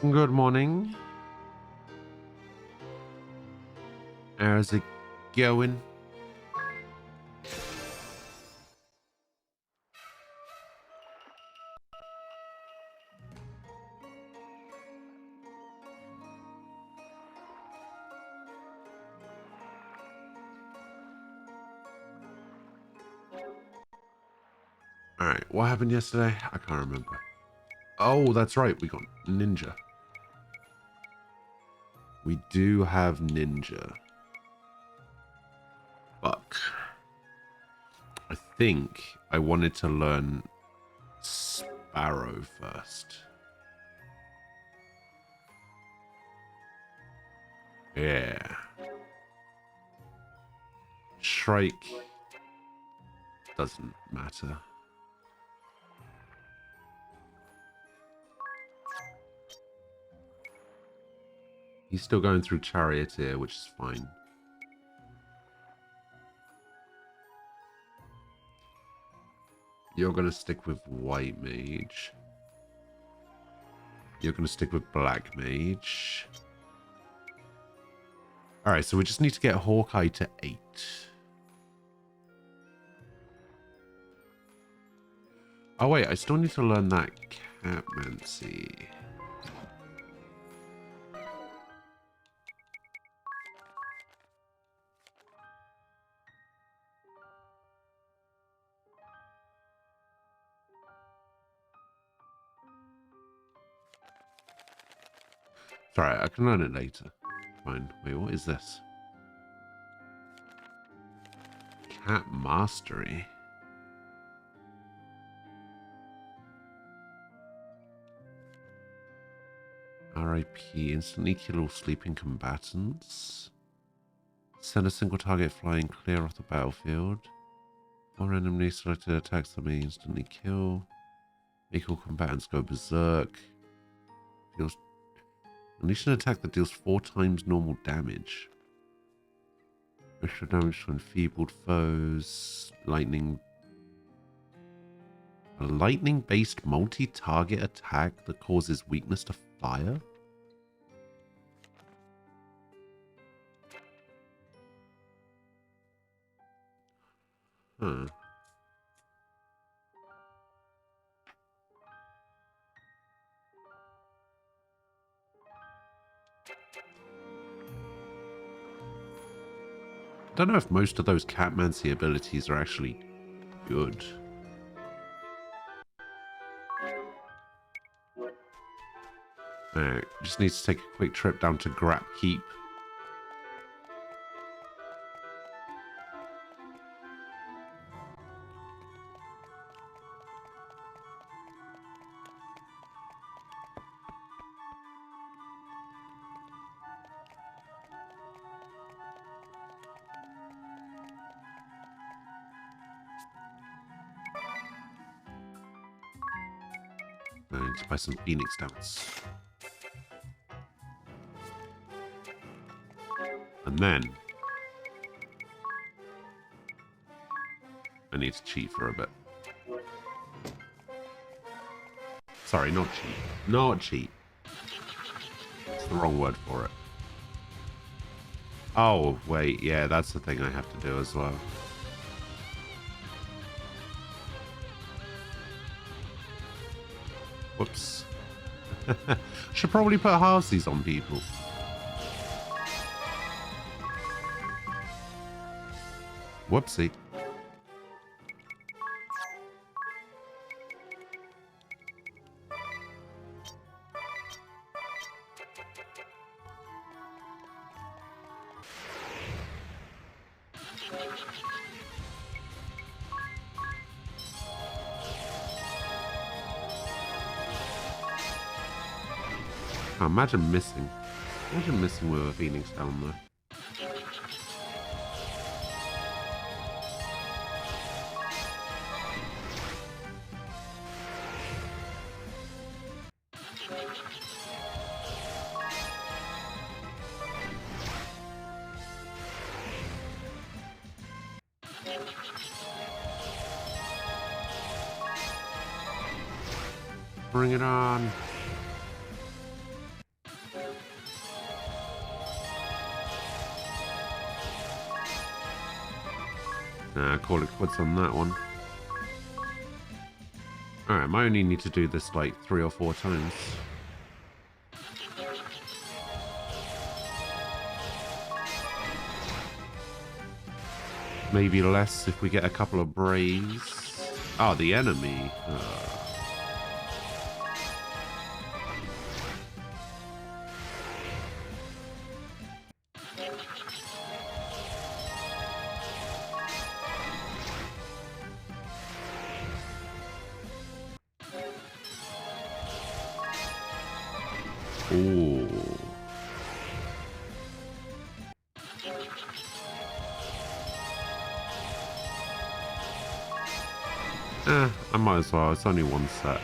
Good morning. How's it going? All right, what happened yesterday? I can't remember. Oh, that's right. We got Ninja. We do have Ninja. But I think I wanted to learn Sparrow first. Yeah. Shrike doesn't matter. He's still going through Charioteer, which is fine. You're going to stick with White Mage. You're going to stick with Black Mage. Alright, so we just need to get Hawkeye to 8. Oh wait, I still need to learn that Catmancy. It's alright, I can learn it later. Fine. Wait, what is this? Cat Mastery. RIP. Instantly kill all sleeping combatants. Send a single target flying clear off the battlefield. All randomly selected attacks that may instantly kill. Make all combatants go berserk. Deals... Unleash an attack that deals 4 times normal damage. Extra damage to enfeebled foes. Lightning. A lightning-based multi-target attack that causes weakness to fire? Huh. I don't know if most of those Catmancy abilities are actually good. Alright, just need to take a quick trip down to Grap Keep. I need to buy some Phoenix Dance. And then I need to cheat for a bit. Sorry, not cheat. Not cheat. It's the wrong word for it. Oh, wait. Yeah, that's the thing I have to do as well. Whoops. Should probably put Halseys on people. Whoopsie. Oh, imagine missing. Imagine missing with a Phoenix down there. Bring it on. Nah, call it quits on that one. Alright, I might only need to do this like 3 or 4 times. Maybe less if we get a couple of Braves. Oh, the enemy. Ooh. I might as well. It's only one set.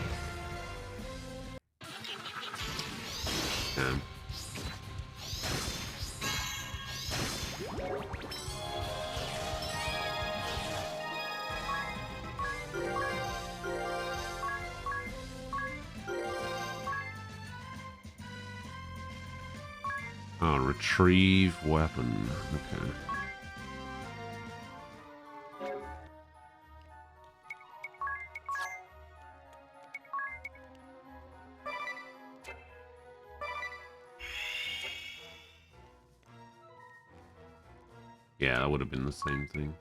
Damn. Oh, retrieve weapon. Okay. Yeah, that would have been the same thing.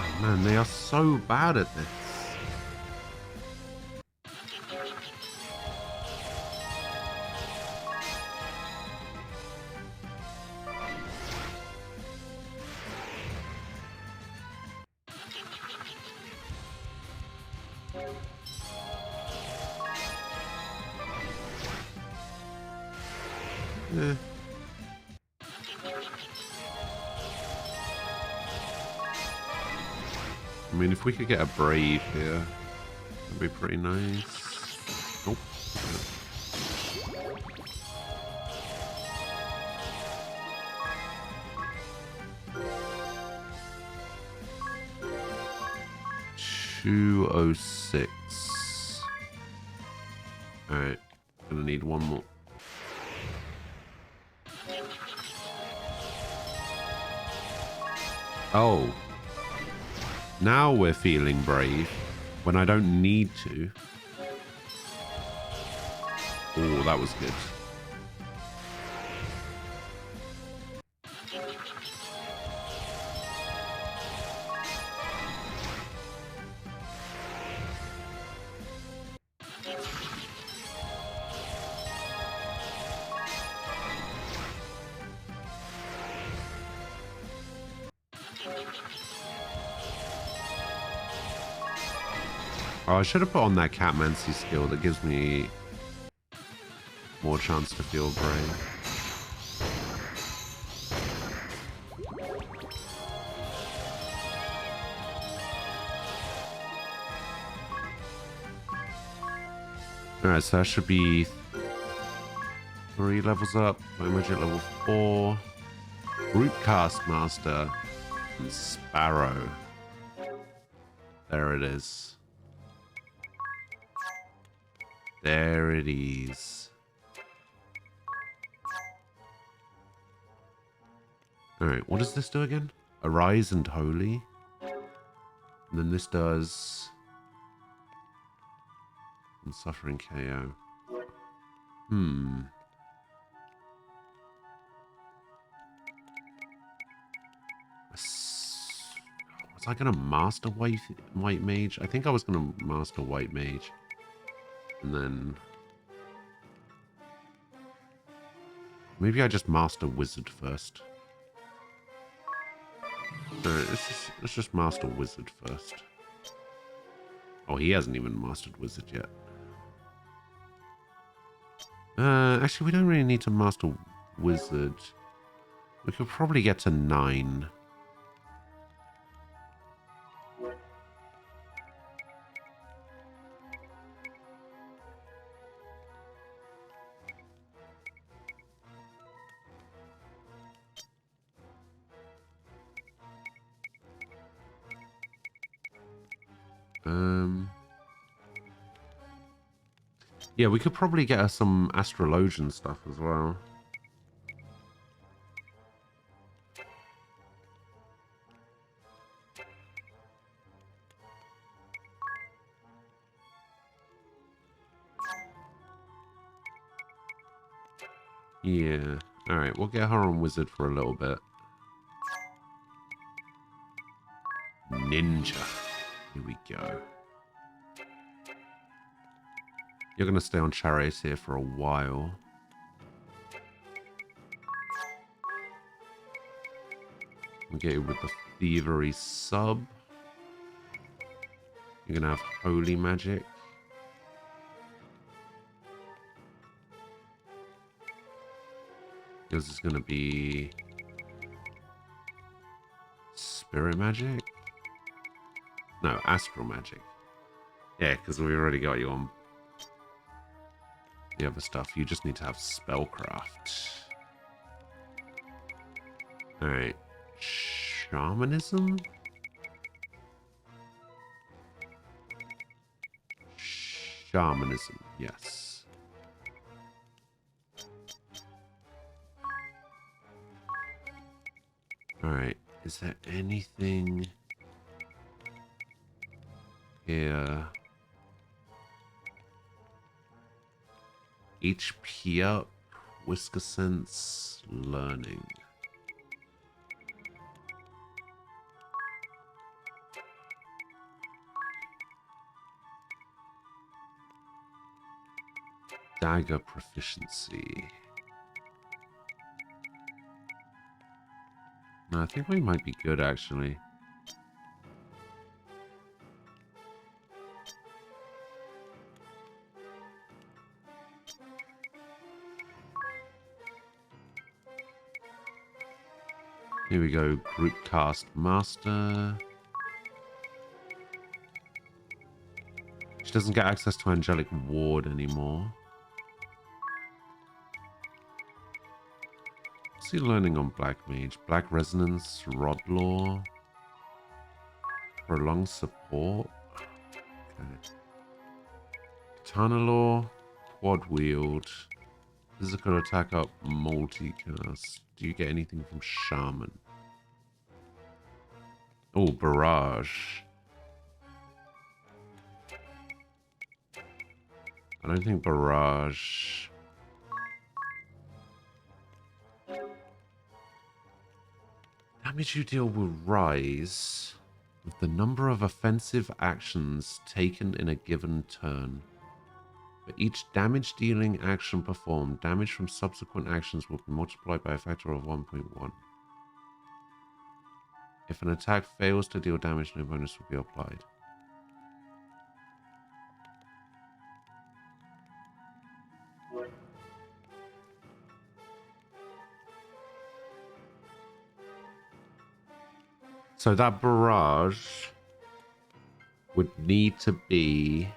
Oh man, they are so bad at this. Eh. I mean, if we could get a Brave here, that'd be pretty nice. Nope. $206. Alright, gonna need one more. Oh. Now we're feeling brave when I don't need to. Oh, that was good. Oh, I should have put on that Catmancy skill that gives me more chance to feel brave. Alright, so that should be 3 levels up. Magic level 4. Rootcast Master and Sparrow. There it is. There it is. Alright, what does this do again? Arise and Holy. And then this does... Suffering KO. Was I going to master White Mage? I think I was going to master White Mage. And then... Maybe I just master Wizard first. Alright, let's just master Wizard first. Oh, he hasn't even mastered Wizard yet. Actually, we don't really need to master Wizard. We could probably get to 9. Yeah, we could probably get her some astrologian stuff as well. Yeah. Alright, we'll get her on wizard for a little bit. Ninja. Here we go. You're going to stay on charioteer for a while. We'll get you with the thievery sub. You're going to have holy magic. Yours is going to be spirit magic? No, astral magic. Yeah, because we already got you on the other stuff. You just need to have spellcraft. Alright. Shamanism? Shamanism, yes. Alright, is there anything here? HP up, Whisker Sense, learning. Dagger proficiency. No, I think we might be good actually. Here we go, group cast master. She doesn't get access to angelic ward anymore. What's he learning on black mage? Black resonance, rod law, prolonged support. Okay. Katana law, quad wield, physical attack up, multicast. Do you get anything from shaman? Oh, barrage. I don't think barrage. Damage you deal will rise with the number of offensive actions taken in a given turn. For each damage dealing action performed, damage from subsequent actions will be multiplied by a factor of 1.1. If an attack fails to deal damage, no bonus will be applied. So that barrage would need to be...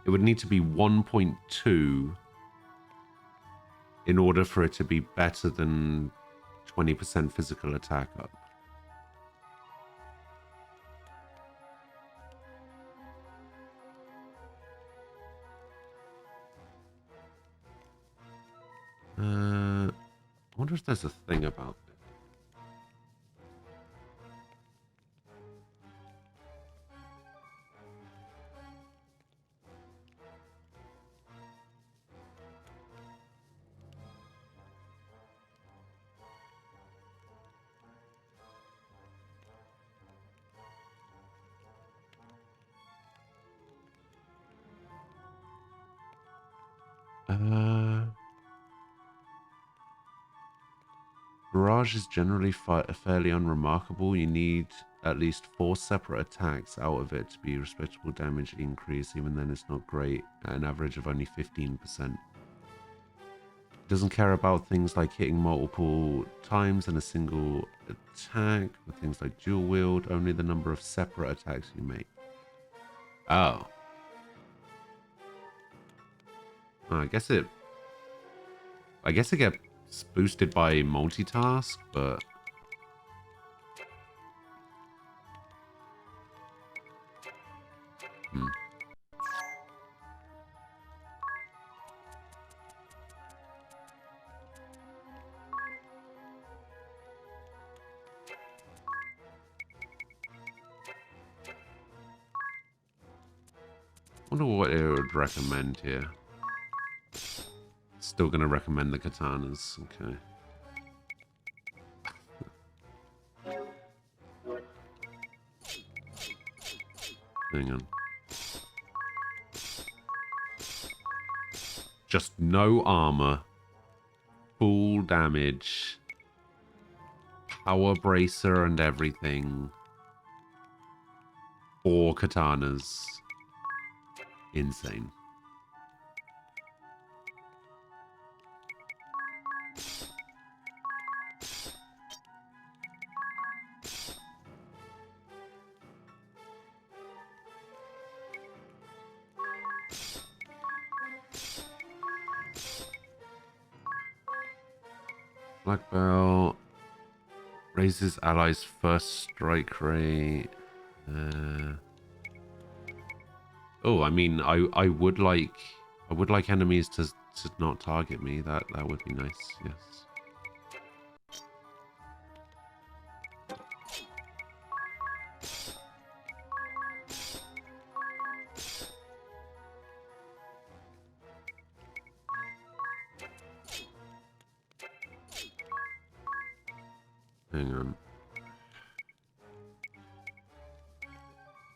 It would need to be 1.2 in order for it to be better than 20% physical attack up. I wonder if there's a thing about it. Barrage is generally fairly unremarkable. You need at least 4 separate attacks out of it to be a respectable damage increase. Even then, it's not great at an average of only 15%. It doesn't care about things like hitting multiple times in a single attack, or things like dual wield, only the number of separate attacks you make. Oh. I guess it gets It's boosted by multitask, but wonder what it would recommend here. Still gonna recommend the katanas. Okay. Hang on. Just no armor. Full damage. Power bracer and everything. 4 katanas. Insane. Black belt raises allies' first strike rate. Oh, I mean, I would like enemies to not target me. That would be nice. Yes. Hang on.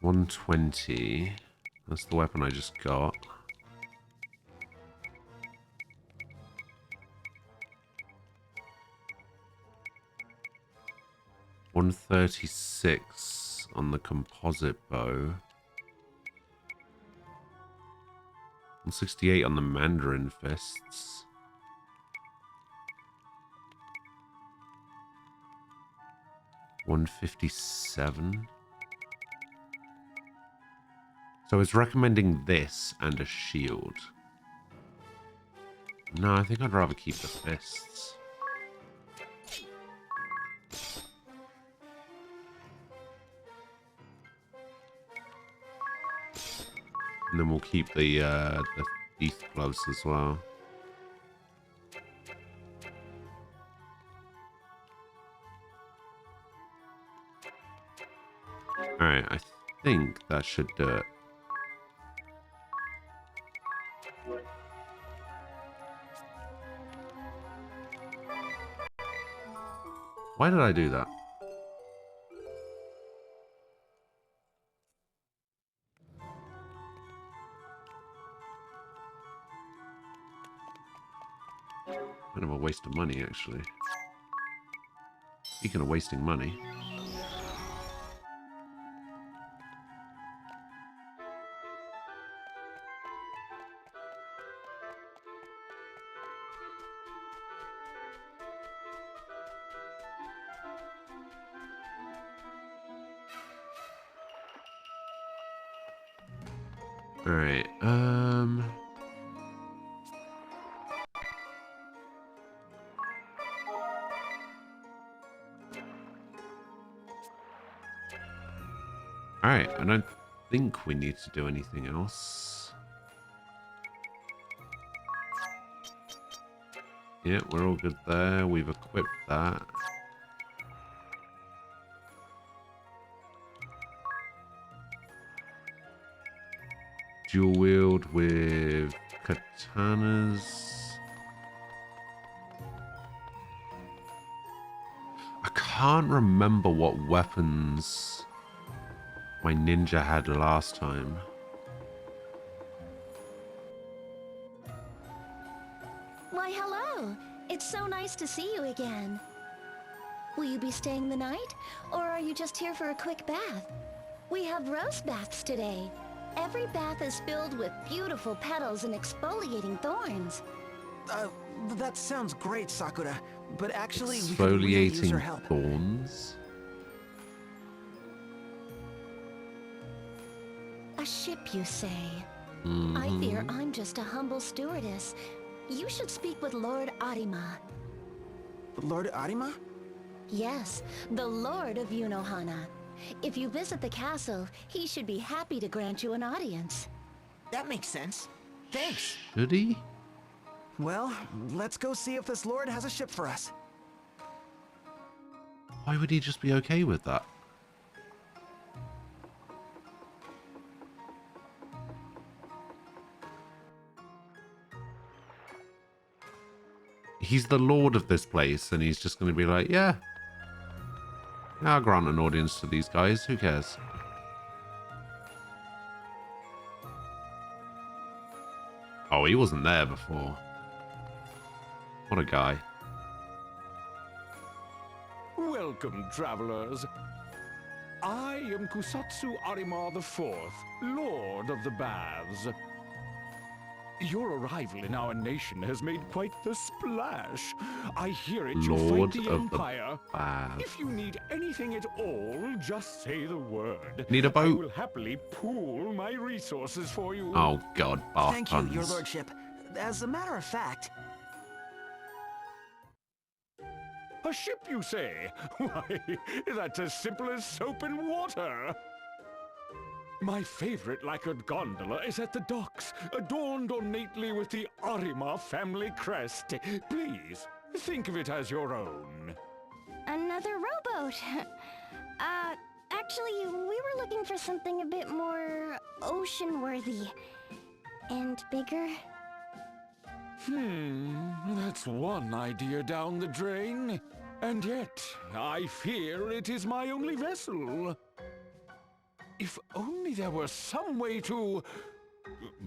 120. That's the weapon I just got. $136 on the composite bow. 168 on the Mandarin fists. $157. So it's recommending this and a shield. No, I think I'd rather keep the fists. And then we'll keep the teeth gloves as well. Alright, I think that should do it. Why did I do that? Kind of a waste of money, actually. Speaking of wasting money. Alright, Alright, I don't think we need to do anything else. Yeah, we're all good there. We've equipped that. Dual wield with katanas. I can't remember what weapons my ninja had last time. Why, hello. It's so nice to see you again. Will you be staying the night, or are you just here for a quick bath? We have rose baths today. Every bath is filled with beautiful petals and exfoliating thorns. That sounds great, Sakura. But actually, we could really use your help. Thorns? A ship, you say? I fear I'm just a humble stewardess. You should speak with Lord Arima. Lord Arima? Yes, the Lord of Yunohana. If you visit the castle, he should be happy to grant you an audience. That makes sense. Thanks. Should he? Well, let's go see if this lord has a ship for us. Why would he just be okay with that? He's the lord of this place, and he's just going to be like, yeah, I'll grant an audience to these guys. Who cares? Oh, he wasn't there before. What a guy. Welcome, travelers. I am Kusatsu Arima IV, Lord of the Baths. Your arrival in our nation has made quite the splash. I hear it you'll fight the Empire. If you need anything at all, just say the word. Need a boat? I will happily pool my resources for you. Oh god, bath Thank puns. you, your lordship. As a matter of fact... A ship, you say? Why, that's as simple as soap and water. My favorite lacquered gondola is at the docks, adorned ornately with the Arima family crest. Please, think of it as your own. Another rowboat. Actually, we were looking for something a bit more ocean-worthy and bigger. That's one idea down the drain. And yet, I fear it is my only vessel. If only there were some way to...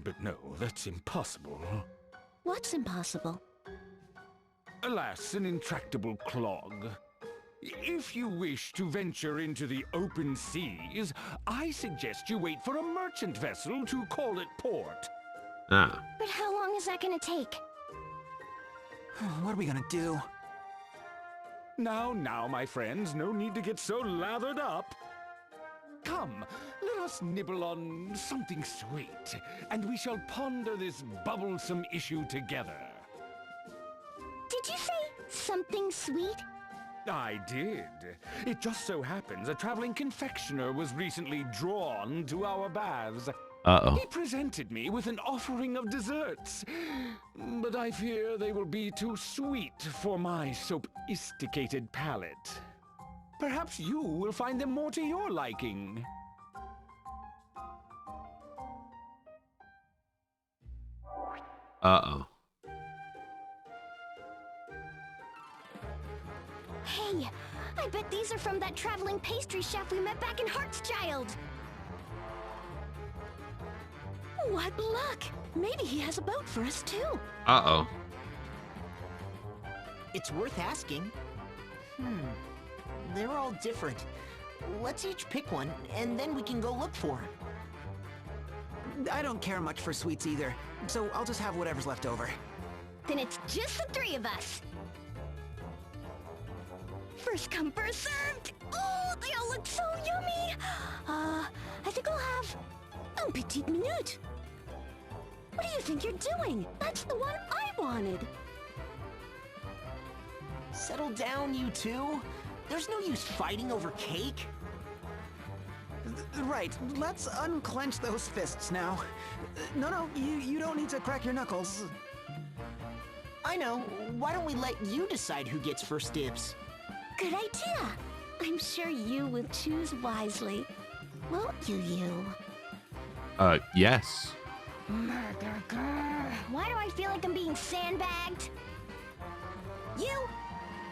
But no, that's impossible. What's impossible? Alas, an intractable clog. If you wish to venture into the open seas, I suggest you wait for a merchant vessel to call at port. Ah. But how long is that gonna take? What are we gonna do? Now, my friends, no need to get so lathered up. Come, let us nibble on something sweet, and we shall ponder this bubblesome issue together. Did you say something sweet? I did. It just so happens a traveling confectioner was recently drawn to our baths. Uh-oh. He presented me with an offering of desserts, but I fear they will be too sweet for my sophisticated palate. Perhaps you will find them more to your liking. Uh-oh. Hey, I bet these are from that traveling pastry chef we met back in Heartschild. What luck! Maybe he has a boat for us too. Uh-oh. It's worth asking. They're all different. Let's each pick one, and then we can go look for them. I don't care much for sweets either, so I'll just have whatever's left over. Then it's just the three of us. First come, first served! Oh, they all look so yummy! I think I'll have un petit minute. What do you think you're doing? That's the one I wanted. Settle down, you two. There's no use fighting over cake. Right, let's unclench those fists now. No, you don't need to crack your knuckles. I know. Why don't we let you decide who gets first dibs? Good idea. I'm sure you will choose wisely. Won't you? Yes. Murder girl. Why do I feel like I'm being sandbagged? You?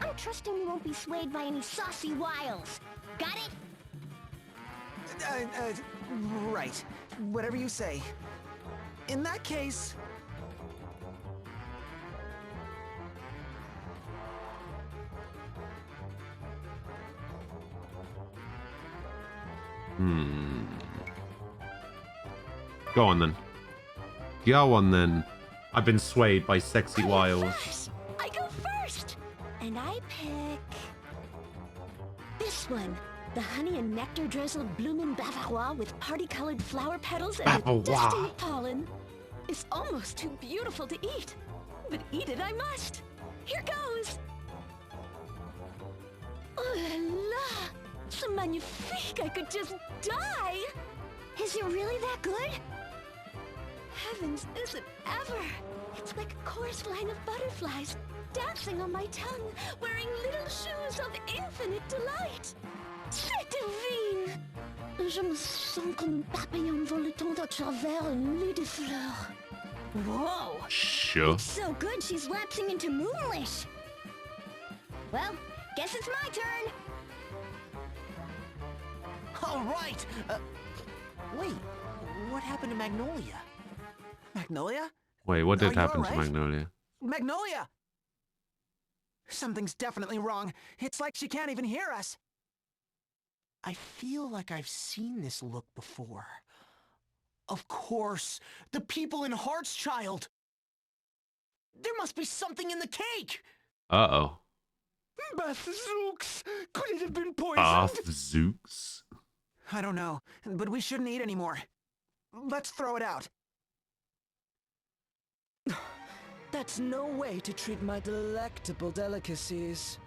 I'm trusting you won't be swayed by any saucy wiles. Got it? Right. Whatever you say. In that case... Go on then. Go on then. I've been swayed by sexy wiles. I go first! And I pick... this one. The honey and nectar drizzled bloomin' bavarois with party-colored flower petals and a Bavarois. dusting of pollen. It's almost too beautiful to eat. But eat it I must. Here goes! Oh la la! So magnifique, I could just die! Is it really that good? Heavens, is it ever? It's like a chorus line of butterflies dancing on my tongue, wearing little shoes of infinite delight. C'est divine! Je me sens comme un papillon voletant à travers une nuit de fleurs. Whoa! Sure. So good she's lapsing into Moonlish. Well, guess it's my turn. All right. Wait, what happened to Magnolia? Magnolia? Wait, what Are did you happen to alright? Magnolia? Magnolia! Something's definitely wrong. It's like she can't even hear us. I feel like I've seen this look before. Of course, the people in Heartschild. There must be something in the cake. Uh-oh. Bazooks! Could it have been poisoned? Bath Zooks. I don't know, but we shouldn't eat anymore. Let's throw it out. That's no way to treat my delectable delicacies.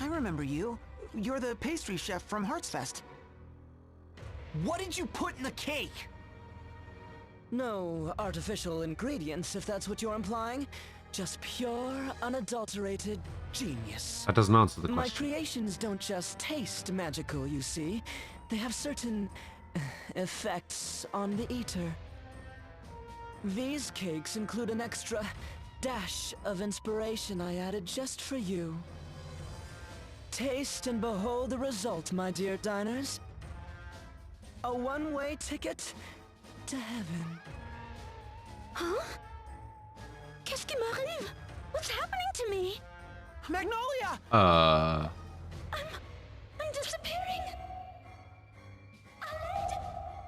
I remember you. You're the pastry chef from Heartsfest. What did you put in the cake? No artificial ingredients, if that's what you're implying. Just pure, unadulterated genius. That doesn't answer the My question. creations don't just taste magical, you see. They have certain effects on the eater. These cakes include an extra dash of inspiration I added just for you. Taste and behold the result, my dear diners. A one-way ticket to heaven. Huh? Qu'est-ce qui m'arrive? What's happening to me? Magnolia! Uh, I'm disappearing. Aled,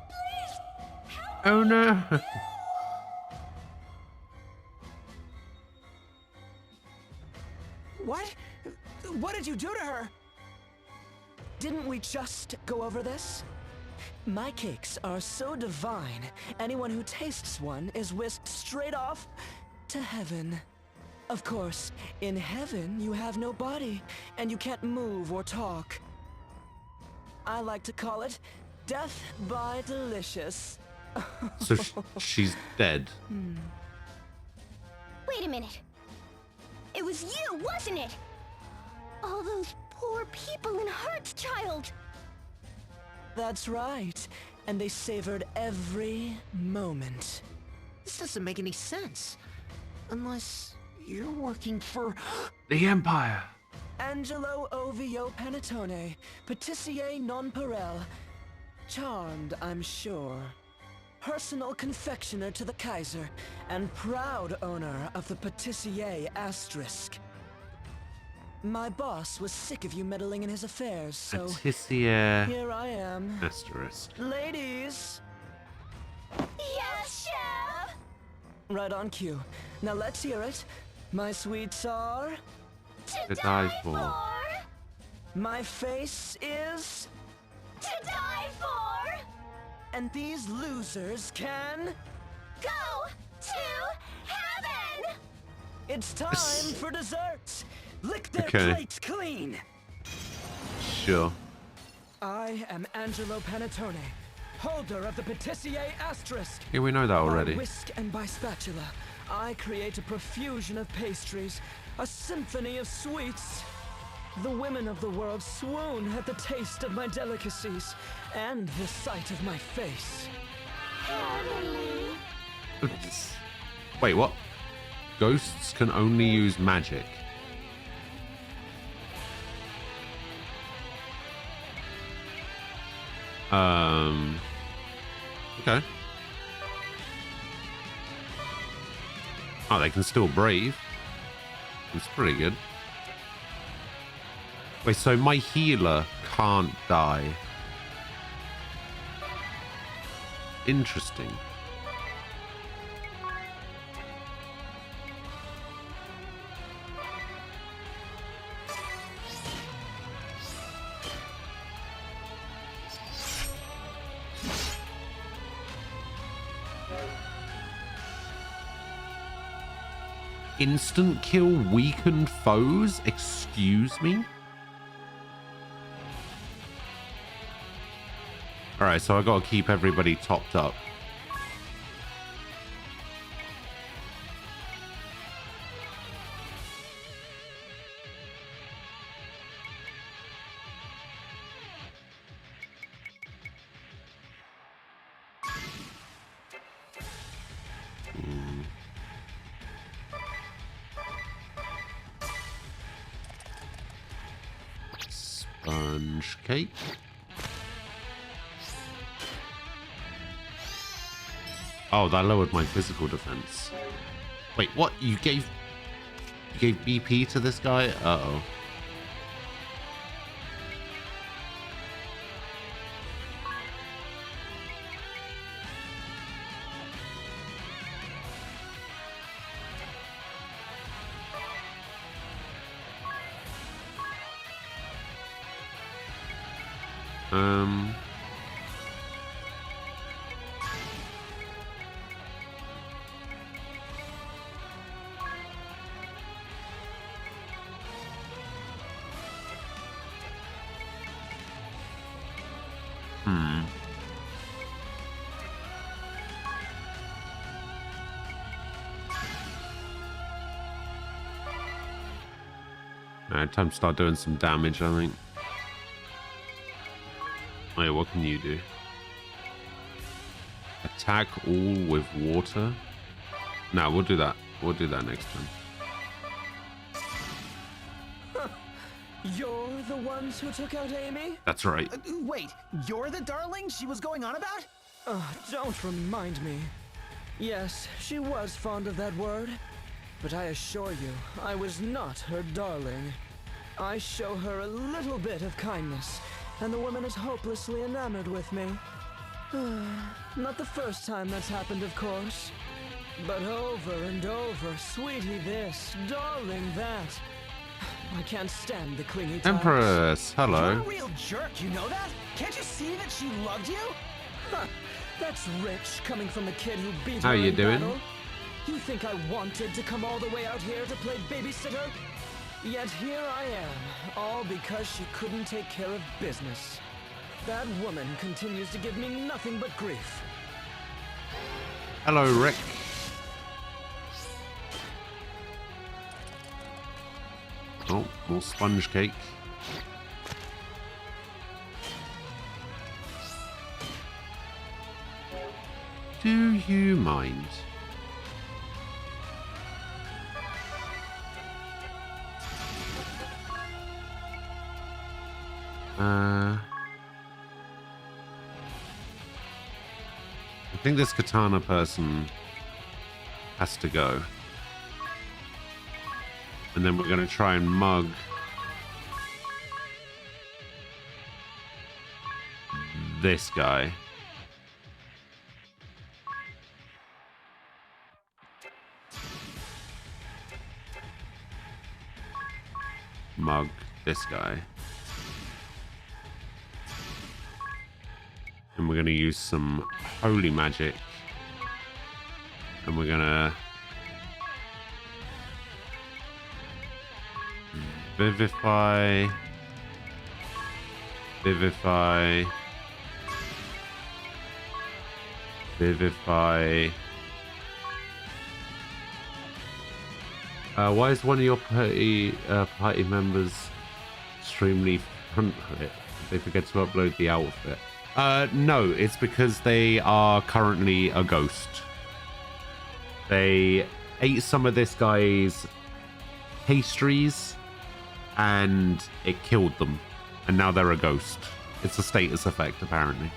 please help oh no. What? What did you do to her? Didn't we just go over this? My cakes are so divine, anyone who tastes one is whisked straight off to heaven. Of course, in heaven you have no body, and you can't move or talk. I like to call it death by delicious. So she's dead. Wait a minute. It was you, wasn't it? All those poor people in Heartschild. That's right, and they savored every moment. This doesn't make any sense. Unless you're working for... The Empire. Angelo Ovio Panettone, patissier non parel. Charmed, I'm sure. Personal confectioner to the Kaiser, and proud owner of the patissier asterisk. My boss was sick of you meddling in his affairs, so Patissier here I am. asterisk. Ladies, Yes, chef. right on cue. Now let's hear it. My sweets are... To To die for. My face is... To die for. And these losers can... Go to heaven. It's time for dessert! Lick their Okay. plates clean! Sure. I am Angelo Panettone, holder of the patissier asterisk. Yeah, we know that By already. whisk and by spatula, I create a profusion of pastries, a symphony of sweets. The women of the world swoon at the taste of my delicacies and the sight of my face. Heavenly. Wait, what? Ghosts can only use magic. Okay. Oh, they can still breathe. It's pretty good. Wait, so my healer can't die. Interesting. Instant kill weakened foes? Excuse me? All right, so I got to keep everybody topped up. Sponge cake. Oh, that lowered my physical defense. Wait, what? You gave BP to this guy? Uh-oh. Alright, time to start doing some damage, I think. Wait, what can you do? Attack all with water? No, we'll do that. We'll do that next time. You're the ones who took out Amy? That's right. Wait, you're the darling she was going on about? Don't remind me. Yes, she was fond of that word. But I assure you, I was not her darling. I show her a little bit of kindness, and the woman is hopelessly enamored with me. Not the first time that's happened, of course. But over and over, sweetie this, darling that. I can't stand the clingy types. Empress, hello. You're a real jerk, you know that? Can't you see that she loved you? Huh, that's rich, coming from the kid who beat How her you in doing? battle. You think I wanted to come all the way out here to play babysitter? Yet here I am, all because she couldn't take care of business. That woman continues to give me nothing but grief. Hello, Rick. Oh, more sponge cake. Do you mind? I think this katana person has to go. And then we're going to try and mug this guy. Mug this guy. And we're going to use some holy magic. And we're going to vivify. Vivify. Vivify. Why is one of your party members extremely front of it? They forget to upload the outfit. No, it's because they are currently a ghost. They ate some of this guy's pastries and it killed them. And now they're a ghost. It's a status effect, apparently.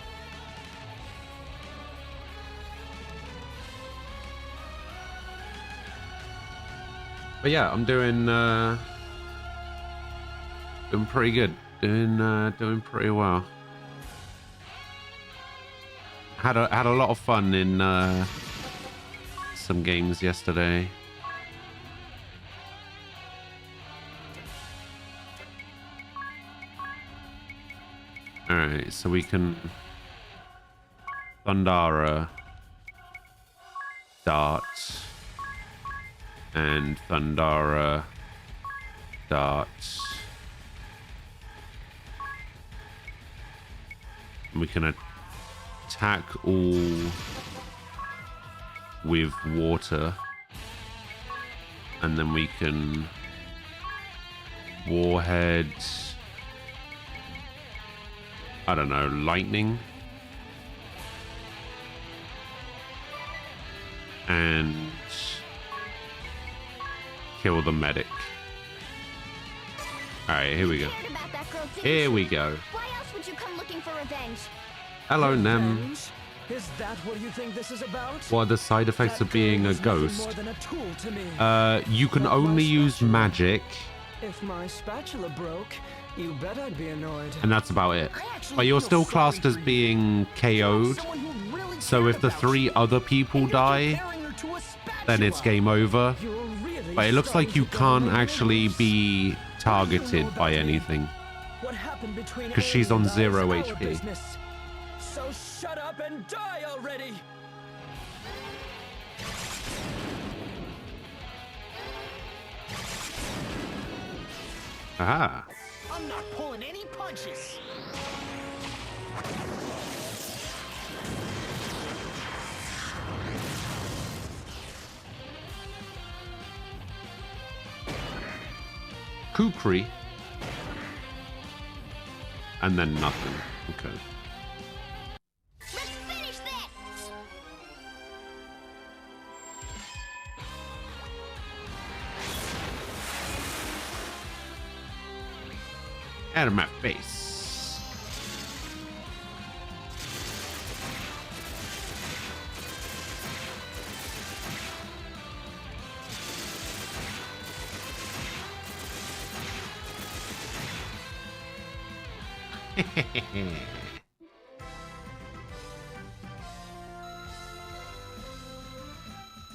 But yeah, I'm doing pretty good. Doing pretty well. Had a lot of fun in some games yesterday. All right, so we can Thundara, Dart, and Thundara, Dart. And we can attack all with water, and then we can warhead, I don't know, lightning, and kill the medic. Alright, here we go. Here we go. Why else would you come looking for revenge? Hello, Nem. Revenge? Is that what you think this is about? What are the side effects of being a ghost? More than a tool to me. You can only use magic, If my spatula broke, you bet I'd be annoyed. and that's about it. But you're still classed as being KO'd, so if the 3 other people die, then it's game over. You're really But it looks like you starting to can't actually be targeted by anything. What happened between 'Cause she's on Amy and 0 I's our HP. business. So shut up and die already. Aha. I'm not pulling any punches. Kukri. And then nothing. Okay. Let's finish this! Out of my face.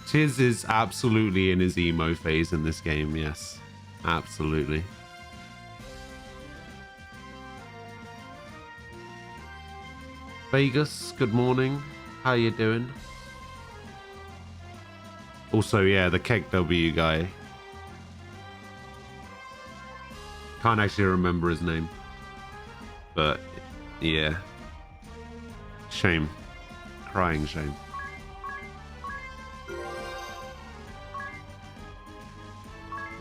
Tiz is absolutely in his emo phase in this game, yes. Absolutely. Vegas, good morning. How you doing? Also, yeah, the Keg W guy. Can't actually remember his name. But, yeah. Shame. Crying shame.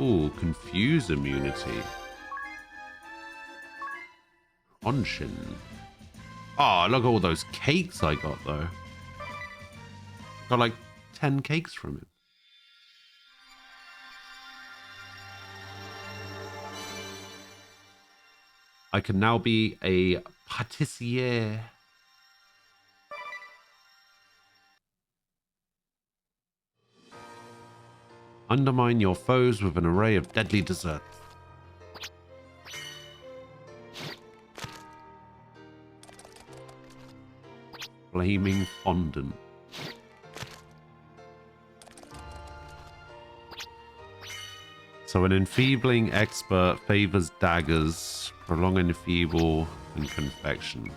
Ooh, confuse immunity. Onshin. Oh, look at all those cakes I got, though. Got like 10 cakes from it. I can now be a pâtissier. Undermine your foes with an array of deadly desserts. Flaming fondant. So an enfeebling expert favors daggers, prolong enfeeble, and confection.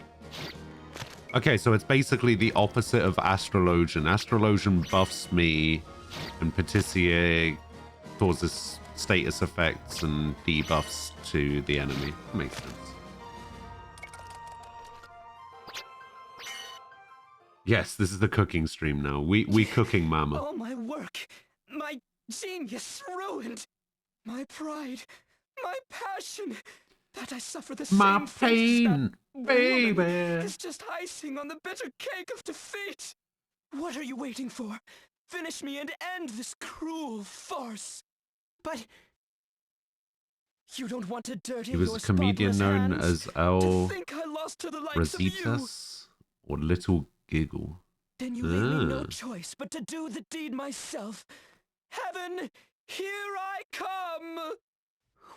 Okay, so it's basically the opposite of Astrologian. Astrologian buffs me, and Patissier causes status effects and debuffs to the enemy. Makes sense. Yes, this is the cooking stream now. We cooking, mama. All my work, my genius ruined. My pride, my passion, that I suffer the My same fate as pain, that baby. woman is just icing on the bitter cake of defeat. What are you waiting for? Finish me and end this cruel farce. But you don't want to dirty He was your a comedian spotless known hands as to El think I lost to the likes of you. Rositas or Little Giggle. Then you leave me no choice but to do the deed myself. Heaven, here I come!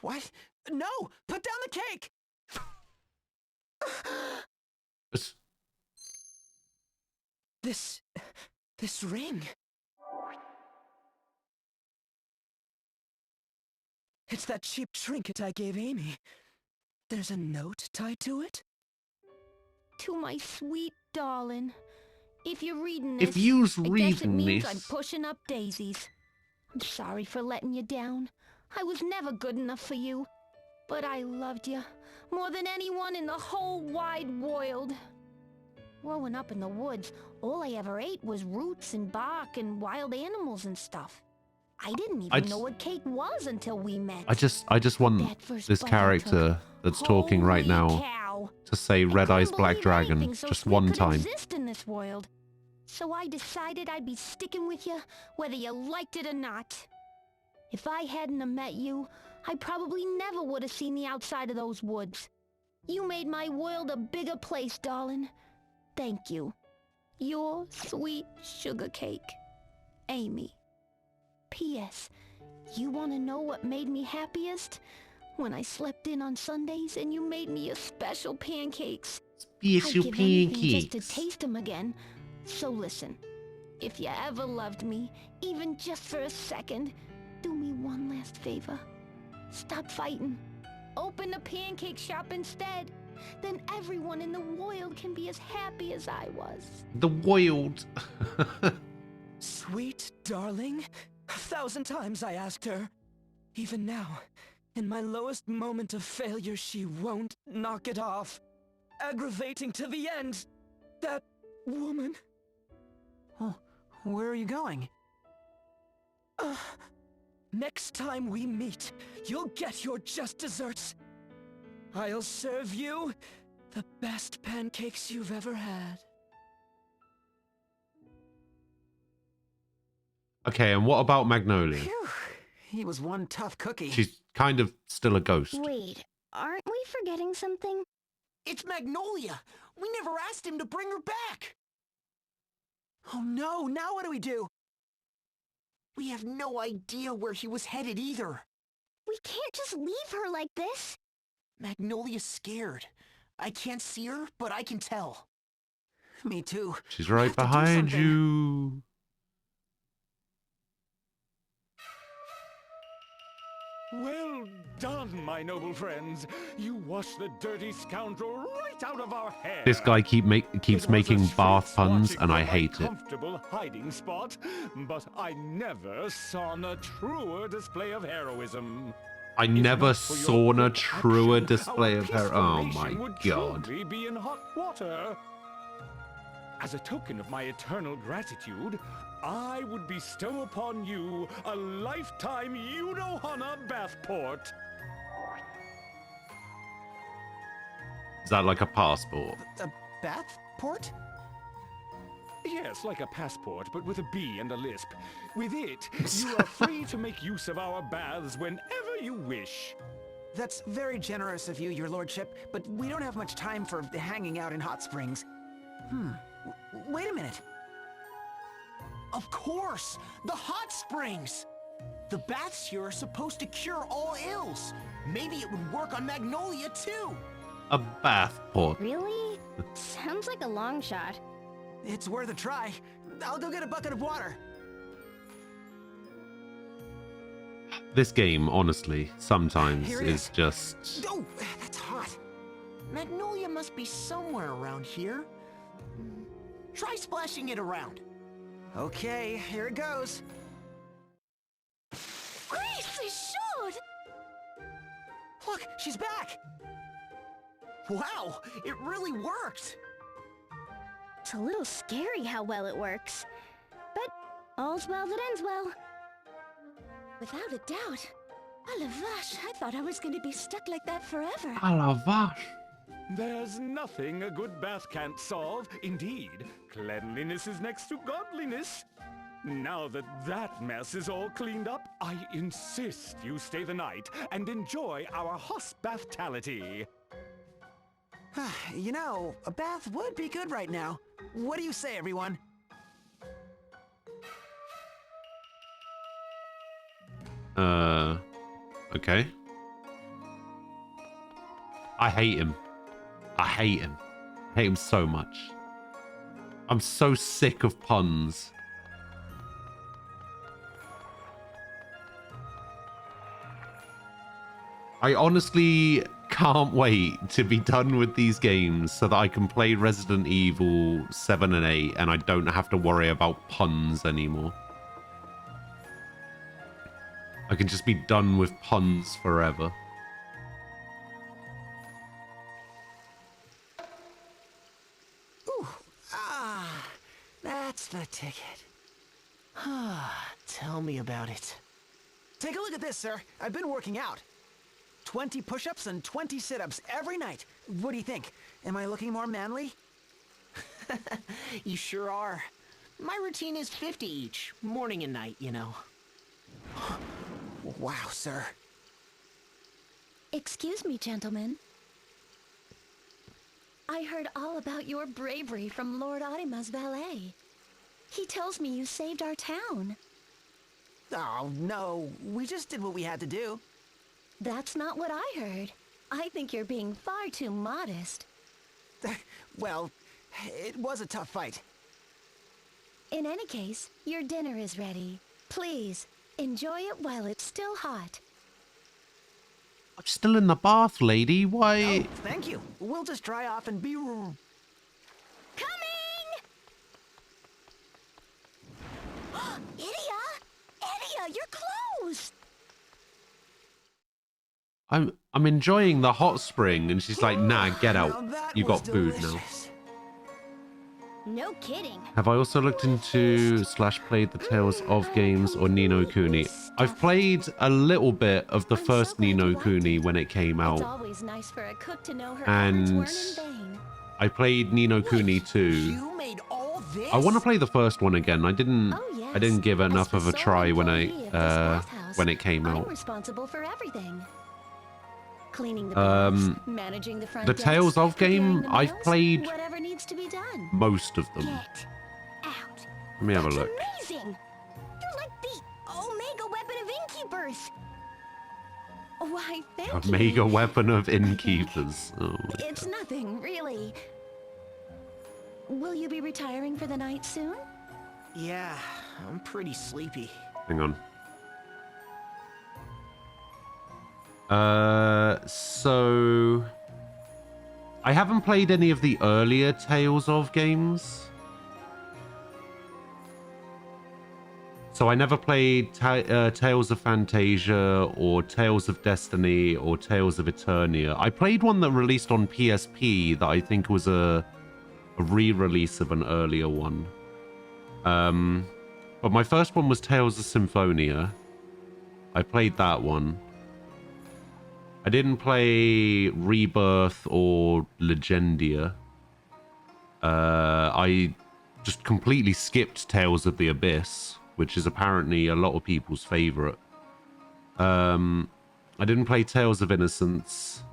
What? No! Put down the cake! This ring. It's that cheap trinket I gave Amy. There's a note tied to it? To my sweet darling. If you're reading this, If you's I guess it reading means this, I'm pushing up daisies. I'm sorry for letting you down. I was never good enough for you. But I loved you more than anyone in the whole wide world. Growing up in the woods, all I ever ate was roots and bark and wild animals and stuff. I didn't even know what cake was until we met. I just want That first this bite I character took, that's talking right holy now cow. to say I Red Eyes couldn't Black believe Dragon anything so just sweet one could time. exist in this world. So I decided I'd be sticking with you, whether you liked it or not. If I hadn't have met you, I probably never would have seen the outside of those woods. You made my world a bigger place, darling. Thank you. Your sweet sugar cake, Amy. P.S. You want to know what made me happiest? When I slept in on Sundays and you made me your special pancakes. Special I'd give anything pancakes. just to taste them again. So listen, if you ever loved me, even just for a second, do me one last favor. Stop fighting. Open the pancake shop instead. Then everyone in the world can be as happy as I was. The wild. Sweet darling, 1,000 times I asked her. Even now, in my lowest moment of failure, she won't knock it off. Aggravating to the end. That woman. Oh, where are you going? Next time we meet, you'll get your just desserts. I'll serve you the best pancakes you've ever had. Okay, and what about Magnolia? Phew, he was one tough cookie. She's kind of still a ghost. Wait, aren't we forgetting something? It's Magnolia! We never asked him to bring her back! Oh no, now what do we do? We have no idea where he was headed either. We can't just leave her like this. Magnolia's scared. I can't see her, but I can tell. Me too. She's We right have to do behind something. you. Well done, my noble friends. You washed the dirty scoundrel right out of our hair. This guy keeps It was making a treat bath puns, watching and I from my hate it. comfortable hiding spot, but I never saw a truer display of heroism. I If never not for your saw a quick truer action, display our of her. peaceful Oh nation my would god. truly be in hot water. As a token of my eternal gratitude, I would bestow upon you a lifetime Yunohana Bathport. Is that like a passport? A bath port? Yes, like a passport, but with a B and a lisp. With it, you are free to make use of our baths whenever you wish. That's very generous of you, your lordship, but we don't have much time for hanging out in hot springs. Wait a minute. Of course! The hot springs! The baths here are supposed to cure all ills. Maybe it would work on Magnolia, too. A bath port. Really? Sounds like a long shot. It's worth a try. I'll go get a bucket of water. This game, honestly, sometimes Here it is is. just... Oh, that's hot. Magnolia must be somewhere around here. Try splashing it around. Okay, here it goes. Grace is short! Look, she's back! Wow, it really worked. It's a little scary how well it works. But all's well that ends well. Without a doubt. Oh la vache, I thought I was going to be stuck like that forever. A la vache. There's nothing a good bath can't solve. Indeed, cleanliness is next to godliness. Now that that mess is all cleaned up, I insist you stay the night and enjoy our hospitality. You know, a bath would be good right now. What do you say, everyone? Okay. I hate him. I hate him. I hate him so much. I'm so sick of puns. I honestly can't wait to be done with these games so that I can play Resident Evil 7 and 8 and I don't have to worry about puns anymore. I can just be done with puns forever. Ooh, That's the ticket. Tell me about it. Take a look at this, sir. I've been working out. 20 push-ups and 20 sit-ups every night. What do you think? Am I looking more manly? You sure are. My routine is 50 each, morning and night, you know. Wow, sir. Excuse me, gentlemen. I heard all about your bravery from Lord Arima's valet. He tells me you saved our town. Oh, no. We just did what we had to do. That's not what I heard. I think you're being far too modest. Well, it was a tough fight. In any case, your dinner is ready. Please, enjoy it while it's still hot. I'm still in the bath, lady. Why? Oh, thank you. We'll just dry off and be... Coming! Idia! Idia, your clothes! I'm enjoying the hot spring, and she's like, nah, get Now out. that You was got food now. delicious. No kidding. Have I also looked into / played the Tales of games or Ni no Kuni? I've played a little bit of the I'm so first glad Ni no you liked Kuni it. when it came It's out. always nice for a cook to know her And efforts weren't in vain. I played Ni no Kuni Wait, 2. You made all this? I want to play the first one again. I didn't Oh, I didn't yes. give it As enough the of a sole try when employee of this bathhouse, when it came I'm out. responsible for everything. Cleaning the baths, managing the front The desk, Tales of preparing game, the I've meals, played whatever needs to be done. most of them. Get out. Let me have a That's look. amazing. You're like the Omega weapon of innkeepers. Why, thank you. Omega weapon of innkeepers. Oh my It's nothing, really. Will you be retiring for the night soon? Yeah, I'm pretty sleepy. Hang on. So I haven't played any of the earlier Tales of games. So I never played Tales of Fantasia or Tales of Destiny or Tales of Eternia. I played one that released on PSP that I think was a re-release of an earlier one. But my first one was Tales of Symphonia. I played that one. I didn't play Rebirth or Legendia. I just completely skipped Tales of the Abyss, which is apparently a lot of people's favorite. I didn't play Tales of Innocence.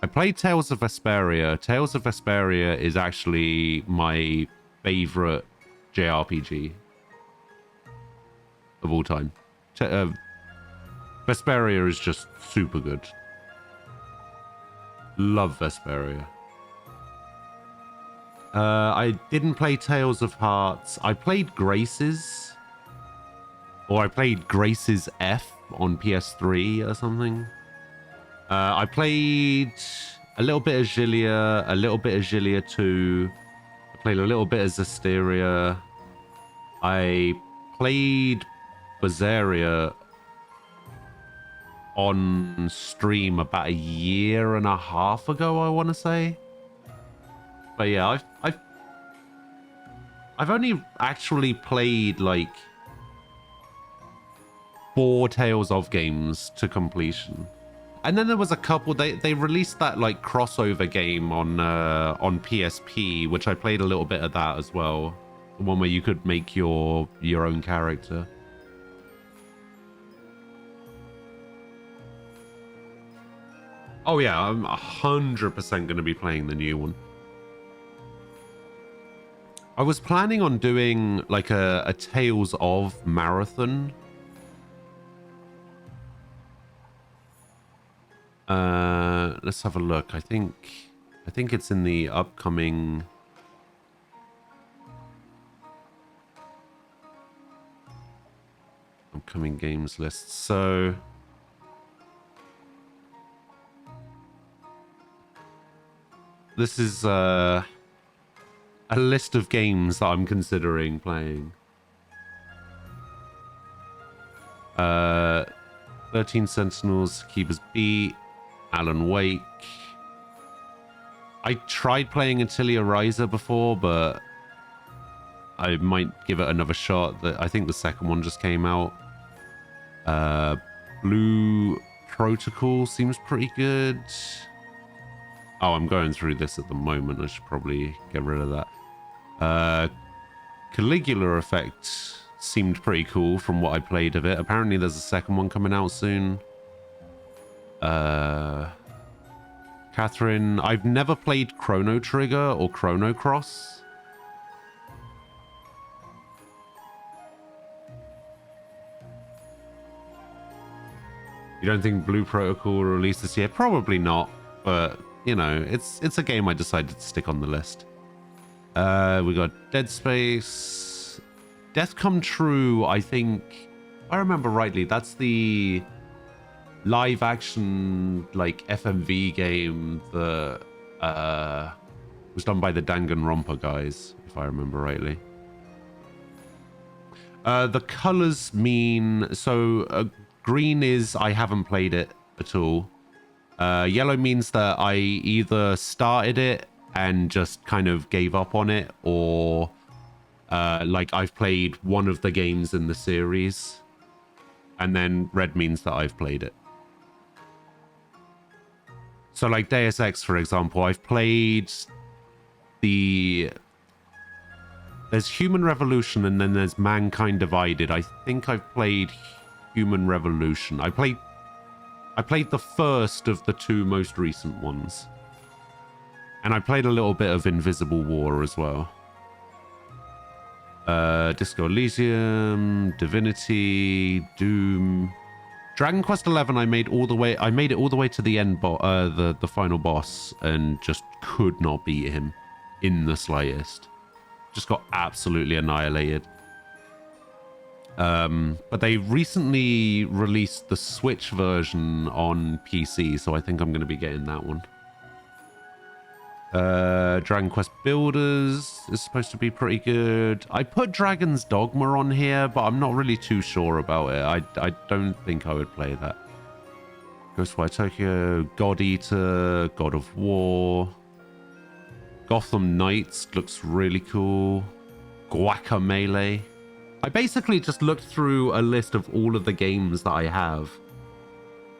I played Tales of Vesperia. Tales of Vesperia is actually my favorite JRPG of all time. Vesperia is just super good. Love Vesperia. I didn't play Tales of Hearts. I played Graces. Or I played Graces F on PS3 or something. I played a little bit of Xillia, a little bit of Xillia 2. I played a little bit of Zestiria. I played Berseria on stream about a year and a half ago, I want to say. But yeah, I've only actually played like 4 Tales of games to completion. And then there was a couple, they released that like crossover game on PSP, which I played a little bit of that as well. The one where you could make your own character. Oh yeah, I'm 100% going to be playing the new one. I was planning on doing like a Tales of marathon. Let's have a look. I think it's in the upcoming games list. So this is a list of games that I'm considering playing. 13 Sentinels, Keeper's Beat, Alan Wake. I tried playing Atelier Ryza before, but I might give it another shot. I think the second one just came out. Blue Protocol seems pretty good. Oh, I'm going through this at the moment. I should probably get rid of that. Caligula Effect seemed pretty cool from what I played of it. Apparently there's a second one coming out soon. Catherine, I've never played Chrono Trigger or Chrono Cross. You don't think Blue Protocol will release this year? Probably not, but you know, it's a game I decided to stick on the list. We got Dead Space, Death Come True. I think, if I remember rightly, that's the live action like FMV game that was done by the Danganronpa guys, if I remember rightly. The colors mean so. Green is I haven't played it at all. Yellow means that I either started it and just kind of gave up on it, or like I've played one of the games in the series. And then red means that I've played it. So like Deus Ex, for example, I've played there's Human Revolution and then there's Mankind Divided. I think I've played Human Revolution. I played the first of the two most recent ones. And I played a little bit of Invisible War as well. Disco Elysium, Divinity, Doom, Dragon Quest XI. I made it all the way to the end, the final boss, and just could not beat him in the slightest. Just got absolutely annihilated. But they recently released the Switch version on PC, so I think I'm going to be getting that one. Dragon Quest Builders is supposed to be pretty good. I put Dragon's Dogma on here, but I'm not really too sure about it. I don't think I would play that. Ghostwire Tokyo, God Eater, God of War. Gotham Knights looks really cool. Guacamelee. I basically just looked through a list of all of the games that I have.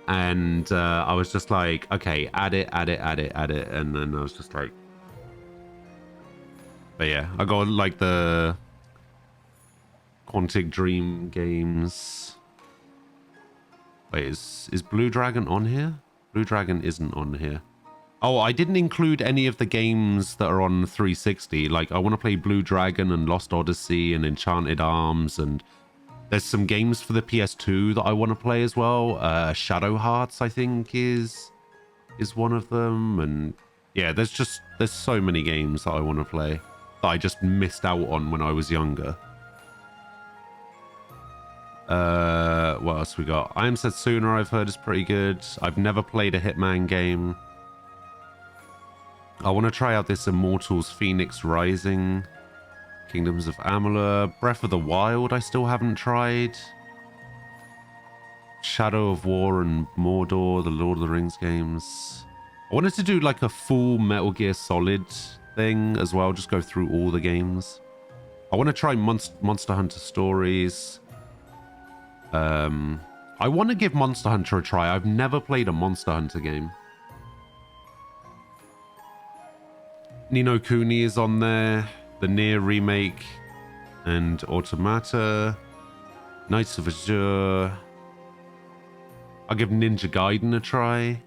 And I was just like, okay, add it. And then I was just like... But yeah, I got like the Quantic Dream games. Wait, is Blue Dragon on here? Blue Dragon isn't on here. Oh, I didn't include any of the games that are on 360. Like, I want to play Blue Dragon and Lost Odyssey and Enchanted Arms, and there's some games for the PS2 that I want to play as well. Shadow Hearts, I think, is one of them. And yeah, there's so many games that I want to play that I just missed out on when I was younger. What else we got? I Am Setsuna, I've heard is pretty good. I've never played a Hitman game. I want to try out this Immortals Phoenix Rising, Kingdoms of Amalur, Breath of the Wild I still haven't tried. Shadow of War and Mordor, the Lord of the Rings games. I wanted to do like a full Metal Gear Solid thing as well, just go through all the games. I want to try Monster Hunter Stories. I want to give Monster Hunter a try. I've never played a Monster Hunter game. Ni no Kuni is on there. The Nier remake. And Automata. Knights of Azure. I'll give Ninja Gaiden a try.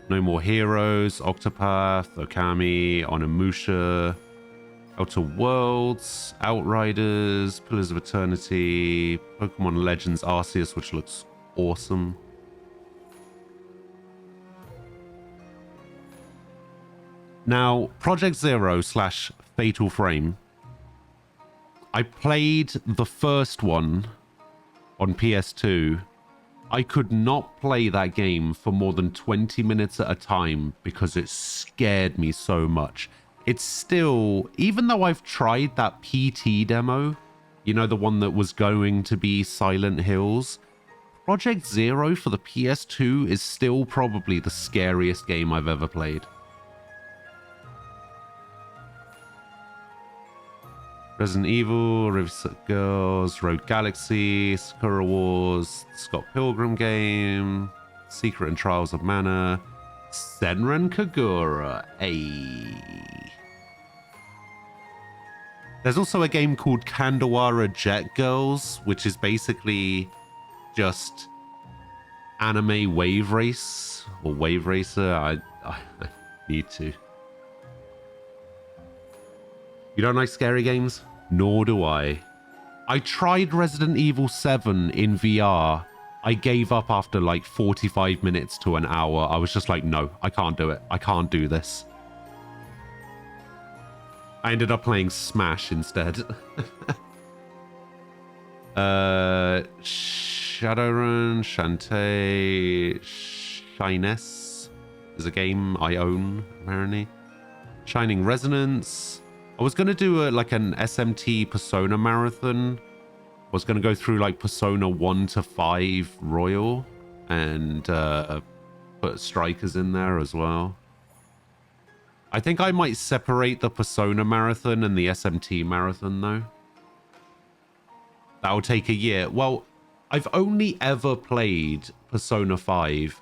No More Heroes. Octopath. Okami. Onimusha. Outer Worlds. Outriders. Pillars of Eternity. Pokemon Legends Arceus, which looks awesome. Now, Project Zero / Fatal Frame. I played the first one on PS2. I could not play that game for more than 20 minutes at a time because it scared me so much. It's still, even though I've tried that PT demo, you know, the one that was going to be Silent Hills, Project Zero for the PS2 is still probably the scariest game I've ever played. Resident Evil, Riverside Girls, Rogue Galaxy, Sakura Wars, Scott Pilgrim game, Secret and Trials of Mana, Senran Kagura. There's also a game called Kandawara Jet Girls, which is basically just anime wave race or wave racer. I need to. You don't like scary games? Nor do I. I tried Resident Evil 7 in VR. I gave up after like 45 minutes to an hour. I was just like, no, I can't do it. I can't do this. I ended up playing Smash instead. Shadowrun, Shantae, Shyness is a game I own, apparently. Shining Resonance. I was going to do like an SMT Persona marathon. I was going to go through like Persona 1 to 5 Royal and put Strikers in there as well. I think I might separate the Persona marathon and the SMT marathon though. That'll take a year. Well, I've only ever played Persona 5,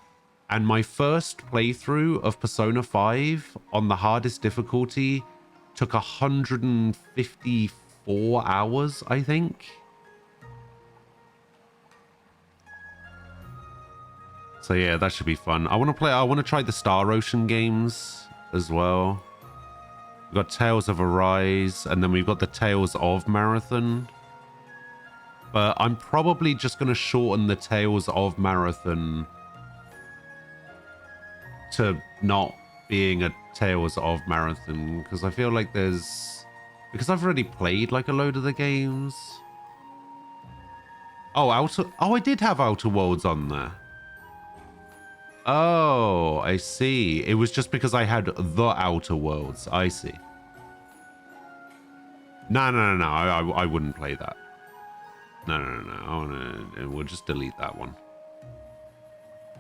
and my first playthrough of Persona 5 on the hardest difficulty took 154 hours, I think. So yeah, that should be fun. I want to try the Star Ocean games as well. We've got Tales of Arise, and then we've got the Tales of Marathon. But I'm probably just going to shorten the Tales of Marathon to not being a Tales of Marathon, because I feel like because I've already played like a load of the games. Oh, I did have Outer Worlds on there. Oh, I see. It was just because I had the Outer Worlds. I see. No. I wouldn't play that. No. We'll just delete that one.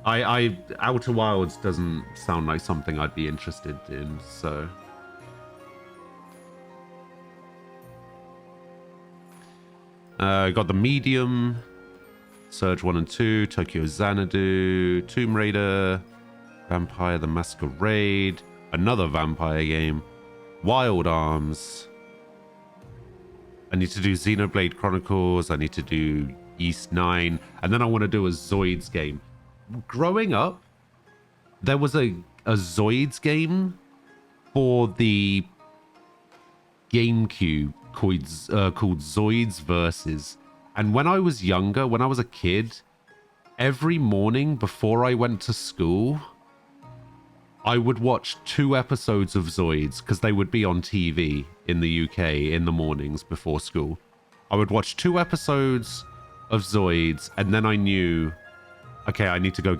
Outer Wilds doesn't sound like something I'd be interested in, so. Got the Medium, Surge 1 and 2, Tokyo Xanadu, Tomb Raider, Vampire the Masquerade, another vampire game, Wild Arms. I need to do Xenoblade Chronicles, I need to do East 9, and then I want to do a Zoids game. Growing up, there was a Zoids game for the GameCube called Zoids Versus. And when I was younger, when I was a kid, every morning before I went to school, I would watch 2 episodes of Zoids because they would be on TV in the UK in the mornings before school. I would watch 2 episodes of Zoids, and then I knew, okay, I need to go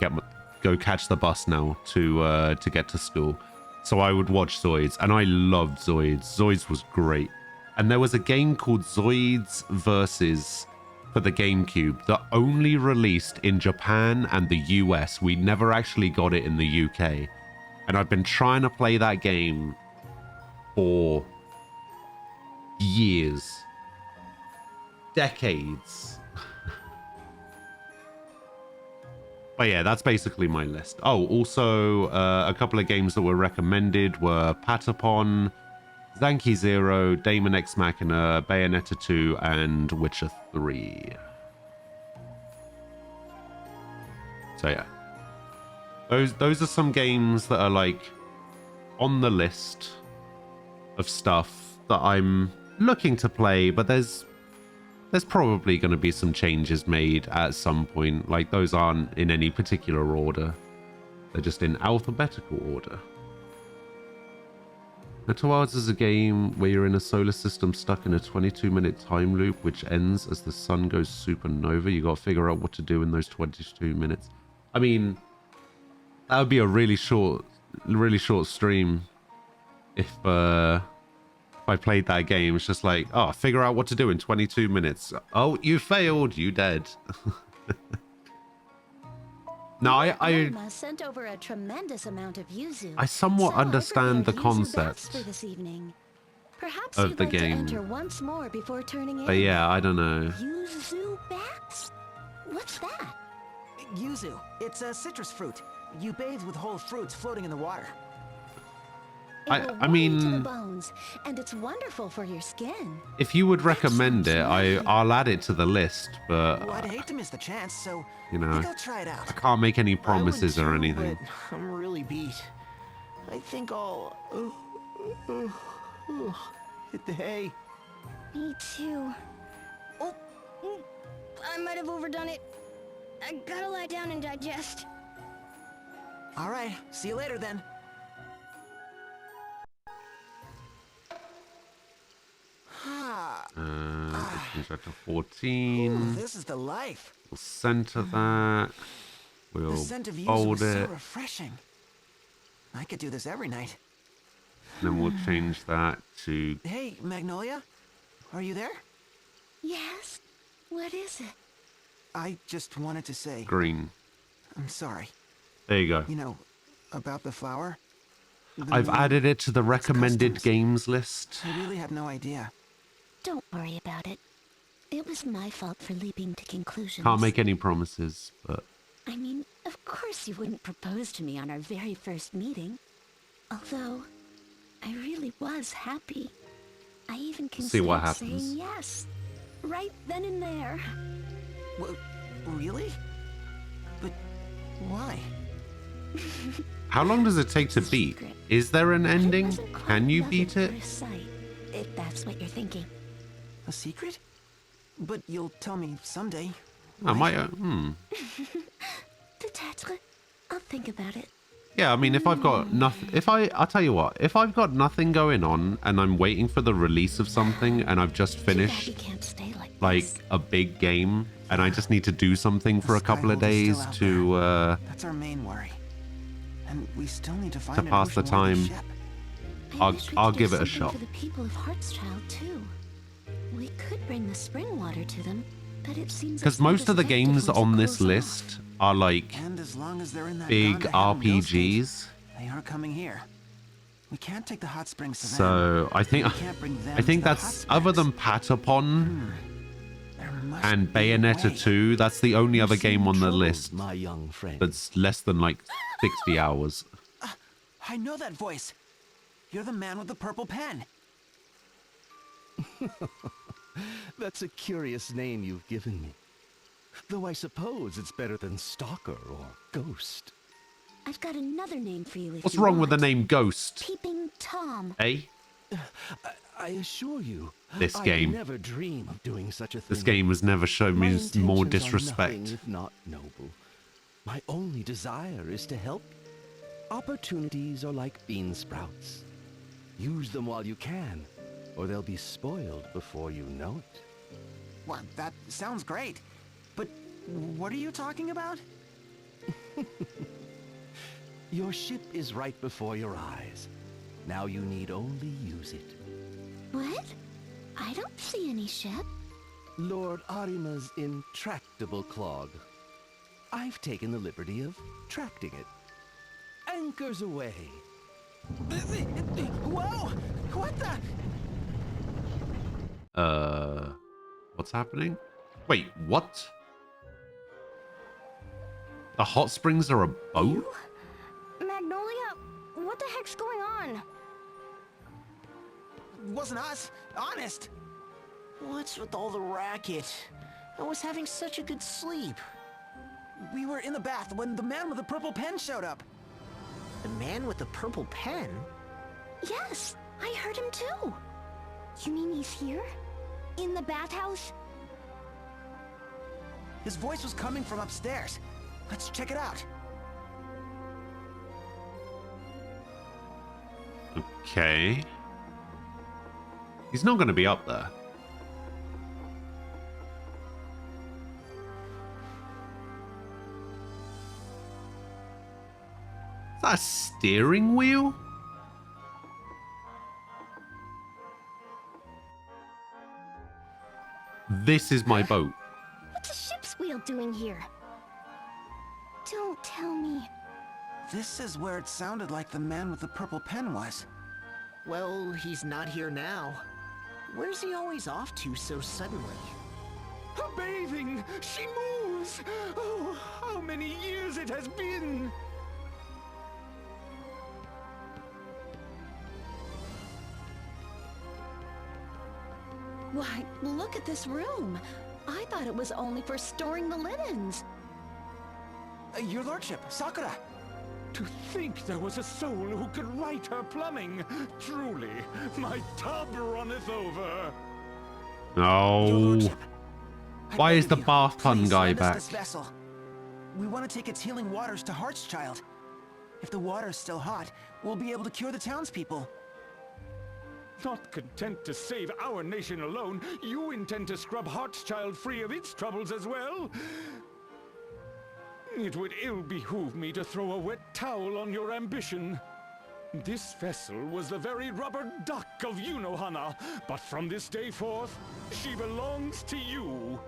catch the bus now to get to school. So I would watch Zoids, and I loved Zoids. Zoids was great. And there was a game called Zoids Versus for the GameCube that only released in Japan and the US. We never actually got it in the UK. And I've been trying to play that game for years. Decades. But yeah, that's basically my list. Oh, also, a couple of games that were recommended were Patapon, Zanki Zero, Daemon X Machina, Bayonetta 2, and Witcher 3. So yeah. Those are some games that are like on the list of stuff that I'm looking to play, but there's probably going to be some changes made at some point. Like, those aren't in any particular order. They're just in alphabetical order. Outer Wilds is a game where you're in a solar system stuck in a 22-minute time loop, which ends as the sun goes supernova. You got to figure out what to do in those 22 minutes. I mean, that would be a really short stream if I played that game. It's just like, oh, figure out what to do in 22 minutes. Oh, you failed. You dead. No, I sent over a tremendous amount of yuzu. somewhat So understand the I prepared yuzu baths concept. for this evening. Perhaps of you'd the like game. to enter once more before turning in. But yeah, I don't know. Yuzu bats? What's that? Yuzu. It's a citrus fruit. You bathe with whole fruits floating in the water. It I will warm you to the mean, bones, and it's wonderful for your skin. if you would recommend it, I'll add it to the list. But Well, I'd hate to miss the chance, so you know, I think I'll try it out. I can't make any I would promises or too, anything. But I'm really beat. I think I'll hit the hay. Me too. Oh, I might have overdone it. I gotta lie down and digest. All right, see you later then. Ah, Change that to ooh, 14. this is the life. We'll center that. The We'll scent of yuzu fold is so it. refreshing. I could do this every night. Then we'll change that to Hey, Magnolia, are you there? Yes? What is it? I just wanted to say, green. I'm sorry. There you go. You know, about the flower? The I've name, added it to the recommended customs. games list. I really had no idea. Don't worry about it. It was my fault for leaping to conclusions. Can't make any promises, but I mean, of course you wouldn't propose to me on our very first meeting. Although, I really was happy. I even considered see what happens. saying yes. Right then and there. Well, really? But why? how long does it take to beat? Is there an I ending? wasn't quite Can you love beat at it? first sight, if that's what you're thinking. A secret? But you'll tell me someday. I right? might. Peut-être. I'll think about it. Yeah, I mean, if I've got nothing, I'll tell you what, if I've got nothing going on and I'm waiting for the release of something and I've just Too bad you finished can't stay like this. a big game and I just need to do something for a couple of Skyhold is days still out to That's our main worry. And we still need to find To an pass the ocean-worthy time. ship. I I'll- wish we I'll could do give it a something shot. For the people of Heartschild too. We could bring the spring water to them, but it seems because it's not most of the as games effective on once it this cools off. list are like And as long as they're in that big Gone to Heaven ghost state, RPGs. they aren't coming here. We can't take the hot springs to them. So I think We can't bring them I think to the that's hot other springs. than Patapon There must and be a Bayonetta way. 2. That's the only other game on the Troubled, list my young friend. that's less than like 60 hours. I know that voice. You're the man with the purple pen. That's a curious name you've given me. Though I suppose it's better than Stalker or Ghost. I've got another name for you if What's you wrong with the want. name Ghost? Peeping Tom. Eh? I assure you, This I game. never dream of doing such a thing. This game has never shown My me more intentions are disrespect. nothing if not noble. My only desire is to help. Opportunities are like bean sprouts. Use them while you can, or they'll be spoiled before you know it. Well, that sounds great. But what are you talking about? Your ship is right before your eyes. Now you need only use it. What? I don't see any ship. Lord Arima's intractable clog. I've taken the liberty of tracting it. Anchors away. Whoa! What the? What's happening? Wait, what? The hot springs are a boat? Magnolia, what the heck's going on? Wasn't us. Honest. What's with all the racket? I was having such a good sleep. We were in the bath when the man with the purple pen showed up. The man with the purple pen? Yes, I heard him too. You mean he's here? In the bathhouse? His voice was coming from upstairs. Let's check it out. Okay. He's not going to be up there. Is that a steering wheel? This is my boat. What's a ship's wheel doing here? Don't tell me. This is where it sounded like the man with the purple pen was. Well, he's not here now. Where's he always off to so suddenly? Bathing! She moves! Oh, how many years it has been! Why, look at this room. I thought it was only for storing the linens. Your lordship, Sakura. To think there was a soul who could right her plumbing! Truly, my tub runneth over! Your No. lordship. I Why beg is of the you, bath pun please guy lend us back? this vessel. We want to take its healing waters to Heartschild. If the water's still hot, we'll be able to cure the townspeople. Not content to save our nation alone, you intend to scrub Heartschild free of its troubles as well? It would ill behoove me to throw a wet towel on your ambition. This vessel was the very rubber duck of Yunohana, but from this day forth, she belongs to you.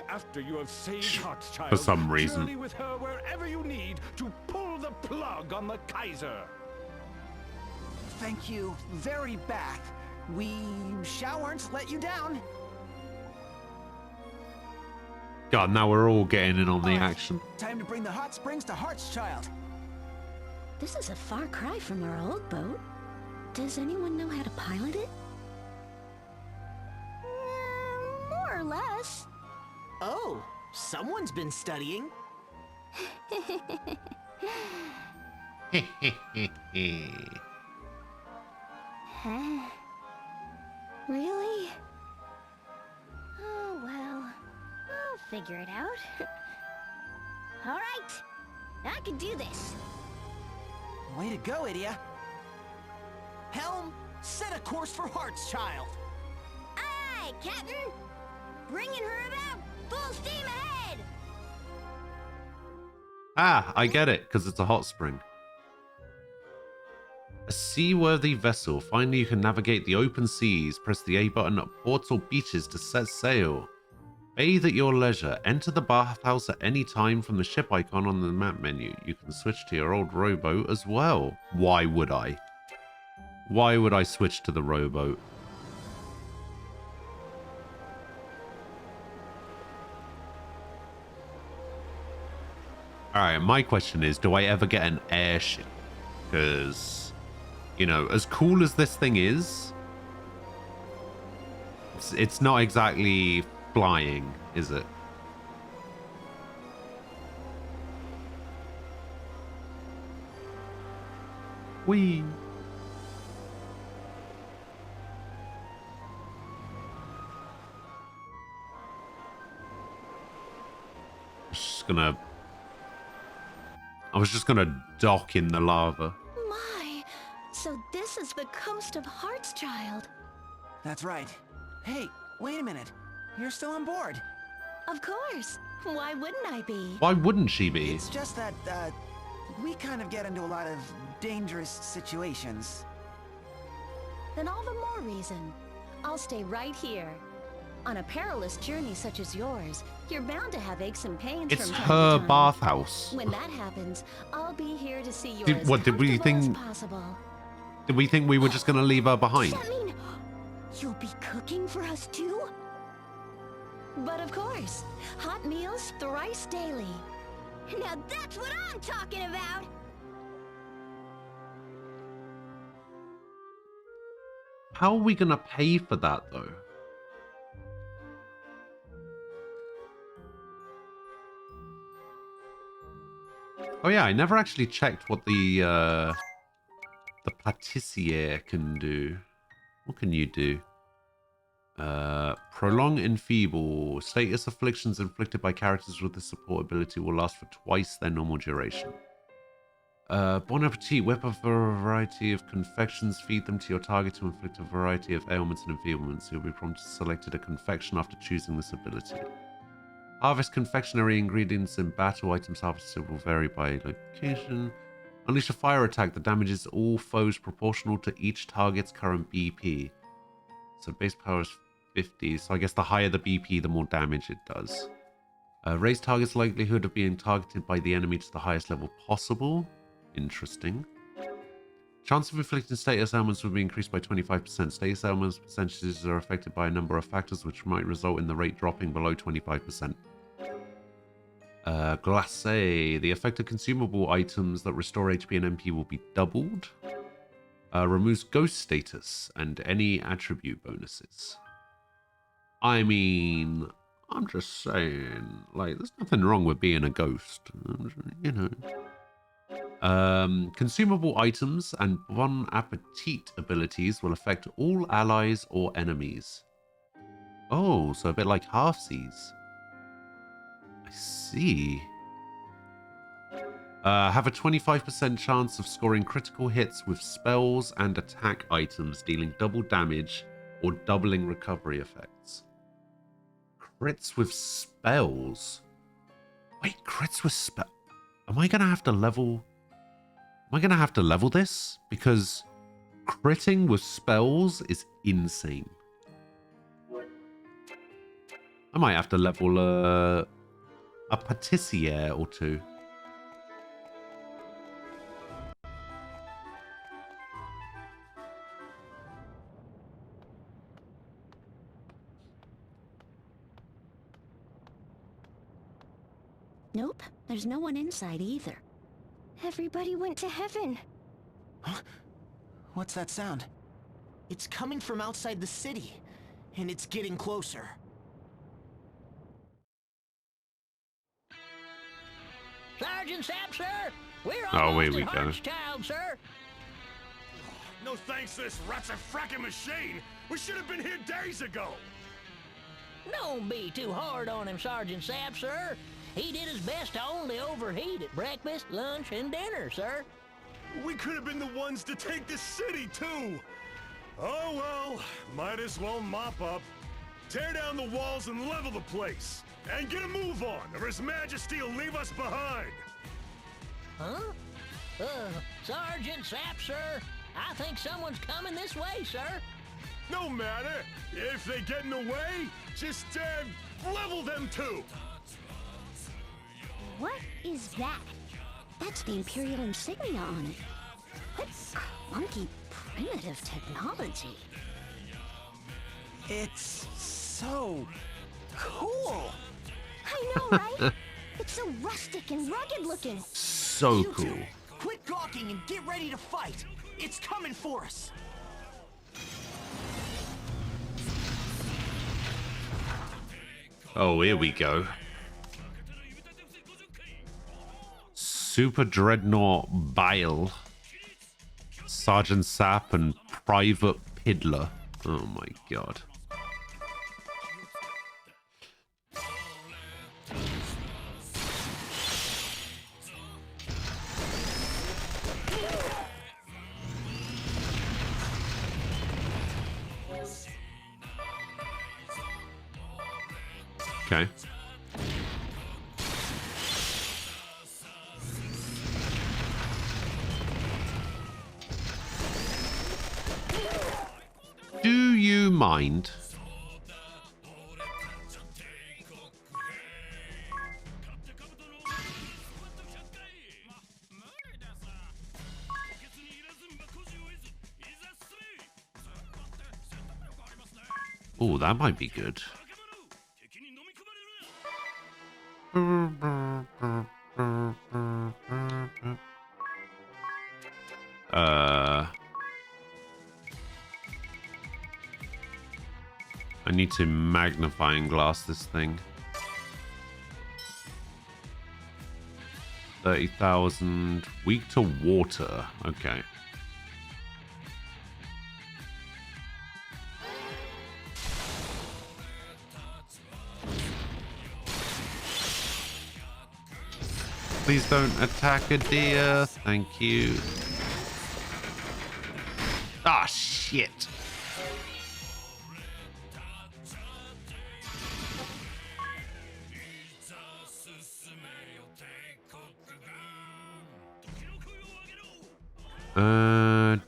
After you have saved Heartschild, For some reason. journey with her wherever you need to pull the plug on the Kaiser. Thank you very bath. We shalln't let you down. God, now we're all getting in on the All right, action. Time to bring the hot springs to Heartschild. This is a far cry from our old boat. Does anyone know how to pilot it? More or less. Oh, someone's been studying. Huh? Really? Oh, well. I'll figure it out. All right. I can do this. Way to go, Idia. Helm, set a course for Heartschild. Aye, Captain. Bringing her about. Full steam ahead. Ah, I get it, because it's a hot spring. A seaworthy vessel. Finally, you can navigate the open seas. Press the A button at ports or beaches to set sail. Bathe at your leisure. Enter the bathhouse at any time from the ship icon on the map menu. You can switch to your old rowboat as well. Why would I? Why would I switch to the rowboat? Alright, my question is, do I ever get an airship? Because, you know, as cool as this thing is, it's not exactly flying, is it? Whee! I was just gonna dock in the lava. My, so this is the coast of Heartschild. That's right. Hey, wait a minute. You're still on board. Of course. Why wouldn't I be? Why wouldn't she be? It's just that, we kind of get into a lot of dangerous situations. Then all the more reason. I'll stay right here. On a perilous journey such as yours, you're bound to have aches and pains It's from time her to time. bathhouse. When that happens, I'll be here to see you Did- as what, did we comfortable as think- possible. Did we think we were just gonna leave her behind? Does that mean you'll be cooking for us too? But of course, hot meals thrice daily. Now that's what I'm talking about. How are we gonna pay for that though? Oh yeah, I never actually checked what the patissier can do. What can you do? Prolong enfeeble. Status afflictions inflicted by characters with this support ability will last for twice their normal duration. Bon appetit. Whip up a variety of confections. Feed them to your target to inflict a variety of ailments and enfeeblements. You'll be prompted to select a confection after choosing this ability. Harvest confectionery ingredients in battle. Items harvested will vary by location. Unleash a fire attack that damages all foes proportional to each target's current BP. So base power is 50. So I guess the higher the BP, the more damage it does. Raise target's likelihood of being targeted by the enemy to the highest level possible. Interesting. Chance of inflicting status ailments will be increased by 25%. Status ailments percentages are affected by a number of factors which might result in the rate dropping below 25%. Glacé. The affected consumable items that restore HP and MP will be doubled. Removes ghost status and any attribute bonuses. I mean, I'm just saying, like, there's nothing wrong with being a ghost, you know. Consumable items and Bon Appetit abilities will affect all allies or enemies. Oh, so a bit like halfsies. I see. Have a 25% chance of scoring critical hits with spells and attack items, dealing double damage or doubling recovery effects. Crits with spells. Wait, crits with spell. Am I gonna have to level? Am I gonna have to level this? Because critting with spells is insane. I might have to level a patissiere or two. Nope, there's no one inside either. Everybody went to heaven. Huh? What's that sound? It's coming from outside the city, and it's getting closer. Sergeant Sapp, sir! We're Oh, away almost we at go. Hartstown, sir! No thanks to this rat's a fracking machine. We should have been here days ago. Don't be too hard on him, Sergeant Sapp, sir. He did his best to only overheat at breakfast, lunch, and dinner, sir. We could have been the ones to take the city, too. Oh, well, might as well mop up. Tear down the walls and level the place. And get a move on, or His Majesty will leave us behind. Huh? Sergeant Sapp, sir. I think someone's coming this way, sir. No matter. If they get in the way, just, level them too. What is that? That's the Imperial insignia on it. What clunky, primitive technology. It's so cool. I know, right? It's so rustic and rugged looking. So You cool. two, quit gawking and get ready to fight. It's coming for us. Oh, here we go. Super Dreadnought Bile, Sergeant Sapp, and Private Piddler. Oh my god. Okay. Do you mind? Oh, that might be good. I need to magnifying glass this thing. 30,000. Weak to water. Okay. Please don't attack a deer. Thank you. Ah, shit.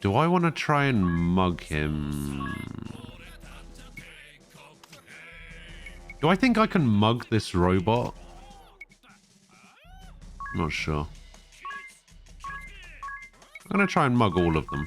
Do I want to try and mug him? Do I think I can mug this robot? I'm not sure. I'm gonna try and mug all of them.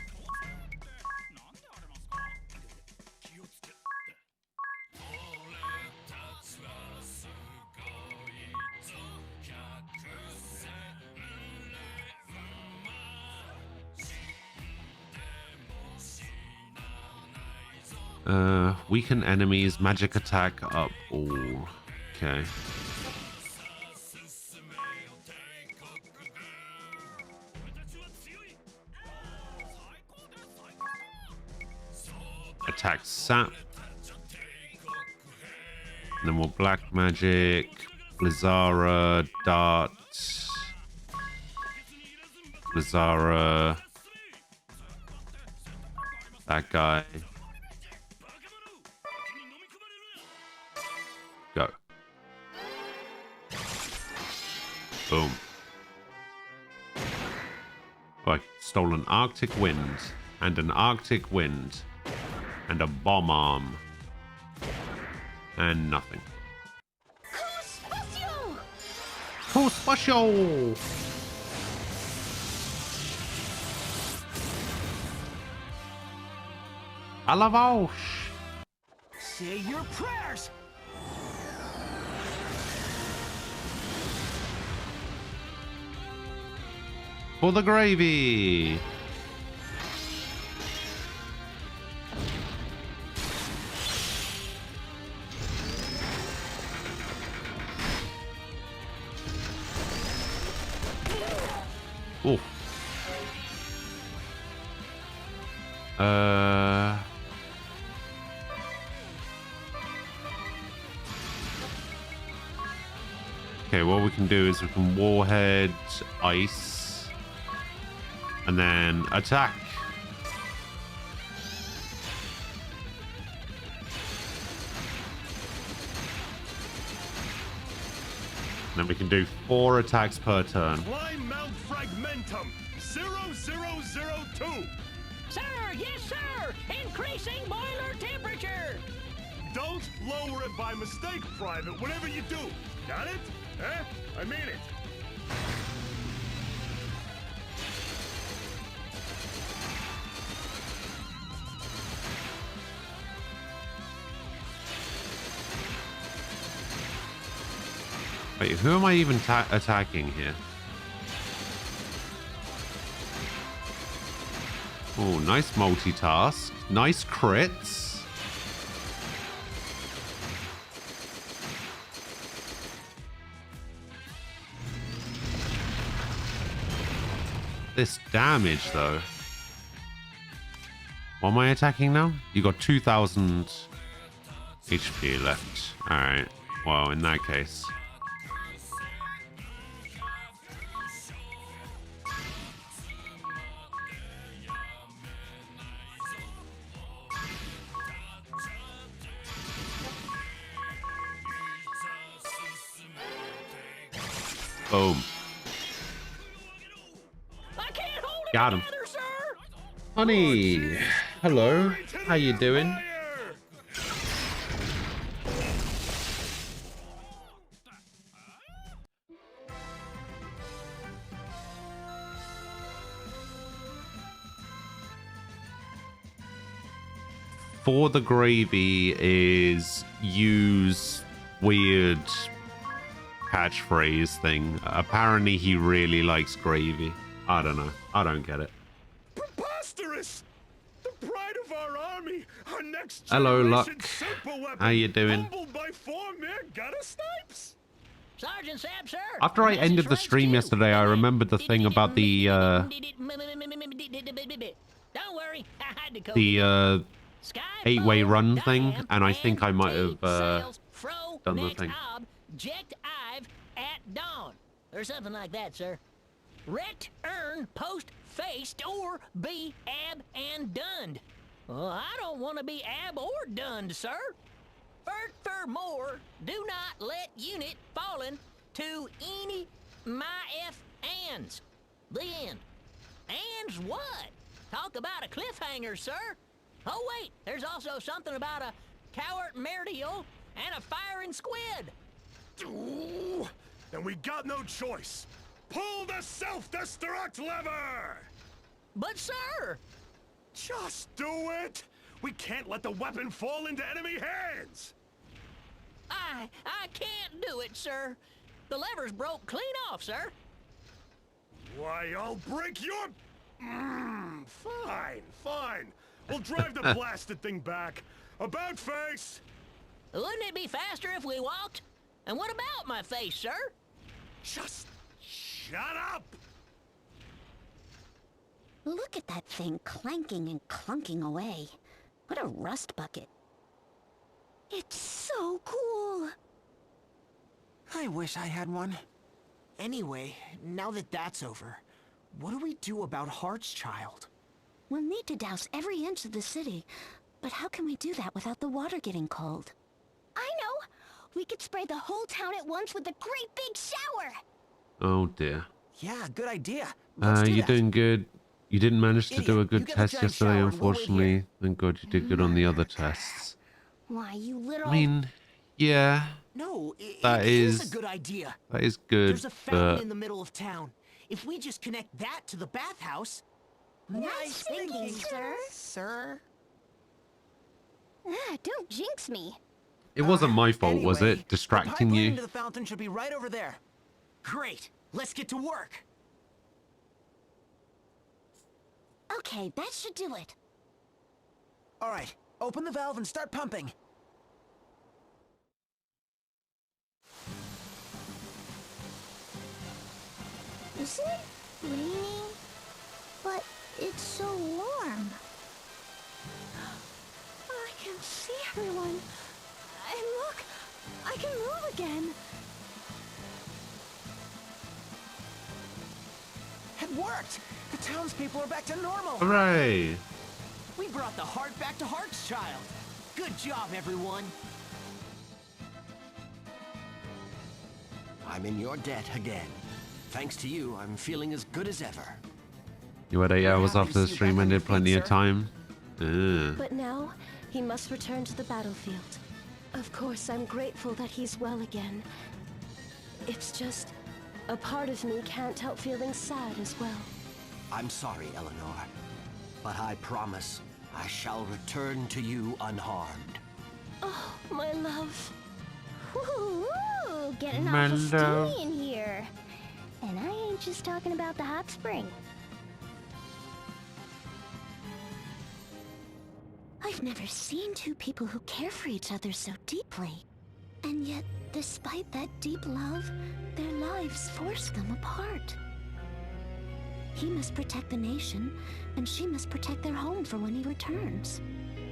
Weaken enemies, magic attack up all. Okay. Attack sap. And then more black magic. Blizzara, dart. Blizzara. That guy. Go. Boom. Oh, I stole an Arctic Wind. And an Arctic Wind. And a bomb arm. And nothing. Special! Alavosh! Say your prayers! For the gravy! Oh. Okay, what we can do is we can warhead ice and then attack. And then we can do 4 attacks per turn. Climb Mount Fragmentum 0002. Sir, yes, sir. Increasing boiler temperature. Don't lower it by mistake, Private, whatever you do. Got it? Eh? I mean it. Wait, who am I even attacking here? Oh, nice multitask. Nice crits. This damage, though. What am I attacking now? You got 2,000 HP left. Alright. Well, in that case. Boom. Got him. Honey, hello. How you doing? For the gravy is use weird catchphrase thing. Apparently he really likes gravy. I don't know. I don't get it. Preposterous! The pride of our army, our next Hello, Luck. super weapon, How you doing? humbled by 4 mere gutter snipes. Sergeant Sapp, sir. After I ended the stream yesterday, I remembered the thing about the Don't worry, I had to code it. 8-way run thing, and I think I might have done the thing. Object I've at dawn, or something like that, sir. Rect, earn, post, faced, or be ab and dunned. Well, I don't want to be ab or dunned, sir. Furthermore, do not let unit fallen to any my F ands. The end. Ands what? Talk about a cliffhanger, sir. Oh wait, there's also something about a coward Meridial and a firing squid. Ooh, then we got no choice. Pull the self-destruct lever! But, sir! Just do it! We can't let the weapon fall into enemy hands! I can't do it, sir. The lever's broke clean off, sir. Why, I'll break your... fine, fine. We'll drive the blasted thing back. About face! Wouldn't it be faster if we walked? And what about my face, sir? Just shut up! Look at that thing clanking and clunking away. What a rust bucket. It's so cool. I wish I had one. Anyway, now that that's over, what do we do about Heartschild? We'll need to douse every inch of the city. But how can we do that without the water getting cold? I know! We could spray the whole town at once with a great big shower! Oh dear. Yeah, good idea. Let's do You're that. doing good. You didn't manage to do a Idiot, good you get the test giant yesterday, shower and we'll wait unfortunately. here. Thank God you did good on the other tests. Why, you little... I mean, yeah, No, That it is is- a good idea. that is good, There's a fountain but in the middle of town. If we just connect that to the bathhouse... Nice thinking, sir. Sir? Don't jinx me. it wasn't my fault, was Anyway, it? Distracting the pipe leading you? to the fountain should be right over there. Great! Let's get to work! Okay, that should do it. All right, open the valve and start pumping. Isn't it raining? But it's so warm. I can see everyone. And look, I can move again. It worked! The townspeople are back to normal. Hooray! We brought the heart back to Heartschild. Good job, everyone. I'm in your debt again. Thanks to you, I'm feeling as good as ever. You had 8 hours happy after to the see you stream back on your ended, plenty feet, of sir. time. Ugh. But now, he must return to the battlefield. Of course, I'm grateful that he's well again. It's just, a part of me can't help feeling sad as well. I'm sorry, Eleanor, but I promise I shall return to you unharmed. Oh, my love. Woo, getting My awful love. steamy in here. And I ain't just talking about the hot spring. I've never seen two people who care for each other so deeply. And yet, despite that deep love, their lives force them apart. He must protect the nation, and she must protect their home for when he returns.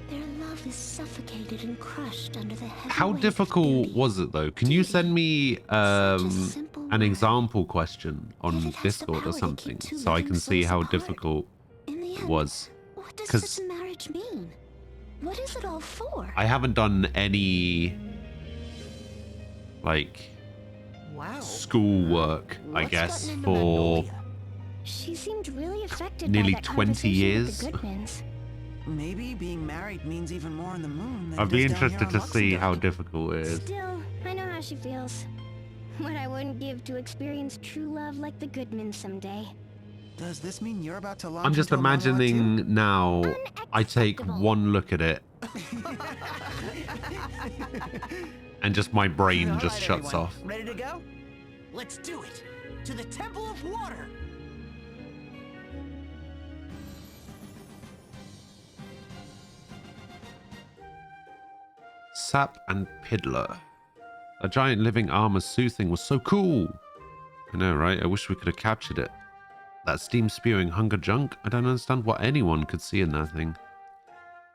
Their love is suffocated and crushed under the heavy How weight of difficult duty. was it though? Can you send me simple an word. example question Yet on it has the Discord or power to something keep two so I living can see souls how apart. difficult In the it end, was? what does 'Cause such a marriage mean? What is it all for? I haven't done any like Wow. schoolwork, I What's guess, gotten into for Magnolia? She seemed really affected Nearly by that 20 conversation years. with the Goodmans. Maybe being married means even more on the moon than I'd it be does down here interested on to see how Luxembourg. difficult it is. Still, I know how she feels. What I wouldn't give to experience true love like the Goodmans someday. Does this mean you're about to launch I'm just into a monologue too? imagining now I take Unacceptable. one look at it and just my brain All just right, shuts everyone. off. Ready to go? Let's do it! To the Temple of Water! Sap and Piddler. A giant living armor soothing was so cool. I know, right? I wish we could have captured it. That steam spewing hunger junk? I don't understand what anyone could see in that thing.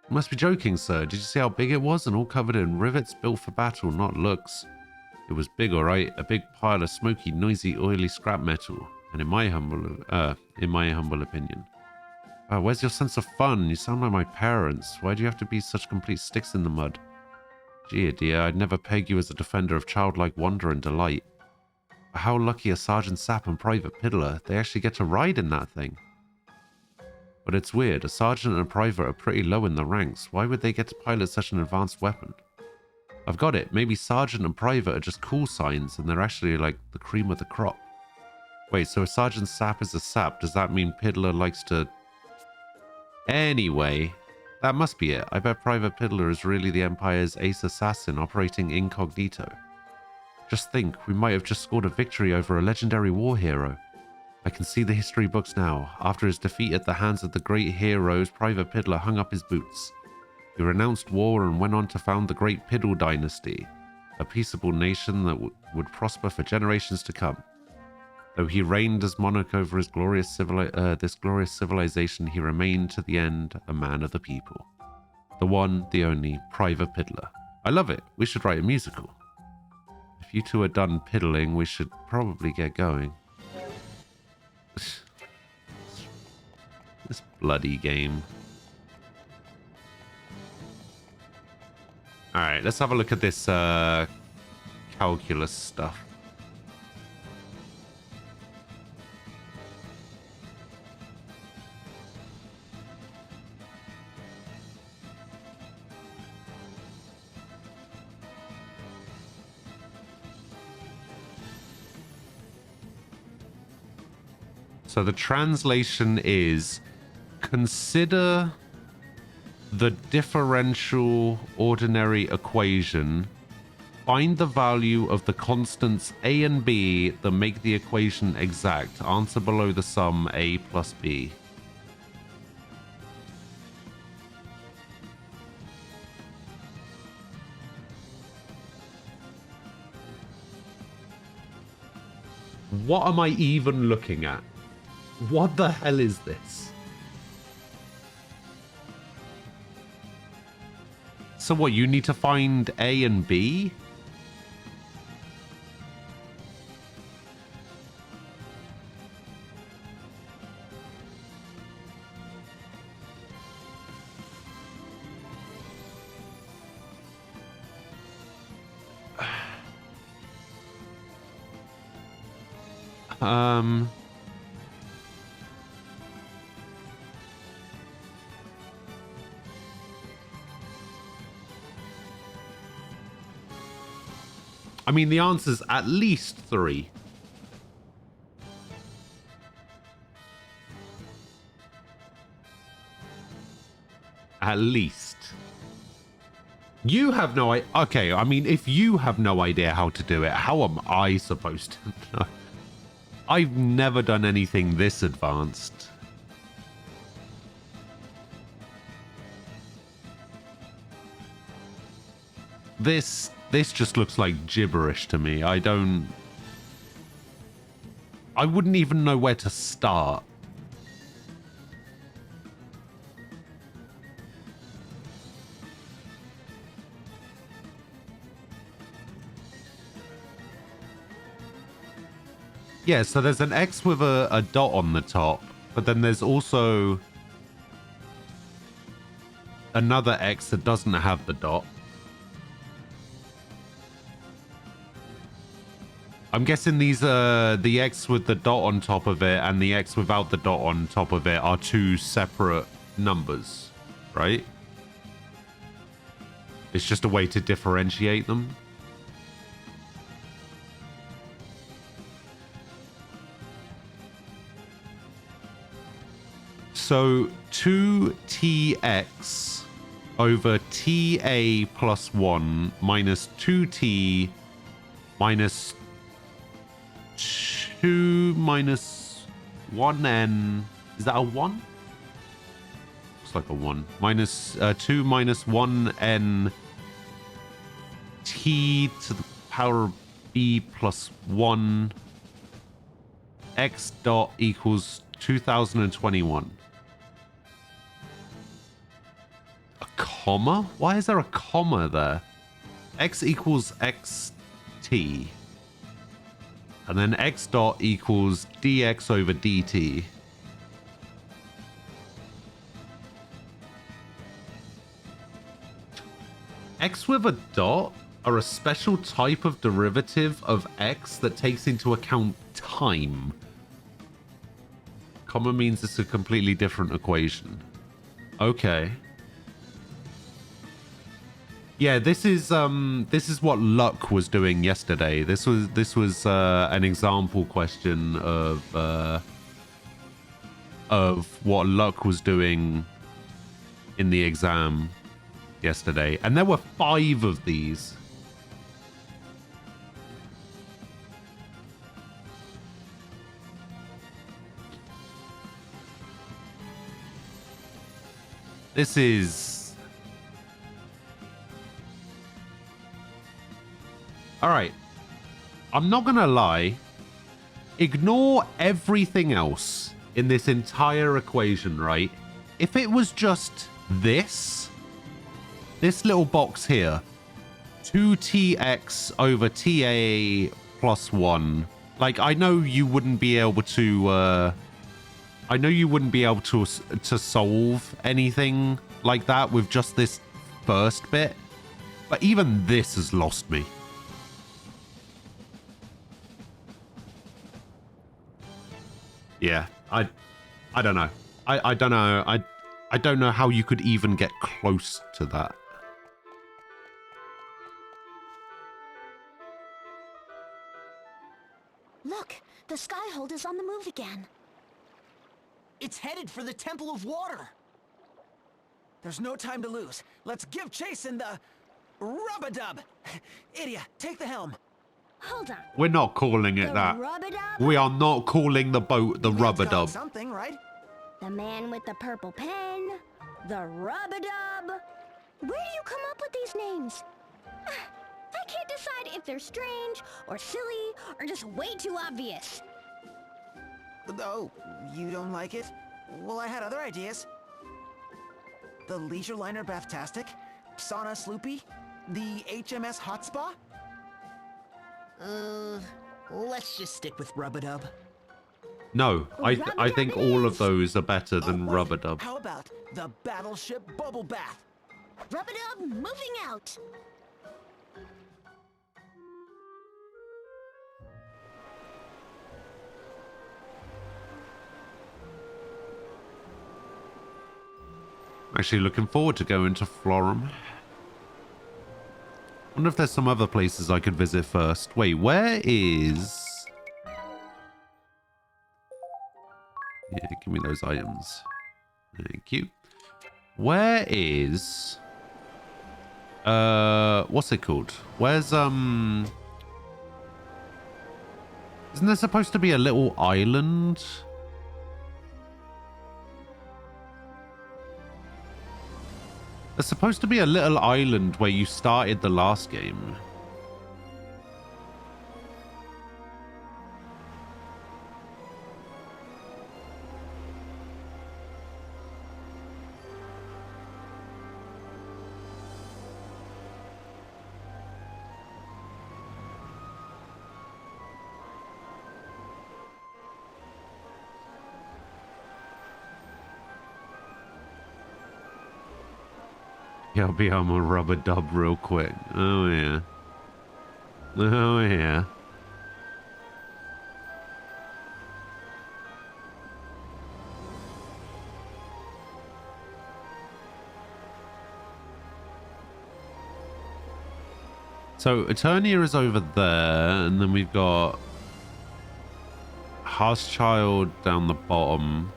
You must be joking, sir. Did you see how big it was? And all covered in rivets, built for battle, not looks. It was big, alright. A big pile of smoky, noisy, oily scrap metal. And in my humble opinion. Where's your sense of fun? You sound like my parents. Why do you have to be such complete sticks in the mud? Gee, dear, I'd never peg you as a defender of childlike wonder and delight. But how lucky are Sergeant Sap and Private Piddler? They actually get to ride in that thing. But it's weird. A sergeant and a private are pretty low in the ranks. Why would they get to pilot such an advanced weapon? I've got it. Maybe sergeant and private are just call signs and they're actually like the cream of the crop. Wait, so if Sergeant Sap is a sap, does that mean Piddler likes to Anyway, that must be it. I bet Private Piddler is really the Empire's ace assassin operating incognito. Just think, we might have just scored a victory over a legendary war hero. I can see the history books now. After his defeat at the hands of the great heroes, Private Piddler hung up his boots. He renounced war and went on to found the Great Piddle Dynasty, a peaceable nation that would prosper for generations to come. Though he reigned as monarch over his this glorious civilization, he remained to the end a man of the people. The one, the only, Private Piddler. I love it. We should write a musical. If you two are done piddling, we should probably get going. This bloody game. Alright, let's have a look at this calculus stuff. So the translation is, consider the differential ordinary equation, find the value of the constants a and b that make the equation exact. Answer below the sum a plus b. What am I even looking at? What the hell is this? So what, you need to find A and B? I mean, the answer's at least 3. At least. You have no idea. Okay, I mean, if you have no idea how to do it, how am I supposed to know? I've never done anything this advanced. This just looks like gibberish to me. I wouldn't even know where to start. Yeah, so there's an X with a dot on the top, but then there's also another X that doesn't have the dot. I'm guessing these the X with the dot on top of it and the X without the dot on top of it are 2 separate numbers, right? It's just a way to differentiate them. So 2tx over ta plus 1 minus 2t minus 2 minus 1n. Is that a 1? Looks like a 1. Minus 2 minus 1n t to the power of b plus 1 x dot equals 2021. A comma? Why is there a comma there? X equals xt. And then x dot equals dx over dt. X with a dot are a special type of derivative of x that takes into account time. Comma means it's a completely different equation. Okay. Yeah, this is what Luck was doing yesterday. This was an example question of what Luck was doing in the exam yesterday, and there were 5 of these. This is... Alright. I'm not gonna lie. Ignore everything else in this entire equation, right? If it was just this little box here, 2tx over ta plus 1. Like, I know you wouldn't be able to... I know you wouldn't be able to solve anything like that with just this first bit, but even this has lost me. Yeah, I don't know. I don't know. I don't know how you could even get close to that. Look, the Skyhold is on the move again. It's headed for the Temple of Water. There's no time to lose. Let's give chase in the rub-a-dub. Idia, take the helm. Hold on. We're not calling it The that. rub-a-dub? We are not calling the boat the rub-a-dub. Something, right? The man with the purple pen. The rub-a-dub. Where do you come up with these names? I can't decide if they're strange, or silly, or just way too obvious. Oh, you don't like it? Well, I had other ideas. The Leisure Liner Bathtastic, Sauna Sloopy, the HMS Hot Spa? Let's just stick with Rub-a-Dub. No, I think all of those are better than wait, rub-a-dub. How about the Battleship Bubble Bath? Rub-a-dub, moving out. Actually looking forward to going to Florum. Wonder if there's some other places I could visit first. Wait, where is... Yeah, give me those items. Thank you. Where is... what's it called? Where's, Isn't there supposed to be a little island? There's supposed to be a little island where you started the last game. Yeah, I'll be on my rub-a-dub real quick. Oh, yeah. Oh, yeah. So, Eternia is over there, and then we've got Hearthchild down the bottom.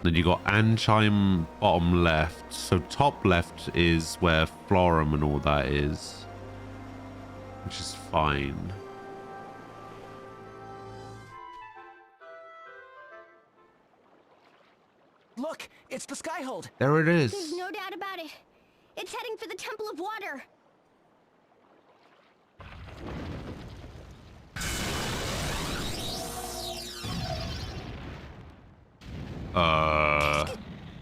Then you got Anchime bottom left. So top left is where Florum and all that is. Which is fine. Look, it's the Skyhold. There it is. There's no doubt about it. It's heading for the Temple of Water.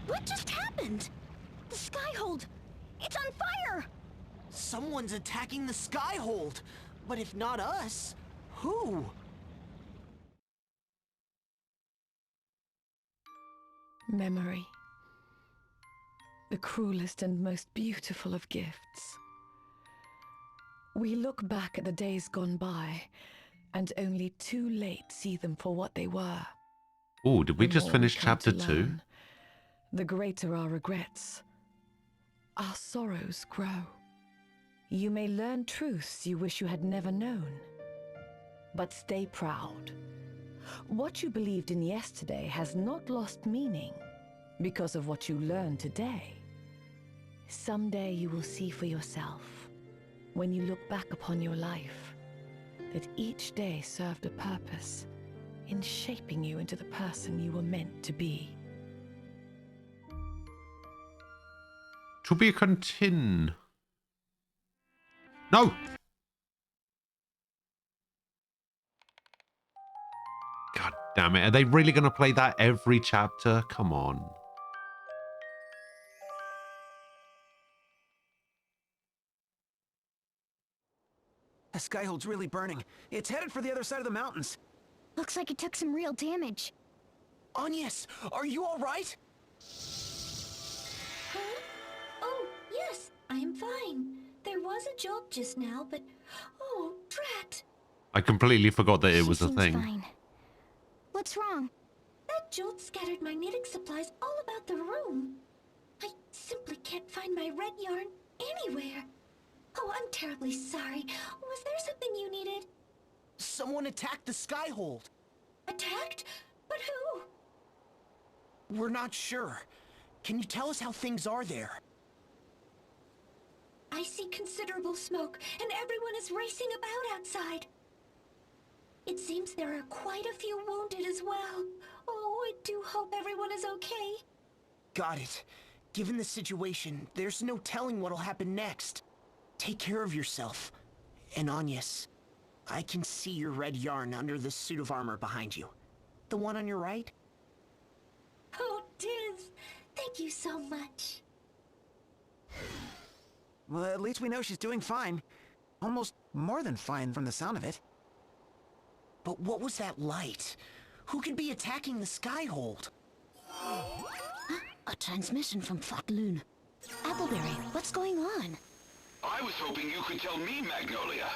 What just happened? The Skyhold. It's on fire. Someone's attacking the Skyhold. But if not us, who? Memory. The cruelest and most beautiful of gifts. We look back at the days gone by, and only too late see them for what they were. Oh, did we The just more finish come chapter to 2? learn, the greater our regrets. Our sorrows grow. You may learn truths you wish you had never known. But stay proud. What you believed in yesterday has not lost meaning because of what you learn today. Someday you will see for yourself, when you look back upon your life, that each day served a purpose in shaping you into the person you were meant to be. To be continued. No! God damn it. Are they really going to play that every chapter? Come on. The Skyhold's really burning. It's headed for the other side of the mountains. Looks like it took some real damage. Agnes, are you all right? Huh? Oh, yes, I am fine. There was a jolt just now, but... Oh, drat! I completely forgot that it was a Seems thing. fine. What's wrong? That jolt scattered my knitting supplies all about the room. I simply can't find my red yarn anywhere. Oh, I'm terribly sorry. Was there something you needed? Someone attacked the Skyhold. Attacked? But who? We're not sure. Can you tell us how things are there? I see considerable smoke, and everyone is racing about outside. It seems there are quite a few wounded as well. Oh, I do hope everyone is okay. Got it. Given the situation, there's no telling what'll happen next. Take care of yourself. And Agnes, I can see your red yarn under the suit of armor behind you. The one on your right? Oh, Diz, thank you so much. Well, at least we know she's doing fine. Almost more than fine from the sound of it. But what was that light? Who could be attacking the Skyhold? A transmission from Fatloon. Appleberry, what's going on? I was hoping you could tell me, Magnolia.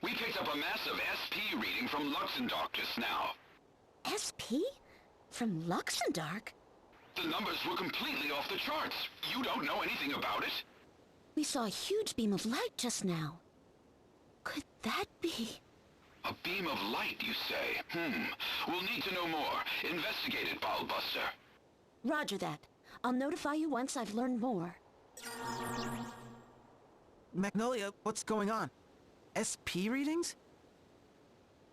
We picked up a massive SP reading from Luxendark just now. SP? From Luxendark? The numbers were completely off the charts. You don't know anything about it? We saw a huge beam of light just now. Could that be? A beam of light, you say? We'll need to know more. Investigate it, Ballbuster. Roger that. I'll notify you once I've learned more. Magnolia, what's going on? SP readings?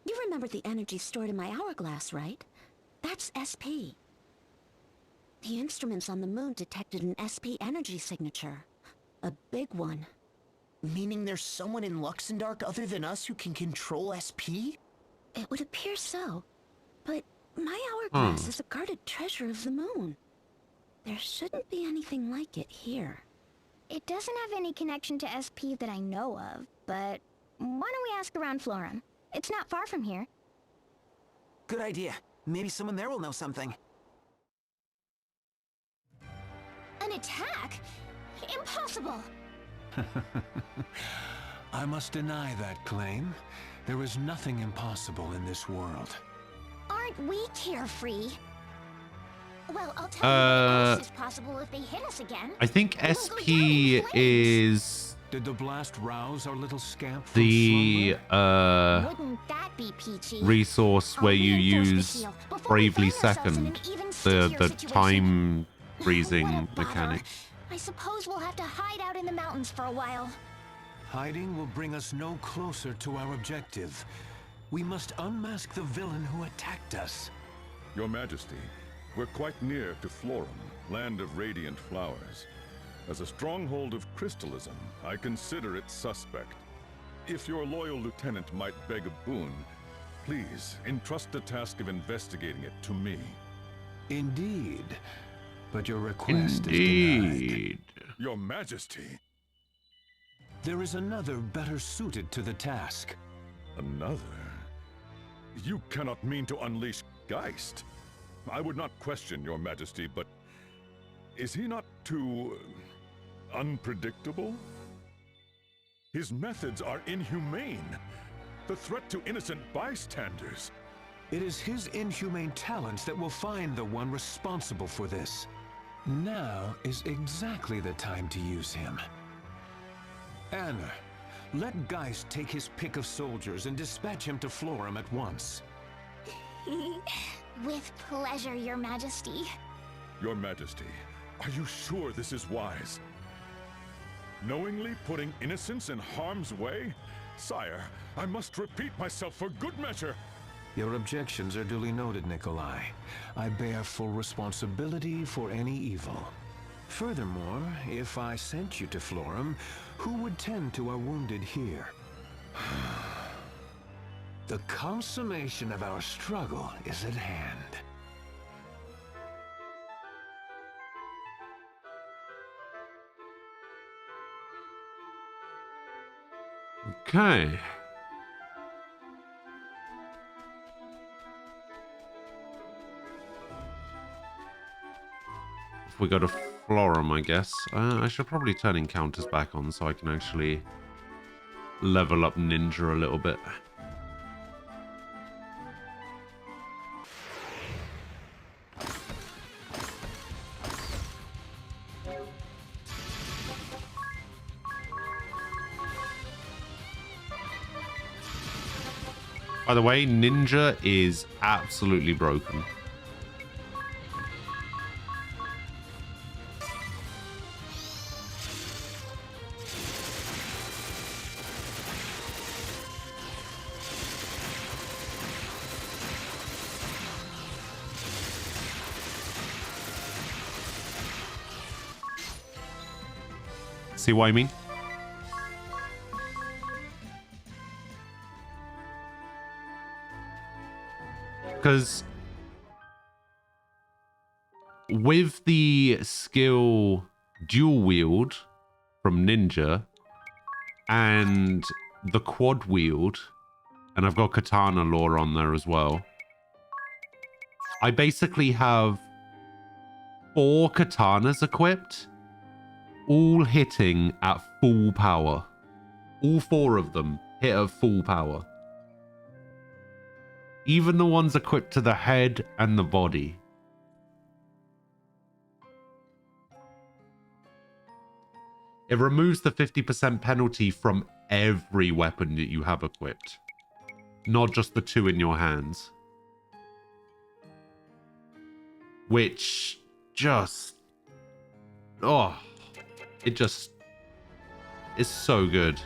You remember the energy stored in my hourglass, right? That's SP. The instruments on the moon detected an SP energy signature. A big one. Meaning there's someone in Luxendark other than us who can control SP? It would appear so. But my hourglass is a guarded treasure of the moon. There shouldn't be anything like it here. It doesn't have any connection to SP that I know of, but why don't we ask around Florum? It's not far from here. Good idea. Maybe someone there will know something. An attack? Impossible! I must deny that claim. There is nothing impossible in this world. Aren't we carefree? Well, I'll tell you what else is possible if they hit us again. I think SP is Did the blast rouse our little scamp from the Wouldn't that be peachy? resource where you use Bravely Second, the time freezing mechanic. I suppose we'll have to hide out in the mountains for a while. Hiding will bring us no closer to our objective. We must unmask the villain who attacked us. Your Majesty, we're quite near to Florum, land of radiant flowers. As a stronghold of crystalism, I consider it suspect. If your loyal lieutenant might beg a boon, please entrust the task of investigating it to me. Indeed. But your request is denied. Your Majesty. There is another better suited to the task. Another? You cannot mean to unleash Geist. I would not question your Majesty, but is he not too unpredictable? His methods are inhumane. The threat to innocent bystanders. It is his inhumane talents that will find the one responsible for this. Now is exactly the time to use him. Anna, let Geist take his pick of soldiers and dispatch him to Florum at once. With pleasure, Your Majesty. Your Majesty, are you sure this is wise? Knowingly putting innocents in harm's way? Sire, I must repeat myself for good measure. Your objections are duly noted, Nikolai. I bear full responsibility for any evil. Furthermore, if I sent you to Florum, who would tend to our wounded here? The consummation of our struggle is at hand. Okay. If we go to Florum, I guess. I should probably turn encounters back on so I can actually level up Ninja a little bit. By the way, Ninja is absolutely broken. See what I mean? Because with the skill dual wield from Ninja and the quad wield, and I've got Katana lore on there as well, I basically have 4 katanas equipped, all hitting at full power. All 4 of them hit at full power. Even the ones equipped to the head and the body. It removes the 50% penalty from every weapon that you have equipped. Not just the 2 in your hands. Which just... oh, it just is so good.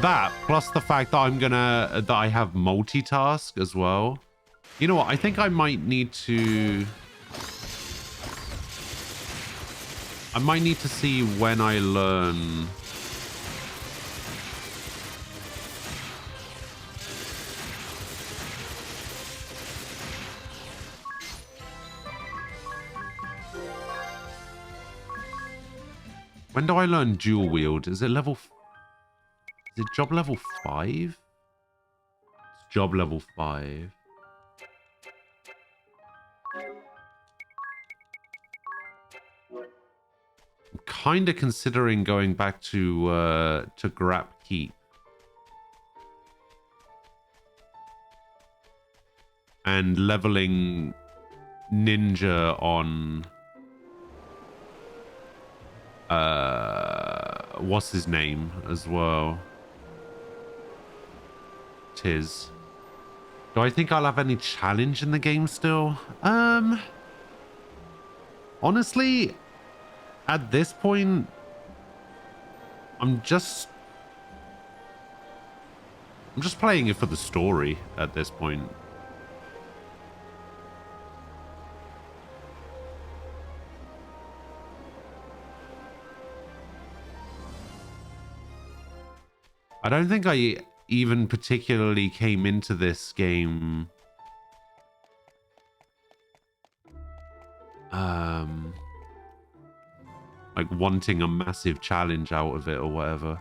That, plus the fact that I have multitask as well. You know what? I think I might need to... I might need to see when I learn... When do I learn dual wield? Is it level... Is it job level 5? It's job level 5. I'm kind of considering going back to Grap Keep. And leveling Ninja on... what's his name as well? Tiz. Do I think I'll have any challenge in the game still? Honestly, at this point, I'm just playing it for the story at this point. I don't think I even particularly came into this game like wanting a massive challenge out of it or whatever.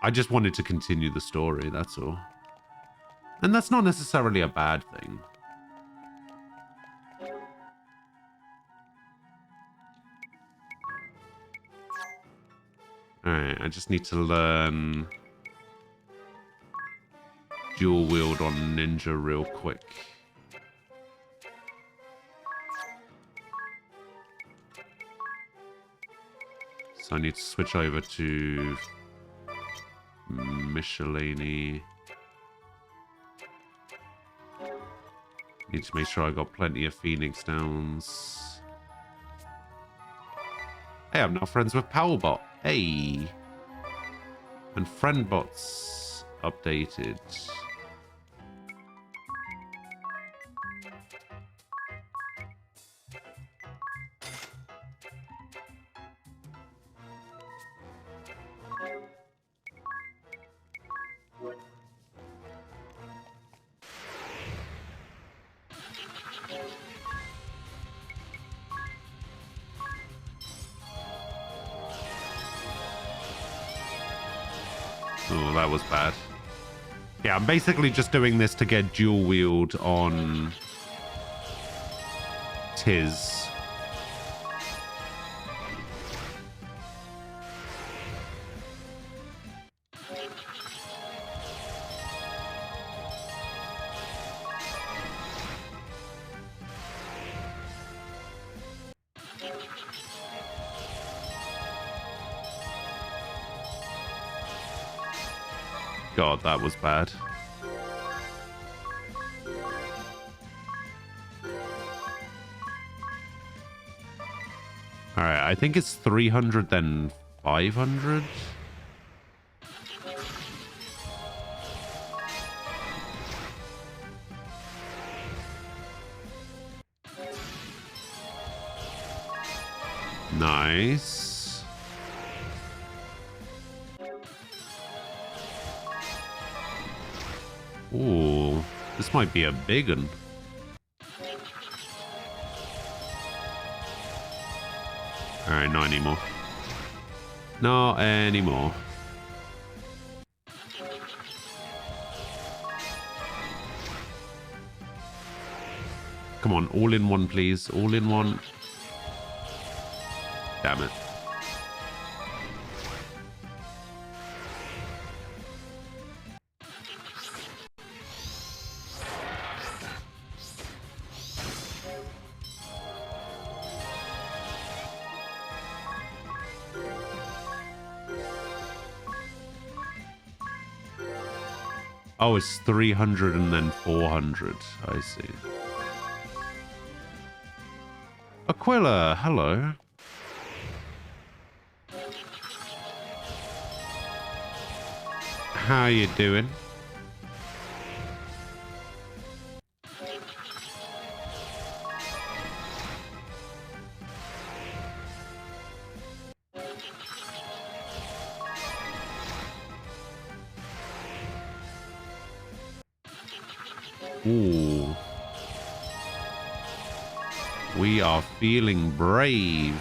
I just wanted to continue the story, that's all. And that's not necessarily a bad thing. Alright, I just need to learn dual wield on ninja real quick. So I need to switch over to miscellany. Need to make sure I got plenty of Phoenix Downs. Hey, I'm now friends with Powerbot. Hey. And FriendBot's updated. Oh, that was bad. Yeah, I'm basically just doing this to get dual wield on Tiz. God, that was bad. Alright, I think it's 300 then 500. Nice. Ooh, this might be a big one. Alright, not anymore. Not anymore. Come on, all in one, please. All in one. Damn it. Oh, it's 300 and then 400. I see. Aquila, hello. How you doing? Ooh. We are feeling brave.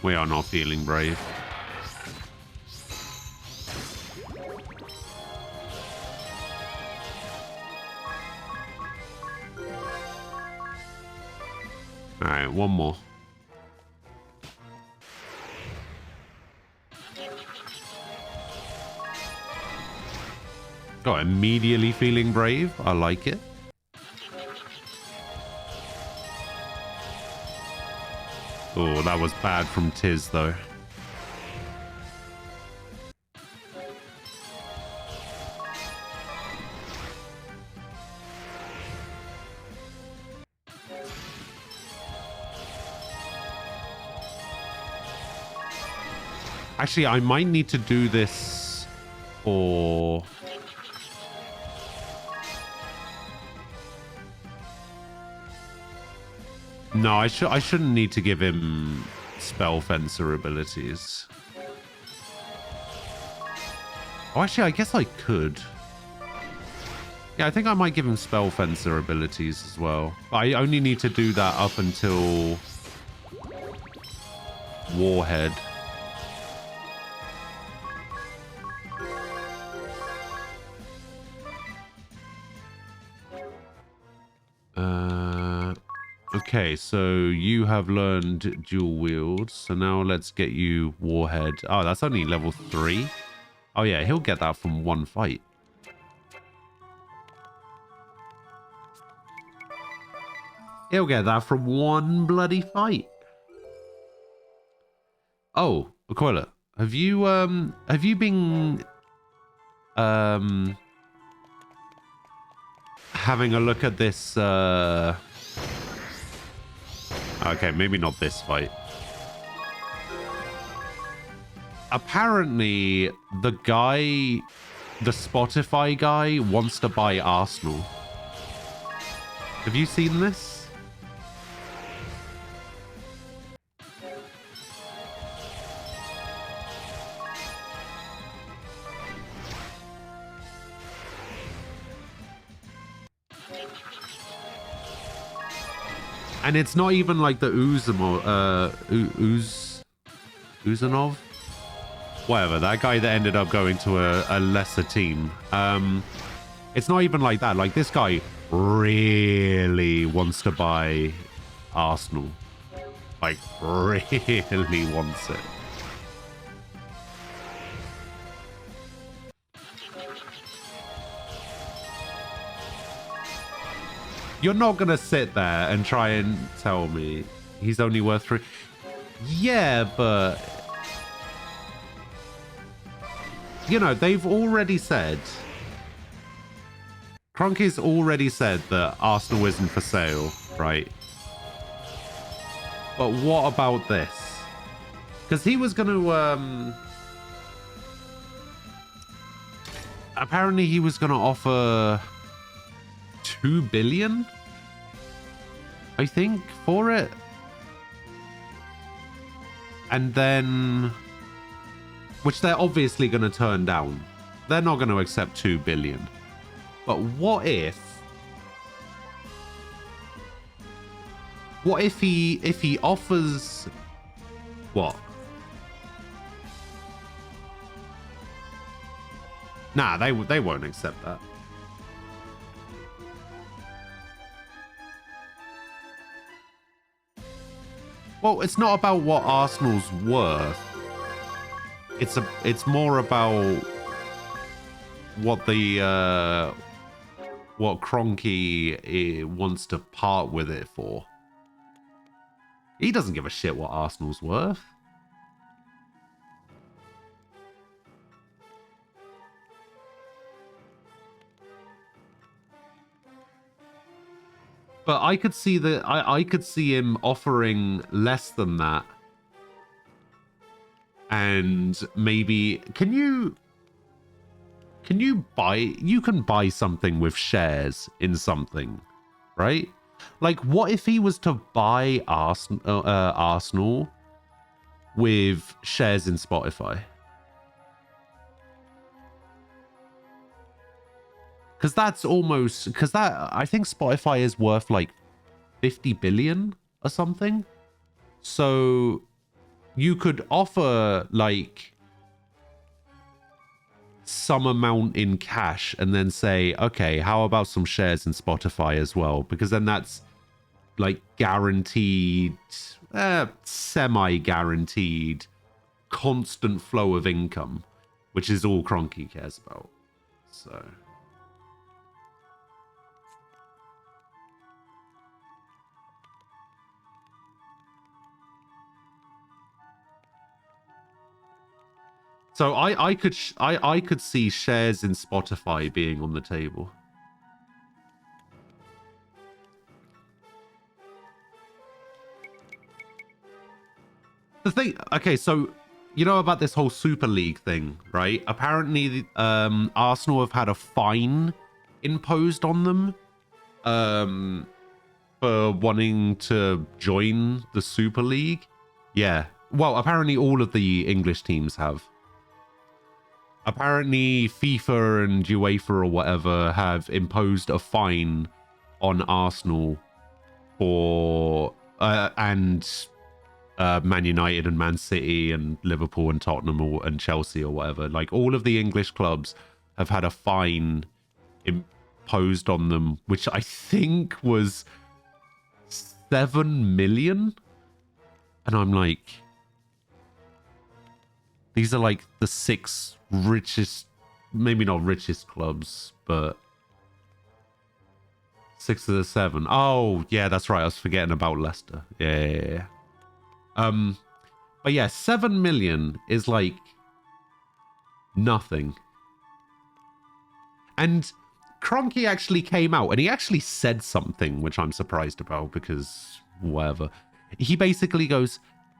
We are not feeling brave. Alright, one more. Oh, immediately feeling brave. I like it. Oh, that was bad from Tiz, though. Actually, I might need to do this for... No, I shouldn't need to give him spell fencer abilities. Oh, actually, I guess I could. Yeah, I think I might give him spell fencer abilities as well. But I only need to do that up until Warhead. Okay, so you have learned dual wield. So now let's get you Warhead. Oh, that's only level 3. Oh yeah, he'll get that from one fight. He'll get that from one bloody fight. Oh, Aquila, have you been having a look at this okay, maybe not this fight. Apparently the Spotify guy wants to buy Arsenal. Have you seen this? And it's not even like the Uzanov? Whatever, that guy that ended up going to a lesser team. It's not even like that. Like, this guy really wants to buy Arsenal. Like, really wants it. You're not going to sit there and try and tell me he's only worth 3. Yeah, but... You know, they've already said... Kroenke's already said that Arsenal isn't for sale, right? But what about this? Because he was going to... Apparently he was going to offer... 2 billion, I think, for it. And then, which they're obviously going to turn down. They're not going to accept 2 billion. But what if he offers what? Nah, they won't accept that. Well, it's not about what Arsenal's worth. It's more about what the what Kroenke wants to part with it for. He doesn't give a shit what Arsenal's worth. But I could see that I could see him offering less than that. And maybe can you buy something with shares in something, right? Like, what if he was to buy Arsenal with shares in Spotify? Because that's almost... Because that... I think Spotify is worth like 50 billion or something. So you could offer like some amount in cash and then say, okay, how about some shares in Spotify as well? Because then that's like guaranteed, semi-guaranteed, constant flow of income, which is all Kroenke cares about. So... So I could see shares in Spotify being on the table. The thing, okay, so you know about this whole Super League thing, right? Apparently, Arsenal have had a fine imposed on them for wanting to join the Super League. Yeah, well, apparently all of the English teams have. Apparently, FIFA and UEFA or whatever have imposed a fine on Arsenal for and Man United and Man City and Liverpool and Tottenham and Chelsea or whatever. Like all of the English clubs have had a fine imposed on them, which I think was 7 million. And I'm like, these are like the 6 richest, maybe not richest clubs, but 6 of the 7. Oh, yeah, that's right. I was forgetting about Leicester. Yeah. But yeah, 7 million is like nothing. And Kroenke actually came out and he actually said something, which I'm surprised about because whatever. He basically goes,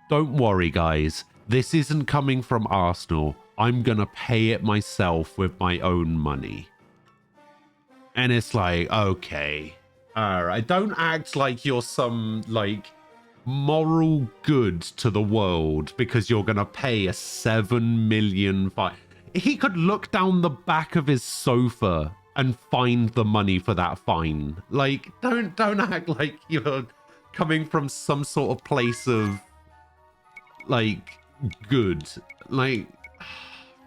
don't worry, guys. This isn't coming from Arsenal. I'm going to pay it myself with my own money. And it's like, okay. All right. Don't act like you're some, like, moral good to the world because you're going to pay a 7 million fine. He could look down the back of his sofa and find the money for that fine. Like, don't act like you're coming from some sort of place of, like, good. Like,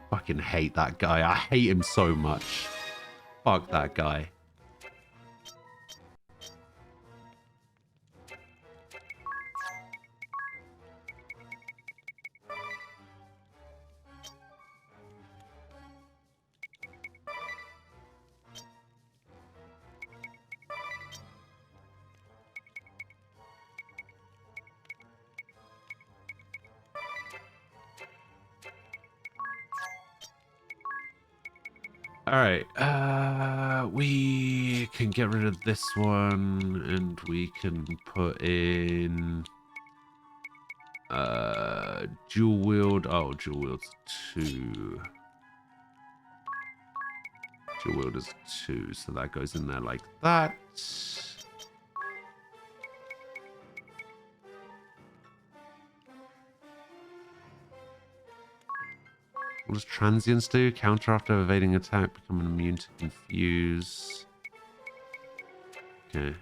fucking hate that guy. I hate him so much. Fuck that guy. All right, we can get rid of this one and we can put in dual wield. Oh, dual wield's 2. Dual wield is 2, so that goes in there like that. What does transients do? Counter after evading attack, becoming immune to confuse. Okay.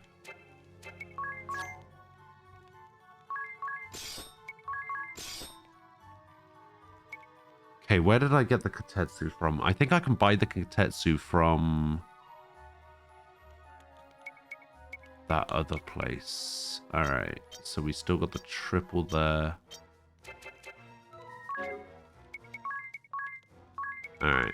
Okay, where did I get the Kotetsu from? I think I can buy the Kotetsu from that other place. Alright, so we still got the triple there. Alright.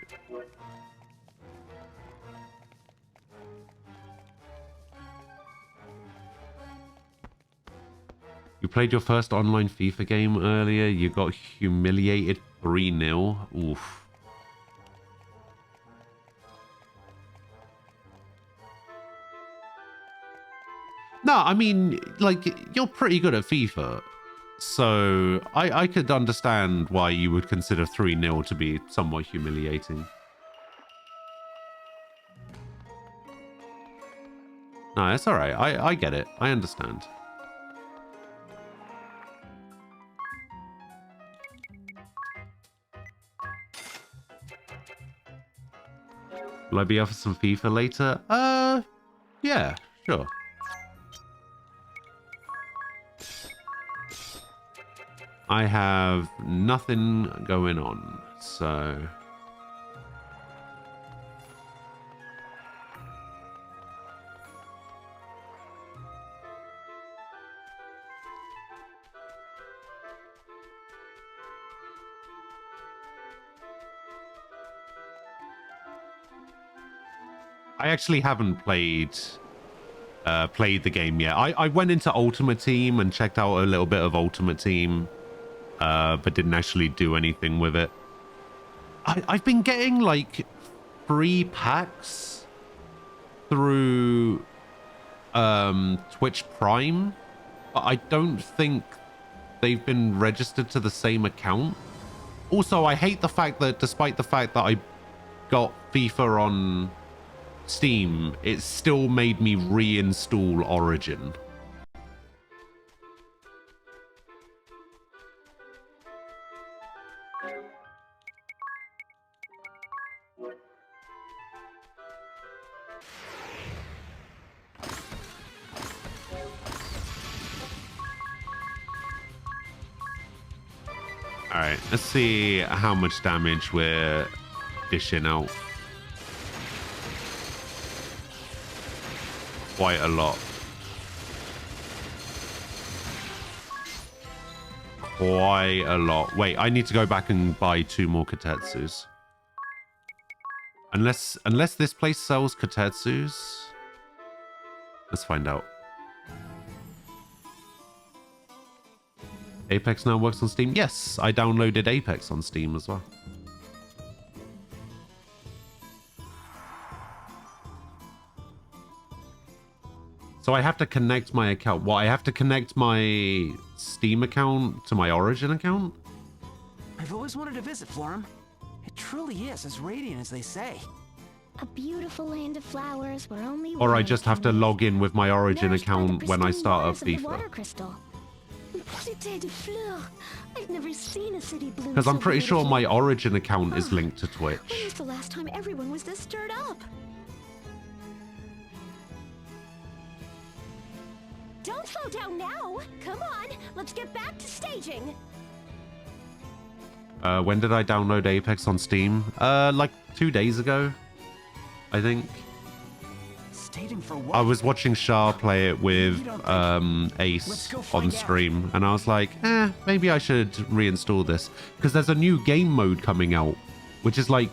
You played your first online FIFA game earlier. You got humiliated 3-0. Oof. No, I mean, like, you're pretty good at FIFA. So I could understand why you would consider 3-0 to be somewhat humiliating. No, it's all right. I get it. I understand. Will I be offered some FIFA later? Yeah, sure. I have nothing going on, so... I actually haven't played the game yet. I went into Ultimate Team and checked out a little bit of Ultimate Team. But didn't actually do anything with it. I've been getting like free packs through Twitch Prime, but I don't think they've been registered to the same account. Also, I hate the fact that despite the fact that I got FIFA on Steam, it still made me reinstall Origin. Alright, let's see how much damage we're dishing out. Quite a lot. Quite a lot. Wait, I need to go back and buy 2 more Kotetsus. Unless this place sells Kotetsus. Let's find out. Apex now works on Steam? Yes, I downloaded Apex on Steam as well. So I have to connect my account. What, I have to connect my Steam account to my Origin account? I've always wanted to visit Florum. It truly is as radiant as they say. A beautiful land of flowers where only Or I just have to log in with my Origin account when I start up FIFA. FIFA. Cité de fleurs. I've never seen a city bloom. Because I'm so pretty sure beautifully. my Origin account is linked to When Twitch. was the last time everyone was this stirred up? Don't slow down now. Come on, let's get back to staging. When did I download Apex on Steam? Like 2 days ago, I think. Staging for what? I was watching Shah play it with Ace on stream, and I was like, maybe I should reinstall this. Because there's a new game mode coming out, which is like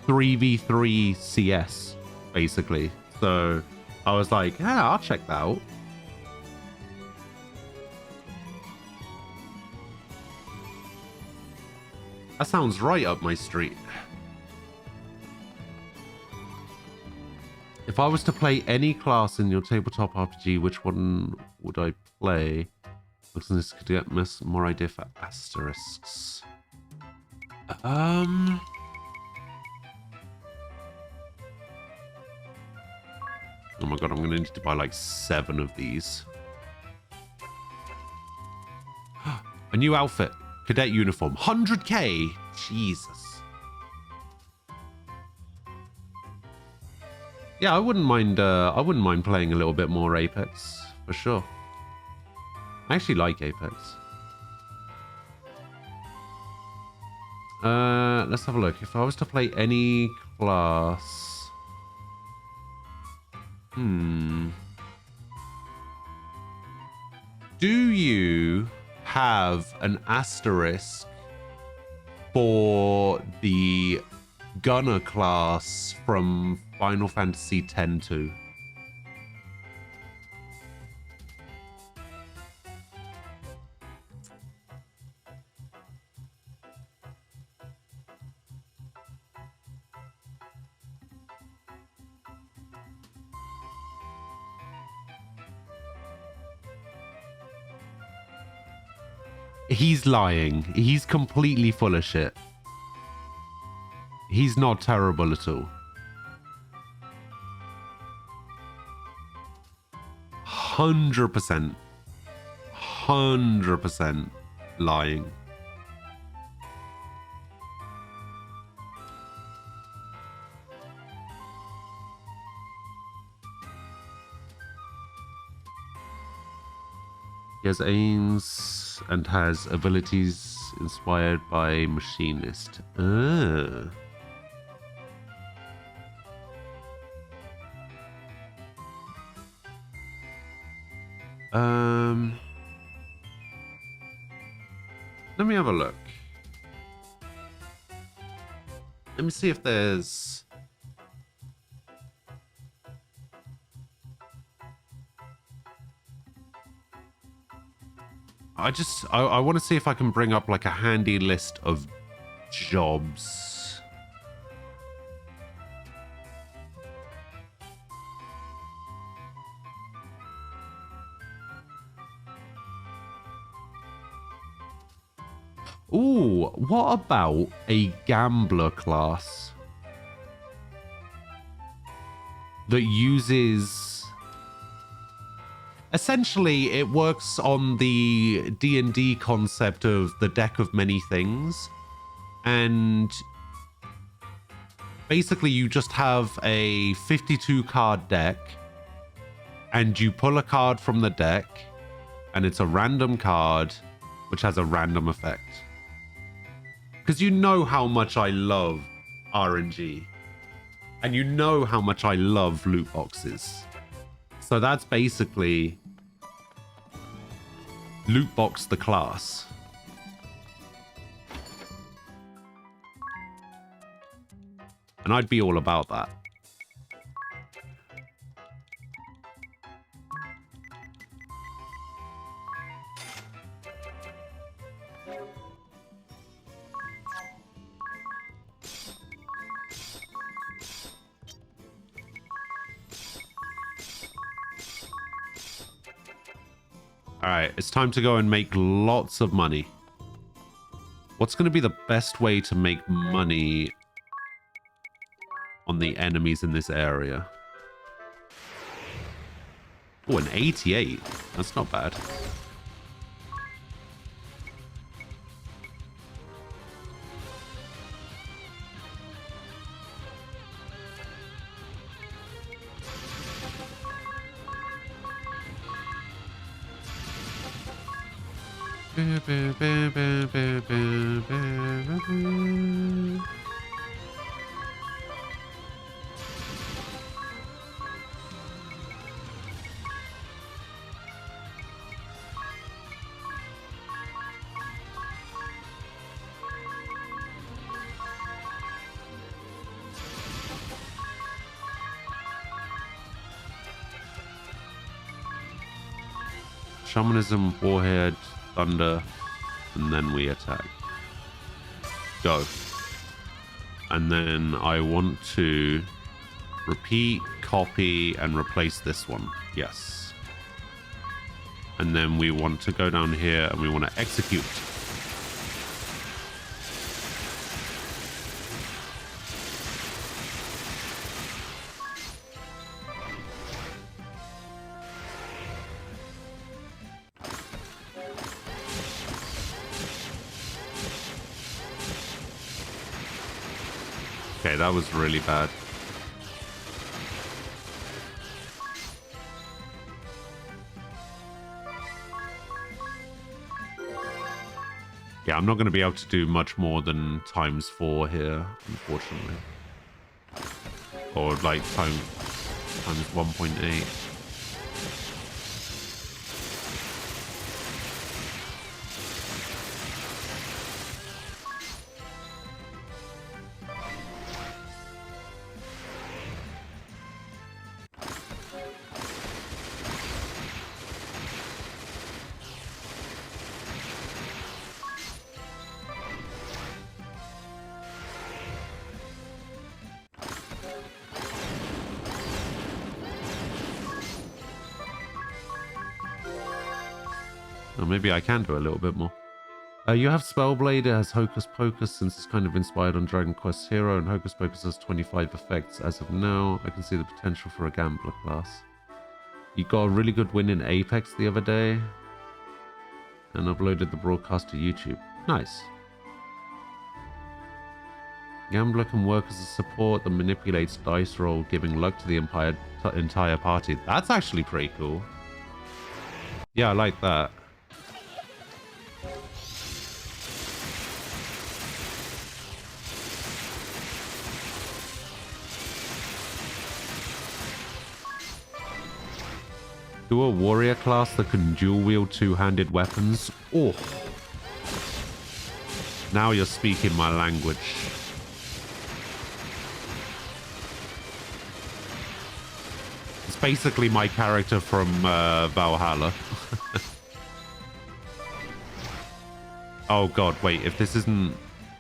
3v3 CS, basically. So I was like, yeah, I'll check that out. That sounds right up my street. If I was to play any class in your tabletop RPG, which one would I play? Looks like this could get more idea for asterisks. Oh my god, I'm gonna need to buy like 7 of these. A new outfit. Cadet uniform. 100k? Jesus. Yeah, I wouldn't mind playing a little bit more Apex, for sure. I actually like Apex. Let's have a look. If I was to play any class... Do you have an asterisk for the gunner class from Final Fantasy X-2? He's lying. He's completely full of shit. He's not terrible at all. 100%. 100% lying. He has aims and has abilities inspired by Machinist. Ah. Let me have a look. Let me see if there's... I want to see if I can bring up like a handy list of jobs. Ooh, what about a gambler class that uses... Essentially, it works on the D&D concept of the deck of many things. And basically, you just have a 52-card deck. And you pull a card from the deck. And it's a random card, which has a random effect. Because you know how much I love RNG. And you know how much I love loot boxes. So that's basically loot box the class. And I'd be all about that. Alright, it's time to go and make lots of money. What's going to be the best way to make money on the enemies in this area? Oh, an 88. That's not bad. Shamanism, Warhead, Thunder, and then we attack. Go. And then I want to repeat, copy, and replace this one. Yes. And then we want to go down here and we want to execute. Okay, that was really bad. Yeah, I'm not going to be able to do much more than ×4 here, unfortunately. Or like times 1.8. Maybe I can do a little bit more. You have Spellblade, it has Hocus Pocus since it's kind of inspired on Dragon Quest Hero, and Hocus Pocus has 25 effects as of now. I can see the potential for a Gambler class. You got a really good win in Apex the other day and uploaded the broadcast to YouTube. Nice. Gambler can work as a support that manipulates dice roll, giving luck to the entire party. That's actually pretty cool. Yeah, I like that. Do a warrior class that can dual wield two-handed weapons. Oh. Now you're speaking my language. It's basically my character from Valhalla. Oh god, wait, if this isn't...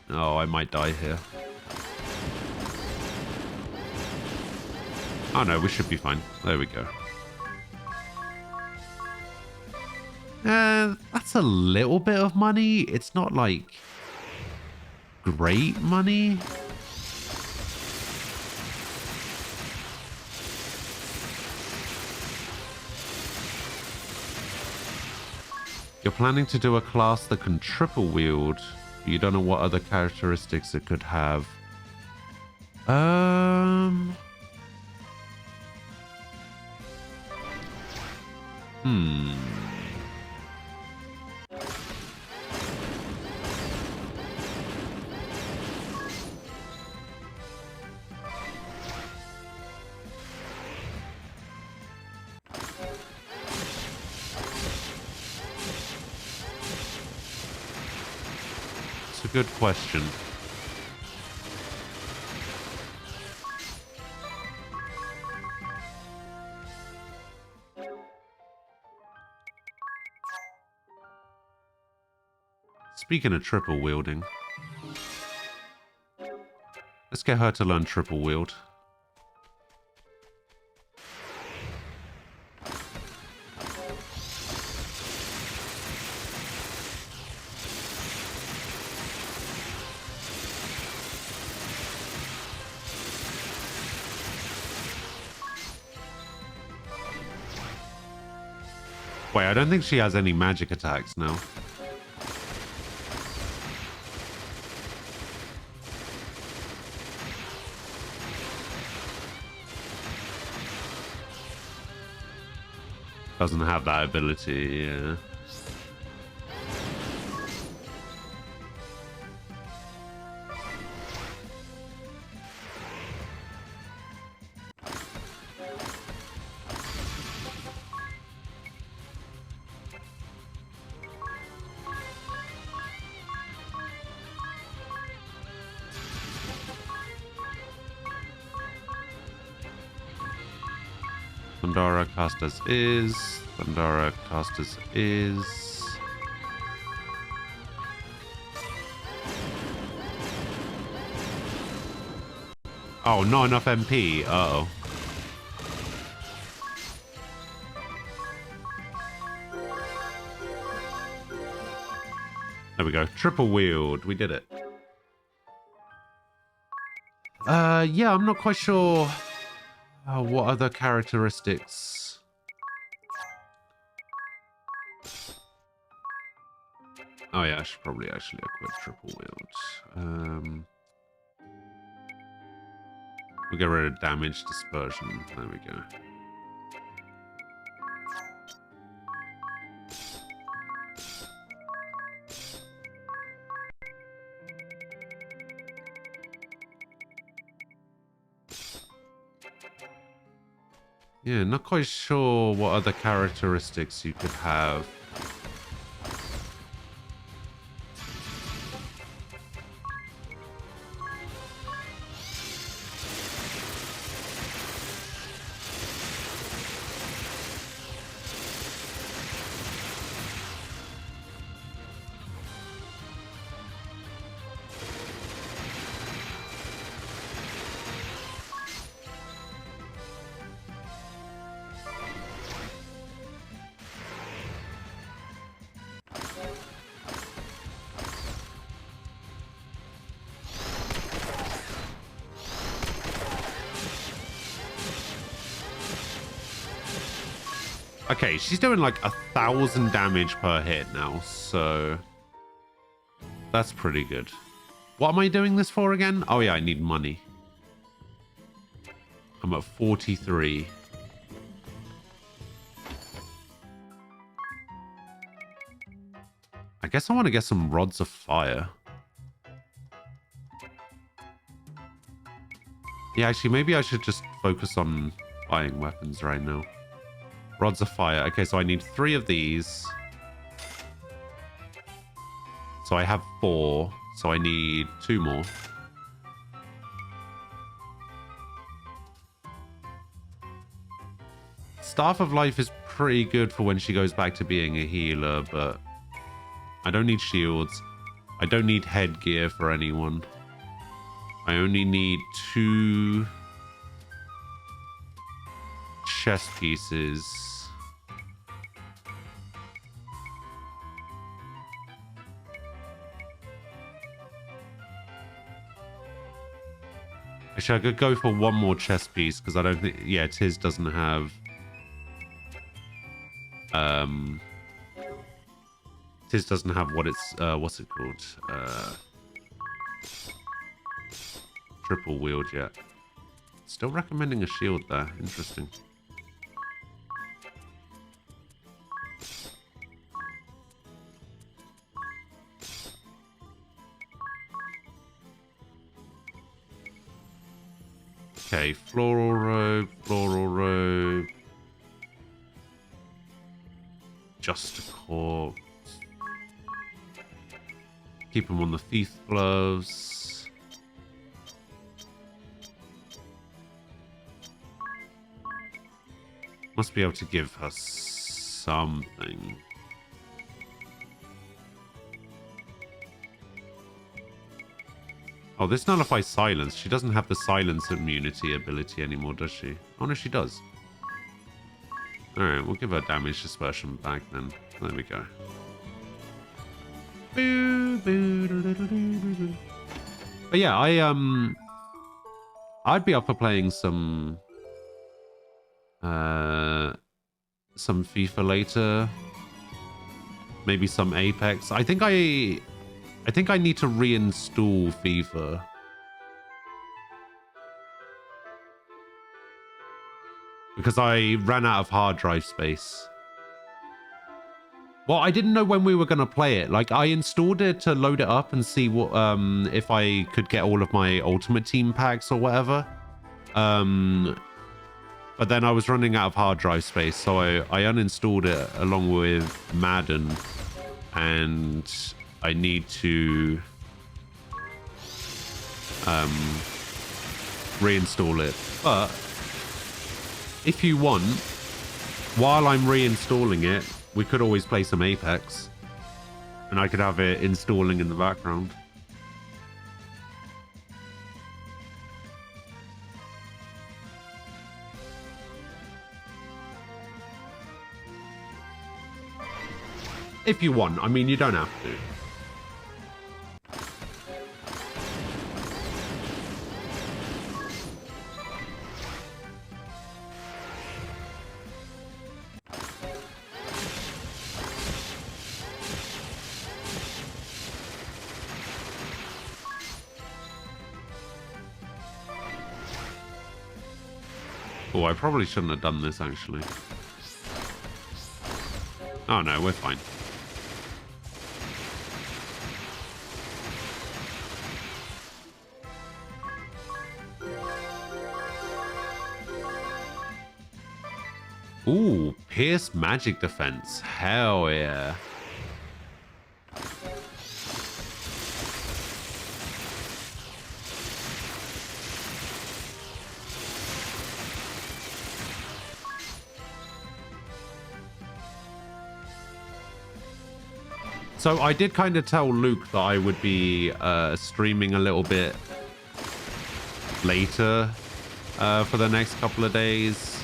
Oh, I might die here. Oh no, we should be fine. There we go. That's a little bit of money. It's not like great money. You're planning to do a class that can triple wield, but you don't know what other characteristics it could have. a good question. Speaking of triple wielding, let's get her to learn triple wield. Wait, I don't think she has any magic attacks now. Doesn't have that ability, yeah. Thundara cast as is. Thundara cast as is. Oh, not enough MP. Uh-oh. There we go. Triple wield. We did it. Yeah, I'm not quite sure what other characteristics. Oh yeah, I should probably actually equip triple wield. We'll get rid of damage dispersion. There we go. Yeah, not quite sure what other characteristics you could have. Okay, she's doing like 1,000 damage per hit now, so that's pretty good. What am I doing this for again? Oh yeah, I need money. I'm at 43. I guess I want to get some rods of fire. Yeah, actually, maybe I should just focus on buying weapons right now. Rods of fire. Okay, so I need 3 of these. So I have 4. So I need 2 more. Staff of Life is pretty good for when she goes back to being a healer, but I don't need shields. I don't need headgear for anyone. I only need 2 chest pieces. Actually, I could go for 1 more chest piece because I don't think... Yeah, Tiz doesn't have... Tiz doesn't have what it's... what's it called? Triple wield yet. Still recommending a shield there. Interesting. Okay, floral robe. Just a corpse. Keep him on the thief gloves. Must be able to give her something. Oh, this nullifies silence. She doesn't have the silence immunity ability anymore, does she? Oh, no, she does. Alright, we'll give her damage dispersion back then. There we go. But yeah, I'd be up for playing some FIFA later. Maybe some Apex. I think I need to reinstall FIFA. Because I ran out of hard drive space. Well, I didn't know when we were going to play it. Like, I installed it to load it up and see what if I could get all of my Ultimate Team packs or whatever. But then I was running out of hard drive space, so I uninstalled it along with Madden. And I need to reinstall it. But if you want, while I'm reinstalling it, we could always play some Apex. And I could have it installing in the background. If you want. I mean, you don't have to. Oh, I probably shouldn't have done this, actually. Oh, no, we're fine. Ooh, Pierce Magic Defense. Hell yeah. So I did kind of tell Luke that I would be streaming a little bit later for the next couple of days.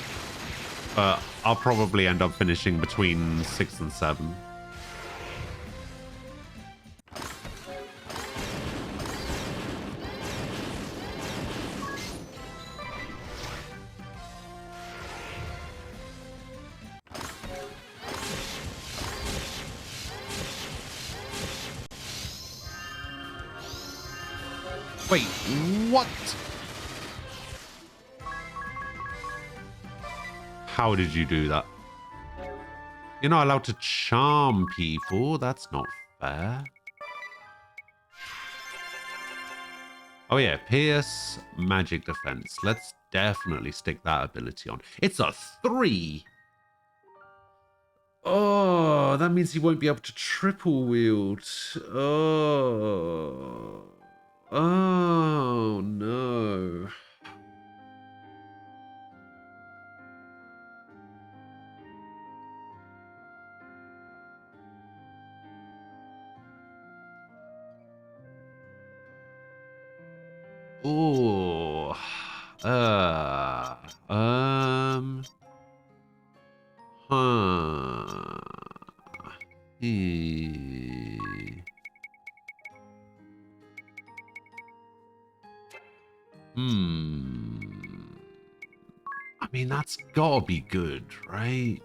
But I'll probably end up finishing between 6 and 7. Wait, what? How did you do that? You're not allowed to charm people. That's not fair. Oh yeah, Pierce Magic Defense. Let's definitely stick that ability on. It's a 3. Oh, that means he won't be able to triple wield. Oh. Oh, no. Oh. I mean, that's gotta be good, right?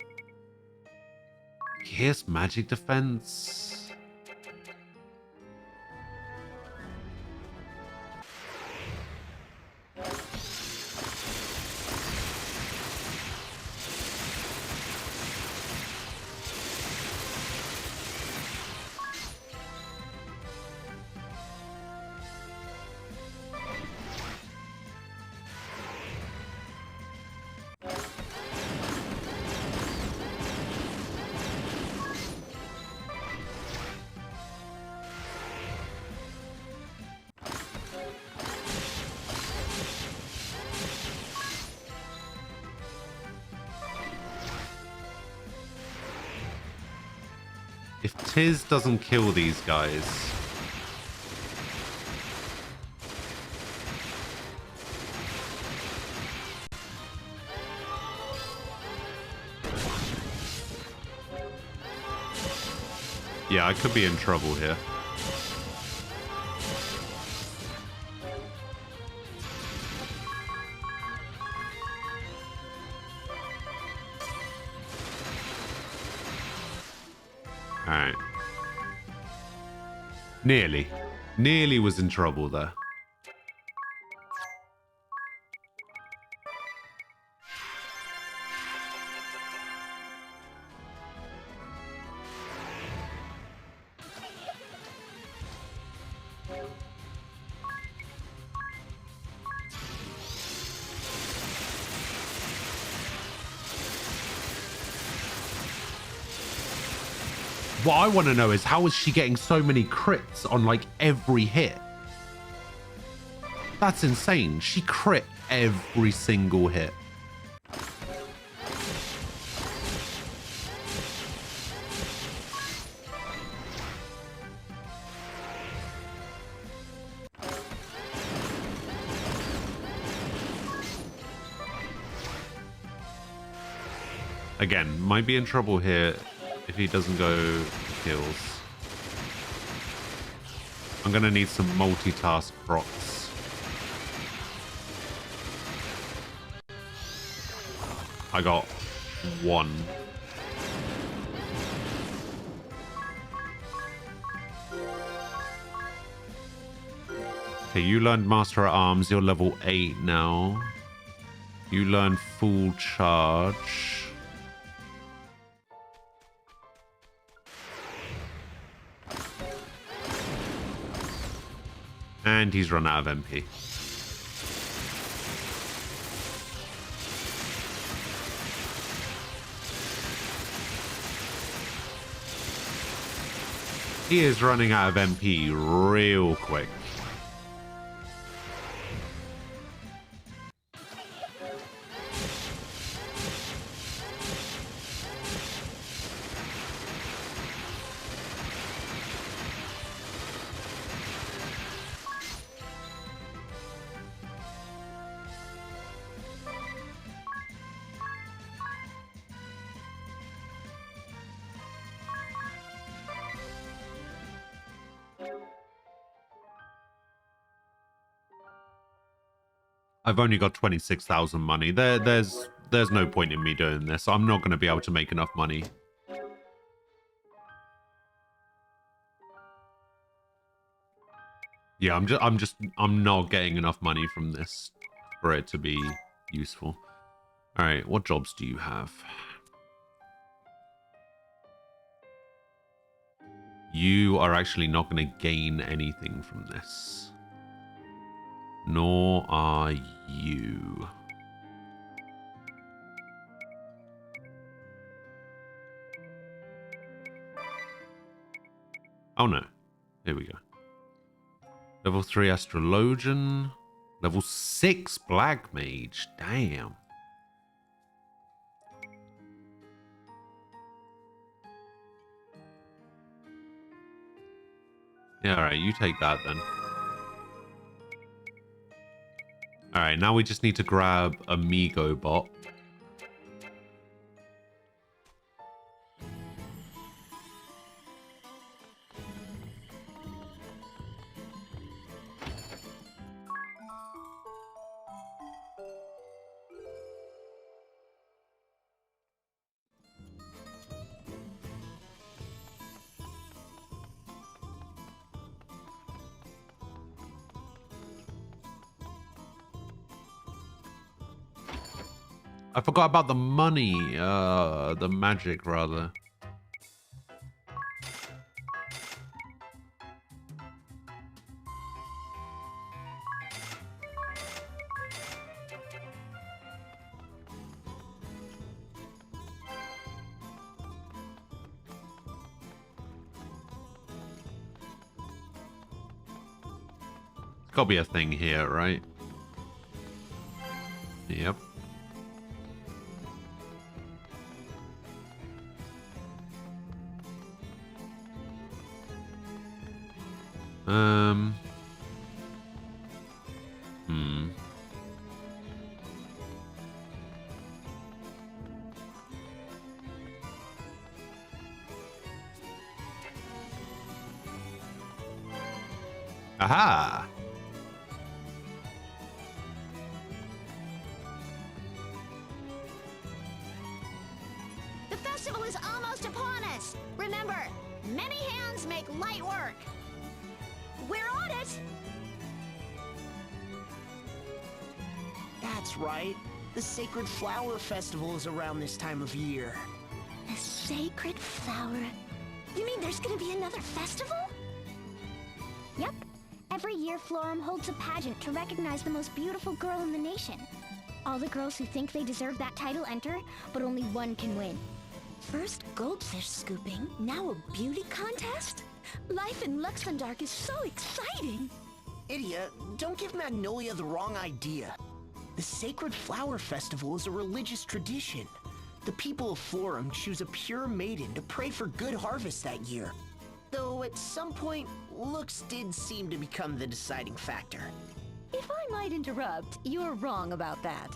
Pierce Magic Defense. If Tiz doesn't kill these guys... Yeah, I could be in trouble here. Alright. Nearly. Nearly was in trouble there. What I want to know is how is she getting so many crits on like every hit? That's insane. She crit every single hit. Again, might be in trouble here if he doesn't go kills. I'm gonna need some multitask procs. I got one. Okay, you learned Master at Arms. You're level 8 now. You learned Full Charge. And he's run out of MP. He is running out of MP real quick. I've only got 26,000 money. There's no point in me doing this. I'm not going to be able to make enough money. Yeah, I'm not getting enough money from this for it to be useful. All right, what jobs do you have? You are actually not going to gain anything from this. Nor are you. Oh no. Here we go. Level 3 Astrologian. Level 6 Black Mage. Damn. Yeah, alright, you take that then. Alright, now we just need to grab Amigo Bot. I forgot about the money, the magic rather. It's gotta be a thing here, right? Yep. Aha! The festival is almost upon us. Remember, many hands make light work. We're on it. That's right. The Sacred Flower Festival is around this time of year. A sacred flower? You mean there's gonna be another festival? Yep. Every year, Florum holds a pageant to recognize the most beautiful girl in the nation. All the girls who think they deserve that title enter, but only one can win. First goldfish scooping, now a beauty contest? Life in Luxendark is so exciting! Idia, don't give Magnolia the wrong idea. The Sacred Flower Festival is a religious tradition. The people of Florum choose a pure maiden to pray for good harvest that year. Though at some point, looks did seem to become the deciding factor. If I might interrupt, you're wrong about that.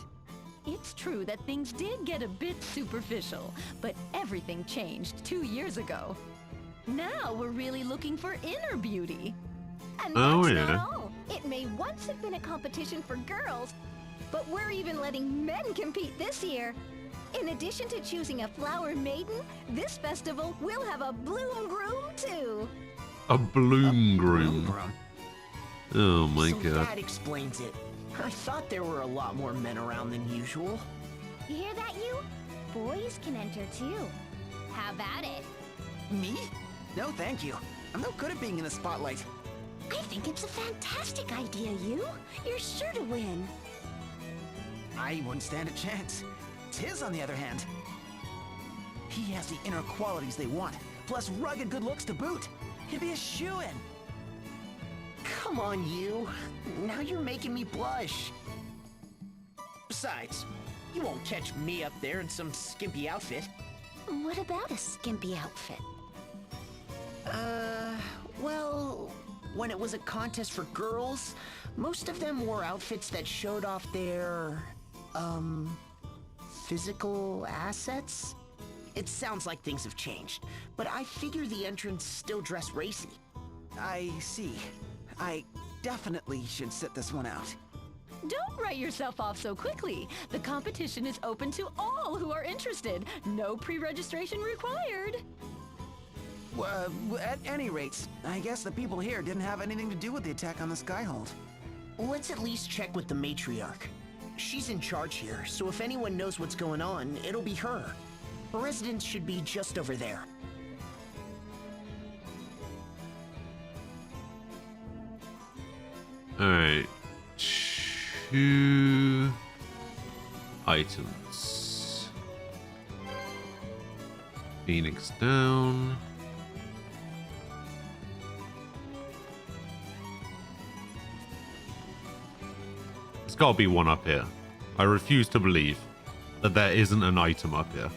It's true that things did get a bit superficial, but everything changed 2 years ago. Now we're really looking for inner beauty. And that's not all. It may once have been a competition for girls, but we're even letting men compete this year. In addition to choosing a flower maiden, this festival will have a bloom groom too. A bloom groom. Oh my so god. That explains it. I thought there were a lot more men around than usual. You hear that, you? Boys can enter too. Have at it. Me? No, thank you. I'm no good at being in the spotlight. I think it's a fantastic idea, you. You're sure to win. I wouldn't stand a chance. Tiz, on the other hand, he has the inner qualities they want, plus rugged good looks to boot. He'd be a shoo-in. Come on, you. Now you're making me blush. Besides, you won't catch me up there in some skimpy outfit. What about a skimpy outfit? Well, when it was a contest for girls, most of them wore outfits that showed off their, physical assets? It sounds like things have changed, but I figure the entrants still dress racy. I see. I definitely should sit this one out. Don't write yourself off so quickly. The competition is open to all who are interested. No pre-registration required. At any rate, I guess the people here didn't have anything to do with the attack on the Skyhold. Let's at least check with the matriarch. She's in charge here, so if anyone knows what's going on, it'll be her. Her residence should be just over there. Alright. 2 items. Phoenix down. There's got to be one up here. I refuse to believe that there isn't an item up here.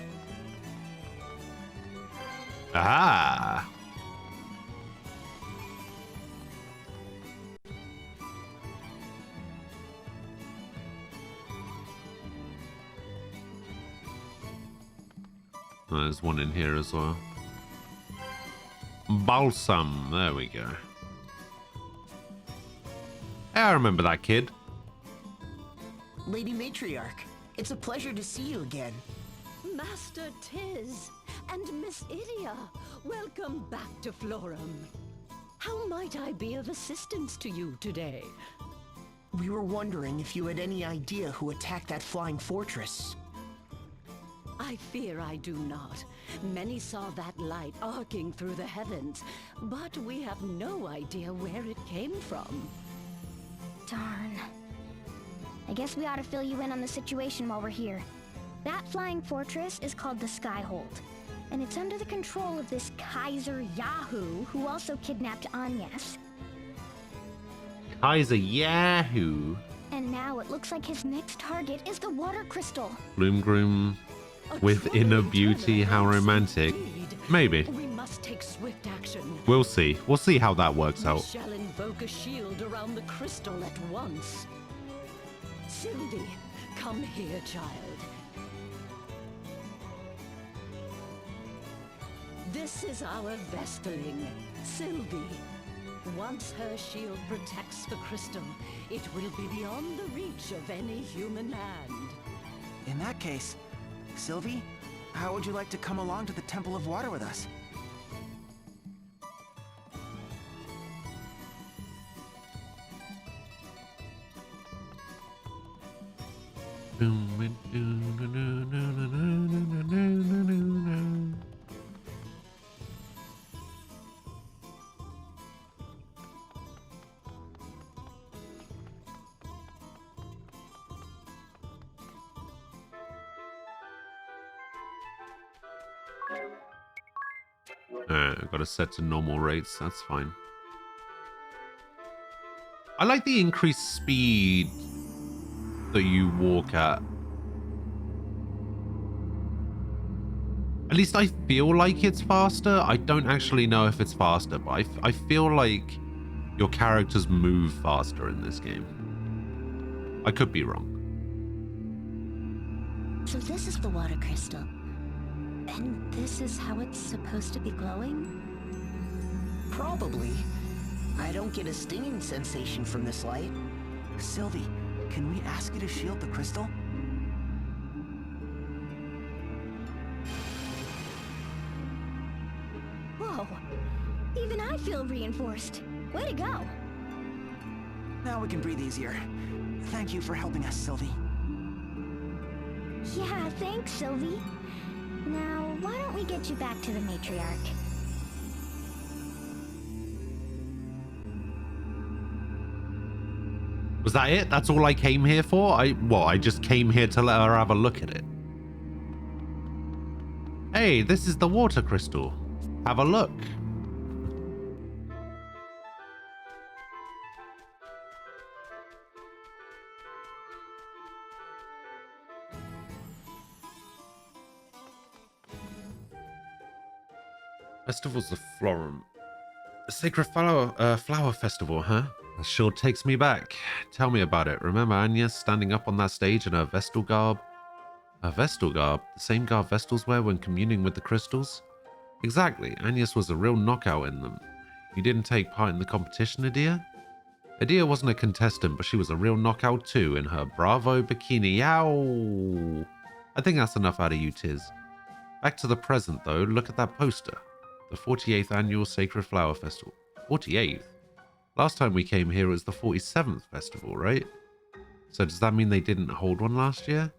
Aha! Oh, there's one in here as well. Balsam. There we go. Hey, I remember that kid. Lady Matriarch, it's a pleasure to see you again. Master Tiz and Miss Idia, welcome back to Florum. How might I be of assistance to you today? We were wondering if you had any idea who attacked that flying fortress. I fear I do not. Many saw that light arcing through the heavens, but we have no idea where it came from. Darn. I guess we ought to fill you in on the situation while we're here. That flying fortress is called the Skyhold, and it's under the control of this Kaiser Yahoo, who also kidnapped Agnes. Kaiser Yahoo. And now it looks like his next target is the water crystal. Bloomgroom with inner beauty, how romantic. Maybe. We must take swift action. We'll see. We'll see how that works We out. shall invoke a shield around the crystal at once. Sylvie, come here, child. This is our Vestaling, Sylvie. Once her shield protects the crystal, it will be beyond the reach of any human hand. In that case, Sylvie, how would you like to come along to the Temple of Water with us? Got to set to normal rates. That's fine. I like the increased speed that you walk at. At least I feel like it's faster. I don't actually know if it's faster, but I feel like your characters move faster in this game. I could be wrong. So this is the water crystal. And this is how it's supposed to be glowing? Probably. I don't get a stinging sensation from this light. Sylvie, can we ask you to shield the crystal? Whoa. Even I feel reinforced. Way to go. Now we can breathe easier. Thank you for helping us, Sylvie. Yeah, thanks, Sylvie. Now, why don't we get you back to the matriarch? Was that it? That's all I came here for? I just came here to let her have a look at it. Hey, this is the water crystal. Have a look. Festival's the Florum. The Sacred Flower Festival, huh? That sure takes me back. Tell me about it. Remember Anya standing up on that stage in her Vestal garb? Her Vestal garb? The same garb Vestals wear when communing with the crystals? Exactly. Agnes was a real knockout in them. You didn't take part in the competition, Adia? Adia wasn't a contestant, but she was a real knockout too in her Bravo bikini. Yow! I think that's enough out of you, Tiz. Back to the present, though. Look at that poster. The 48th Annual Sacred Flower Festival. 48th? Last time we came here it was the 47th festival, right? So does that mean they didn't hold one last year?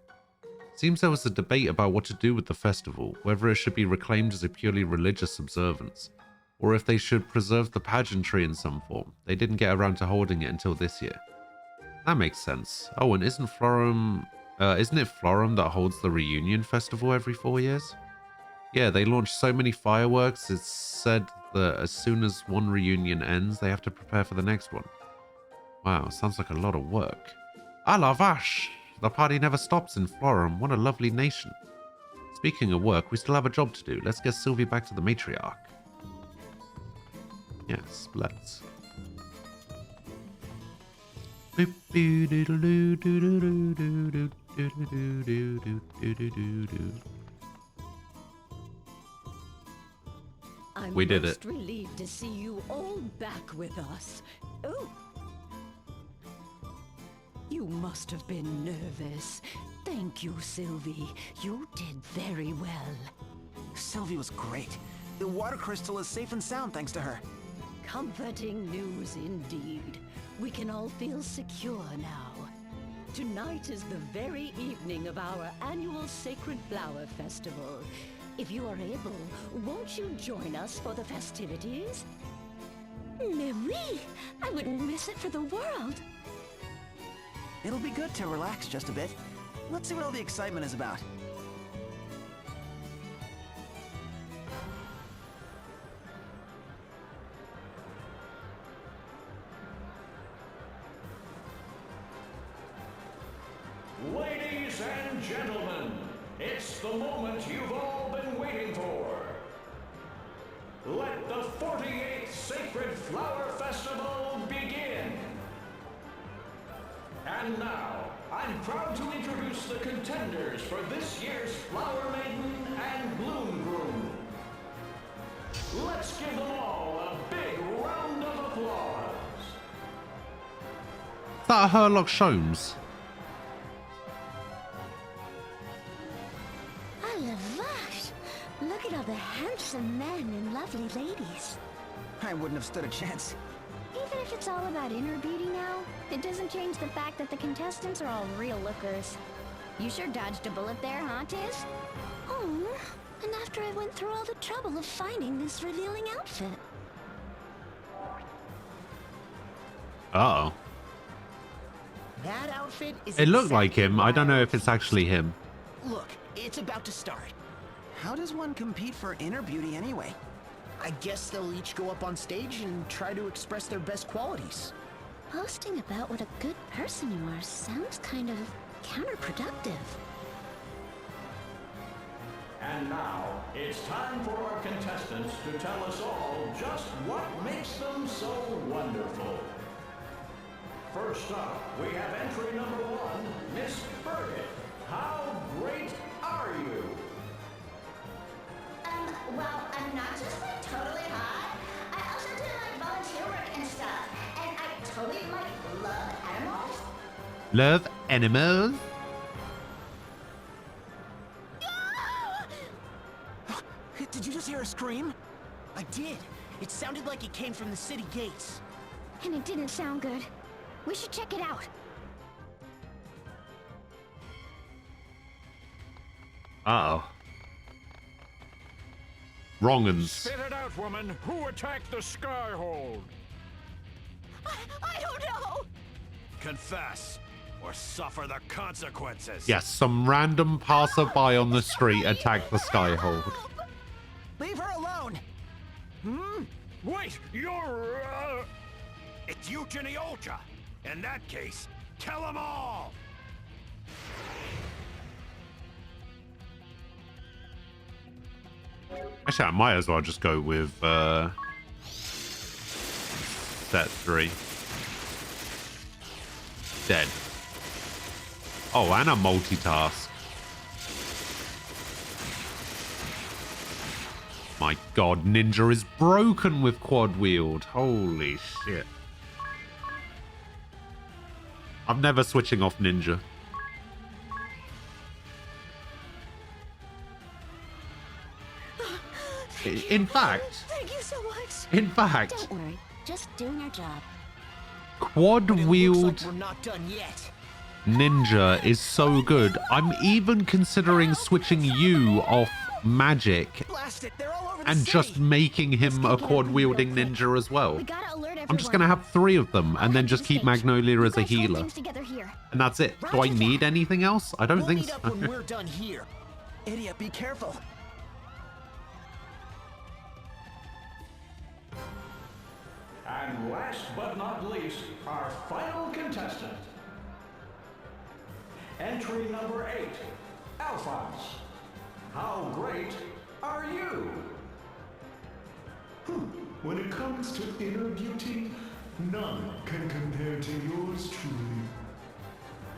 Seems there was a debate about what to do with the festival, whether it should be reclaimed as a purely religious observance, or if they should preserve the pageantry in some form. They didn't get around to holding it until this year. That makes sense. Oh, and isn't it Florum that holds the reunion festival every 4 years? Yeah, they launched so many fireworks, it's said that as soon as one reunion ends, they have to prepare for the next one. Wow, sounds like a lot of work. A la vache! The party never stops in Florum. What a lovely nation. Speaking of work, we still have a job to do. Let's get Sylvie back to the matriarch. Yes, let's. We did it. I'm most relieved to see you all back with us. Oh. You must have been nervous. Thank you, Sylvie. You did very well. Sylvie was great. The water crystal is safe and sound thanks to her. Comforting news indeed. We can all feel secure now. Tonight is the very evening of our annual Sacred Flower Festival. If you are able, won't you join us for the festivities? Mais oui! I wouldn't miss it for the world. It'll be good to relax just a bit. Let's see what all the excitement is about. Ladies and gentlemen, it's the moment you've all been waiting for. let the 48th Sacred Flower Festival begin. And now, I'm proud to introduce the contenders for this year's Flower Maiden and Bloom Groom. Let's give them all a big round of applause. Is that Herlock Sholmes? A la vache! Look at all the handsome men and lovely ladies. I wouldn't have stood a chance. Even if it's all about inner beauty now, it doesn't change the fact that the contestants are all real lookers. You sure dodged a bullet there, huh, Tiz? Oh, and after I went through all the trouble of finding this revealing outfit. Uh-oh. That outfit is It looked like exactly him. I don't know if it's actually him. Look, it's about to start. How does one compete for inner beauty anyway? I guess they'll each go up on stage and try to express their best qualities. Boasting about what a good person you are sounds kind of counterproductive. And now, it's time for our contestants to tell us all just what makes them so wonderful. First up, we have entry number 1, Miss Birgit. How great are you? Well, I'm not just like totally hot. I also do like volunteer work and stuff. And I totally like love animals. Love animals? Did you just hear a scream? I did. It sounded like it came from the city gates. And it didn't sound good. We should check it out. Uh-oh. Wrong'uns. Spit it out, woman. Who attacked the Skyhold? I don't know. Confess, or suffer the consequences. Yes, some random passerby on the street attacked the Skyhold. Leave her alone! Wait, you're, It's Eugenie Olja. In that case, kill them all! Actually, I might as well just go with set 3. Dead. Oh, and a multitask. My god, Ninja is broken with quad wield. Holy shit. I'm never switching off Ninja. In fact... Thank you so much. In fact... Don't worry. Just doing our job. Quad wield We're not done yet. Ninja is so good. I'm even considering switching you off magic Blast it, they're all over the and city. just making him a quad wielding ninja as well. I'm just gonna have 3 of them and then just keep Magnolia as a healer. And that's it. Do I need anything else? I don't think Meet so. up when we're done here. Idiot, be careful. And last but not least, our final contestant. Entry number 8, Alphonse. How great are you? When it comes to inner beauty, none can compare to yours truly.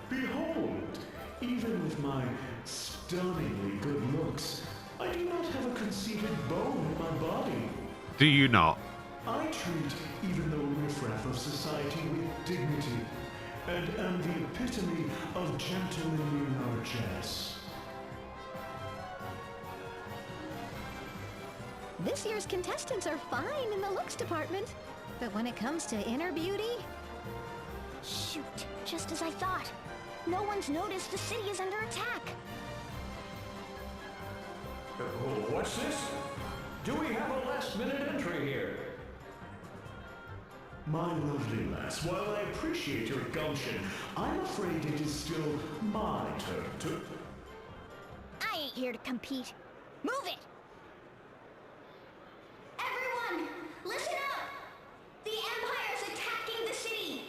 Behold, even with my stunningly good looks, I do not have a conceited bone in my body. Do you not? I treat even the riffraff of society with dignity, and am the epitome of gentlemanly largesse. This year's contestants are fine in the looks department. But when it comes to inner beauty... Shoot, just as I thought. No one's noticed the city is under attack. What's this? Do we have a last-minute entry here? My lovely lass, while I appreciate your gumption, I'm afraid it is still my turn to... I ain't here to compete. Move it! Everyone, listen up! The Empire's attacking the city!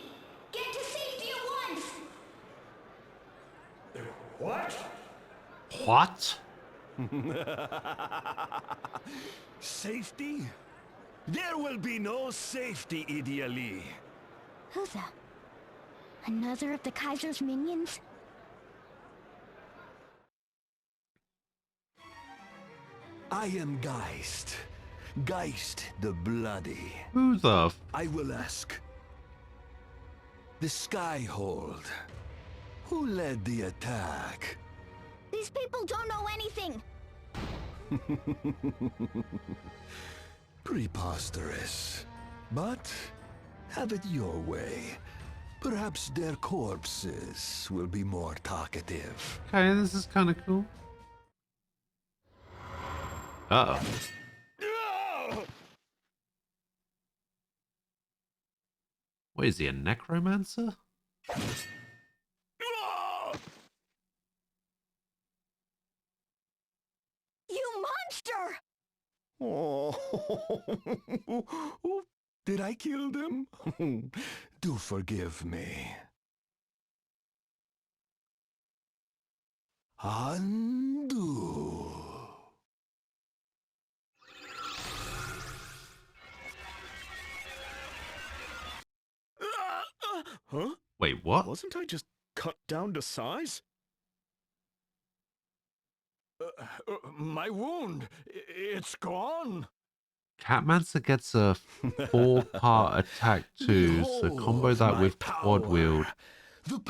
Get to safety at once! What? What? Safety? There will be no safety, Idiali. Who's that? Another of the Kaiser's minions? I am Geist. Geist the Bloody. Who the I will ask. The Skyhold. Who led the attack? These people don't know anything! Preposterous. But have it your way. Perhaps their corpses will be more talkative. Okay, this is kind of cool. Uh-oh. What is he, a necromancer? You monster! Oh, did I kill them? Do forgive me. Undo. Huh? Wait, what? Wasn't I just cut down to size? My wound, it's gone. Catmancer gets a 4-part attack too, so combo that with quad wield,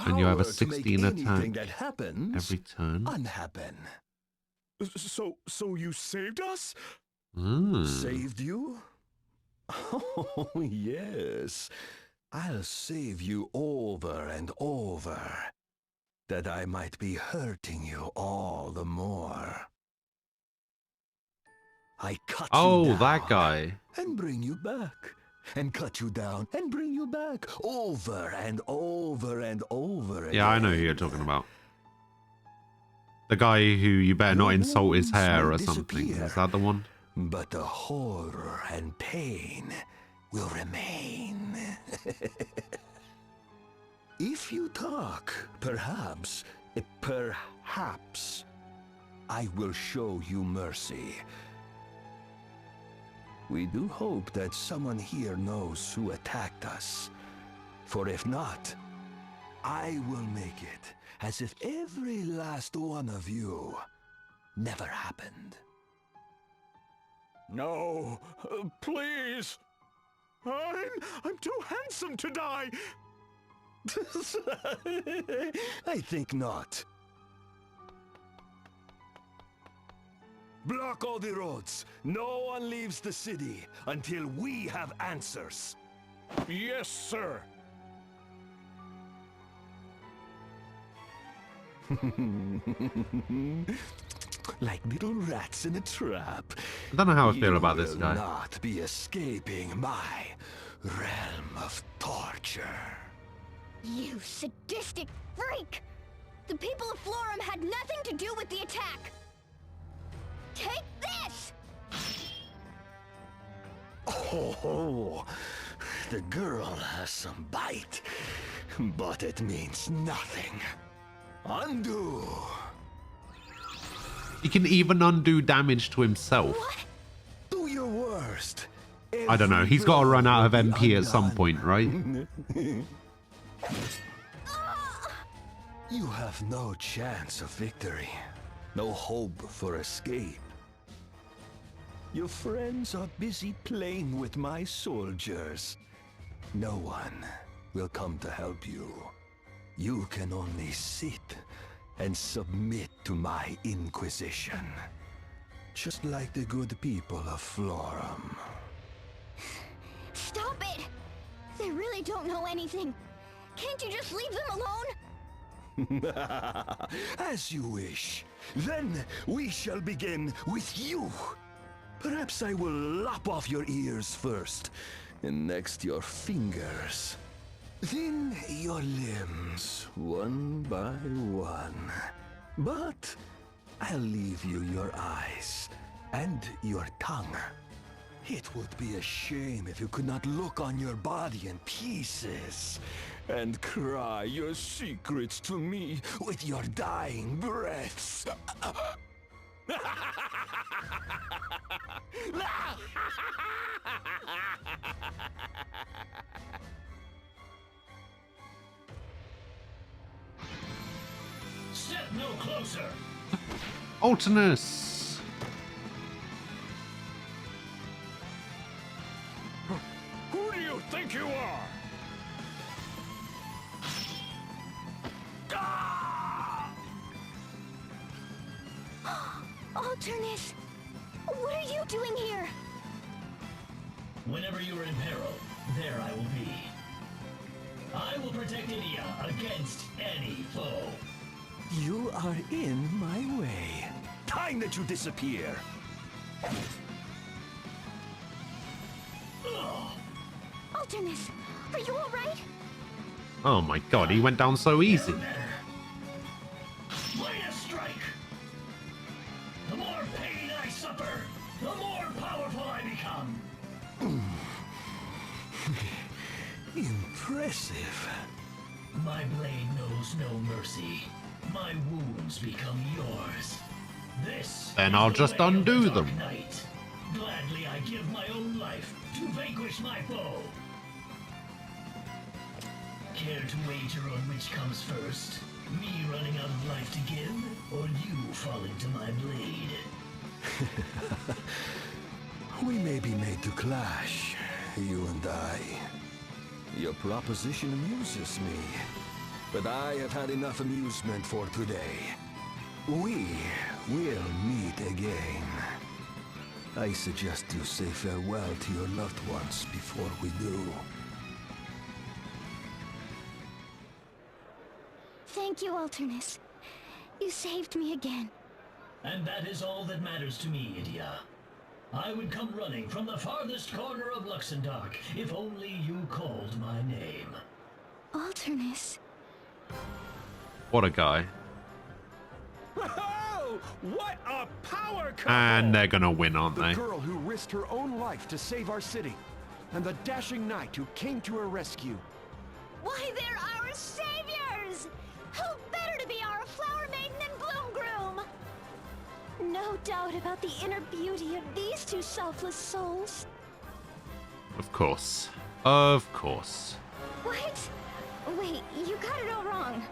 and you have a 16 attack that happens every turn. unhappen. So you saved us? Saved you? Oh, yes. I'll save you over and over, that I might be hurting you all the more. I cut you down. That guy. And bring you back. And cut you down and bring you back. Over and over and over again. Yeah, I know who you're talking about. The guy who you better not insult his hair or something. Is that the one? But the horror and pain will remain. If you talk, perhaps, I will show you mercy. We do hope that someone here knows who attacked us. For if not, I will make it as if every last one of you never happened. No, please. I'm too handsome to die. I think not. Block all the roads. No one leaves the city until we have answers. Yes, sir. Like little rats in a trap. I don't know how I feel about this guy. You will not be escaping my realm of torture. You sadistic freak! The people of Florum had nothing to do with the attack! Take this! Oh, the girl has some bite, but it means nothing. Undo! He can even undo damage to himself. What? Do your worst. I don't know. He's got to run out of MP at some point, right? You have no chance of victory. No hope for escape. Your friends are busy playing with my soldiers. No one will come to help you. You can only sit and submit to my inquisition. Just like the good people of Florum. Stop it! They really don't know anything. Can't you just leave them alone? As you wish. Then we shall begin with you. Perhaps I will lop off your ears first, and next your fingers. Then your limbs, one by one. But I'll leave you your eyes and your tongue. It would be a shame if you could not look on your body in pieces and cry your secrets to me with your dying breaths. closer. Ultinous! Who do you think you are? Alternus! What are you doing here? Whenever you are in peril, there I will be. I will protect Idia against any foe. You are in my way. Time that you disappear. Alternus, are you alright? Oh my god, he went down so easy. Way to strike! The more pain I suffer, the more powerful I become. Impressive. My blade knows no mercy. My wounds become yours. This Then is I'll the just way of the undo Dark them. Knight. Gladly I give my own life to vanquish my foe. Care to wager on which comes first? Me running out of life to give, or you falling to my blade? We may be made to clash, you and I. Your proposition amuses me, but I have had enough amusement for today. We will meet again. I suggest you say farewell to your loved ones before we do. Thank you, Alternus. You saved me again. And that is all that matters to me, Idia. I would come running from the farthest corner of Luxendark if only you called my name. Alternus. What a guy. Whoa! What a power couple! And they're gonna win, aren't The they? girl who risked her own life to save our city, and the dashing knight who came to her rescue. Why, they're our saviors! Who better to be our flower maiden and bloom groom? No doubt about the inner beauty of these two selfless souls. Of course. Of course. What? Wait, you got it all wrong.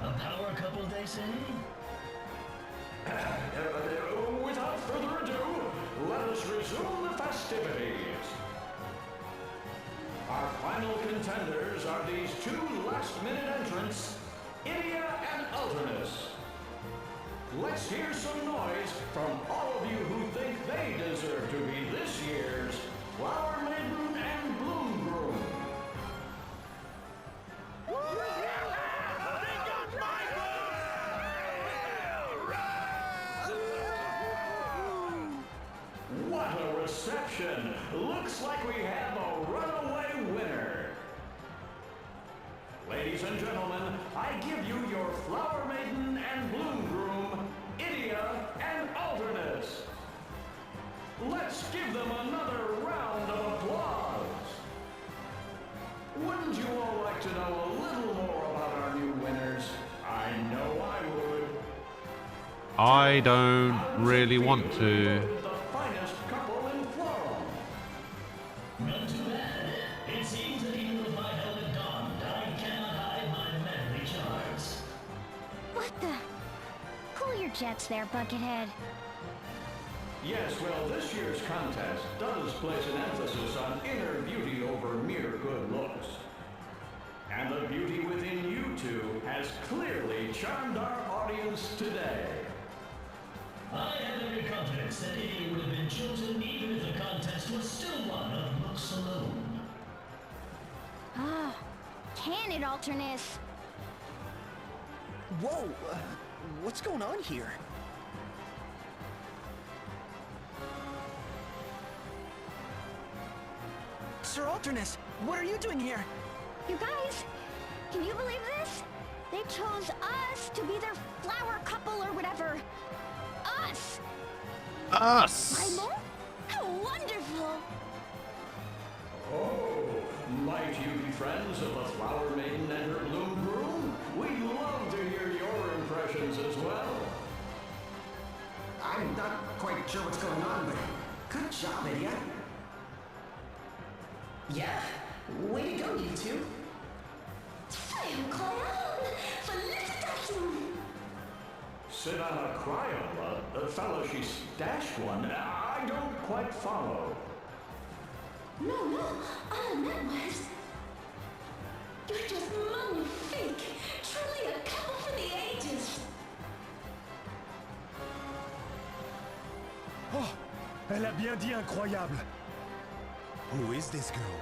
A power couple, they say? Without further ado, let us resume the festivities. Our final contenders are these two last-minute entrants, Idia and Alternus. Let's hear some noise from all of you who think they deserve to be this year's Flower Maiden and Bloom Groom. What a reception! Looks like we have a runaway winner. Ladies and gentlemen, I give you your Flower Maiden and Bloom Groom, Idia and Alternus. Let's give them another round of applause. Wouldn't you all like to know a little more about our new winners? I know I would. I don't really want to. The finest couple in Florum. None too bad. It seems that even with my helmet donned, I cannot hide my manly charms. What the? Cool your jets there, Buckethead. Yes, well, this year's contest does place an emphasis on inner beauty over mere good looks. And the beauty within you two has clearly charmed our audience today. I have every confidence that Idia would have been chosen even if the contest was still one of looks alone. Ah, can it, Alternus? Whoa, what's going on here? Sir Alternus, what are you doing here? You guys, can you believe this? They chose us to be their flower couple or whatever. Us! Us! Raimon? How wonderful! Oh, might you be friends of the Flower Maiden and her Bloom Groom? We'd love to hear your impressions as well. I'm not quite sure what's going on, but good job, Idia. Yeah, way to go, you two. Incroyable! Félicitations! Sit on a Crayola? The fellow she stashed one? I don't quite follow. No, all I meant was... You're just magnifique! Truly a couple for the ages! Oh, elle a bien dit incroyable. Who is this girl?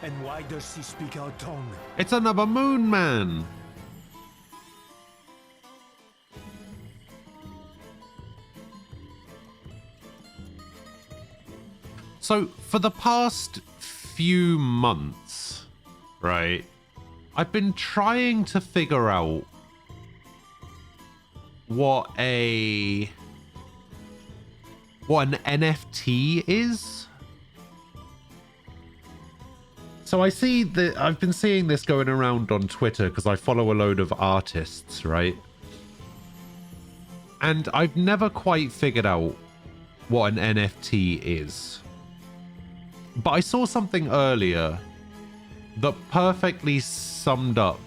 And why does she speak our tongue? It's another moon man. So for the past few months, right, I've been trying to figure out what an NFT is. So I see that I've been seeing this going around on Twitter because I follow a load of artists, right? And I've never quite figured out what an NFT is. But I saw something earlier that perfectly summed up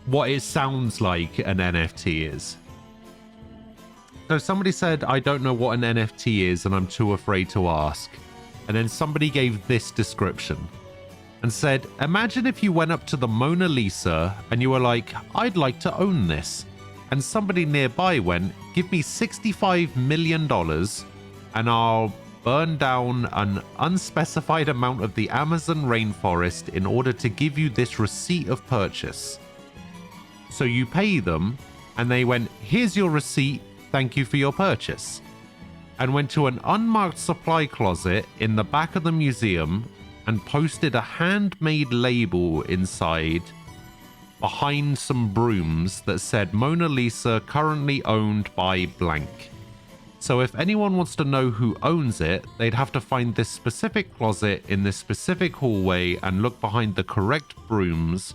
what it sounds like an NFT is. So somebody said, I don't know what an NFT is and I'm too afraid to ask. And then somebody gave this description and said, imagine if you went up to the Mona Lisa and you were like, I'd like to own this. And somebody nearby went, give me $65 million and I'll burn down an unspecified amount of the Amazon rainforest in order to give you this receipt of purchase. So you pay them and they went, here's your receipt, thank you for your purchase. And went to an unmarked supply closet in the back of the museum and posted a handmade label inside behind some brooms that said Mona Lisa currently owned by blank. So if anyone wants to know who owns it, they'd have to find this specific closet in this specific hallway and look behind the correct brooms.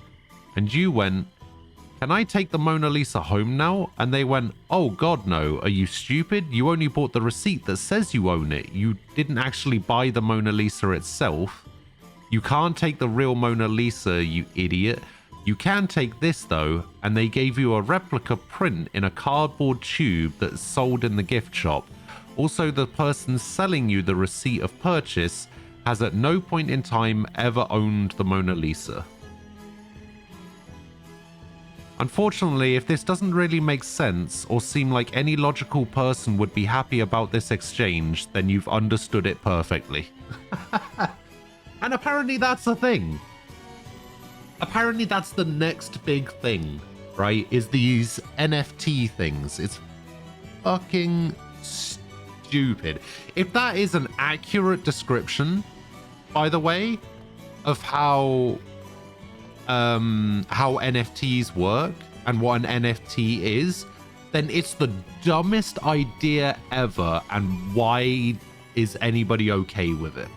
And you went, can I take the Mona Lisa home now? And they went, oh God, no. Are you stupid? You only bought the receipt that says you own it. You didn't actually buy the Mona Lisa itself. You can't take the real Mona Lisa, you idiot. You can take this though, and they gave you a replica print in a cardboard tube that's sold in the gift shop. Also, the person selling you the receipt of purchase has at no point in time ever owned the Mona Lisa. Unfortunately, if this doesn't really make sense or seem like any logical person would be happy about this exchange, then you've understood it perfectly. And apparently that's a thing. Apparently that's the next big thing, right? Is these NFT things. It's fucking stupid. If that is an accurate description, by the way, of how NFTs work and what an NFT is, then it's the dumbest idea ever, and why is anybody okay with it?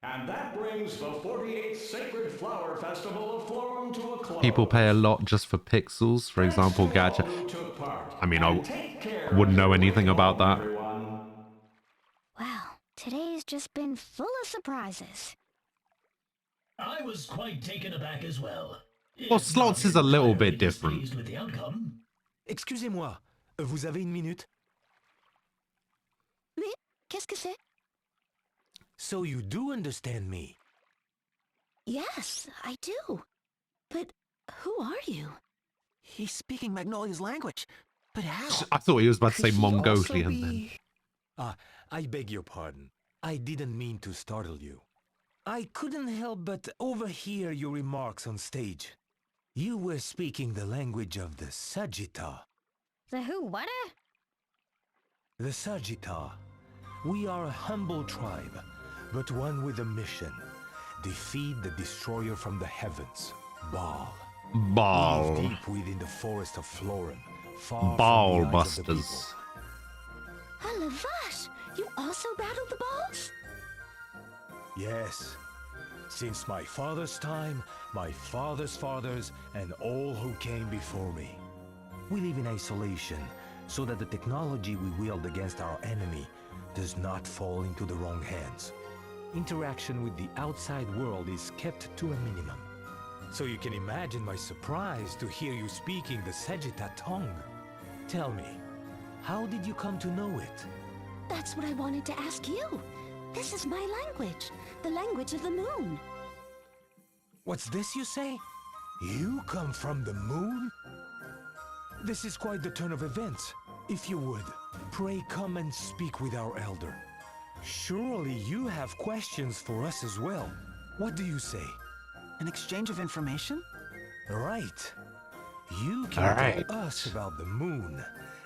And that brings the 48th Sacred Flower Festival of Florum to a close. People pay a lot just for pixels, for example, gacha. I mean, I wouldn't know anything about that. Wow, today's just been full of surprises. I was quite taken aback as well. Well, slots is a little bit different. With the outcome. Excusez-moi, vous avez une minute? Oui, qu'est-ce que c'est? So you do understand me? Yes, I do. But who are you? He's speaking Magnolia's language. But how? I thought he was about to say Could he also Mongolian be- then. I beg your pardon. I didn't mean to startle you. I couldn't help but overhear your remarks on stage. You were speaking the language of the Sagitta. The who, what? The Sagitta. We are a humble tribe, but one with a mission. Defeat the destroyer from the heavens, Baal. Baal. Live deep within the forest of Florum, far Baal from the eyes of the people. busters. Halavash! You also battled the balls? Yes. Since my father's time, my father's fathers, and all who came before me. We live in isolation, so that the technology we wield against our enemy does not fall into the wrong hands. interaction with the outside world is kept to a minimum. So you can imagine my surprise to hear you speaking the Sagitta tongue. Tell me, how did you come to know it? That's what I wanted to ask you. This is my language, the language of the moon. What's this you say? You come from the moon? This is quite the turn of events. If you would, pray come and speak with our elder. Surely you have questions for us as well. What do you say? An exchange of information? Right. You can tell us about the moon,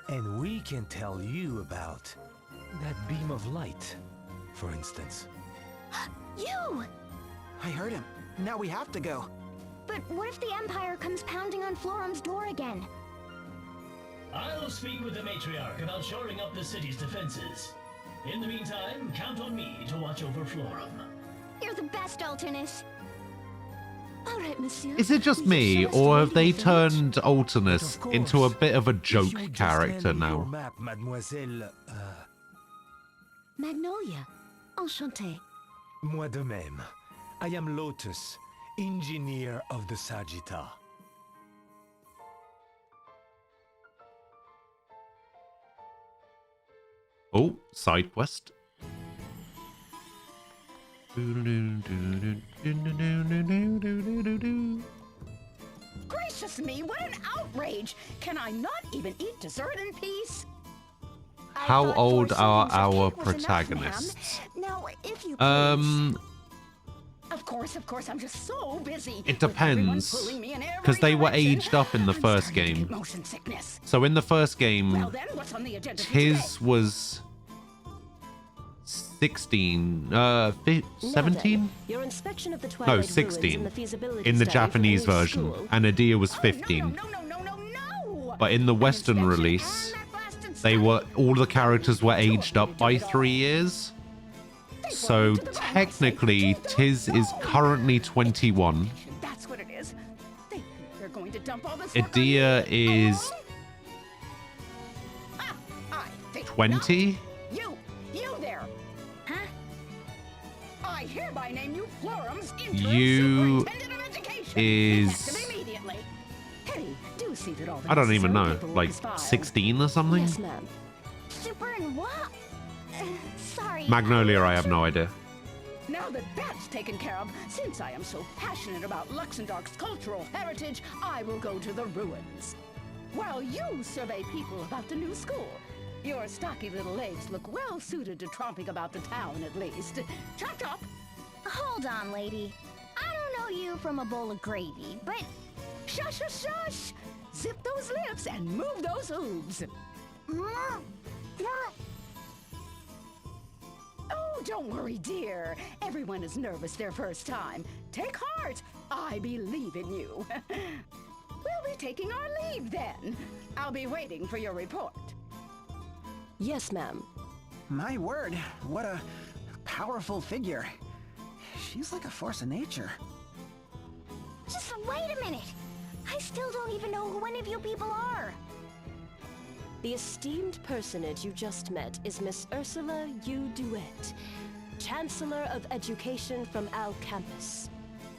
and we can tell you about that beam of light, for instance. You! I heard him. Now we have to go. But what if the Empire comes pounding on Florum's door again? I'll speak with the Matriarch about shoring up the city's defenses. In the meantime, count on me to watch over Florum. You're the best, Ulternus. All right, monsieur. Is it just me, or have they turned Ulternus into a bit of a joke character now? Map, Mademoiselle. Magnolia. Enchanté. Moi de même. I am Lotus, engineer of the Sagitta. Oh, side quest. Gracious me, what an outrage! Can I not even eat dessert in peace? How old are our protagonists? Now, if you Of course, I'm just so busy. It depends, because they were aged up in the first game. Motion sickness. So in the first game, Well then, what's on the agenda for his was 16, 17? Your inspection of the No, Twilight 16 Ruins and the feasibility in the study for Japanese the new version, school. and Adia was 15. But in the Western release, they were all the characters were aged up by 3 years. So technically, Tiz is currently 21. That's what it is. They're going to dump all this Adia is I think 20. You there. Huh? I hereby name you Florum's interim You superintendent of education. is Effective immediately. Hetty, do see that all the I don't even necessary know, paperwork like is filed. 16 or something. Yes, ma'am. Super and what? Sorry. Magnolia, I have no idea. Now that that's taken care of, since I am so passionate about Luxembourg's cultural heritage, I will go to the ruins. While you survey people about the new school. Your stocky little legs look well suited to tromping about the town, at least. Chop chop! Hold on, lady. I don't know you from a bowl of gravy, but... Shush, shush, shush! Zip those lips and move those hooves. Oh, don't worry, dear. Everyone is nervous their first time. Take heart. I believe in you. We'll be taking our leave then. I'll be waiting for your report. Yes, ma'am. My word, what a powerful figure. She's like a force of nature. Just wait a minute. I still don't even know who any of you people are. The esteemed personage you just met is Miss Ursula U. DeWitt, Chancellor of Education from Al Campus.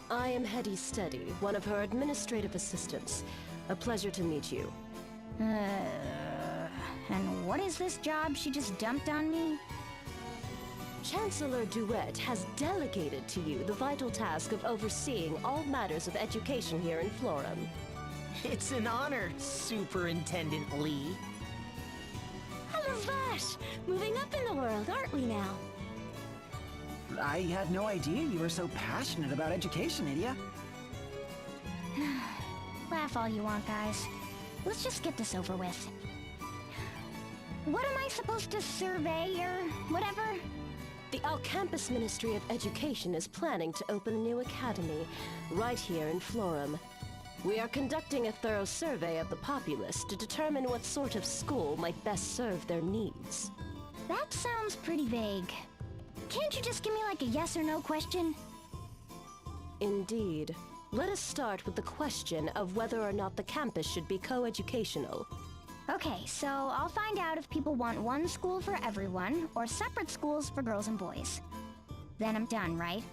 I am Hetty Steady, one of her administrative assistants. A pleasure to meet you. And what is this job she just dumped on me? Chancellor DeWitt has delegated to you the vital task of overseeing all matters of education here in Florum. It's an honor, Superintendent Lee. Hello, Vash. Moving up in the world, aren't we now? I had no idea you were so passionate about education, Idia. Laugh all you want, guys. Let's just get this over with. What am I supposed to survey or whatever? The Al Campus Ministry of Education is planning to open a new academy right here in Florum. We are conducting a thorough survey of the populace to determine what sort of school might best serve their needs. That sounds pretty vague. Can't you just give me like a yes or no question? Indeed. Let us start with the question of whether or not the campus should be co-educational. Okay, so I'll find out if people want one school for everyone or separate schools for girls and boys. Then I'm done, right?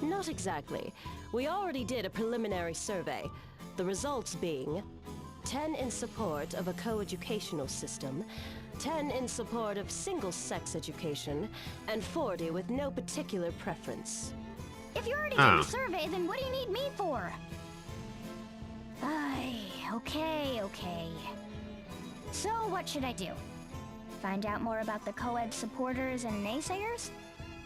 Not exactly. We already did a preliminary survey, the results being 10 in support of a co-educational system, 10 in support of single-sex education, and 40 with no particular preference. If you already did the survey, then what do you need me for? Okay. So what should I do? Find out more about the co-ed supporters and naysayers?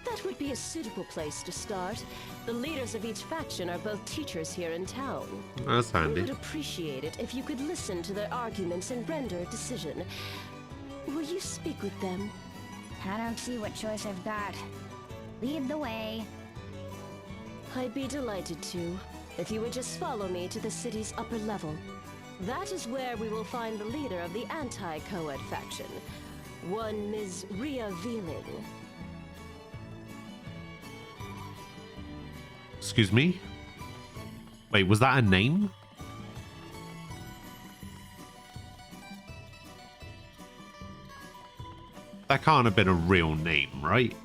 That would be a suitable place to start. The leaders of each faction are both teachers here in town. That's handy. We would appreciate it if you could listen to their arguments and render a decision. Will you speak with them? I don't see what choice I've got. Lead the way. I'd be delighted to, if you would just follow me to the city's upper level. That is where we will find the leader of the anti-co-ed faction, one Ms. Rhea Veeling. Excuse me? Wait, was that a name? That can't have been a real name, right?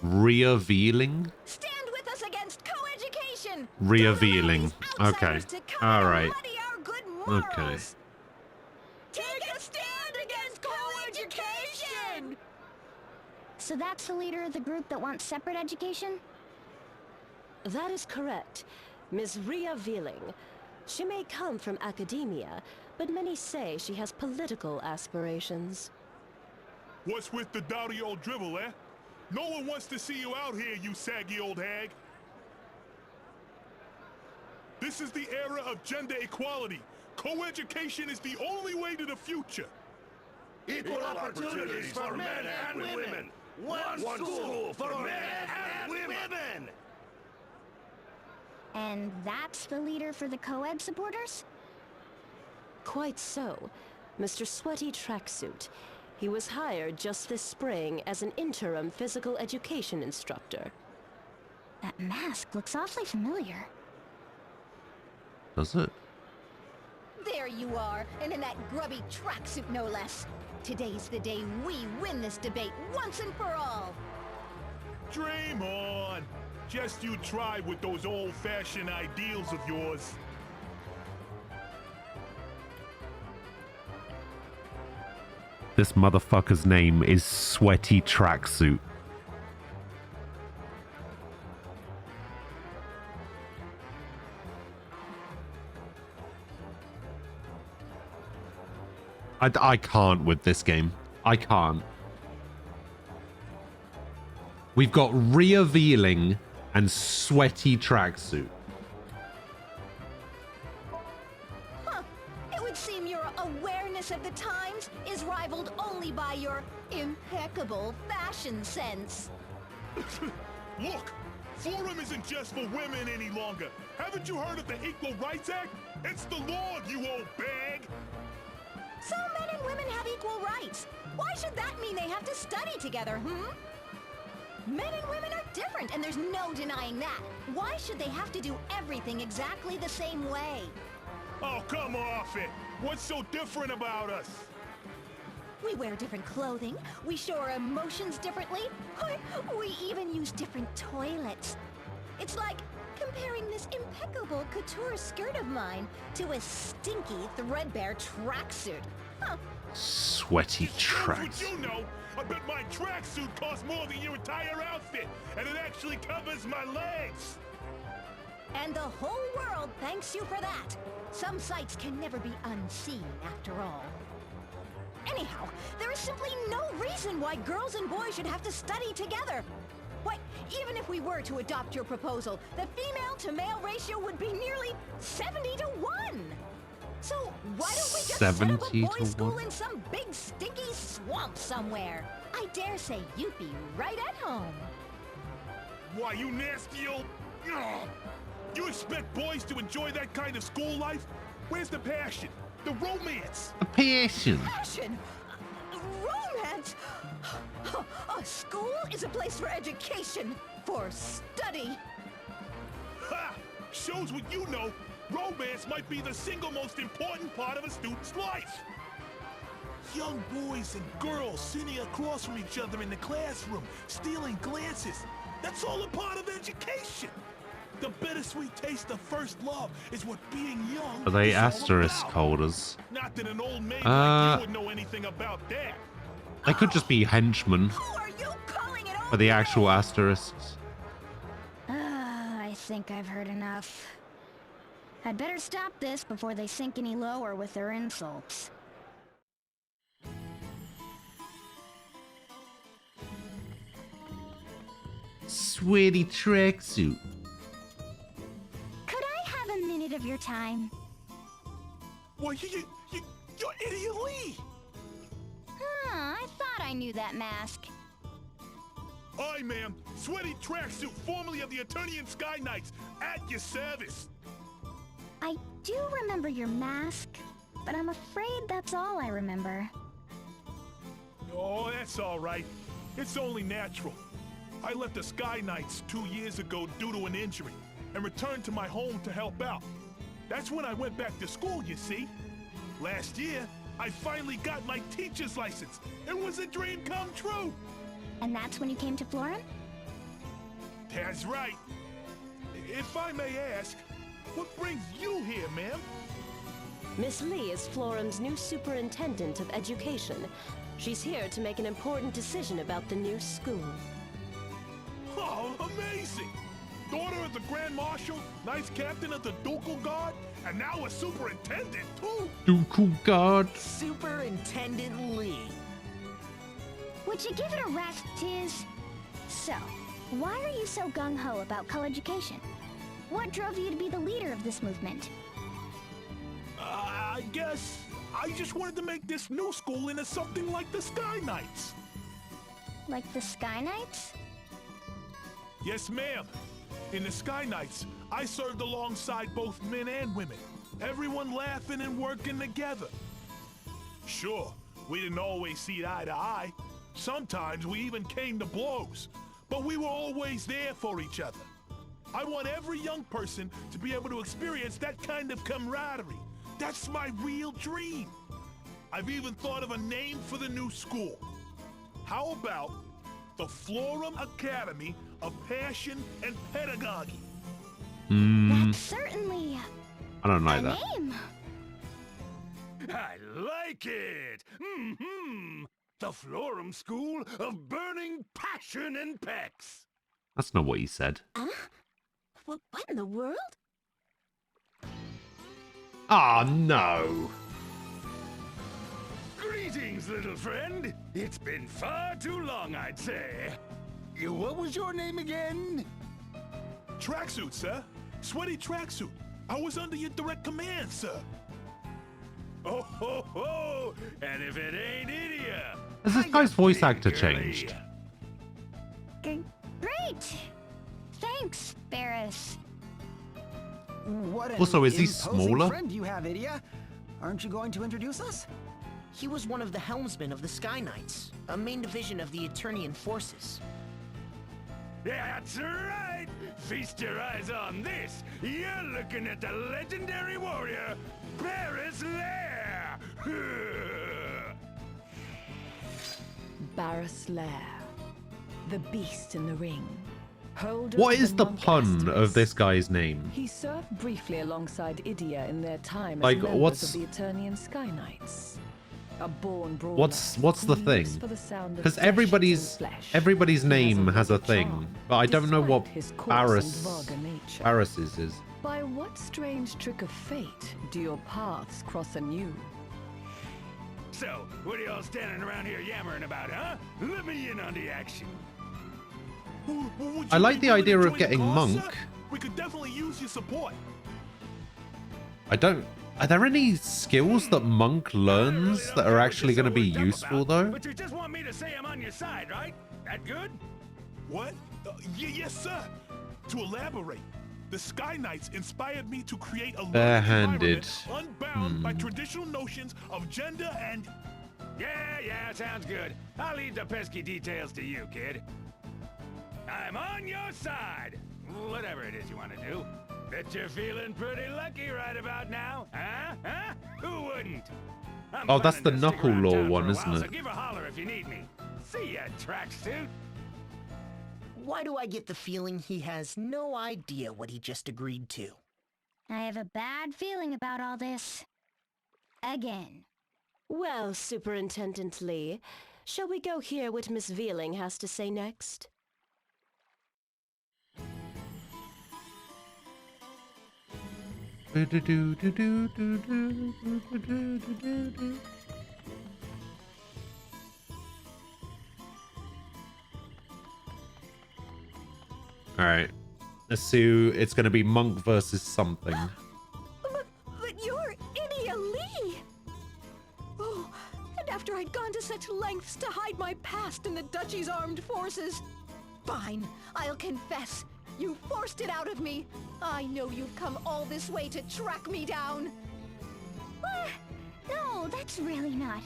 Rhea Veeling? Stand with us against co-education! Rhea Veeling. Okay. Alright. Okay. Take a stand against co-education! So that's the leader of the group that wants separate education? That is correct. Ms. Rhea Veeling. She may come from academia, but many say she has political aspirations. What's with the dowdy old dribble, eh? No one wants to see you out here, you saggy old hag. This is the era of gender equality. Co-education is the only way to the future. Equal opportunities for men and women. One school for men and women. And that's the leader for the co-ed supporters? Quite so. Mr. Sweaty Tracksuit. He was hired just this spring as an interim physical education instructor. That mask looks awfully familiar. Does it? There you are, and in that grubby tracksuit no less. Today's the day we win this debate once and for all. Dream on. Just you try with those old-fashioned ideals of yours. This motherfucker's name is Sweaty Tracksuit. I can't with this game. I can't. We've got Rhea Veeling and Sweaty Tracksuit. Huh. It would seem your awareness of the times is rivaled only by your impeccable fashion sense. Look, Forum isn't just for women any longer. Haven't you heard of the Equal Rights Act? It's the law, you old bag. So men and women have equal rights. Why should that mean they have to study together, Men and women are different, and there's no denying that. Why should they have to do everything exactly the same way? Oh, come off it. What's so different about us? We wear different clothing, we show our emotions differently, we even use different toilets. It's like comparing this impeccable couture skirt of mine to a stinky, threadbare tracksuit. Sweaty Tracksuit. What you know? I bet my tracksuit costs more than your entire outfit, and it actually covers my legs. And the whole world thanks you for that. Some sights can never be unseen, after all. Anyhow, there is simply no reason why girls and boys should have to study together. Why, even if we were to adopt your proposal, the female-to-male ratio would be nearly 70 to 1. So why don't we just set up a boys' school in some big stinky swamp somewhere? I dare say you'd be right at home. Why, you nasty old... Ugh. You expect boys to enjoy that kind of school life? Where's the passion? The romance? The passion. Passion? Romance? A school is a place for education, for study. Ha! Shows what you know. Romance might be the single most important part of a student's life. young boys and girls sitting across from each other in the classroom, stealing glances. That's all a part of education. The bittersweet taste of first love is what being young Are they is all asterisk about. holders? Not that an old maid like you would know anything about that. They could just be henchmen for the actual asterisks. I think I've heard enough. I'd better stop this before they sink any lower with their insults. Sweaty tracksuit. Could I have a minute of your time? Well, you're Idiot Lee. I thought I knew that mask. Aye, ma'am. Sweaty tracksuit, formerly of the Eternian Sky Knights, at your service. I do remember your mask, but I'm afraid that's all I remember. Oh, that's all right. It's only natural. I left the Sky Knights 2 years ago due to an injury, and returned to my home to help out. That's when I went back to school, you see. Last year, I finally got my teacher's license. It was a dream come true. And that's when you came to Florum? That's right. If I may ask, what brings you here, ma'am? Miss Lee is Florum's new superintendent of education. She's here to make an important decision about the new school. Oh, amazing! Daughter of the Grand Marshal, nice captain of the Ducal Guard, and now a superintendent, too! Ducal Guard. Superintendent Lee. Would you give it a rest, Tiz? So, why are you so gung-ho about co-education? What drove you to be the leader of this movement? I guess I just wanted to make this new school into something like the Sky Knights. Like the Sky Knights? Yes, ma'am. In the Sky Knights, I served alongside both men and women. Everyone laughing and working together. Sure, we didn't always see eye to eye. Sometimes we even came to blows. But we were always there for each other. I want every young person to be able to experience that kind of camaraderie. That's my real dream. I've even thought of a name for the new school. How about the Florum Academy of Passion and Pedagogy? That's certainly I don't a like that. name. I like it! The Florum School of Burning Passion and Pecs! That's not what he said. What in the world? Oh no! Greetings, little friend. It's been far too long, I'd say. What was your name again? Tracksuit, sir. Sweaty tracksuit. I was under your direct command, sir. Oh ho ho! And if it ain't Idia! Has this guy's voice actor changed? Great! Thanks, Barris. What an Also, is he imposing smaller? friend you have, Idia. Aren't you going to introduce us? He was one of the helmsmen of the Sky Knights, a main division of the Eternian forces. That's right! Feast your eyes on this! You're looking at the legendary warrior, Barris Lair! Barris Lair, the beast in the ring. Holder What of is the monk pun asterisk. of this guy's name? He served briefly alongside Idia in their time as Like, members what's- of the Eternian Sky Knights. A born brawler. What's who the thing? lives for the sound of Because flesh everybody's and name has has a rugged thing, charm, but I don't know what despite his coarse and vulgar nature. Barris's is. By what strange trick of fate do your paths cross anew? So, what are y'all standing around here yammering about, huh? Let me in on the action. I like the idea of getting monk. We could definitely use your support. I don't. Are there any skills that monk learns that are actually going to be useful though? But you just want me to say I'm on your side, right? That good? What? Yes, sir. To elaborate, the Sky Knights inspired me to create a learning Barehanded. environment unbound by traditional notions of gender and... Yeah, sounds good. I'll leave the pesky details to you, kid. I'm on your side. Whatever it is you want to do. Bet you're feeling pretty lucky right about now, huh? Who wouldn't? Oh, that's the Knuckle Law one, isn't So it? give a holler if you need me. See ya, tracksuit. Why do I get the feeling he has no idea what he just agreed to? I have a bad feeling about all this. Again. Well, Superintendent Lee, shall we go hear what Miss Veeling has to say next? Alright. Let's see. It's going to be Monk versus something. But you're Idia Lee! Oh, and after I'd gone to such lengths to hide my past in the Duchy's armed forces. Fine, I'll confess. You forced it out of me. I know you've come all this way to track me down. No, that's really not.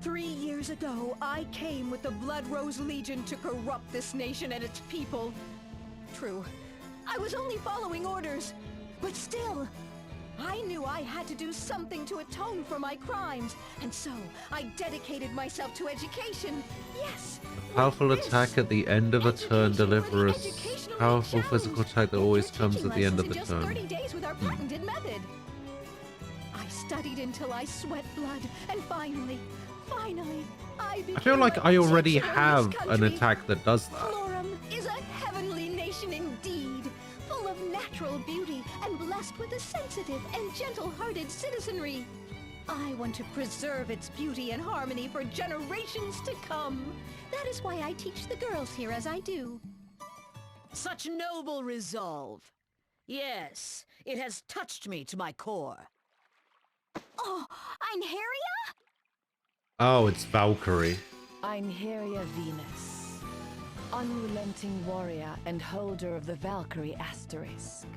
3 years ago, I came with the Blood Rose Legion to corrupt this nation and its people. True, I was only following orders, but still, I knew I had to do something to atone for my crimes, and so I dedicated myself to education. Yes! Powerful attack at the end of a turn delivers powerful physical attack that always comes at the end of the Just turn. 30 days with our patented method. I studied until I sweat blood, and finally, I feel like I already became a have teacher in an this attack that does that. Florum is a heavenly nation indeed, full of natural beauty and blessed with a sensitive and gentle-hearted citizenry. I want to preserve its beauty and harmony for generations to come. That is why I teach the girls here as I do. Such noble resolve. Yes, it has touched me to my core. Oh, Einherja? Oh, it's Valkyrie. Einherja Venus, unrelenting warrior and holder of the Valkyrie Asterisk,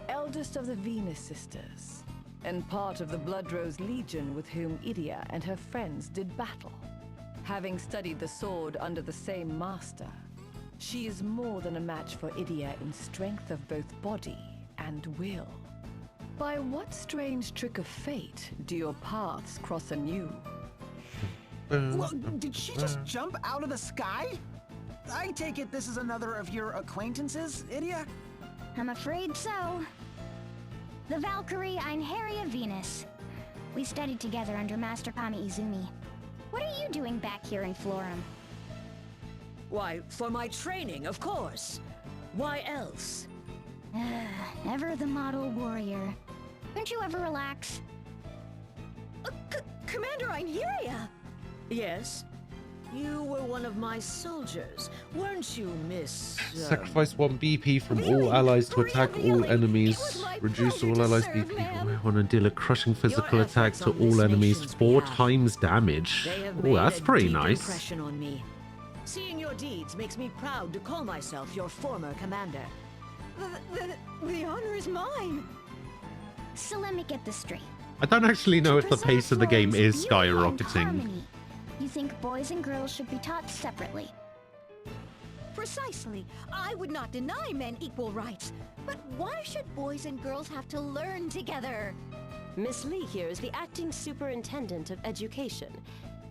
eldest of the Venus Sisters, and part of the Blood Rose Legion with whom Idia and her friends did battle. Having studied the sword under the same master, she is more than a match for Idia in strength of both body and will. By what strange trick of fate do your paths cross anew? Well, did she just jump out of the sky? I take it this is another of your acquaintances, Idia? I'm afraid so. The Valkyrie Einherja Venus. We studied together under Master Kami Izumi. What are you doing back here in Florum? Why, for my training, of course. Why else? Ever the model warrior. Don't you ever relax? Commander Einherja! Yes? You were one of my soldiers, weren't you, Miss... Sacrifice 1 BP from all allies to attack all enemies. Reduce all allies BP on and deal a crushing physical attack to all enemies 4 times damage. Oh, that's pretty nice. Impression on me. Seeing your deeds makes me proud to call myself your former commander. The honor is mine. So let me get this straight. I don't actually know if the pace of the game is skyrocketing. Harmony. You think boys and girls should be taught separately? Precisely. I would not deny men equal rights. But why should boys and girls have to learn together? Miss Lee here is the acting superintendent of education.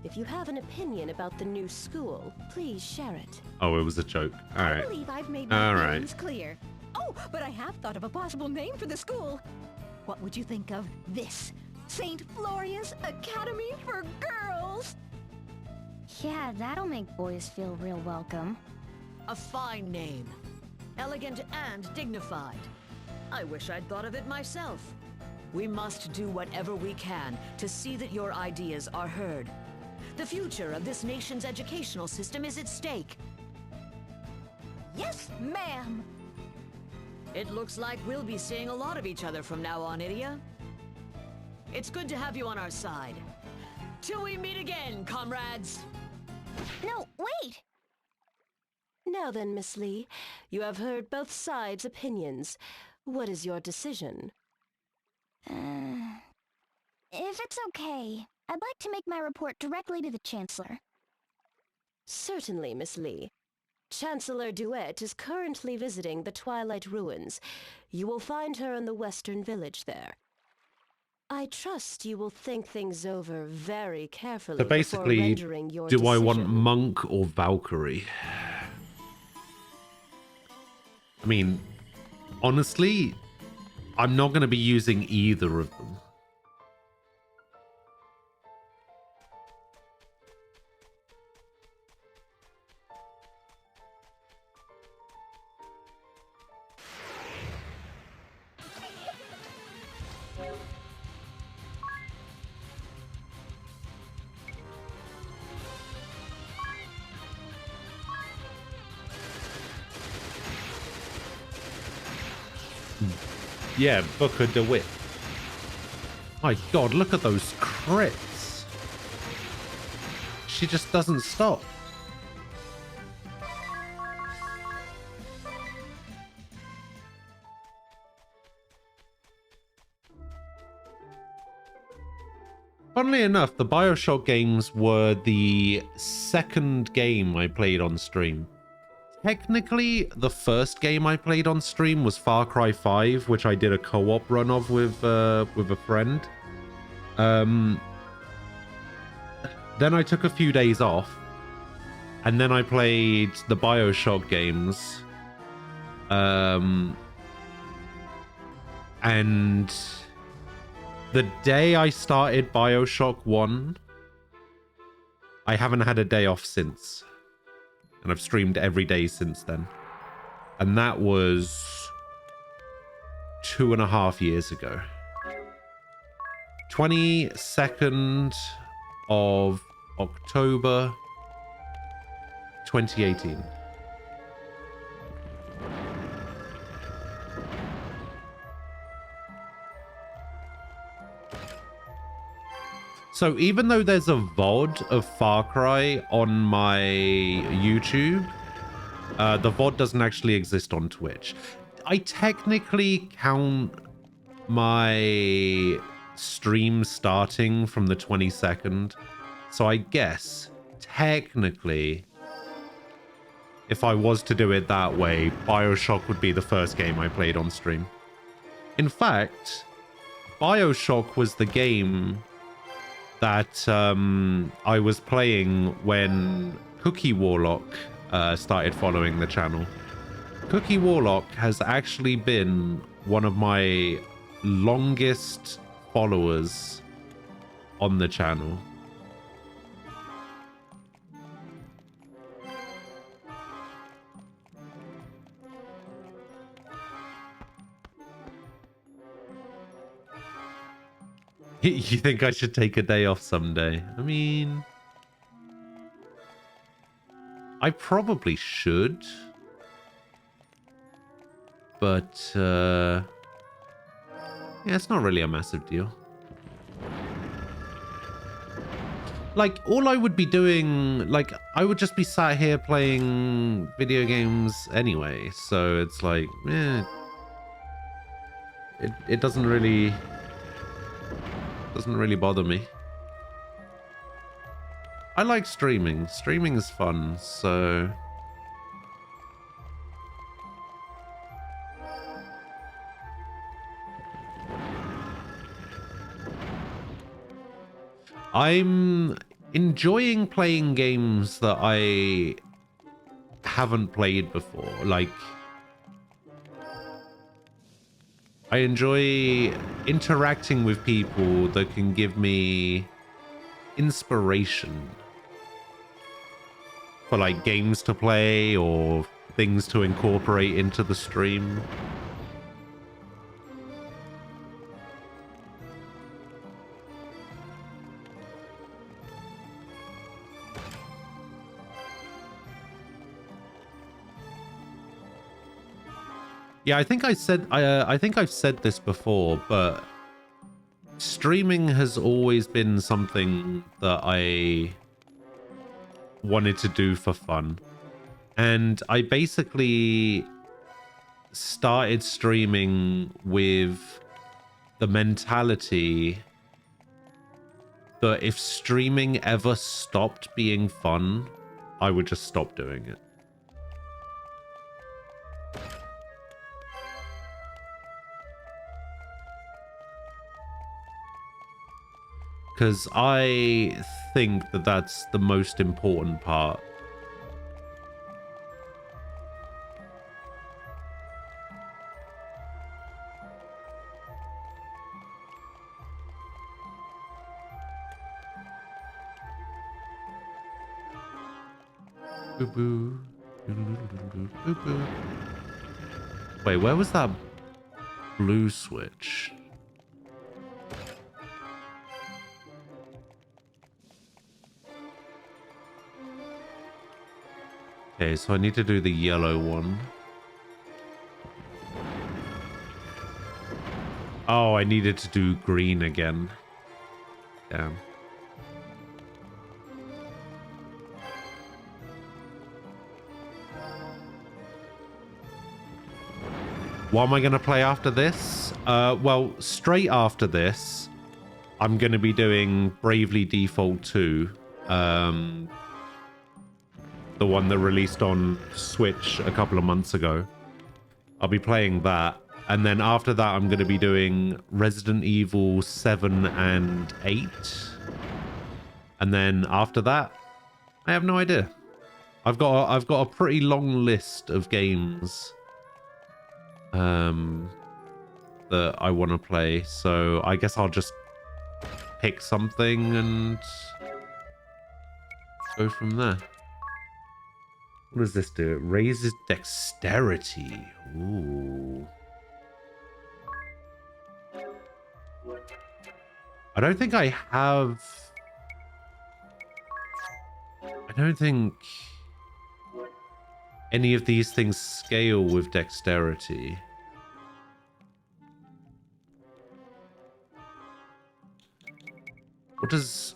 If you have an opinion about the new school, please share it. Oh, it was a joke. All I right. believe I've made my All feelings right. clear. Oh, but I have thought of a possible name for the school. What would you think of this? St. Floria's Academy for Girls! Yeah, that'll make boys feel real welcome. A fine name. Elegant and dignified. I wish I'd thought of it myself. We must do whatever we can to see that your ideas are heard. The future of this nation's educational system is at stake. Yes, ma'am! It looks like we'll be seeing a lot of each other from now on, Idia. It's good to have you on our side. Till we meet again, comrades! No, wait! Now then, Miss Lee, you have heard both sides' opinions. What is your decision? If it's okay, I'd like to make my report directly to the Chancellor. Certainly, Miss Lee. Chancellor Duet is currently visiting the Twilight Ruins. You will find her in the Western Village there. I trust you will think things over very carefully So before basically, rendering your do I want decision. Monk or Valkyrie? I mean, honestly, I'm not going to be using either of them. Yeah, Booker DeWitt. My God, look at those crits. She just doesn't stop. Funnily enough, the BioShock games were the second game I played on stream. Technically, the first game I played on stream was Far Cry 5, which I did a co-op run of with a friend. Then I took a few days off, and then I played the BioShock games. And the day I started BioShock 1, I haven't had a day off since. And I've streamed every day since then. And that was 2.5 years ago. 22nd of October 2018. So even though there's a VOD of Far Cry on my YouTube, the VOD doesn't actually exist on Twitch. I technically count my stream starting from the 22nd. So I guess, technically, if I was to do it that way, BioShock would be the first game I played on stream. In fact, BioShock was the game that I was playing when Cookie Warlock started following the channel. Cookie Warlock has actually been one of my longest followers on the channel. You think I should take a day off someday? I mean, I probably should. But, yeah, it's not really a massive deal. Like, all I would be doing, like, I would just be sat here playing video games anyway. So it's like, eh, it doesn't really bother me. I like streaming. Streaming is fun, so I'm enjoying playing games that I haven't played before. Like, I enjoy interacting with people that can give me inspiration for like games to play or things to incorporate into the stream. Yeah, I think I've said this before, but streaming has always been something that I wanted to do for fun. And I basically started streaming with the mentality that if streaming ever stopped being fun, I would just stop doing it. because I think that that's the most important part. Boo-boo. Boo-boo. Wait, where was that blue switch? Okay, so I need to do the yellow one. Oh, I needed to do green again. Damn. What am I going to play after this? Well, straight after this, I'm going to be doing Bravely Default 2. The one that released on Switch a couple of months ago. I'll be playing that. And then after that, I'm going to be doing Resident Evil 7 and 8. And then after that, I have no idea. I've got a pretty long list of games that I want to play. So I guess I'll just pick something and go from there. What does this do? It raises dexterity. Ooh. I don't think I have... I don't think any of these things scale with dexterity. What does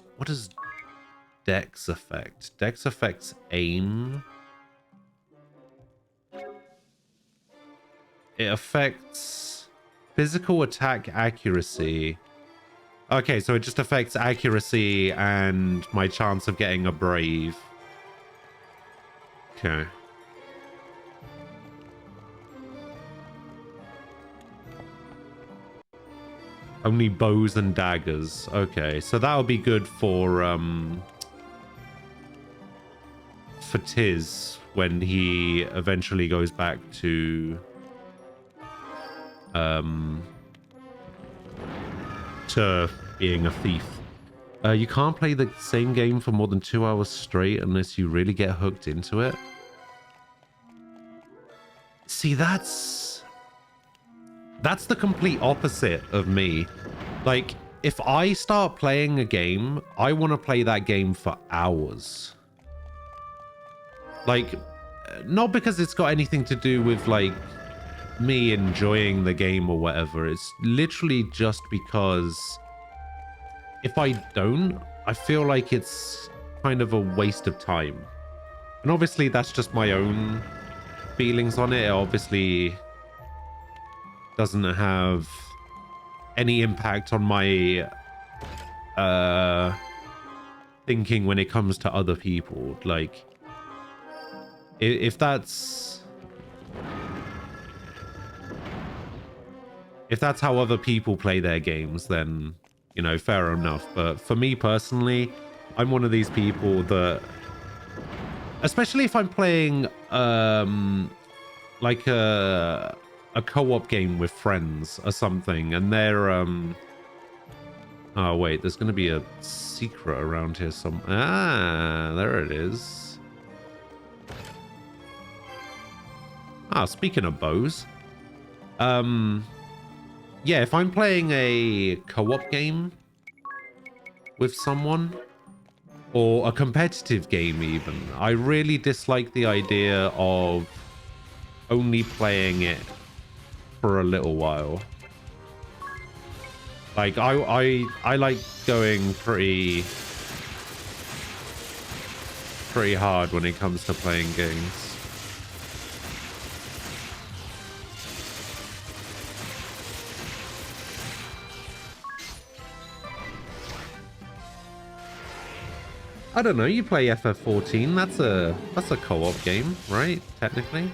Dex affect? Dex affects aim. It affects physical attack accuracy. Okay, so it just affects accuracy and my chance of getting a brave. Okay. Only bows and daggers. Okay, so that'll be good for Tiz when he eventually goes back to being a thief. You can't play the same game for more than 2 hours straight unless you really get hooked into it. See, that's the complete opposite of me. Like, if I start playing a game, I want to play that game for hours. Like, not because it's got anything to do with, like, me enjoying the game or whatever. It's literally just because if I don't, I feel like it's kind of a waste of time. And obviously that's just my own feelings on it. It obviously doesn't have any impact on my thinking when it comes to other people. Like, if that's how other people play their games, then, you know, fair enough. But for me personally, I'm one of these people that, especially if I'm playing like a co-op game with friends or something, and they're oh wait, there's gonna be a secret around here somewhere. Ah, there it is. Ah, speaking of bows, yeah, if I'm playing a co-op game with someone, or a competitive game even, I really dislike the idea of only playing it for a little while. Like, I like going pretty hard when it comes to playing games. I don't know, you play FF14, that's a co-op game, right? Technically.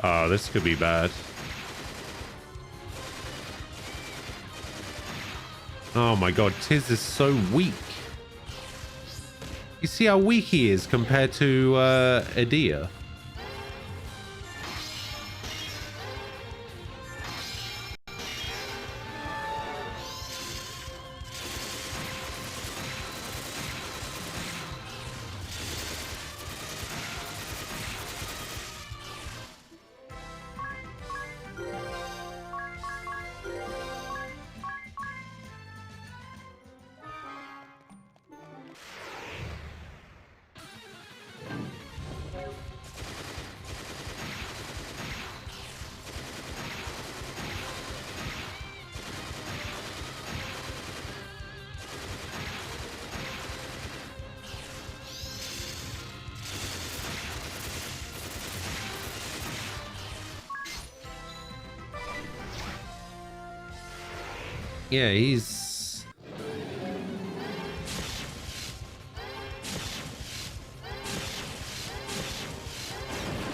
Oh, this could be bad. Oh my god, Tiz is so weak. You see how weak he is compared to Edea? Yeah, he's...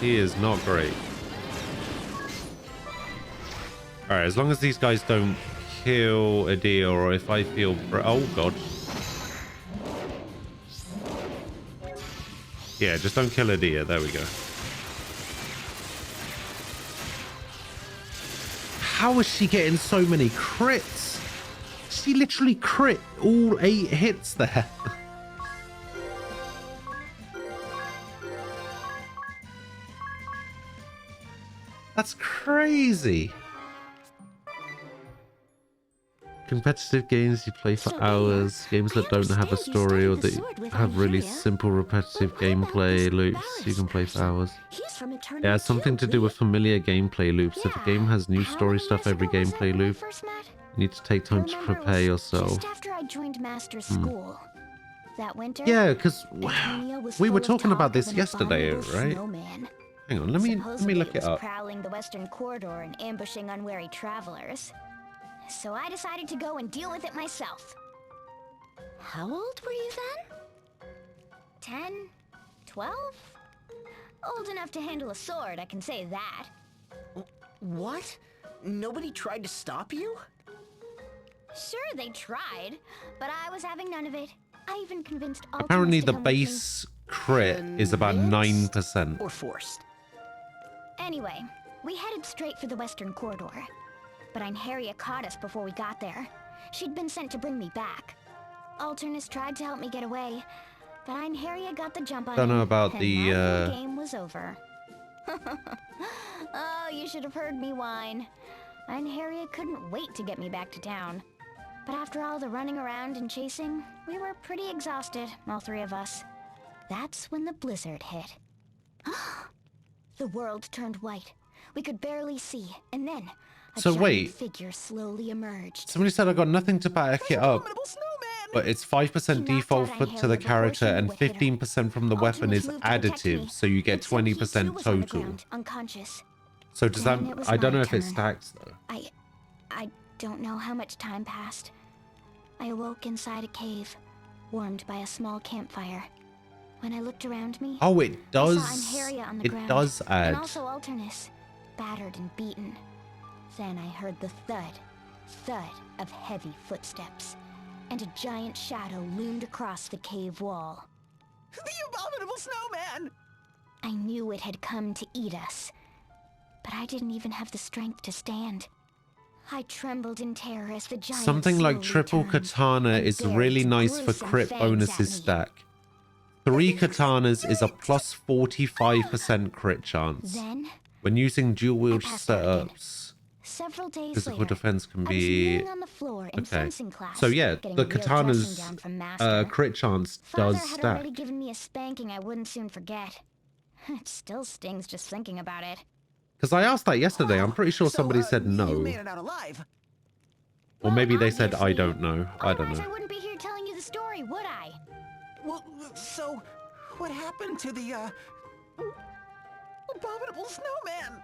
He is not great. Alright, as long as these guys don't kill Edea, or if I feel... Oh, God. Yeah, just don't kill Edea. There we go. How is she getting so many crits? She literally crit all 8 hits there. That's crazy. Competitive games you play for hours, games that don't have a story or that have really simple repetitive gameplay loops you can play for hours. Yeah, it's something to do with familiar gameplay loops. If a game has new story stuff every gameplay loop, you need to take time to prepare yourself. Just after I joined Master School. That winter, Yeah, because we were talking about this yesterday, abominable right? snowman. Hang on, let me Supposedly look it it was up. prowling the western corridor and ambushing unwary travelers. So I decided to go and deal with it myself. How old were you then? 10? 12? Old enough to handle a sword, I can say that. What? Nobody tried to stop you? Sure, they tried, but I was having none of it. I even convinced all Apparently to the come with me. base crit is about 9%. Or forced? Anyway, we headed straight for the western corridor. But Einherja caught us before we got there. She'd been sent to bring me back. Alternus tried to help me get away, but Einherja got the jump on Don't know him, about and the, now the game was over. Oh, you should have heard me whine. Einherja couldn't wait to get me back to town. But after all the running around and chasing, we were pretty exhausted, all 3 of us. That's when the blizzard hit. The world turned white. We could barely see, and then a So giant wait. figure slowly emerged. Somebody said I got nothing to back it up, but it's 5% default to the character and 15% from the weapon is additive, so you get 20% total. Unconscious. So does that... Then it was I don't my know if it turn. stacks though. I don't know how much time passed. I awoke inside a cave, warmed by a small campfire. When I looked around me, Oh, it I does... saw Einherja on the It ground, does add. and also Alternus, battered and beaten. Then I heard the thud of heavy footsteps, and a giant shadow loomed across the cave wall. The abominable snowman! I knew it had come to eat us, but I didn't even have the strength to stand. I trembled in terror as the giant Something like slowly triple turned katana and is bared really its nice for gruesome crit fangs bonuses at me. stack. 3 katanas is a plus 45% crit chance. Then, When using dual wield passed out again. setups, several days physical later, defense can I was be... kneeling on the floor in Okay. fencing class, So yeah, getting the a real dressing katana's down from Master. crit chance Father does had stack. already given me a spanking I wouldn't soon forget. It still stings just thinking about it. Because I asked that yesterday, I'm pretty sure somebody said You no. made it out alive. Or maybe they said, I obviously. don't know. I don't Otherwise, know. I wouldn't be here telling you the story, would I? Well, so what happened to the abominable snowman?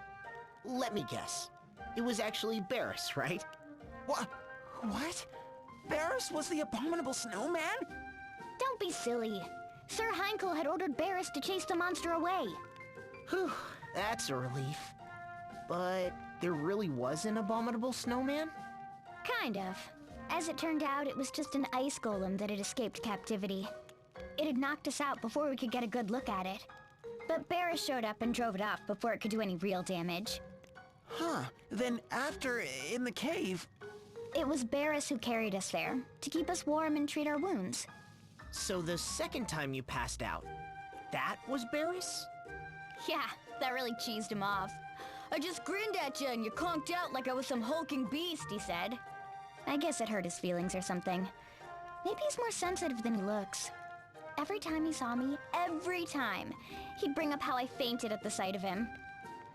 Let me guess. It was actually Barris, right? What? Barris was the abominable snowman? Don't be silly. Sir Heinkel had ordered Barris to chase the monster away. Whew, that's a relief. But there really was an abominable snowman? Kind of. As it turned out, it was just an ice golem that had escaped captivity. It had knocked us out before we could get a good look at it. But Barris showed up and drove it off before it could do any real damage. Huh. Then after, in the cave... It was Barris who carried us there, to keep us warm and treat our wounds. So the second time you passed out, that was Barris? Yeah, that really cheesed him off. I just grinned at you and you conked out like I was some hulking beast, he said. I guess it hurt his feelings or something. Maybe he's more sensitive than he looks. Every time he saw me, every time, he'd bring up how I fainted at the sight of him.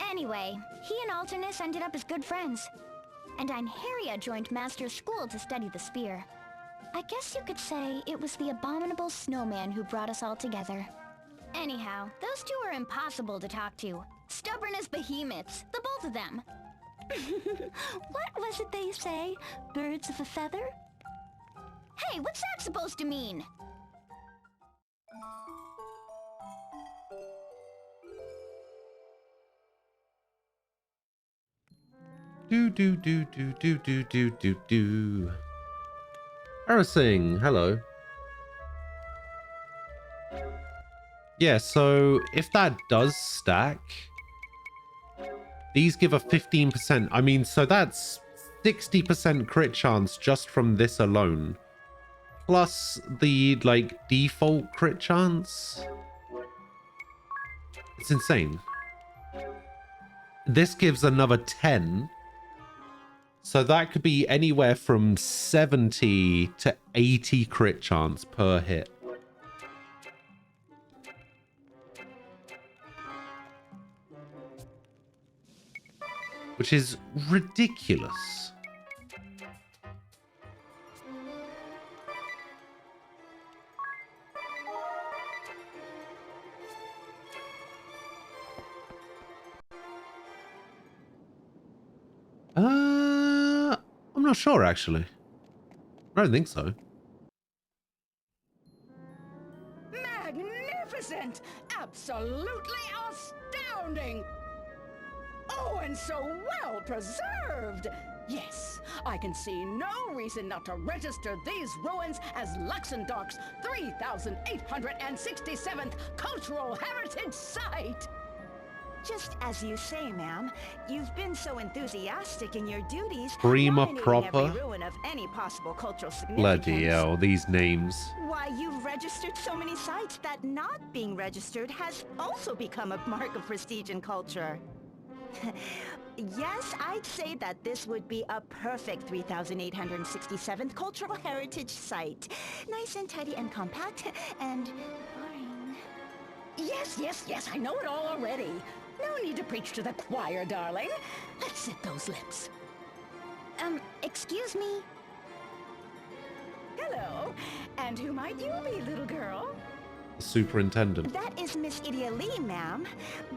Anyway, he and Alternus ended up as good friends. And Einherja joined Master's school to study the spear. I guess you could say it was the abominable snowman who brought us all together. Anyhow, those two are impossible to talk to. Stubborn as behemoths, the both of them. What was it they say? Birds of a feather? Hey, what's that supposed to mean? Do. Arasing, hello. Yeah, so if that does stack, these give a 15%. I mean, so that's 60% crit chance just from this alone. Plus the, like, default crit chance. It's insane. This gives another 10. So that could be anywhere from 70 to 80 crit chance per hit. Which is ridiculous. I'm not sure, actually. I don't think so. Magnificent! Absolutely astounding! Oh, and so well preserved! Yes, I can see no reason not to register these ruins as Luxendark's 3,867th Cultural Heritage Site! Just as you say, ma'am, you've been so enthusiastic in your duties, Prima nominating proper. every ruin of any possible cultural significance. Bloody hell, these names. Why, you've registered so many sites that not being registered has also become a mark of prestige and culture. Yes, I'd say that this would be a perfect 3,867th Cultural Heritage Site. Nice and tidy and compact, and boring. Yes, I know it all already. No need to preach to the choir, darling. Let's sit those lips. Excuse me? Hello. And who might you be, little girl? Superintendent. That is Miss Idia Lee, ma'am.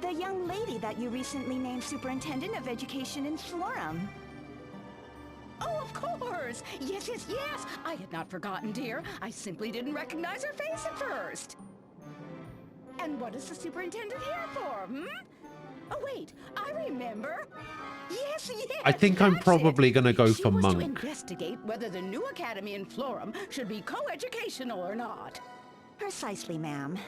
The young lady that you recently named Superintendent of Education in Florum. Oh, of course! Yes! I had not forgotten, dear. I simply didn't recognize her face at first. And what is the superintendent here for, Oh, wait, I remember. Yes, I think I'm probably going to go for to monk. investigate whether the new academy in Florum should be co-educational or not. Precisely, ma'am.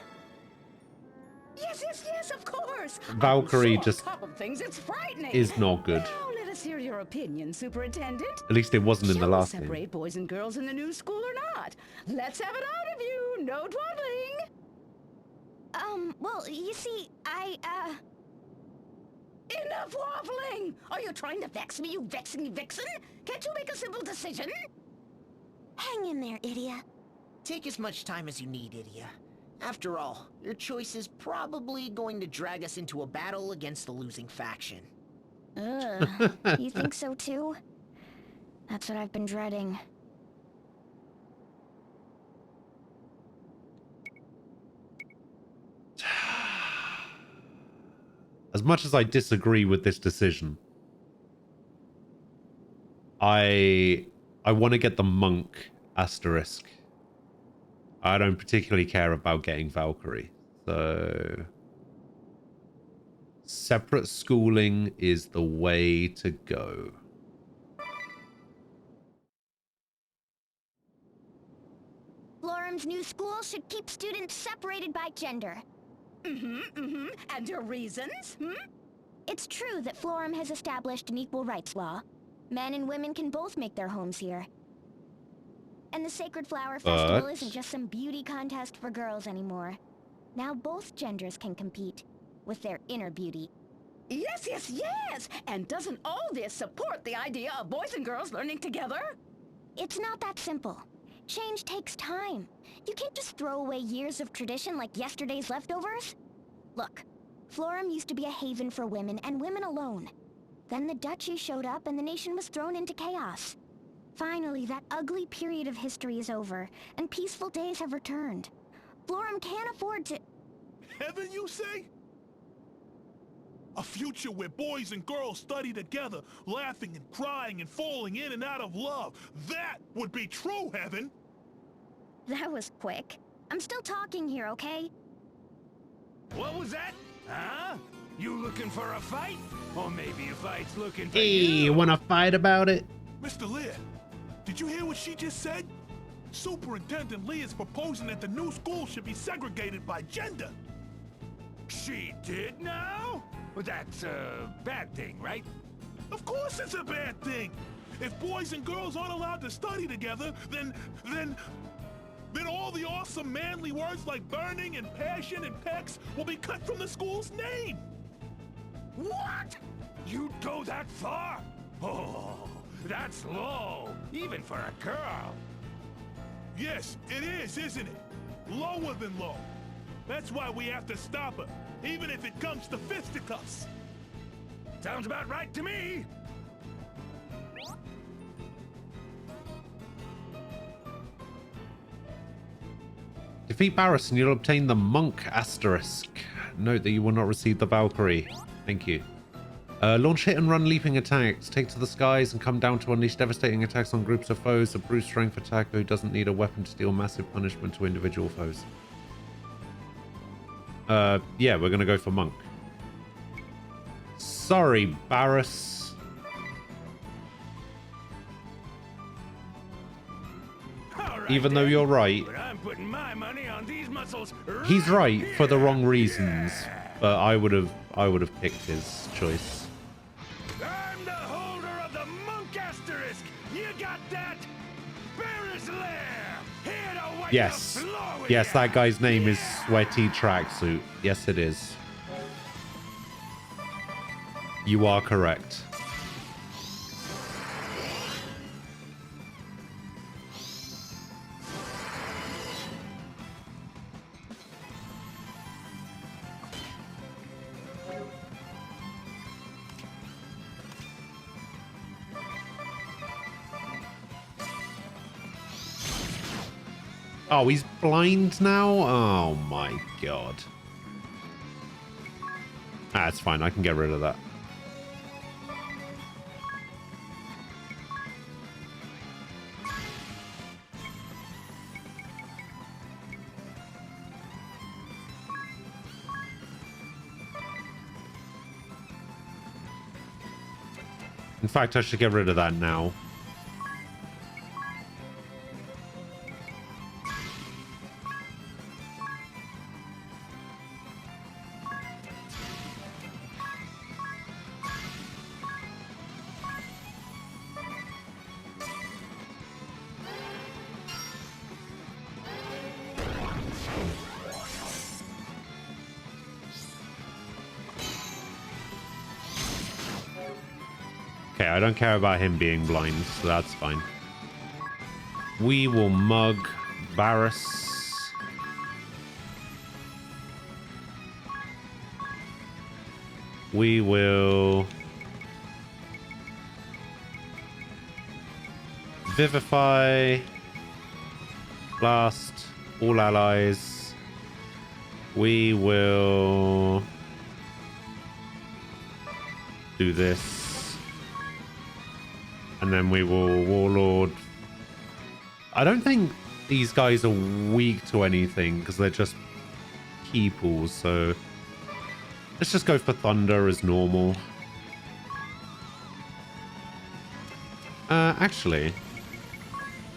Yes, of course. Valkyrie So just on top of things, it's frightening. is not good. Now let us hear your opinion, Superintendent. At least it wasn't in the Shall we last game. separate boys and girls in the new school or not? Let's have it out of you. No dawdling. Well, you see, Enough waffling! Are you trying to vex me, you vexing vixen? Can't you make a simple decision? Hang in there, Idia. Take as much time as you need, Idia. After all, your choice is probably going to drag us into a battle against the losing faction. You think so too? That's what I've been dreading. As much as I disagree with this decision, I want to get the monk asterisk. I don't particularly care about getting Valkyrie. So Separate schooling is the way to go. Florum's new school should keep students separated by gender. And your reasons, It's true that Florum has established an equal rights law. Men and women can both make their homes here. And the Sacred Flower Festival isn't just some beauty contest for girls anymore. Now both genders can compete with their inner beauty. Yes, yes, yes! And doesn't all this support the idea of boys and girls learning together? It's not that simple. Change takes time. You can't just throw away years of tradition like yesterday's leftovers. Look, Florum used to be a haven for women and women alone. Then the Duchy showed up and the nation was thrown into chaos. Finally, that ugly period of history is over, and peaceful days have returned. Florum can't afford to... Heaven, you say? A future where boys and girls study together, laughing and crying and falling in and out of love. That would be true heaven! That was quick. I'm still talking here, okay? What was that? Huh? You looking for a fight? Or maybe a fight's looking for Hey, you? you wanna fight about it? Mr. Lear, did you hear what she just said? Superintendent Lee is proposing that the new school should be segregated by gender. She did now? Well, that's a bad thing, right? Of course it's a bad thing. If boys and girls aren't allowed to study together, then all the awesome manly words like burning and passion and pecs will be cut from the school's name. What? You'd go that far? Oh, that's low, even for a girl. Yes, it is, isn't it? Lower than low. That's why we have to stop her, even if it comes to fisticuffs. Sounds about right to me. Defeat Barris and you'll obtain the Monk asterisk. Note that you will not receive the Valkyrie. Thank you. Launch hit and run leaping attacks. Take to the skies and come down to unleash devastating attacks on groups of foes. A brute strength attacker who doesn't need a weapon to deal massive punishment to individual foes. Yeah, we're gonna go for Monk. Sorry, Barris. Even though you're right. But I'm putting my money on these muscles. He's right for the wrong reasons, but I would have picked his choice. I'm the holder of the Monk asterisk. You got that? Barris Lair. Here to wipe Yes. the floor with Yes, ya. that guy's name is Sweaty Tracksuit. Yes, it is. You are correct. Oh, he's blind now? Oh my god. Ah, it's fine. I can get rid of that. In fact, I should get rid of that now. Okay, I don't care about him being blind, so that's fine. We will mug Barris. We will vivify. Blast all allies. We will do this. And then we will Warlord. I don't think these guys are weak to anything because they're just peoples, so Let's just go for thunder as normal. Actually,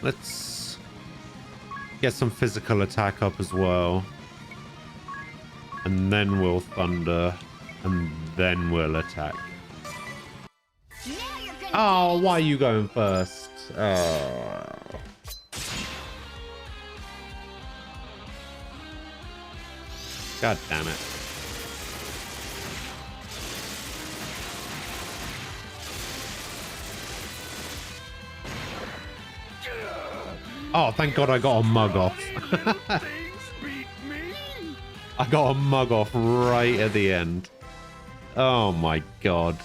let's get some physical attack up as well. And then we'll thunder. And then we'll attack. Oh, why are you going first? Oh. God damn it. Oh, thank God I got a mug off. I got a mug off right at the end. Oh my God.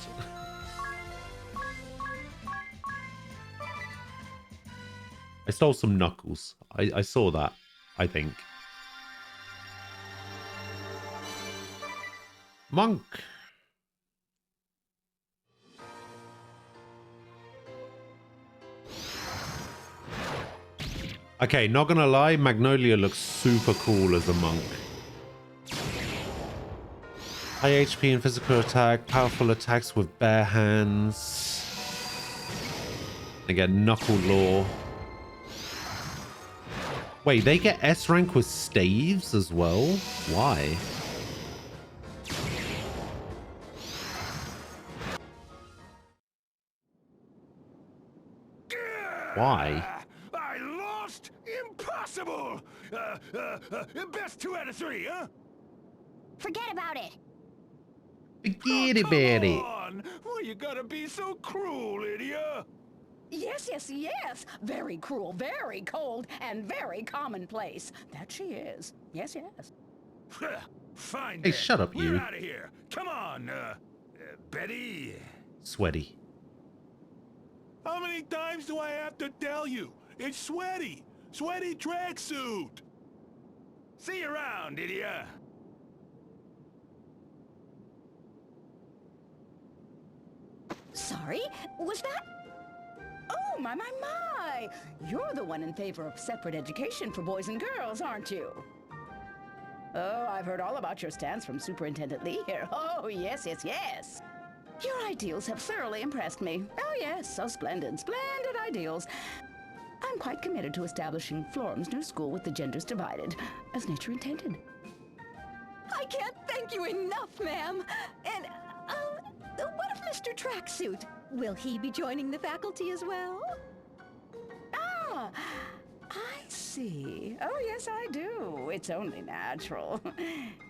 I stole some knuckles. I saw that, I think. Monk. Okay, not gonna lie, Magnolia looks super cool as a monk. High HP and physical attack, powerful attacks with bare hands. They get knuckle law. Wait, they get S rank with staves as well? Why? Why? I lost? Impossible! Best 2 out of 3, huh? Forget about it. Forget about it. Come on! Why you gotta be so cruel, Lydia? Yes, yes, yes. Very cruel, very cold, and very commonplace. That she is. Yes, yes. Fine. Hey, then. shut up, you. We're out of here. Come on, Betty. Sweaty. How many times do I have to tell you? It's sweaty. Sweaty tracksuit. See you around, Lydia. Sorry? Was that? Oh, my. You're the one in favor of separate education for boys and girls, aren't you? Oh, I've heard all about your stance from Superintendent Lee here. Oh, yes, yes, yes. Your ideals have thoroughly impressed me. Oh, yes, so splendid, splendid ideals. I'm quite committed to establishing Florum's new school with the genders divided, as nature intended. I can't thank you enough, ma'am. And, what of Mr. Tracksuit? Will he be joining the faculty as well? Ah, I see. Oh, yes, I do. It's only natural.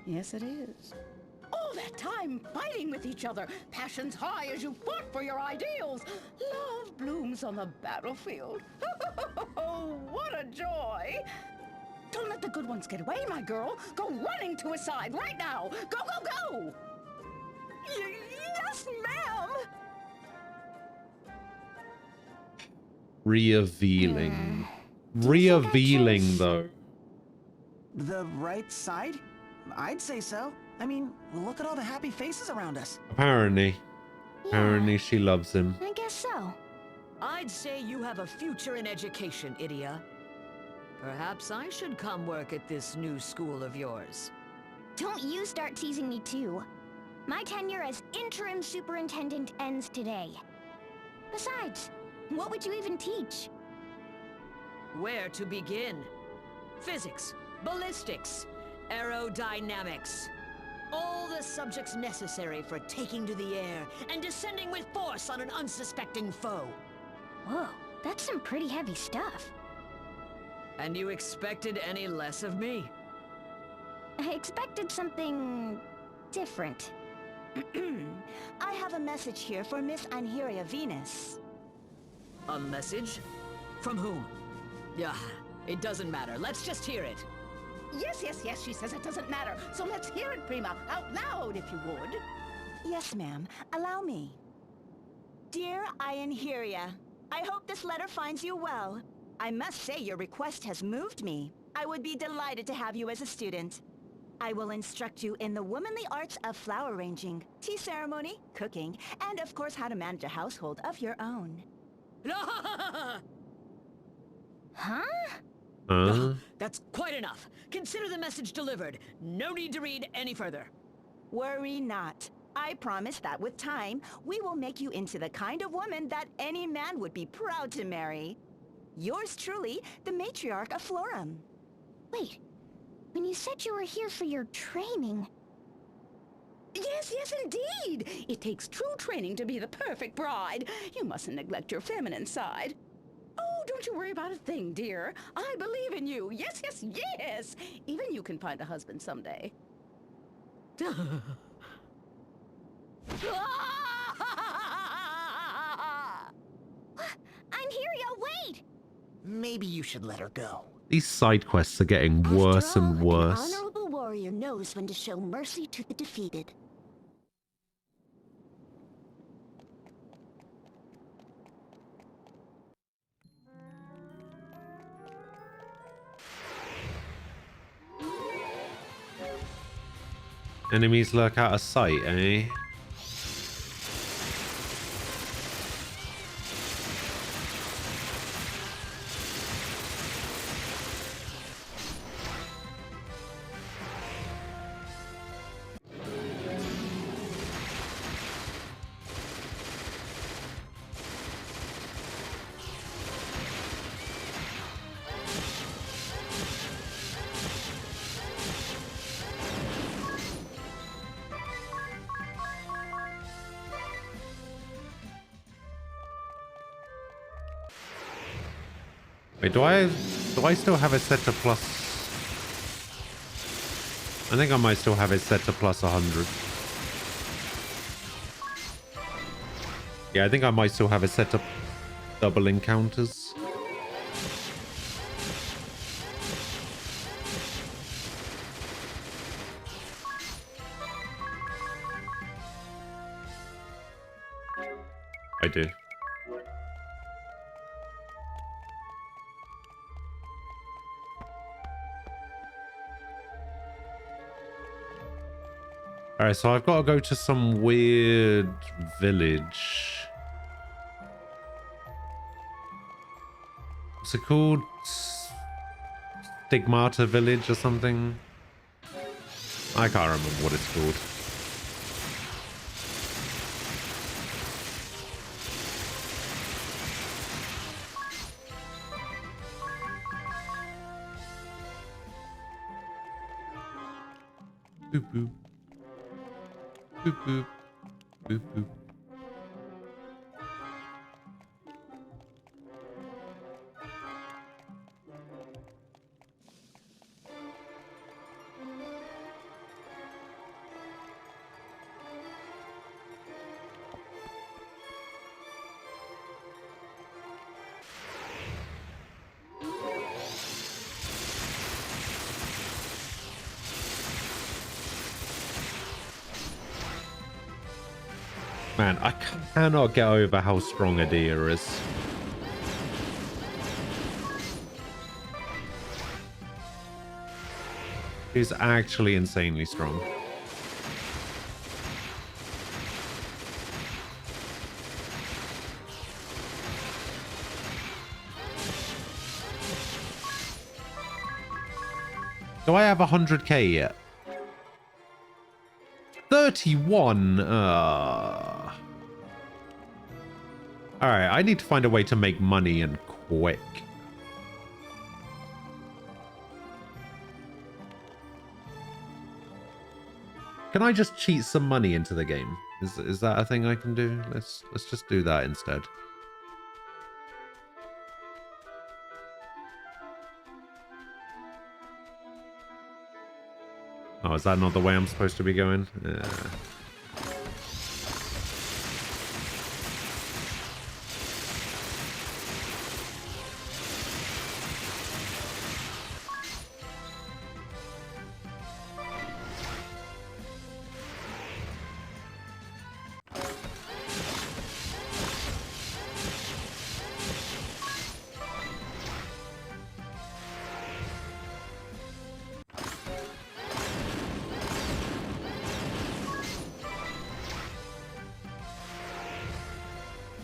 Yes, it is. All that time fighting with each other, passions high as you fought for your ideals. Love blooms on the battlefield. Oh, what a joy! Don't let the good ones get away, my girl. Go running to his side right now. Go, go, go! Yes, ma'am! Revealing. Revealing, though. The right side? I'd say so. I mean, look at all the happy faces around us. Apparently. Apparently she loves him. I guess so. I'd say you have a future in education, Idia. Perhaps I should come work at this new school of yours. Don't you start teasing me too. My tenure as interim superintendent ends today. Besides, what would you even teach? Where to begin? Physics, ballistics, aerodynamics. All the subjects necessary for taking to the air and descending with force on an unsuspecting foe. Whoa, that's some pretty heavy stuff. And you expected any less of me? I expected something different. I have a message here for Miss Anheria Venus. A message? From whom? Yeah, it doesn't matter. Let's just hear it. Yes, yes, yes, she says it doesn't matter. So let's hear it, Prima, out loud, if you would. Yes, ma'am. Allow me. Dear Anheria, I hope this letter finds you well. I must say your request has moved me. I would be delighted to have you as a student. I will instruct you in the womanly arts of flower arranging, tea ceremony, cooking, and of course how to manage a household of your own. That's quite enough. Consider the message delivered. No need to read any further. Worry not. I promise that with time, we will make you into the kind of woman that any man would be proud to marry. Yours truly, the matriarch of Florum. Wait, when you said you were here for your training... Yes, yes, indeed! It takes true training to be the perfect bride. You mustn't neglect your feminine side. Oh, don't you worry about a thing, dear. I believe in you. Yes, yes, yes! Even you can find a husband someday. Anhiria, wait! Maybe you should let her go. These side quests are getting worse and An worse. honorable warrior knows when to show mercy to the defeated. Enemies lurk out of sight, eh? Wait, do I still have it set to plus? I think I might still have it set to plus 100. Yeah, I think I might still have it set to double encounters. I do. Alright, so I've got to go to some weird village. What's it called? Stigmata Village or something? I can't remember what it's called. Boop boop. Boop boop. Boop boop. Man, I cannot get over how strong Edea is. She's actually insanely strong. Do I have 100k yet? 31. Alright, I need to find a way to make money and quick. Can I just cheat some money into the game? Is that a thing I can do? Let's just do that instead. Oh, is that not the way I'm supposed to be going?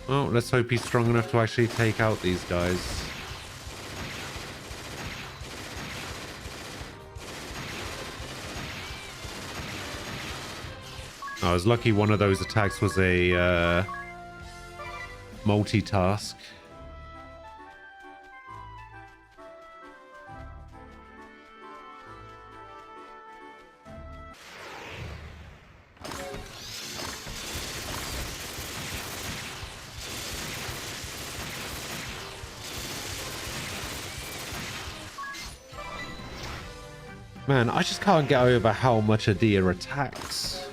Well, let's hope he's strong enough to actually take out these guys. I was lucky one of those attacks was a multitask. Man, I just can't get over how much Edea attacks.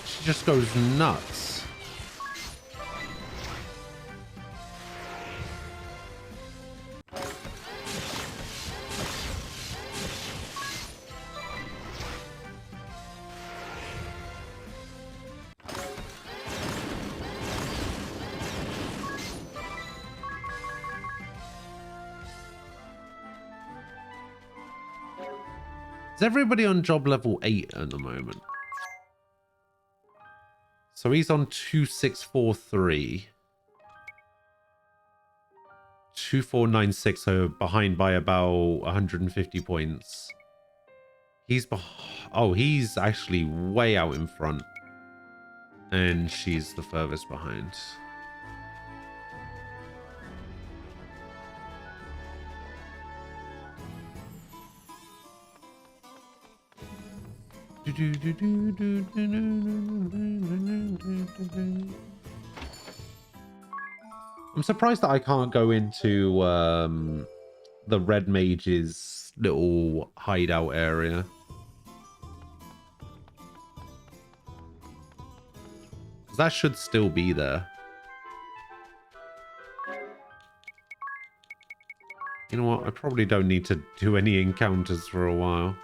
She just goes nuts. Is everybody on job level 8 at the moment? So he's on 2643. 2496, so behind by about 150 points. He's he's actually way out in front. And she's the furthest behind. I'm surprised that I can't go into the Red Mage's little hideout area. That should still be there. You know what? I probably don't need to do any encounters for a while.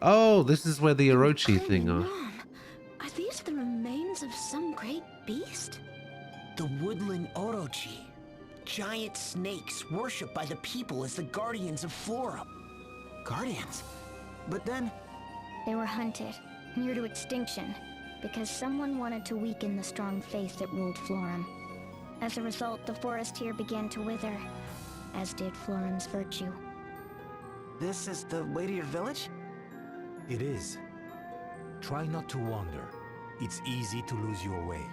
Oh, this is where the Orochi thing are. Mom, are these the remains of some great beast? The woodland Orochi. Giant snakes worshipped by the people as the guardians of Flora. Guardians? But then... They were hunted, near to extinction, because someone wanted to weaken the strong faith that ruled Florum. As a result, the forest here began to wither, as did Florum's virtue. This is the way to your village? It is. Try not to wander. It's easy to lose your way.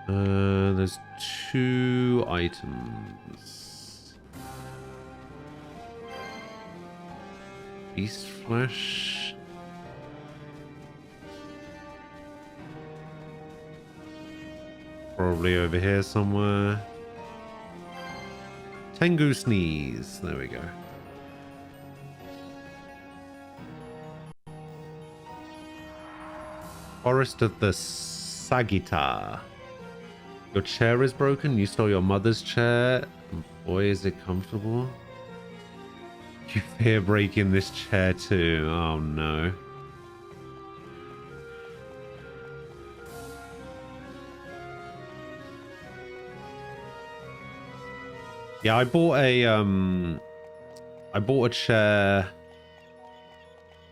There's 2 items. Beast flesh. Probably over here somewhere. Tengu sneeze. There we go. Forest of the Sagita. Your chair is broken. You stole your mother's chair. Boy, is it comfortable. You fear breaking this chair too. Oh no. Yeah, I bought a chair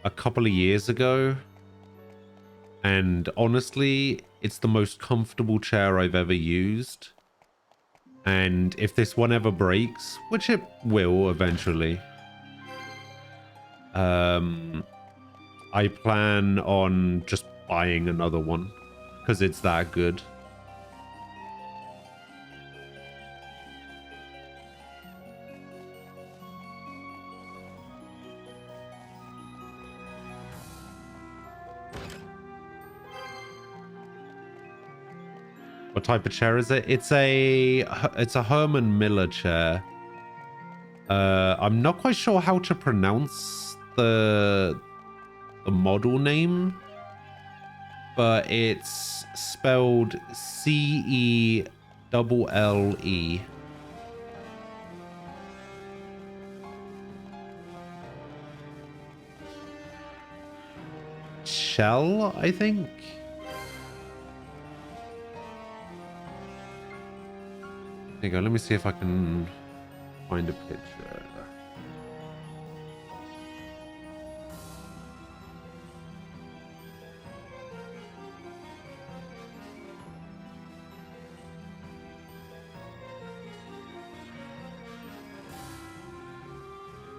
a couple of years ago, and honestly, it's the most comfortable chair I've ever used. And if this one ever breaks, which it will eventually, I plan on just buying another one because it's that good. What type of chair is it? It's a Herman Miller chair. I'm not quite sure how to pronounce the model name, but it's spelled CELLE. Shell, I think. There you go. Let me see if I can find a picture.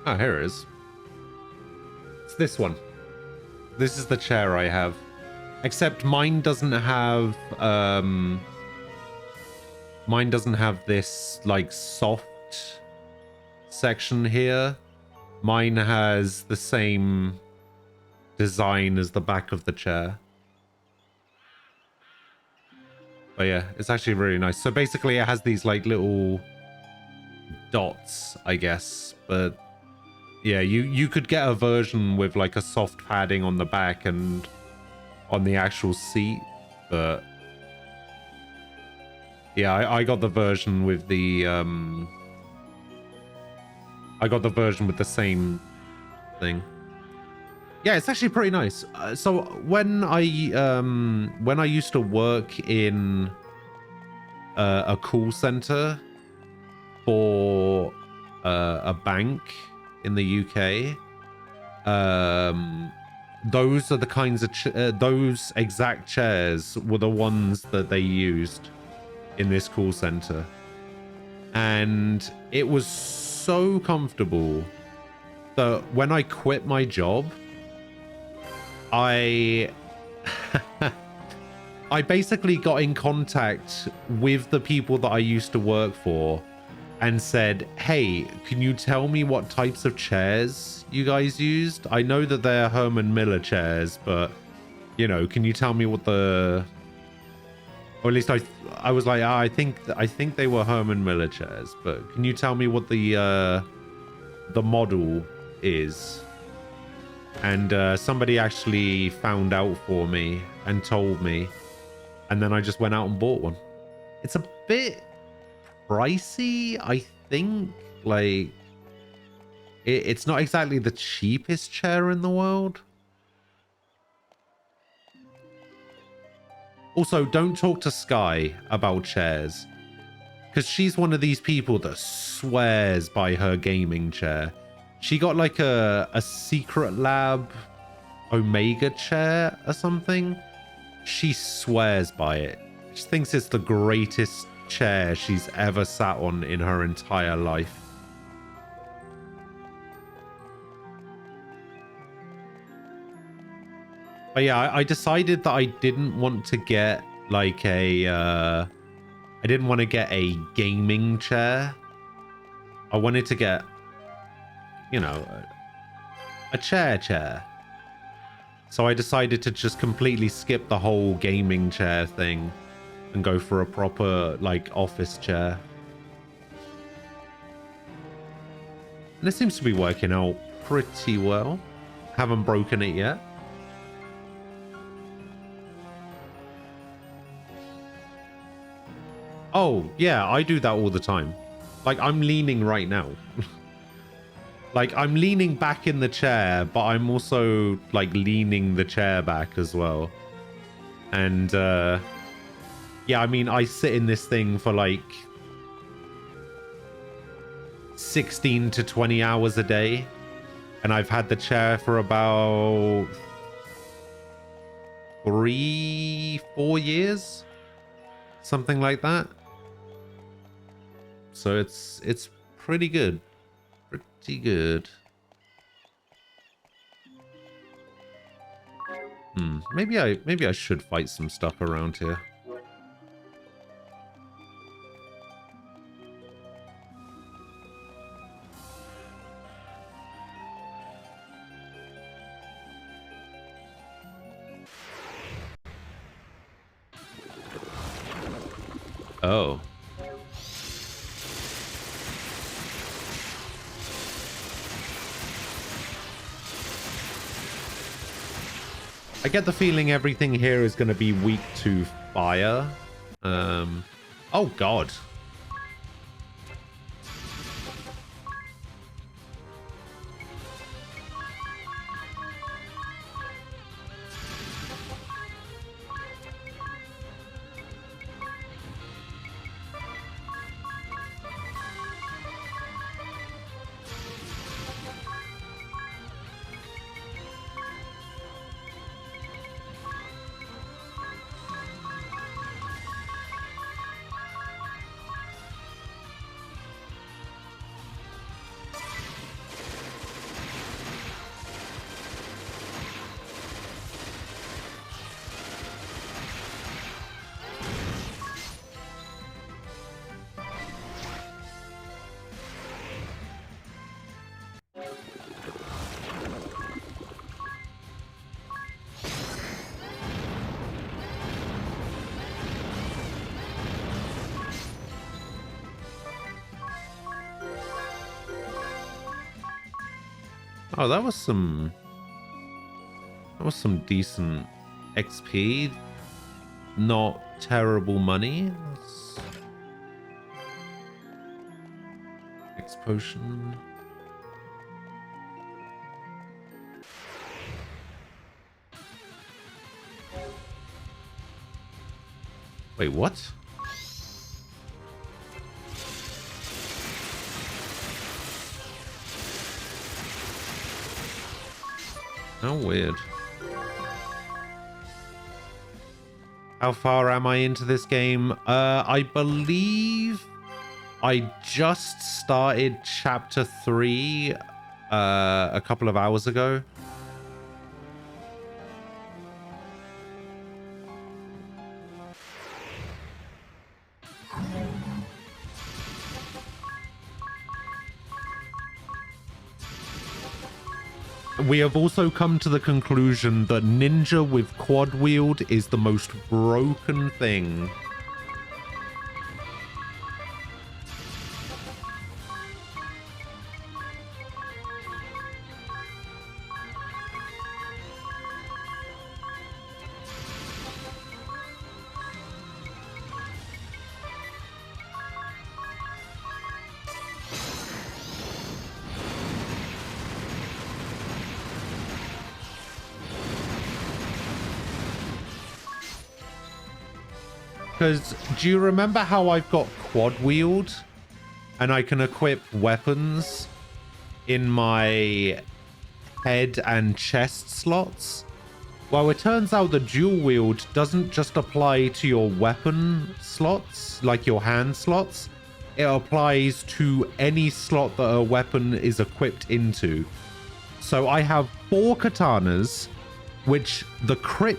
Oh, here it is. It's this one. This is the chair I have. Except mine doesn't have this like soft section here. Mine has the same design as the back of the chair. But yeah, it's actually really nice. So basically it has these like little dots, I guess, but yeah, you could get a version with like a soft padding on the back and on the actual seat, but yeah, I got the version with the same thing. Yeah, it's actually pretty nice. So when I used to work in a call center for a bank in the UK, those are the kinds of those exact chairs were the ones that they used in this call center, and it was so comfortable that when I quit my job, I basically got in contact with the people that I used to work for and said, hey, can you tell me what types of chairs you guys used? I know that they're Herman Miller chairs, but, you know, can you tell me what the... Or at least I was like, I think they were Herman Miller chairs, but can you tell me what the model is? And somebody actually found out for me and told me, and then I just went out and bought one. It's a bit pricey, I think. Like, it's not exactly the cheapest chair in the world. Also, don't talk to Sky about chairs, because she's one of these people that swears by her gaming chair. She got like a Secret Lab Omega chair or something. She swears by it. She thinks it's the greatest chair she's ever sat on in her entire life. But yeah, I decided that I didn't want to get like I didn't want to get a gaming chair. I wanted to get, you know, a chair. So I decided to just completely skip the whole gaming chair thing and go for a proper, like, office chair. And it seems to be working out pretty well. Haven't broken it yet. Oh, yeah, I do that all the time. Like, I'm leaning right now. Like, I'm leaning back in the chair, but I'm also, like, leaning the chair back as well. And, yeah, I mean, I sit in this thing for, like, 16 to 20 hours a day. And I've had the chair for about 3-4 years. Something like that. So it's pretty good. Pretty good. Maybe I should fight some stuff around here. Oh. I get the feeling everything here is going to be weak to fire. Oh god. Oh, that was some decent XP. Not terrible money. X potion. Wait, what? How weird. How far am I into this game? I believe I just started chapter 3 a couple of hours ago. We have also come to the conclusion that ninja with quad wield is the most broken thing. Because do you remember how I've got quad wield and I can equip weapons in my head and chest slots? Well, it turns out the dual wield doesn't just apply to your weapon slots, like your hand slots. It applies to any slot that a weapon is equipped into. So I have 4 katanas, which the crit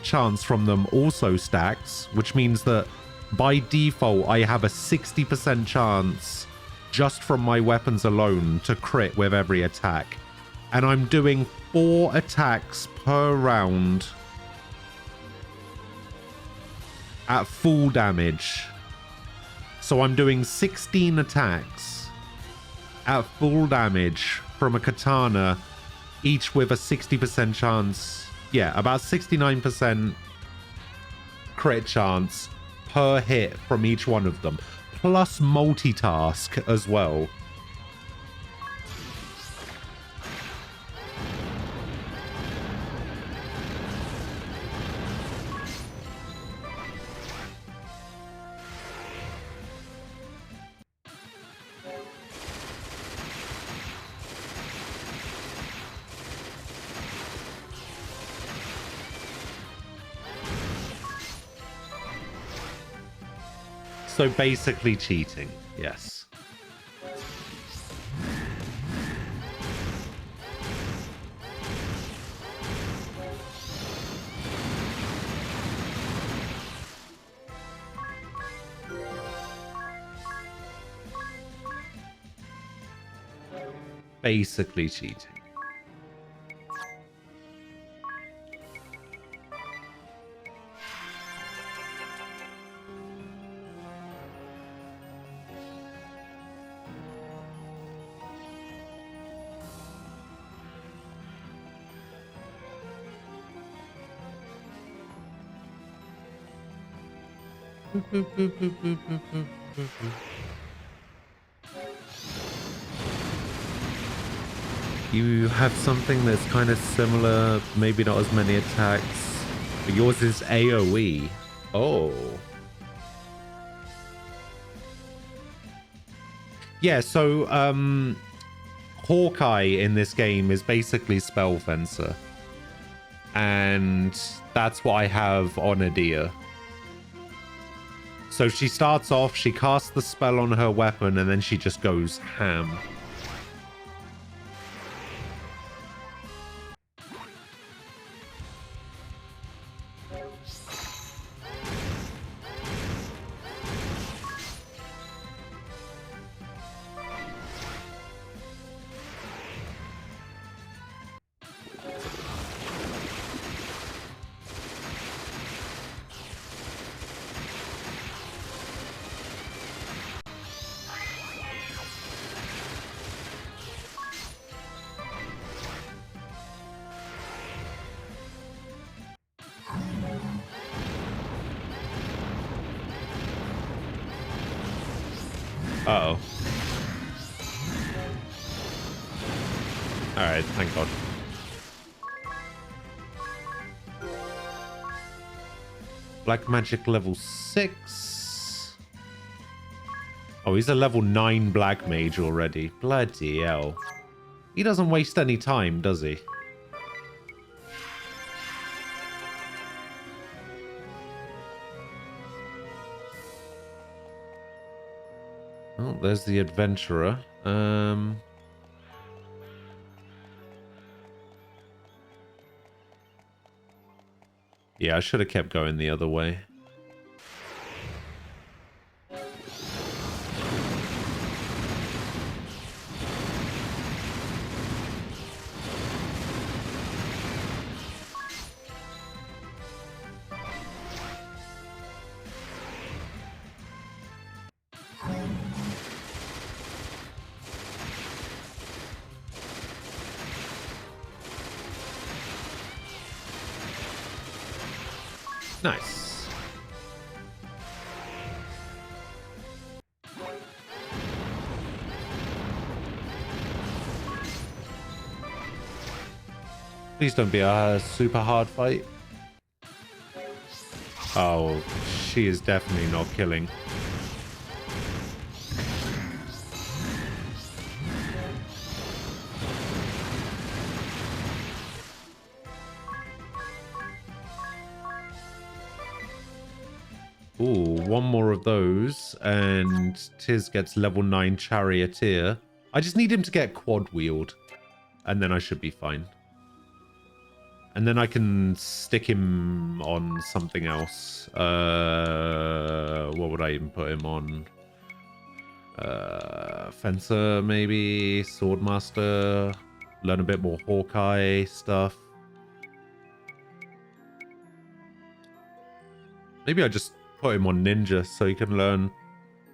chance from them also stacks, which means that by default I have a 60% chance just from my weapons alone to crit with every attack. And I'm doing 4 attacks per round at full damage. So I'm doing 16 attacks at full damage from a katana, each with a 60% chance. Yeah, about 69% crit chance per hit from each one of them. Plus multitask as well. So basically cheating, yes. Basically cheating. You have something that's kind of similar, maybe not as many attacks, but yours is AoE. Oh. Yeah, so Hawkeye in this game is basically Spell Fencer. And that's what I have on Edea. So she starts off, she casts the spell on her weapon, and then she just goes ham. Uh-oh. Alright, thank God. Black magic level 6. Oh, he's a level 9 black mage already. Bloody hell. He doesn't waste any time, does he? Oh, there's the adventurer. Yeah, I should have kept going the other way. Nice. Please don't be a super hard fight. Oh, she is definitely not killing. Ooh, one more of those, and Tiz gets level 9 Charioteer. I just need him to get quad wheeled, and then I should be fine. And then I can stick him on something else. What would I even put him on? Fencer, maybe? Swordmaster? Learn a bit more Hawkeye stuff. Maybe I just put him on Ninja so he can learn...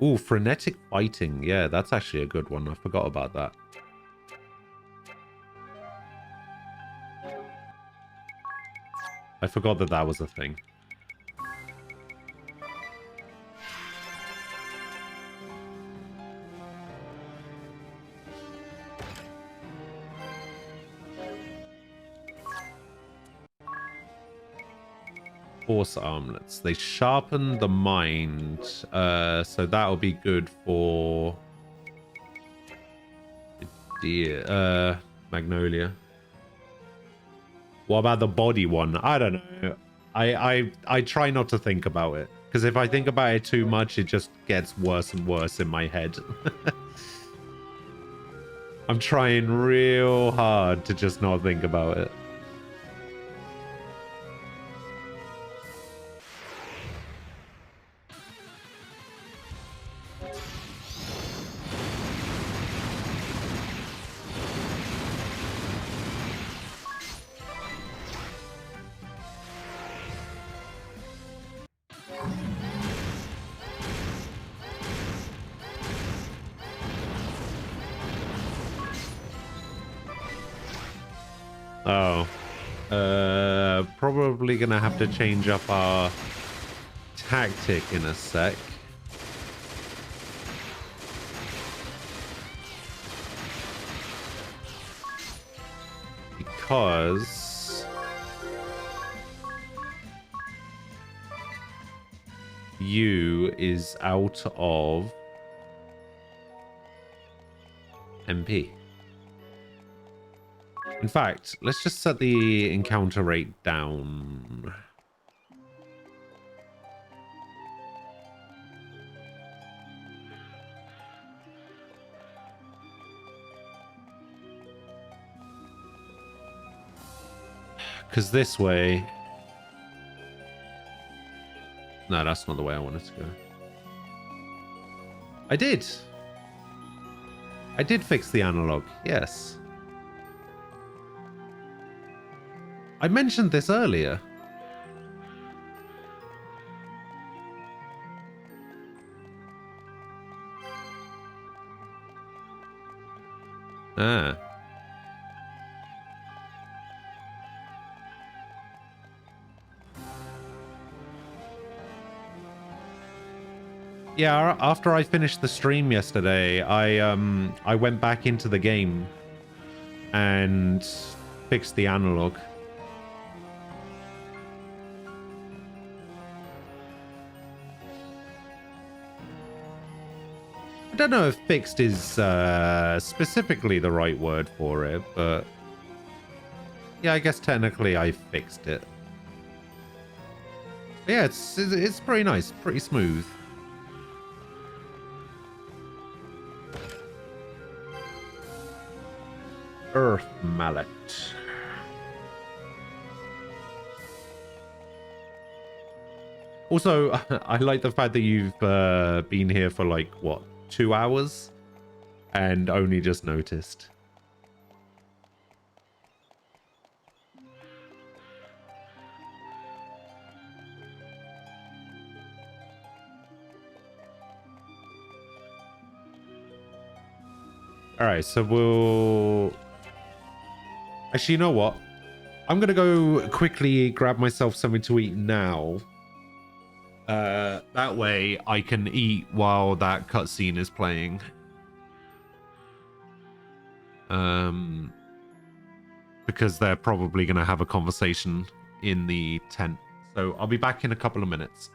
Ooh, Frenetic Fighting. Yeah, that's actually a good one. I forgot about that. I forgot that that was a thing. Force armlets. They sharpen the mind. So that'll be good for... Magnolia. What about the body one? I don't know. I try not to think about it. Because if I think about it too much, it just gets worse and worse in my head. I'm trying real hard to just not think about it. Oh. Probably gonna have to change up our tactic in a sec. Because... Yu is out of... MP. In fact, let's just set the encounter rate down. Because this way... No, that's not the way I wanted to go. I did! I did fix the analog, yes. I mentioned this earlier. Ah. Yeah, after I finished the stream yesterday, I went back into the game and fixed the analog. I don't know if fixed is specifically the right word for it, but yeah, I guess technically I fixed it. Yeah, it's pretty nice, pretty smooth. Earth Mallet. Also, I like the fact that you've been here for like, what, 2 hours? And only just noticed. Alright, so we'll... Actually, you know what? I'm gonna go quickly grab myself something to eat now. That way I can eat while that cutscene is playing. Because they're probably gonna have a conversation in the tent. So I'll be back in a couple of minutes.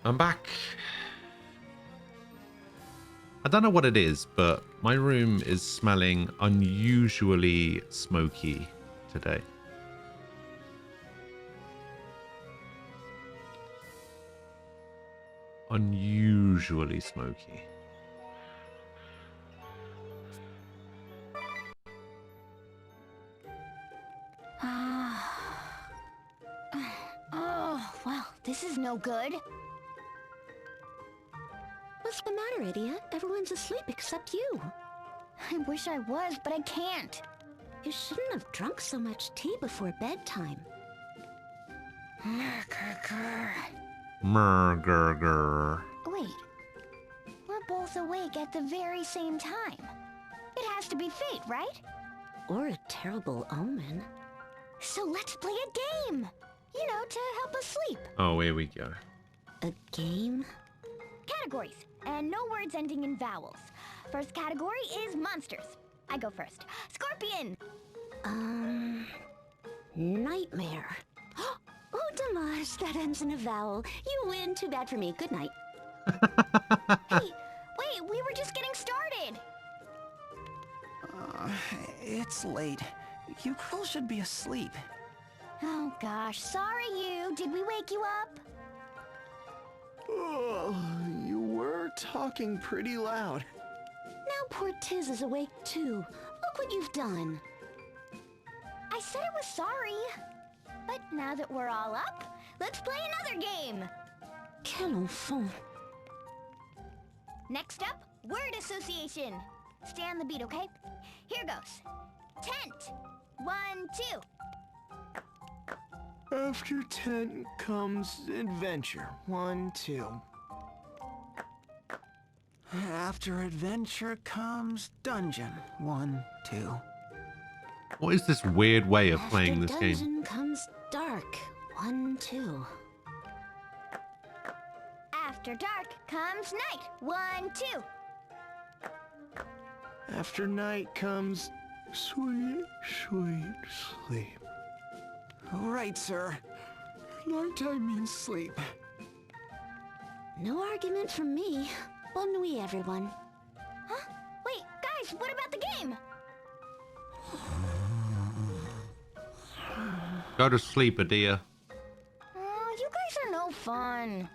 I'm back. I don't know what it is, but my room is smelling unusually smoky today. Unusually smoky. Oh, well, this is no good. What's the matter, idiot? Everyone's asleep except you. I wish I was, but I can't. You shouldn't have drunk so much tea before bedtime. Murgurgur. Wait. We're both awake at the very same time. It has to be fate, right? Or a terrible omen. So let's play a game! You know, to help us sleep. Oh, here we go. A game? Categories, and no words ending in vowels. First category is monsters. I go first. Scorpion! Nightmare. Oh, Damage, that ends in a vowel. You win. Too bad for me. Good night. Hey, wait, we were just getting started. It's late. You girls should be asleep. Oh gosh, sorry you. Did we wake you up? Oh, you were talking pretty loud. Now poor Tiz is awake too. Look what you've done. I said I was sorry. But now that we're all up, let's play another game. Quel enfant. Next up, word association. Stay on the beat, okay? Here goes. Tent. 1, 2. After tent comes adventure. 1, 2. After adventure comes dungeon. 1, 2. What is this weird way of playing this game? Dungeon comes dark. 1, 2. After dark comes night. 1, 2. After night comes sweet, sweet sleep. All right, sir. Nighttime means sleep. No argument from me. Bonne nuit, everyone. Huh? Wait, guys, what about the game? Go to sleep, Adia. Oh, you guys are no fun.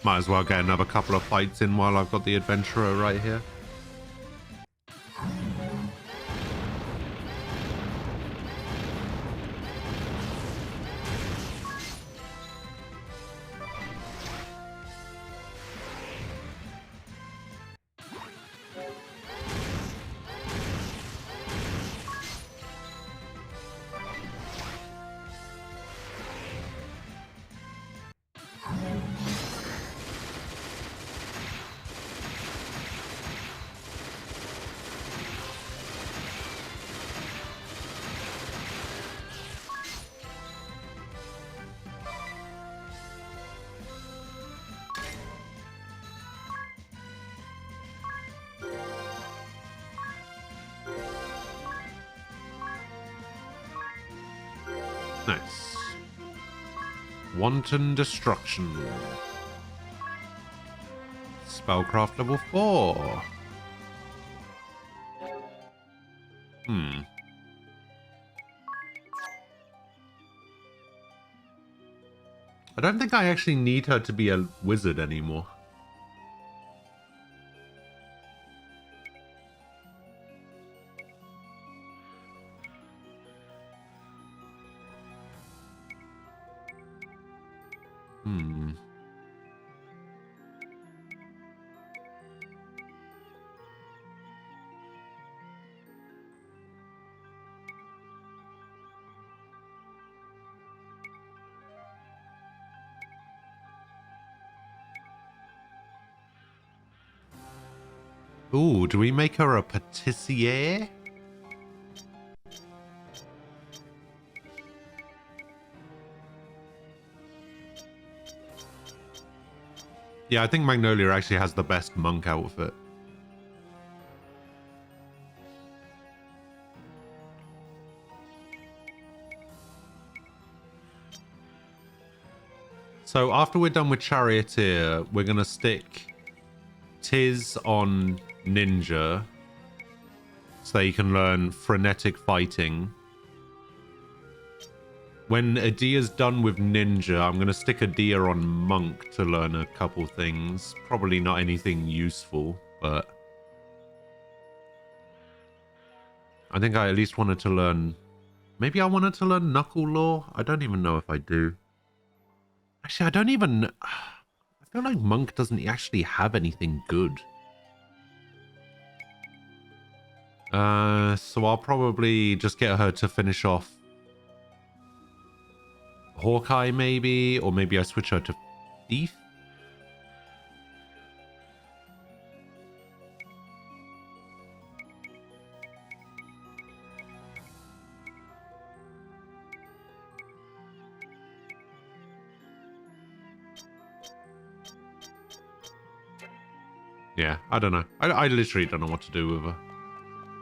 Might as well get another couple of fights in while I've got the adventurer right here. Nice. Wanton Destruction. Spellcraft level 4. I don't think I actually need her to be a wizard anymore. Ooh, do we make her a patissier? Yeah, I think Magnolia actually has the best monk outfit. So after we're done with Charioteer, we're going to stick Tiz on Ninja so that you can learn frenetic fighting. When Adia's done with Ninja, I'm going to stick Adia on Monk to learn a couple things. Probably not anything useful, but I think I at least wanted to learn... Maybe I wanted to learn Knuckle Law? I don't even know if I do. Actually, I don't even... I feel like Monk doesn't actually have anything good. So I'll probably just get her to finish off... Hawkeye maybe, or maybe I switch her to Thief. Yeah, I don't know. I literally don't know what to do with her.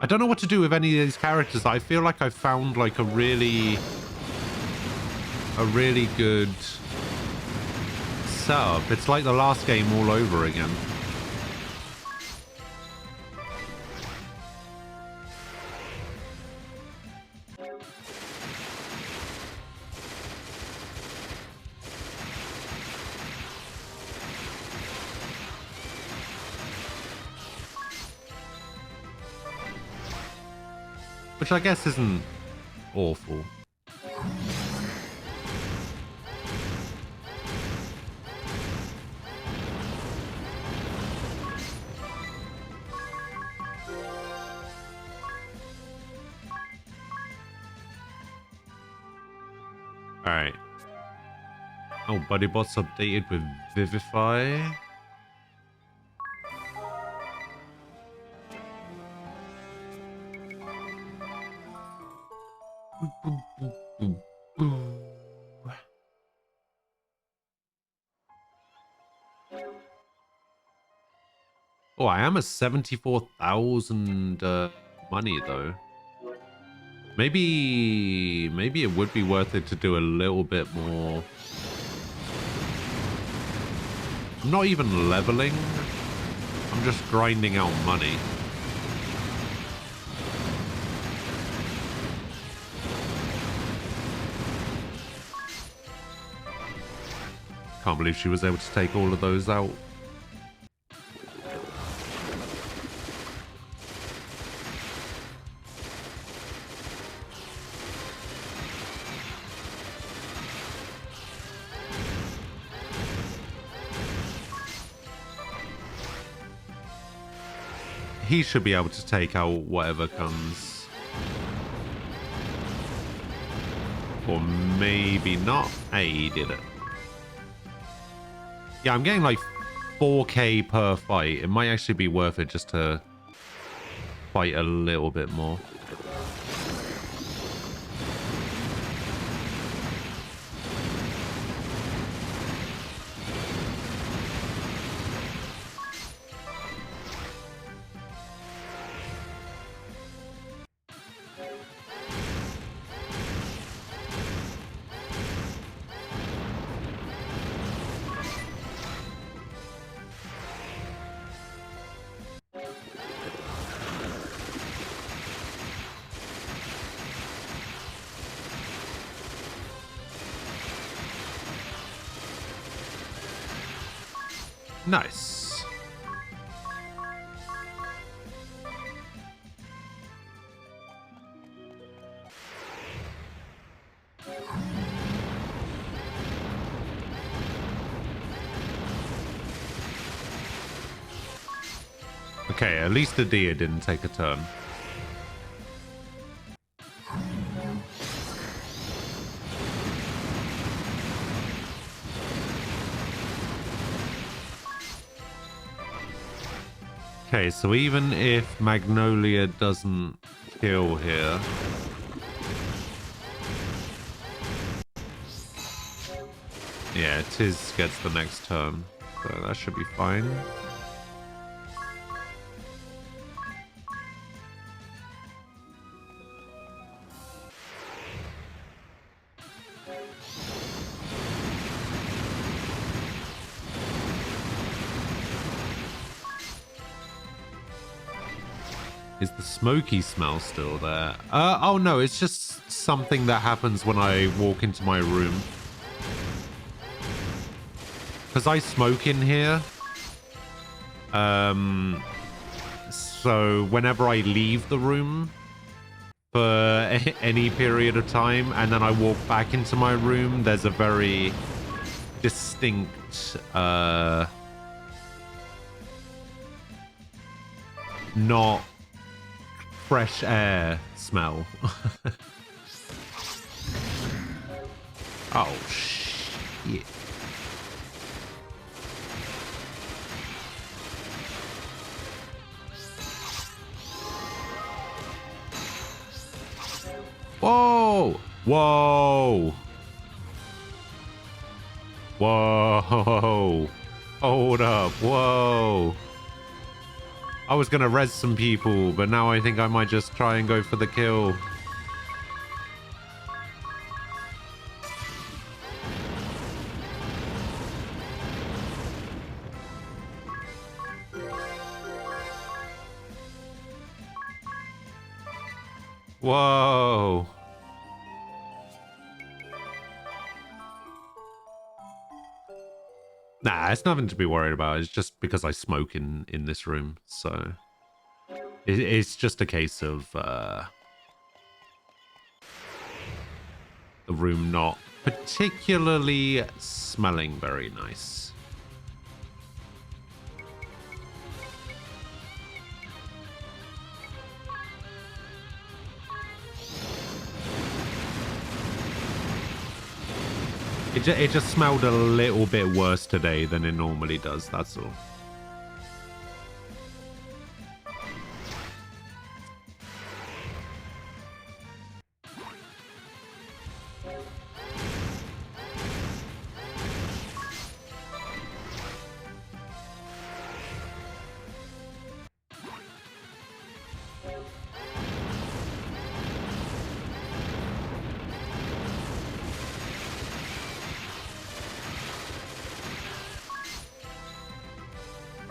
I don't know what to do with any of these characters. I feel like I found like a really good setup. It's like the last game all over again. Which I guess isn't awful. Alright. Oh, Buddy Bot's updated with Vivify. Oh, I am at 74,000 money though. Maybe it would be worth it to do a little bit more. I'm not even leveling. I'm just grinding out money. Can't believe she was able to take all of those out. He should be able to take out whatever comes. Or maybe not. Hey, he did it. Yeah, I'm getting like 4k per fight. It might actually be worth it just to fight a little bit more. Nice. Okay, at least the deer didn't take a turn. Okay, so even if Magnolia doesn't kill here... Yeah, Tiz gets the next turn, so that should be fine. Is the smoky smell still there? Oh no, it's just something that happens when I walk into my room. Because I smoke in here. So whenever I leave the room for any period of time and then I walk back into my room, there's a very distinct not fresh air smell. Oh, shit. Whoa! Whoa! Whoa! Hold up. Whoa! I was gonna res some people, but now I think I might just try and go for the kill. Whoa. Nah, it's nothing to be worried about. It's just because I smoke in this room. So it's just a case of the room not particularly smelling very nice. It just smelled a little bit worse today than it normally does, that's all.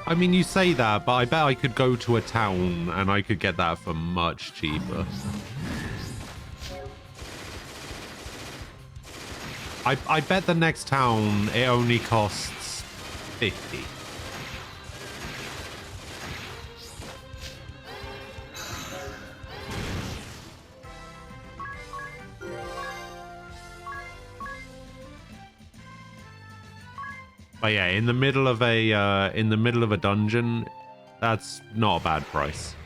I mean, you say that, but I bet I could go to a town and I could get that for much cheaper. I bet the next town, it only costs 50. But yeah, in the middle of a dungeon, that's not a bad price.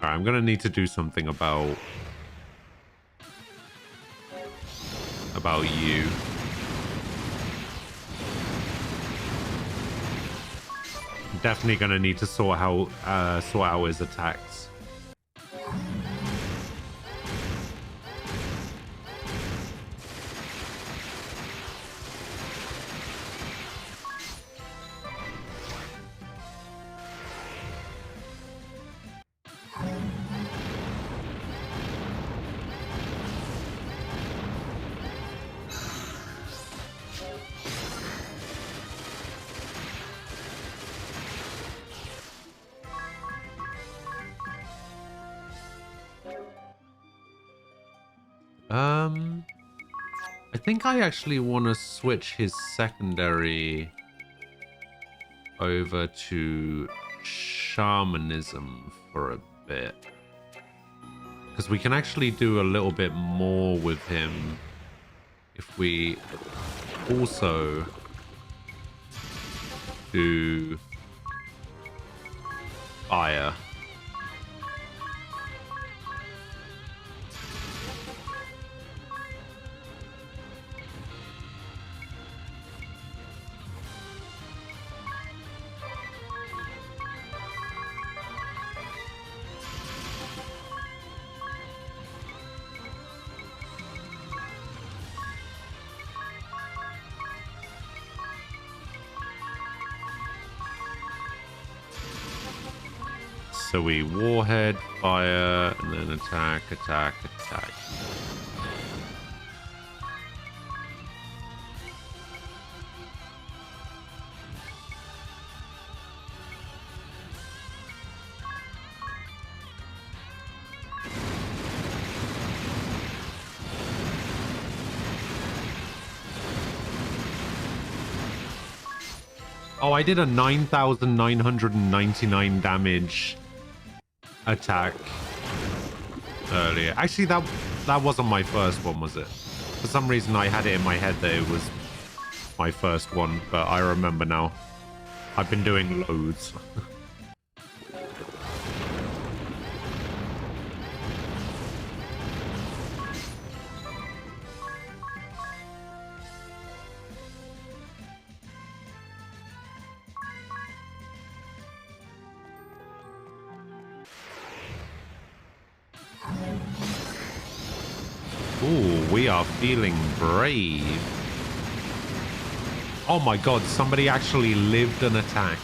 Alright, I'm gonna need to do something about you. I'm definitely gonna need to sort out his attacks. I think I actually want to switch his secondary over to shamanism for a bit. Because we can actually do a little bit more with him if we also do fire. So we warhead, fire, and then attack, attack, attack. Oh, I did a 9,999 damage attack earlier. Actually, that wasn't my first one, was it? For some reason, I had it in my head that it was my first one, but I remember now. I've been doing loads. Ooh, we are feeling brave. Oh my god, somebody actually lived an attack.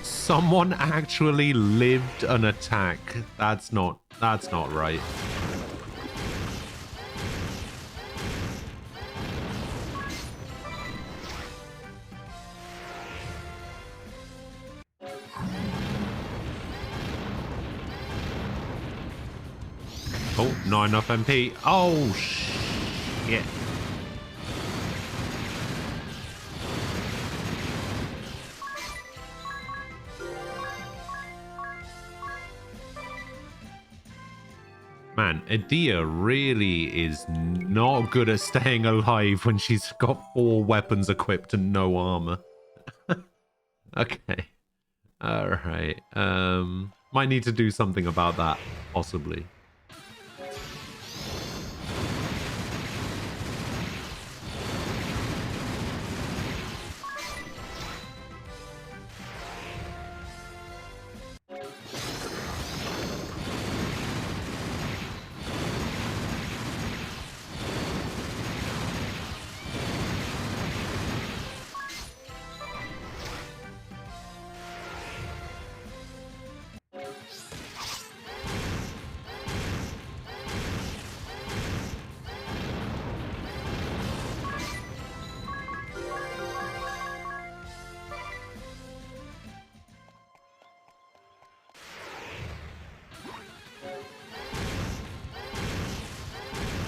Someone actually lived an attack. That's not right. Oh, not enough MP. Oh, shit. Man, Edea really is not good at staying alive when she's got 4 weapons equipped and no armor. Okay. Alright. Might need to do something about that, possibly.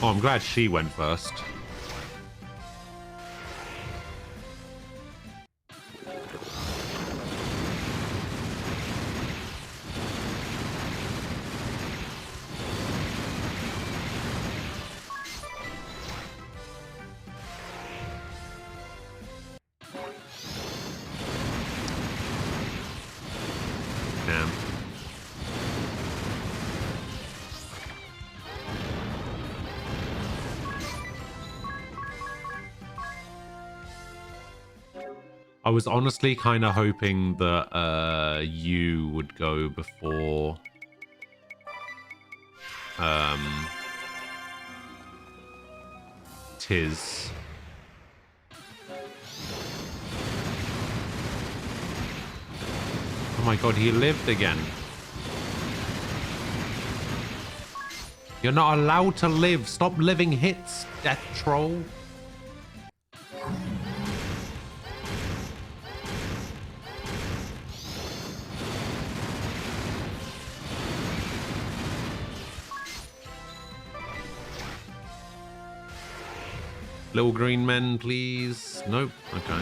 Oh, I'm glad she went first. Damn. I was honestly kind of hoping that you would go before Tiz. Oh my god, he lived again. You're not allowed to live. Stop living hits, death troll. Little green men, please. Nope. Okay.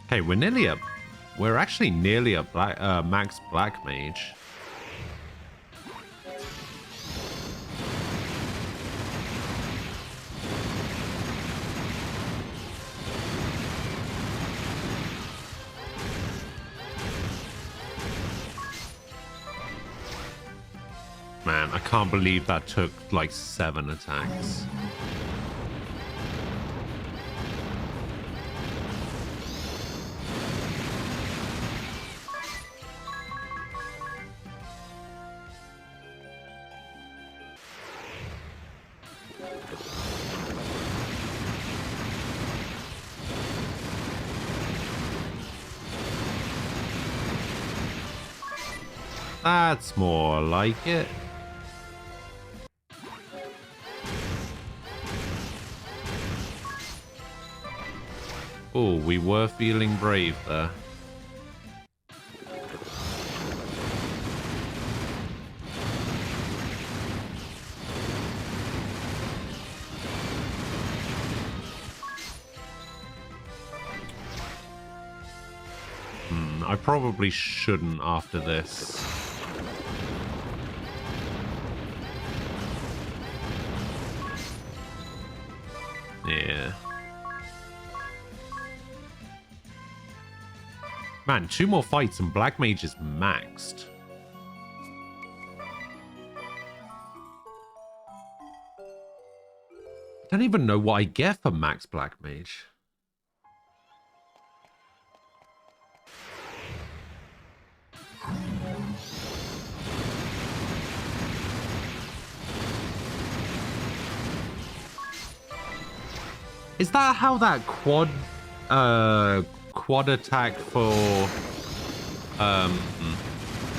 Hey, we're nearly up. We're actually nearly a black, max black mage. Man, I can't believe that took like 7 attacks. That's more like it. Oh, we were feeling brave there. I probably shouldn't after this. Yeah. Man, 2 more fights and Black Mage is maxed. I don't even know what I get for max Black Mage. Is that how that quad attack for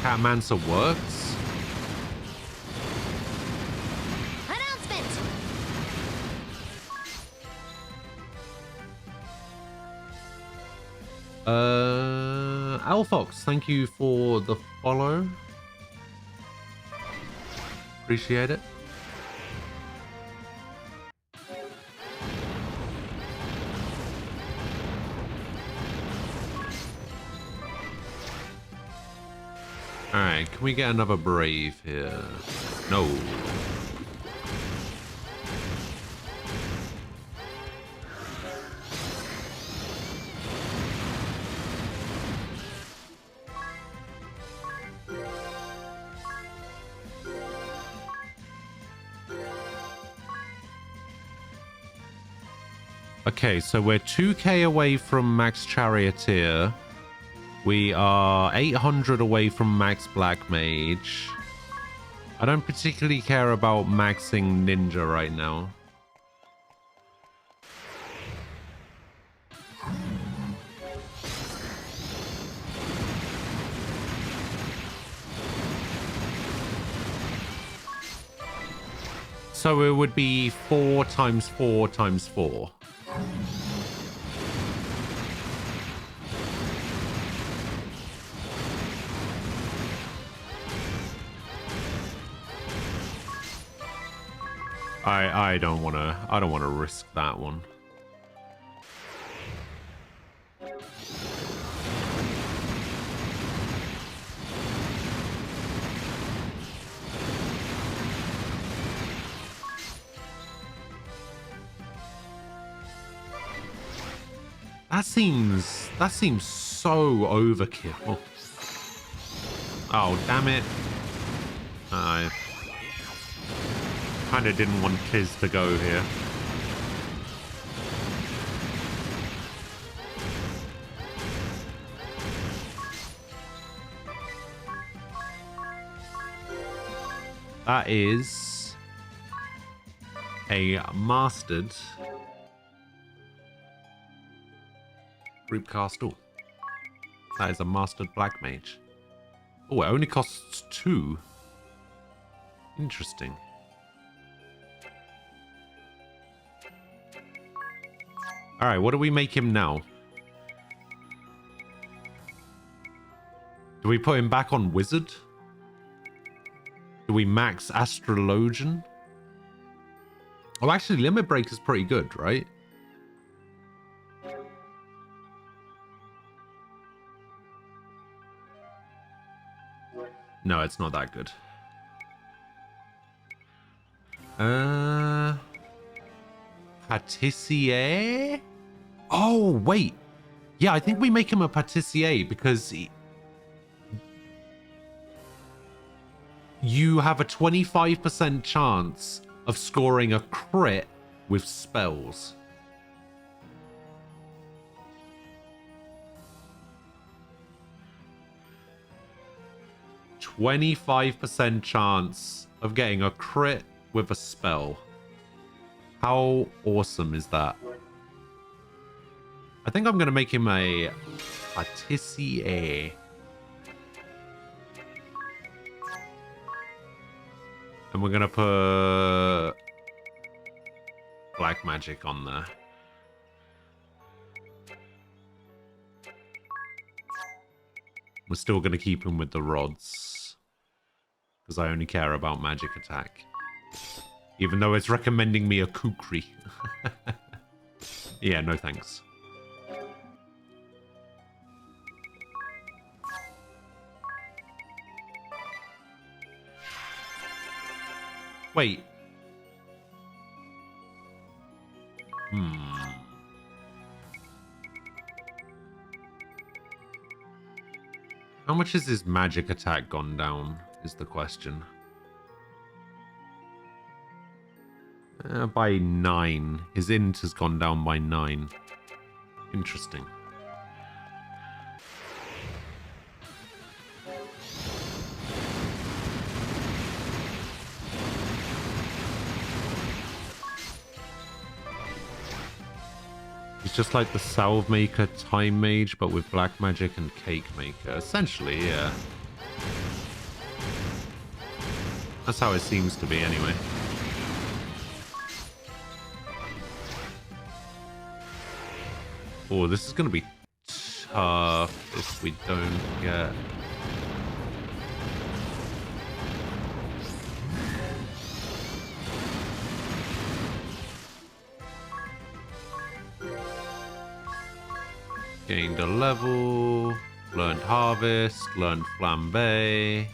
Catmancer works? Announcement! Alfox, thank you for the follow. Appreciate it. Alright, can we get another Brave here? No. Okay, so we're 2k away from Max Charioteer. We are 800 away from Max Black Mage. I don't particularly care about maxing Ninja right now. So it would be 4 times 4 times 4. I don't wanna risk that one. That seems so overkill. Oh, damn it. I kind of didn't want Tiz to go here. That is a mastered group castle. That is a mastered Black Mage. Oh, it only costs 2. Interesting. Alright, what do we make him now? Do we put him back on Wizard? Do we max Astrologian? Oh, actually, Limit Break is pretty good, right? No, it's not that good. Patissier? Oh, wait. Yeah, I think we make him a Patissier because you have a 25% chance of scoring a crit with spells. %25 chance of getting a crit with a spell. How awesome is that? I think I'm going to make him a Patissier. And we're going to put Black Magic on there. We're still going to keep him with the rods. Because I only care about magic attack. Even though it's recommending me a Kukri. Yeah, no thanks. Wait. How much has his magic attack gone down, is the question. By 9. His int has gone down by 9. Interesting. He's just like the Salve Maker Time Mage, but with Black Magic and Cake Maker. Essentially, yeah. That's how it seems to be, anyway. Oh, this is going to be tough if we don't get... Gained a level, learned Harvest, learned Flambe.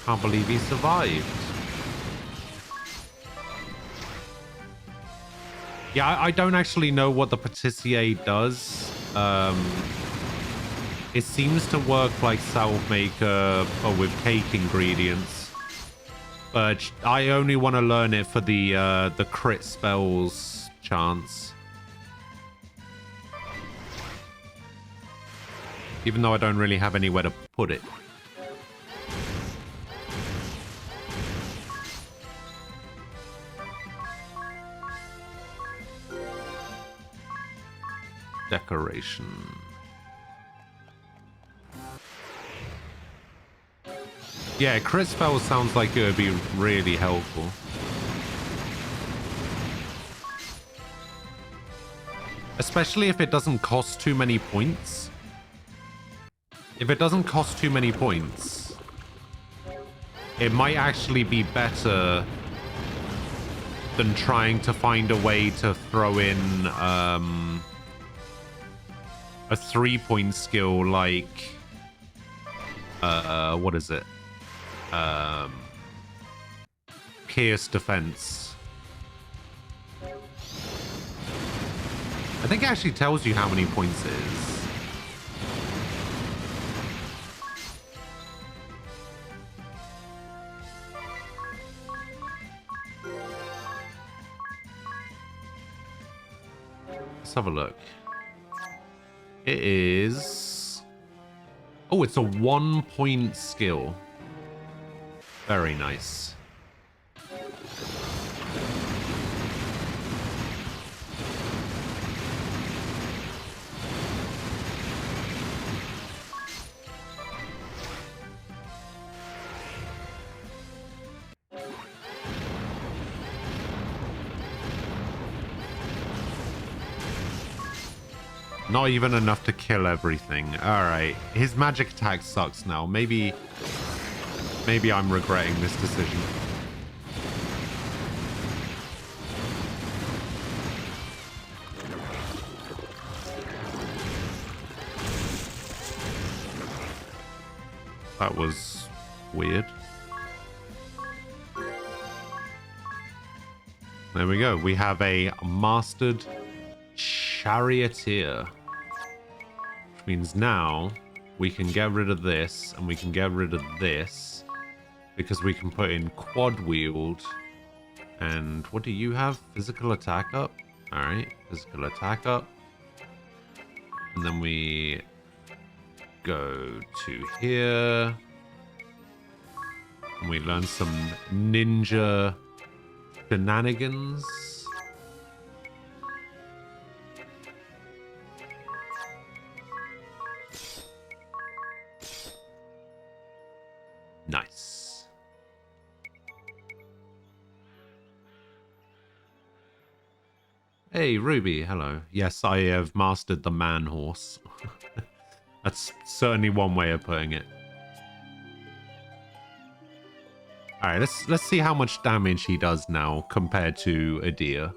Can't believe he survived. Yeah, I don't actually know what the Patissier does. It seems to work like Salve Maker, or with cake ingredients. But I only want to learn it for the crit spells chance. Even though I don't really have anywhere to put it. Decoration. Yeah, crit spell sounds like it would be really helpful. Especially if it doesn't cost too many points. If it doesn't cost too many points, it might actually be better than trying to find a way to throw in a 3-point skill like what is it? Pierce defense. I think it actually tells you how many points it is. Let's have a look. It is... Oh, it's a 1-point skill. Very nice. Not even enough to kill everything. Alright. His magic attack sucks now. Maybe I'm regretting this decision. That was weird. There we go. We have a mastered charioteer. Which means now we can get rid of this and we can get rid of this because we can put in quad wield. And what do you have? Physical attack up? Alright, physical attack up. And then we go to here. And we learn some ninja shenanigans. Nice. Hey, Ruby, hello. Yes, I have mastered the man horse. That's certainly one way of putting it. Alright, let's see how much damage he does now compared to Edea.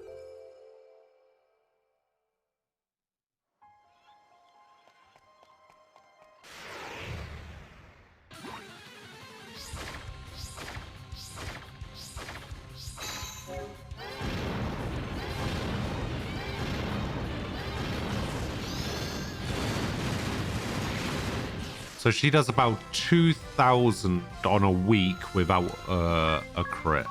So she does about 2,000 on a week without a crit.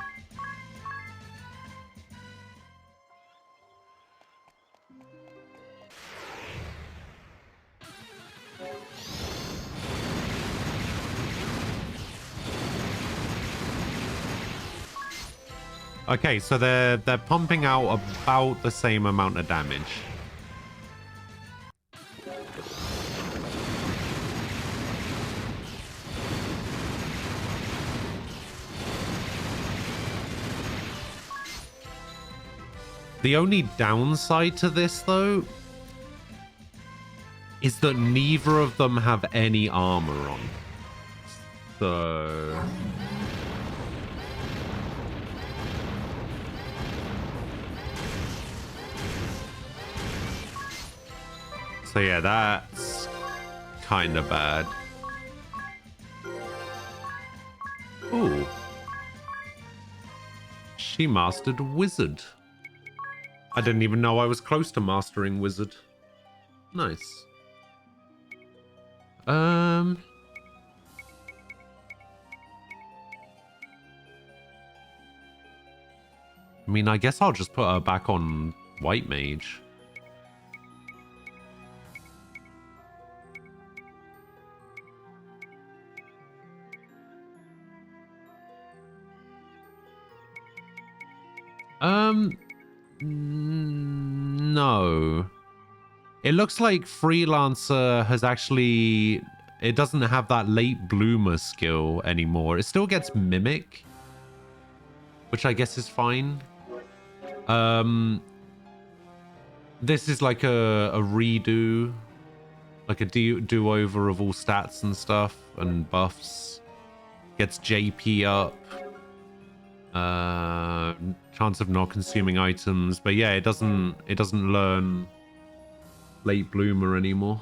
Okay, so they're pumping out about the same amount of damage. The only downside to this, though, is that neither of them have any armor on. So... So yeah, that's kind of bad. Ooh. She mastered Wizard. I didn't even know I was close to mastering Wizard. Nice. I mean, I guess I'll just put her back on White Mage. No. It looks like Freelancer has actually... It doesn't have that late bloomer skill anymore. It still gets Mimic, which I guess is fine. This is like a redo, like a do-over of all stats and stuff and buffs. Gets JP up. Chance of not consuming items, but yeah, it doesn't learn late bloomer anymore.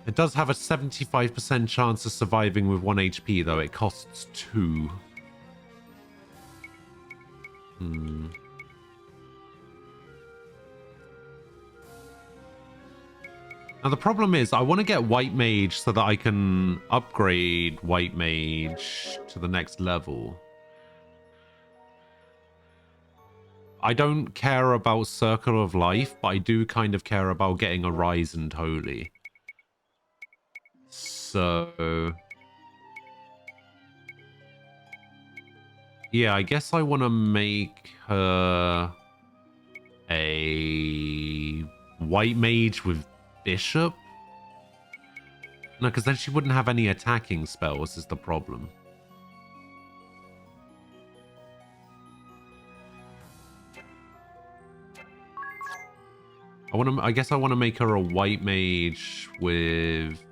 It does have a 75% chance of surviving with 1 HP, though. It costs 2. Now, the problem is, I want to get White Mage so that I can upgrade White Mage to the next level. I don't care about Circle of Life, but I do kind of care about getting a Ryzen Holy. So... yeah, I guess I want to make her a White Mage with Bishop? No, because then she wouldn't have any attacking spells is the problem. I guess I want to make her a White Mage with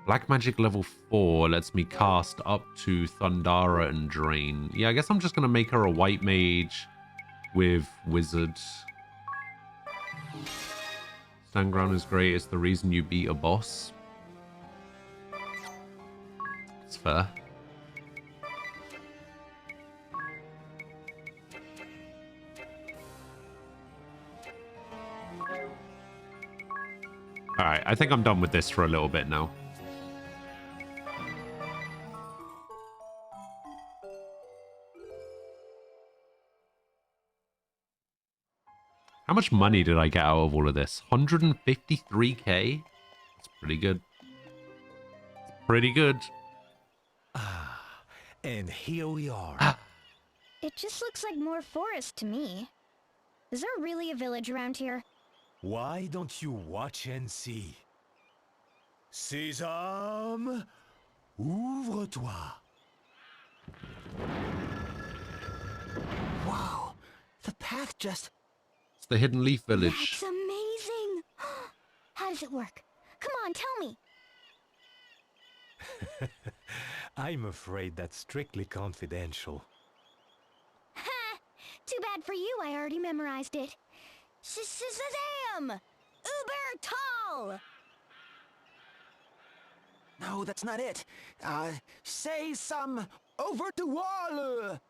Black Magic level 4 lets me cast up to Thundara and Drain. Yeah, I guess I'm just going to make her a White Mage with Wizard. Stand ground is great. It's the reason you beat a boss. It's fair. Alright, I think I'm done with this for a little bit now. How much money did I get out of all of this? 153k? That's pretty good. Pretty good. And here we are. It just looks like more forest to me. Is there really a village around here? Why don't you watch and see? Sésame, ouvre-toi. Wow, the path just... It's the Hidden Leaf Village. That's amazing! How does it work? Come on, tell me! I'm afraid that's strictly confidential. Ha! Too bad for you, I already memorized it. Shazam! Uber tall! No, that's not it. Say some over the wall.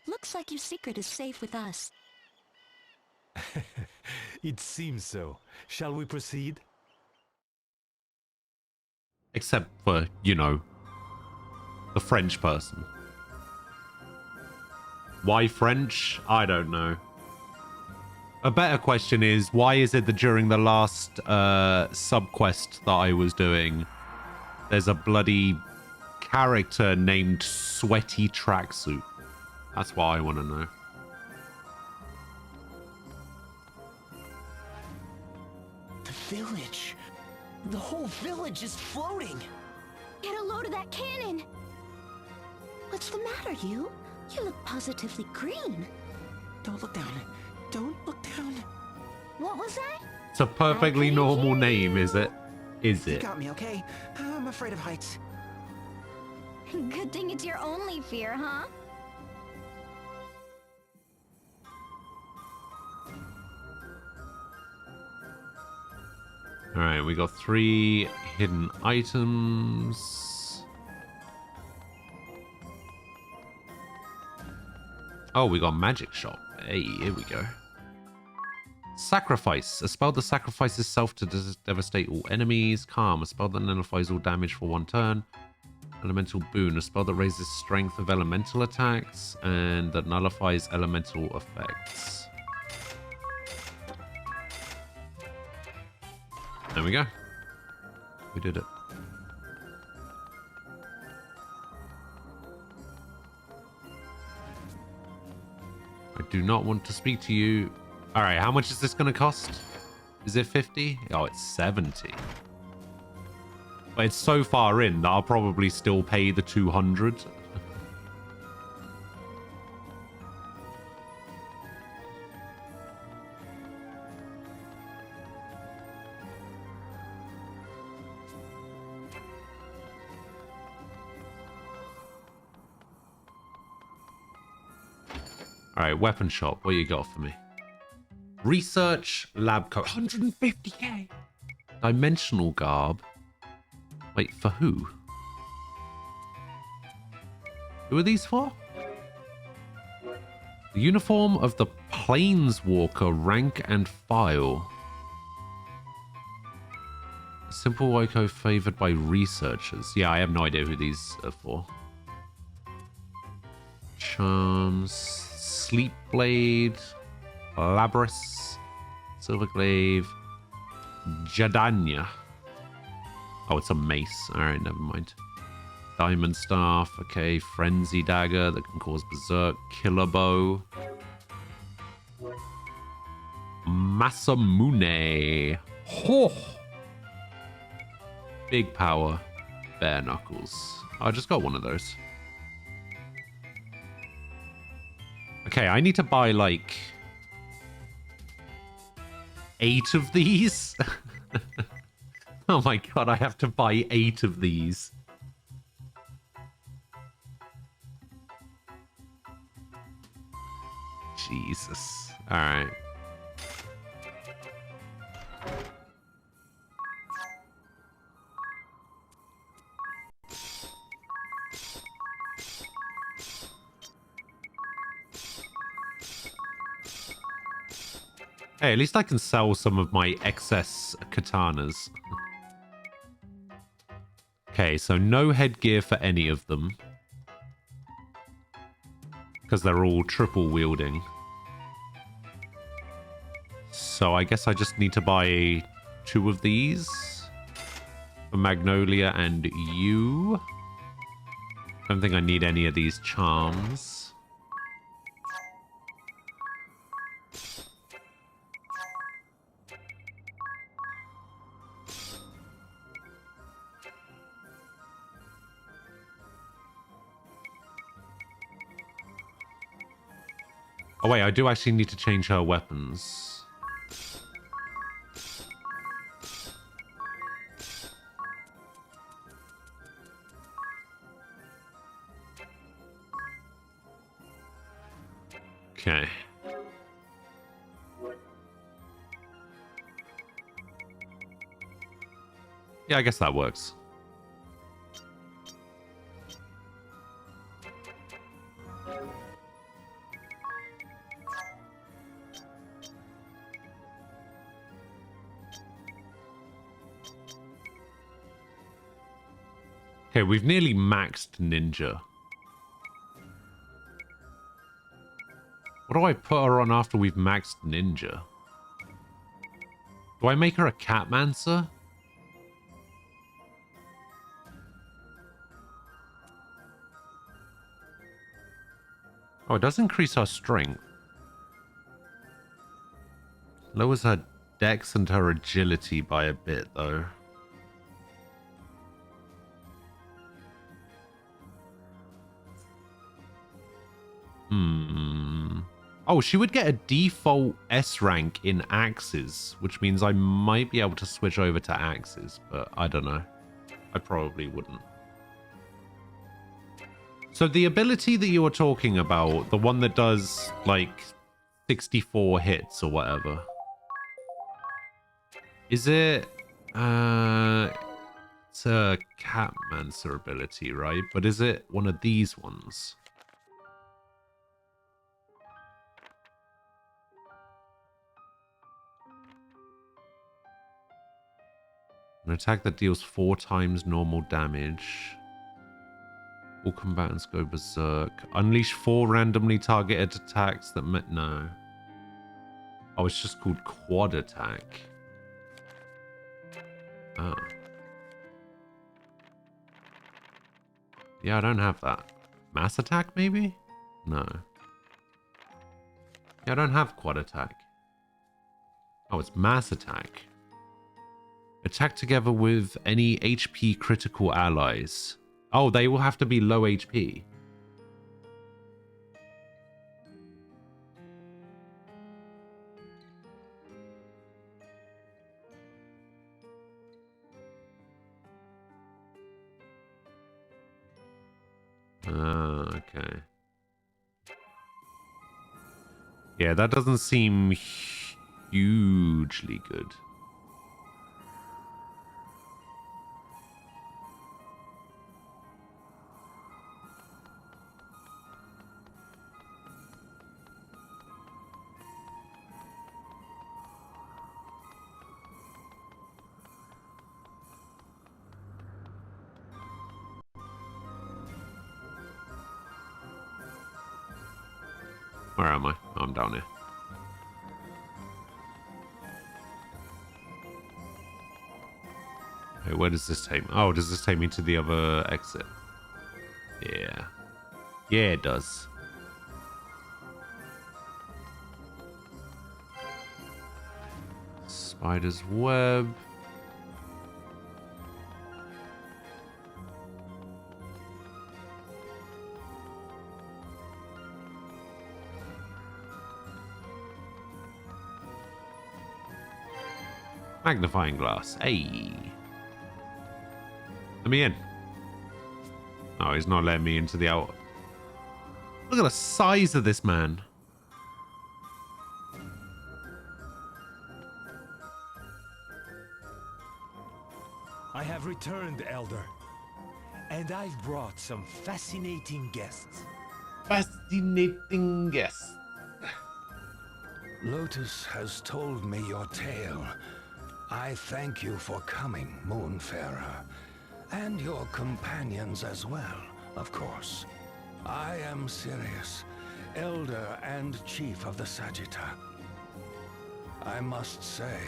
Looks like your secret is safe with us. It seems so. Shall we proceed? Except for, you know, the French person. Why French? I don't know. A better question is, why is it that during the last sub-quest that I was doing, there's a bloody character named Sweaty Tracksuit? That's what I want to know. The village. The whole village is floating. Get a load of that cannon! What's the matter, you? You look positively green. Don't look down. Don't look down. What was that? It's a perfectly normal name, is it? Is You it? got me, okay? I'm afraid of heights. Good thing it's your only fear, huh? Alright, we got 3 hidden items. Oh, we got magic shop. Hey, here we go. Sacrifice. A spell that sacrifices self to devastate all enemies. Calm. A spell that nullifies all damage for 1 turn. Elemental boon. A spell that raises strength of elemental attacks and that nullifies elemental effects. There we go. We did it. I do not want to speak to you. All right, how much is this going to cost? Is it 50? Oh, it's 70. But it's so far in that I'll probably still pay the 200. All right, weapon shop. What you got for me? Research lab coat. 150k. Dimensional garb. Wait, for who? Who are these for? The uniform of the Planeswalker, rank and file. Simple Woiko favored by researchers. Yeah, I have no idea who these are for. Charms, Sleep Blade, Labris, Silverglaive, Jadanya. Oh, it's a mace. Alright, never mind. Diamond Staff, okay. Frenzy Dagger that can cause Berserk. Killer Bow. Masamune. Oh! Big power. Bare Knuckles. I just got one of those. Okay, I need to buy like 8 of these. Oh my god, I have to buy 8 of these. Jesus. Alright. Hey, at least I can sell some of my excess katanas. Okay, so no headgear for any of them. Because they're all triple wielding. So I guess I just need to buy 2 of these. For Magnolia and you. Don't think I need any of these charms. Oh wait, I do actually need to change her weapons. Okay. Yeah, I guess that works. Okay, we've nearly maxed Ninja. What do I put her on after we've maxed Ninja? Do I make her a Catmancer? Oh, it does increase her strength. Lowers her dex and her agility by a bit, though. Oh, she would get a default S rank in Axes, which means I might be able to switch over to Axes, but I don't know. I probably wouldn't. So the ability that you were talking about, the one that does like 64 hits or whatever, is it it's a Catmancer ability, right? But is it one of these ones? An attack that deals 4 times normal damage. All combatants go berserk. Unleash 4 randomly targeted attacks that no. Oh, it's just called quad attack. Oh. Yeah, I don't have that. Mass attack, maybe? No. Yeah, I don't have quad attack. Oh, it's mass attack. Attack together with any HP critical allies. Oh, they will have to be low HP. Okay. Yeah, that doesn't seem hugely good. Where am I? Oh, I'm down here. Okay, where does this take me? Oh, does this take me to the other exit? Yeah. Yeah, it does. Spider's web. Magnifying glass. Hey. Let me in. Oh, he's not letting me into the out. Look at the size of this man. I have returned, Elder. And I've brought some fascinating guests. Fascinating guests. Lotus has told me your tale. I thank you for coming, Moonfarer. And your companions as well, of course. I am Sirius, Elder and Chief of the Sagitta. I must say,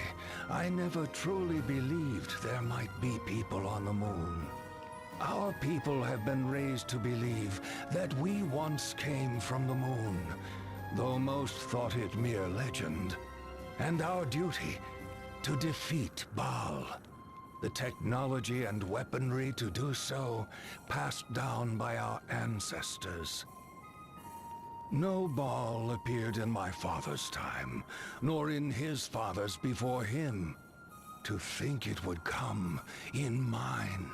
I never truly believed there might be people on the moon. Our people have been raised to believe that we once came from the moon, though most thought it mere legend. And our duty, to defeat Baal. The technology and weaponry to do so, passed down by our ancestors. No Baal appeared in my father's time, nor in his father's before him. To think it would come in mine.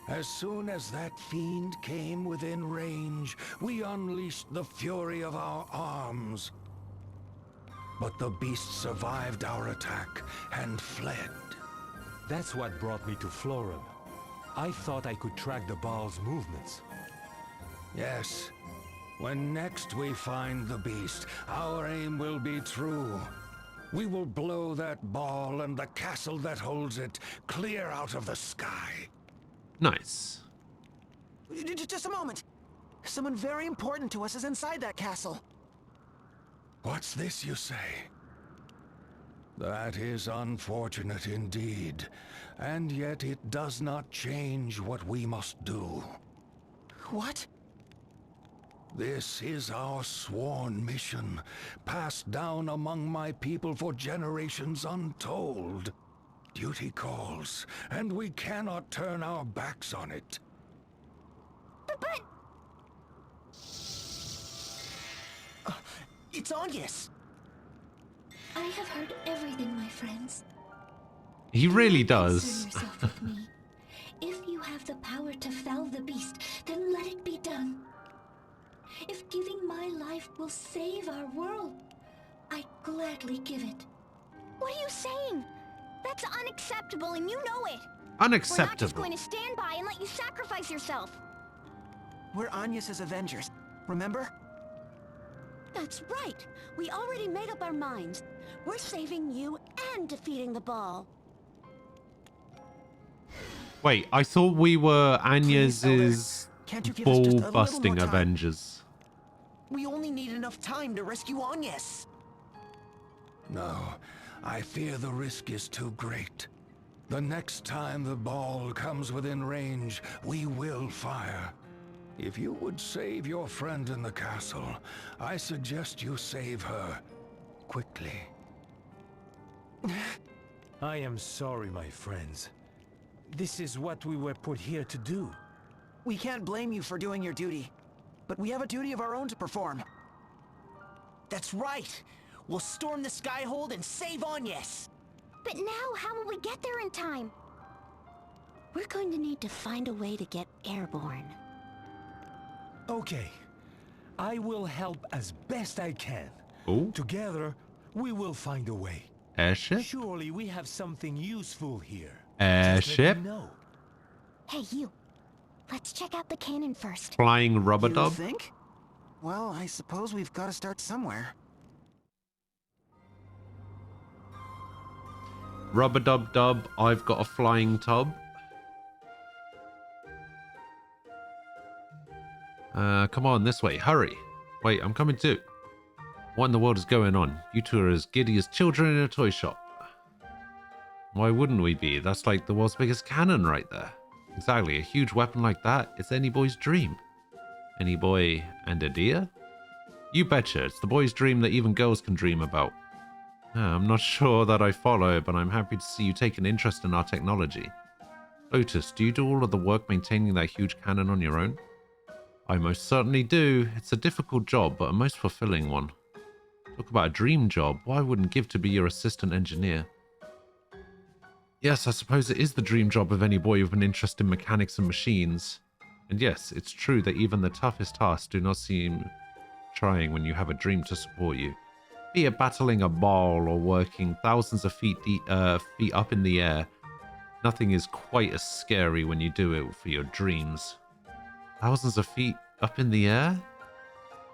As soon as that fiend came within range, we unleashed the fury of our arms. But the beast survived our attack and fled. That's what brought me to Florum. I thought I could track the Baal's movements. Yes. When next we find the beast, our aim will be true. We will blow that Baal and the castle that holds it clear out of the sky. Nice. Just a moment. Someone very important to us is inside that castle. What's this you say? That is unfortunate indeed, and yet it does not change what we must do. What? This is our sworn mission, passed down among my people for generations untold. Duty calls, and we cannot turn our backs on it. But... It's Agnes! I have heard everything, my friends. He really does. Concern yourself with me. If you have the power to fell the beast, then let it be done. If giving my life will save our world, I'd gladly give it. What are you saying? That's unacceptable, and you know it. Unacceptable. We're not just going to stand by and let you sacrifice yourself. We're Agnes's Avengers, remember? That's right. We already made up our minds. We're saving you and defeating the ball. Wait, I thought we were Agnes's Can't you give us just a little more ball-busting time? Avengers. We only need enough time to rescue Agnes. No, I fear the risk is too great. The next time the ball comes within range, we will fire. If you would save your friend in the castle, I suggest you save her quickly. I am sorry, my friends. This is what we were put here to do. We can't blame you for doing your duty, but we have a duty of our own to perform. That's right! We'll storm the Skyhold and save Agnes! But now, how will we get there in time? We're going to need to find a way to get airborne. Okay. I will help as best I can. Oh? Together, we will find a way. Airship? Surely we have something useful here. Airship? Just let me know. Hey, you. Let's check out the cannon first. Flying rubber You dub? think? Well, I suppose we've got to start somewhere. Rubber dub dub, I've got a flying tub. Come on, this way, hurry. Wait, I'm coming too. What in the world is going on? You two are as giddy as children in a toy shop. Why wouldn't we be? That's like the world's biggest cannon right there. Exactly, a huge weapon like that, it's any boy's dream. Any boy and a deer? You betcha, it's the boy's dream that even girls can dream about. I'm not sure that I follow, but I'm happy to see you take an interest in our technology. Lotus, do you do all of the work maintaining that huge cannon on your own? I most certainly do. It's a difficult job, but a most fulfilling one. Talk about a dream job. Why wouldn't give to be your assistant engineer? Yes, I suppose it is the dream job of any boy with an interest in mechanics and machines. And yes, it's true that even the toughest tasks do not seem trying when you have a dream to support you. Be it battling a ball or working thousands of feet up in the air, nothing is quite as scary when you do it for your dreams. Thousands of feet up in the air?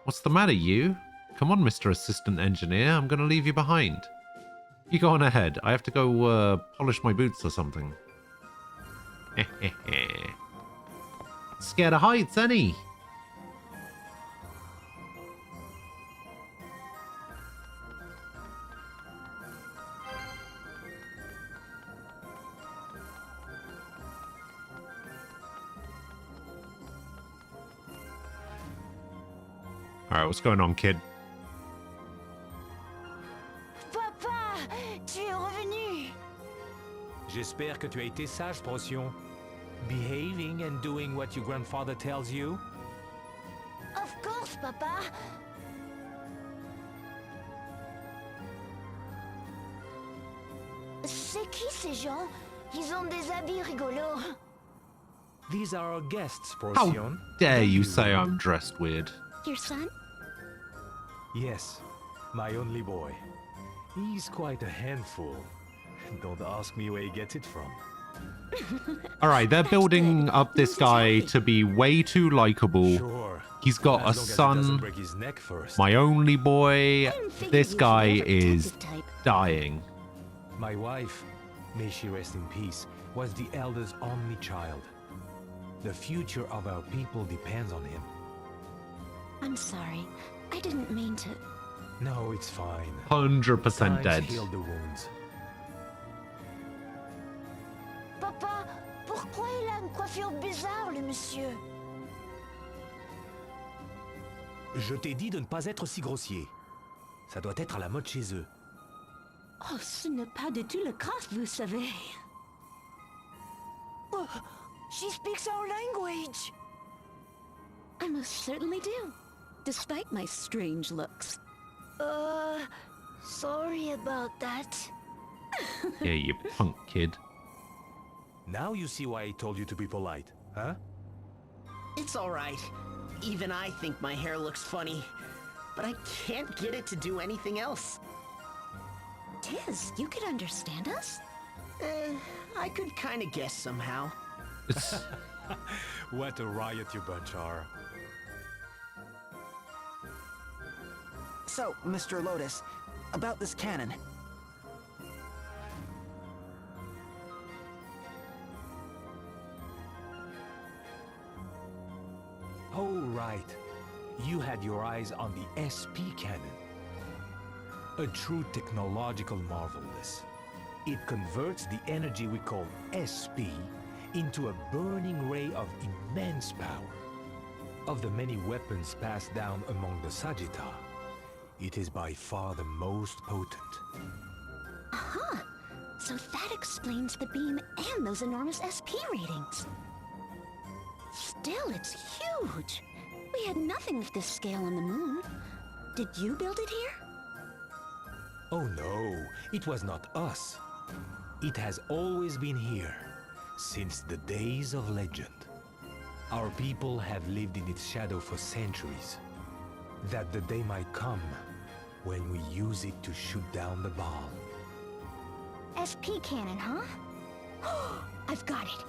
What's the matter, you? Come on, Mr. Assistant Engineer, I'm going to leave you behind. You go on ahead. I have to go polish my boots or something. Scared of heights, any? Alright, what's going on, kid? Papa, tu es revenu. J'espère que tu as été sage, Procyon. Behaving and doing what your grandfather tells you. Of course, Papa. C'est qui ces gens? Ils ont des habits rigolos. These are our guests, How Procyon. dare you say I'm dressed weird? Your son? Yes, my only boy. He's quite a handful. Don't ask me where he gets it from. Alright, they're building up this guy to be way too likable. Sure. He's got a As long as he doesn't son, break his neck first. my only boy. This guy is dying. My wife, may she rest in peace, was the elder's only child. The future of our people depends on him. I'm sorry. I didn't mean to. No, it's fine. 100% Times dead. heal the wounds. Papa, pourquoi il a une coiffure bizarre, le monsieur? Je t'ai dit de ne pas être si grossier. Ça doit être à la mode chez eux. Oh, ce n'est pas du tout le cas, vous savez. Oh, she speaks our language. I most certainly do, despite my strange looks. Sorry about that. Yeah, you punk kid. Now you see why I told you to be polite, huh? It's alright. Even I think my hair looks funny. But I can't get it to do anything else. Tiz, you could understand us? I could kinda guess somehow. What a riot you bunch are. So, Mr. Lotus, about this cannon. Oh, right. You had your eyes on the SP cannon. A true technological marvel, this. It converts the energy we call SP into a burning ray of immense power. Of the many weapons passed down among the Sagitta, it is by far the most potent. Aha! So that explains the beam and those enormous SP ratings. Still, it's huge. We had nothing of this scale on the moon. Did you build it here? Oh no, it was not us. It has always been here, since the days of legend. Our people have lived in its shadow for centuries, that the day might come when we use it to shoot down the Baal. SP cannon, huh? I've got it.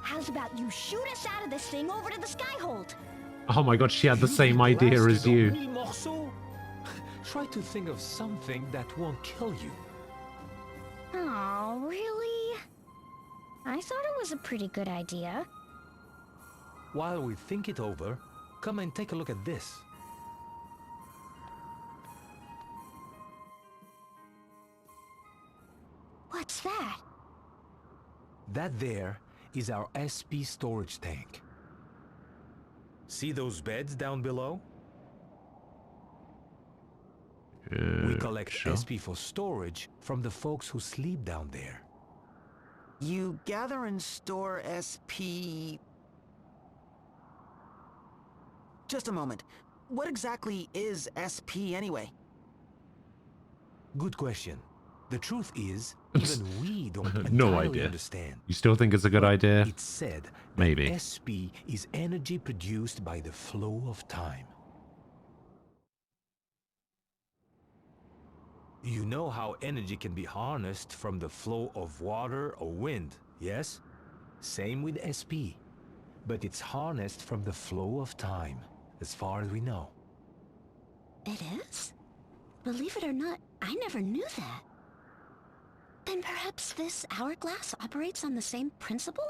How's about you shoot us out of this thing over to the Skyhold? Oh my god, she had the same idea as you. Try to think of something that won't kill you. Oh, really? I thought it was a pretty good idea. While we think it over, come and take a look at this. What's that? That there is our SP storage tank. See those beds down below? We collect SP for storage from the folks who sleep down there. You gather and store SP... Just a moment. What exactly is SP anyway? Good question. The truth is, even we don't No entirely idea. understand. You still think it's a good idea? It's said that Maybe. SP is energy produced by the flow of time. You know how energy can be harnessed from the flow of water or wind, yes? Same with SP. But it's harnessed from the flow of time, as far as we know. It is? Believe it or not, I never knew that. Then perhaps this hourglass operates on the same principle?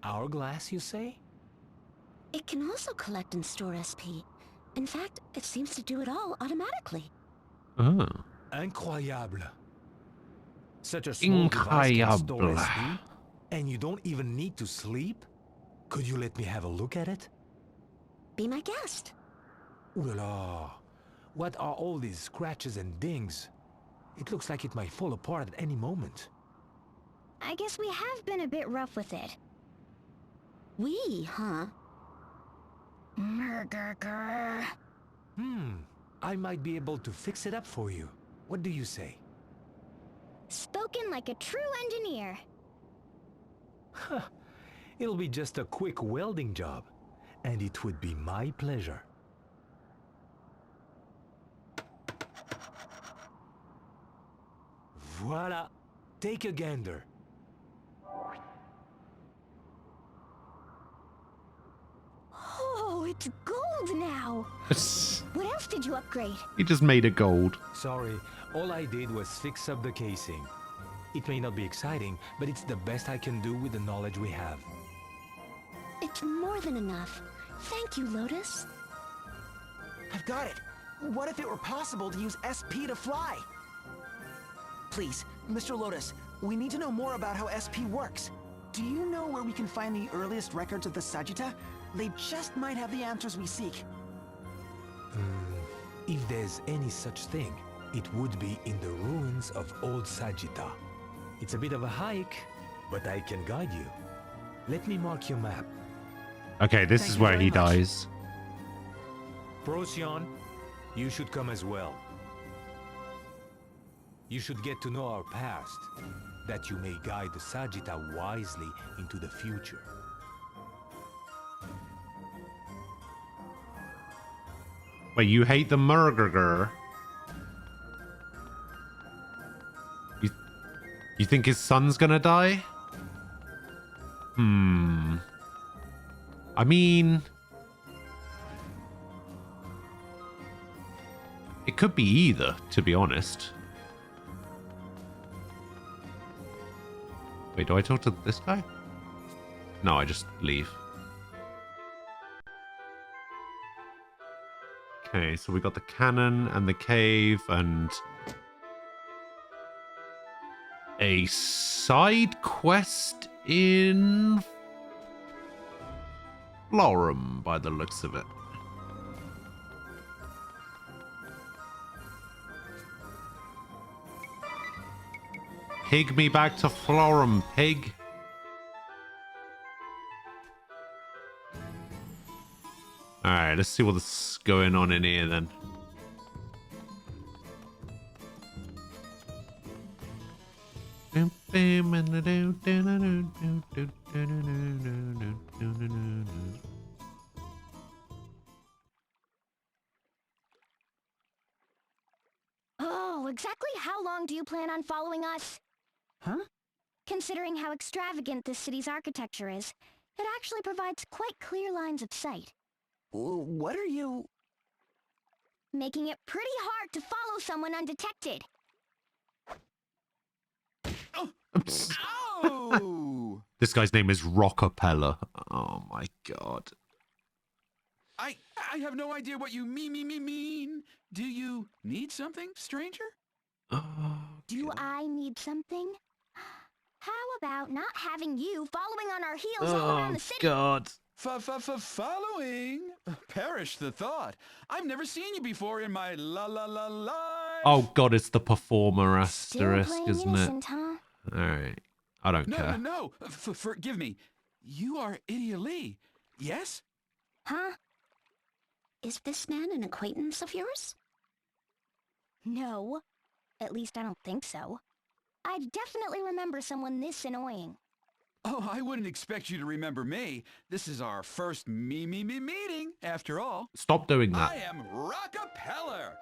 Hourglass, you say? It can also collect and store SP. In fact, it seems to do it all automatically. Oh. Incroyable. Such a small device can store Incroyable. SP, and you don't even need to sleep? Could you let me have a look at it? Be my guest. Ooh la la. What are all these scratches and dings? It looks like it might fall apart at any moment. I guess we have been a bit rough with it. We, huh? I might be able to fix it up for you. What do you say? Spoken like a true engineer. It'll be just a quick welding job, and it would be my pleasure. Voila! Take a gander. Oh, it's gold now. What else did you upgrade? He just made it gold. Sorry, all I did was fix up the casing. It may not be exciting, but it's the best I can do with the knowledge we have. It's more than enough. Thank you, Lotus. I've got it. What if it were possible to use SP to fly? Please, Mr. Lotus, we need to know more about how SP works. Do you know where we can find the earliest records of the Sagitta? They just might have the answers we seek. If there's any such thing, it would be in the ruins of Old Sagitta. It's a bit of a hike, but I can guide you. Let me mark your map. Okay, this is where he dies. Procyon, you should come as well. You should get to know our past, that you may guide the Sagitta wisely into the future. Wait, you hate the Murgurger? You think his son's gonna die? I mean... It could be either, to be honest. Wait, do I talk to this guy? No, I just leave. Okay, so we got the cannon and the cave and a side quest in Florum by the looks of it. Pig me back to Florum, pig. Alright, let's see what's going on in here then. Oh, exactly how long do you plan on following us? Huh? Considering how extravagant this city's architecture is, it actually provides quite clear lines of sight. What are you... Making it pretty hard to follow someone undetected. Oh! This guy's name is Rockapella. Oh my god. I have no idea what you mean. Do you need something, stranger? Do I need something? How about not having you following on our heels all around the city? God. Following? Perish the thought. I've never seen you before in my life. Oh god, it's the performer asterisk, Still isn't innocent, it? huh? Alright. I don't care. No. Forgive me. You are Idia Lee, yes? Huh? Is this man an acquaintance of yours? No. At least I don't think so. I definitely remember someone this annoying. Oh, I wouldn't expect you to remember me. This is our first meeting, after all. Stop doing that. I am Rockapeller,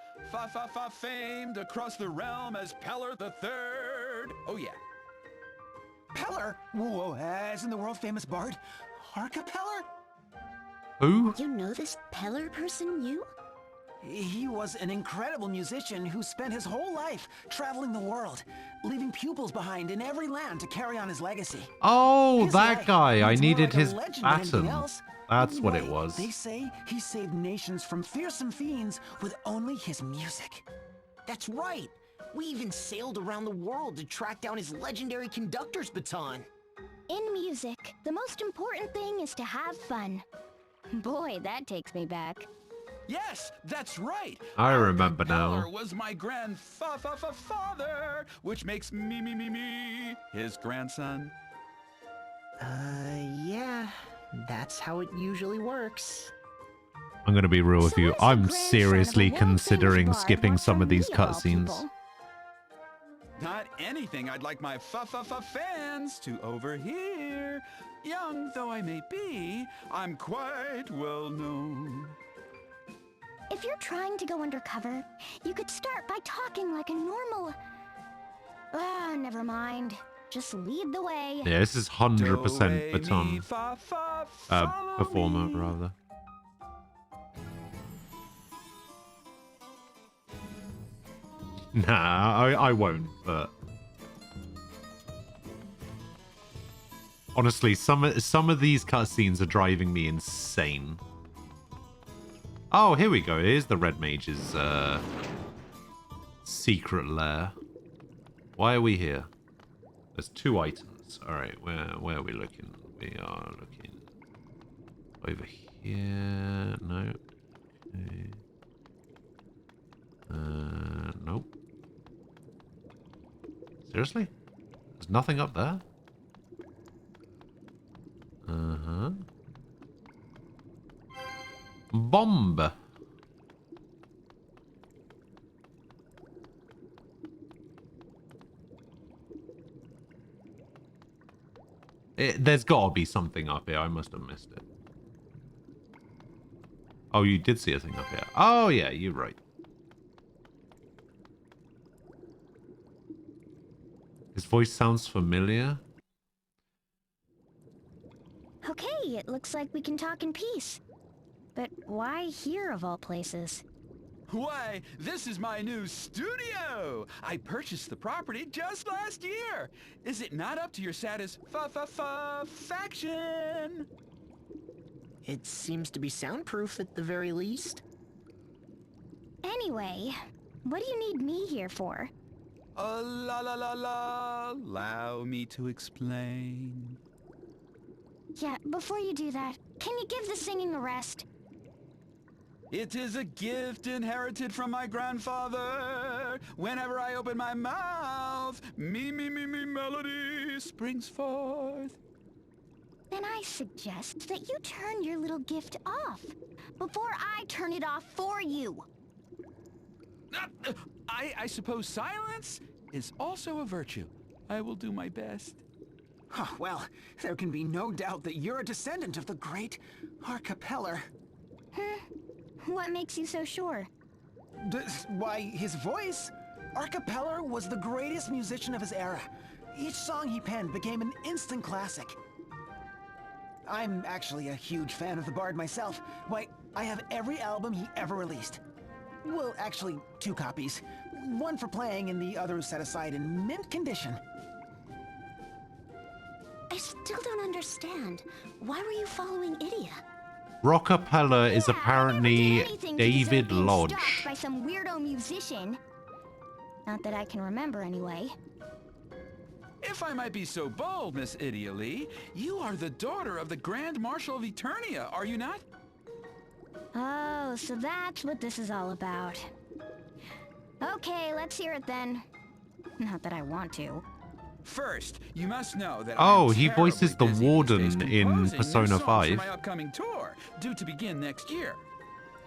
famed across the realm as Peller the Third. Oh yeah. Peller? Whoa, as in the world-famous bard? Harcapeller? Who? You know this Peller person, you? He was an incredible musician who spent his whole life traveling the world, leaving pupils behind in every land to carry on his legacy. Oh, His that life guy. I means more needed like a his legend than anything baton. else. That's what Why, it was. They say he saved nations from fearsome fiends with only his music. That's right. We even sailed around the world to track down his legendary conductor's baton. In music, the most important thing is to have fun. Boy, that takes me back. Yes, that's right. I remember Peller now. was my grandfather, which makes me his grandson. Yeah, that's how it usually works. I'm gonna be real with you. I'm grandson of a seriously world-famous considering bard skipping worked some for of these me, of all cutscenes. people. Not anything I'd like my fans to overhear. Young though I may be, I'm quite well known. If you're trying to go undercover, you could start by talking like a normal... never mind. Just lead the way. Yeah, this is 100% baton. Performer, me. rather. Nah, I won't, but... Honestly, some of these cutscenes are driving me insane. Oh, here we go. Here's the Red Mage's secret lair. Why are we here? There's 2 items. All right, where are we looking? We are looking over here. No. Okay. Nope. Seriously? There's nothing up there? Uh-huh. Bomb. There's gotta be something up here. I must have missed it. Oh, you did see a thing up here. Oh, yeah, you're right. His voice sounds familiar. Okay, it looks like we can talk in peace. But why here of all places? Why, this is my new studio! I purchased the property just last year! Is it not up to your satisfaction? It seems to be soundproof at the very least. Anyway, what do you need me here for? Allow me to explain. Yeah, before you do that, can you give the singing a rest? It is a gift inherited from my grandfather. Whenever I open my mouth, me melody springs forth. Then I suggest that you turn your little gift off before I turn it off for you. I suppose silence is also a virtue. I will do my best. Oh, well, there can be no doubt that you're a descendant of the great Archipeller. What makes you so sure? Why, his voice? Archipeller was the greatest musician of his era. Each song he penned became an instant classic. I'm actually a huge fan of the Bard myself. Why, I have every album he ever released. Well, actually, 2 copies. One for playing and the other set aside in mint condition. I still don't understand. Why were you following Idia? Rockapella is apparently David Lodge. Stalked by some weirdo musician. Not that I can remember anyway. If I might be so bold, Miss Idia Lee, you are the daughter of the Grand Marshal of Eternia, are you not? Oh, so that's what this is all about. Okay, let's hear it then. Not that I want to. First, you must know that Oh, he voices the Warden in Persona 5. For my upcoming tour, due to begin next year.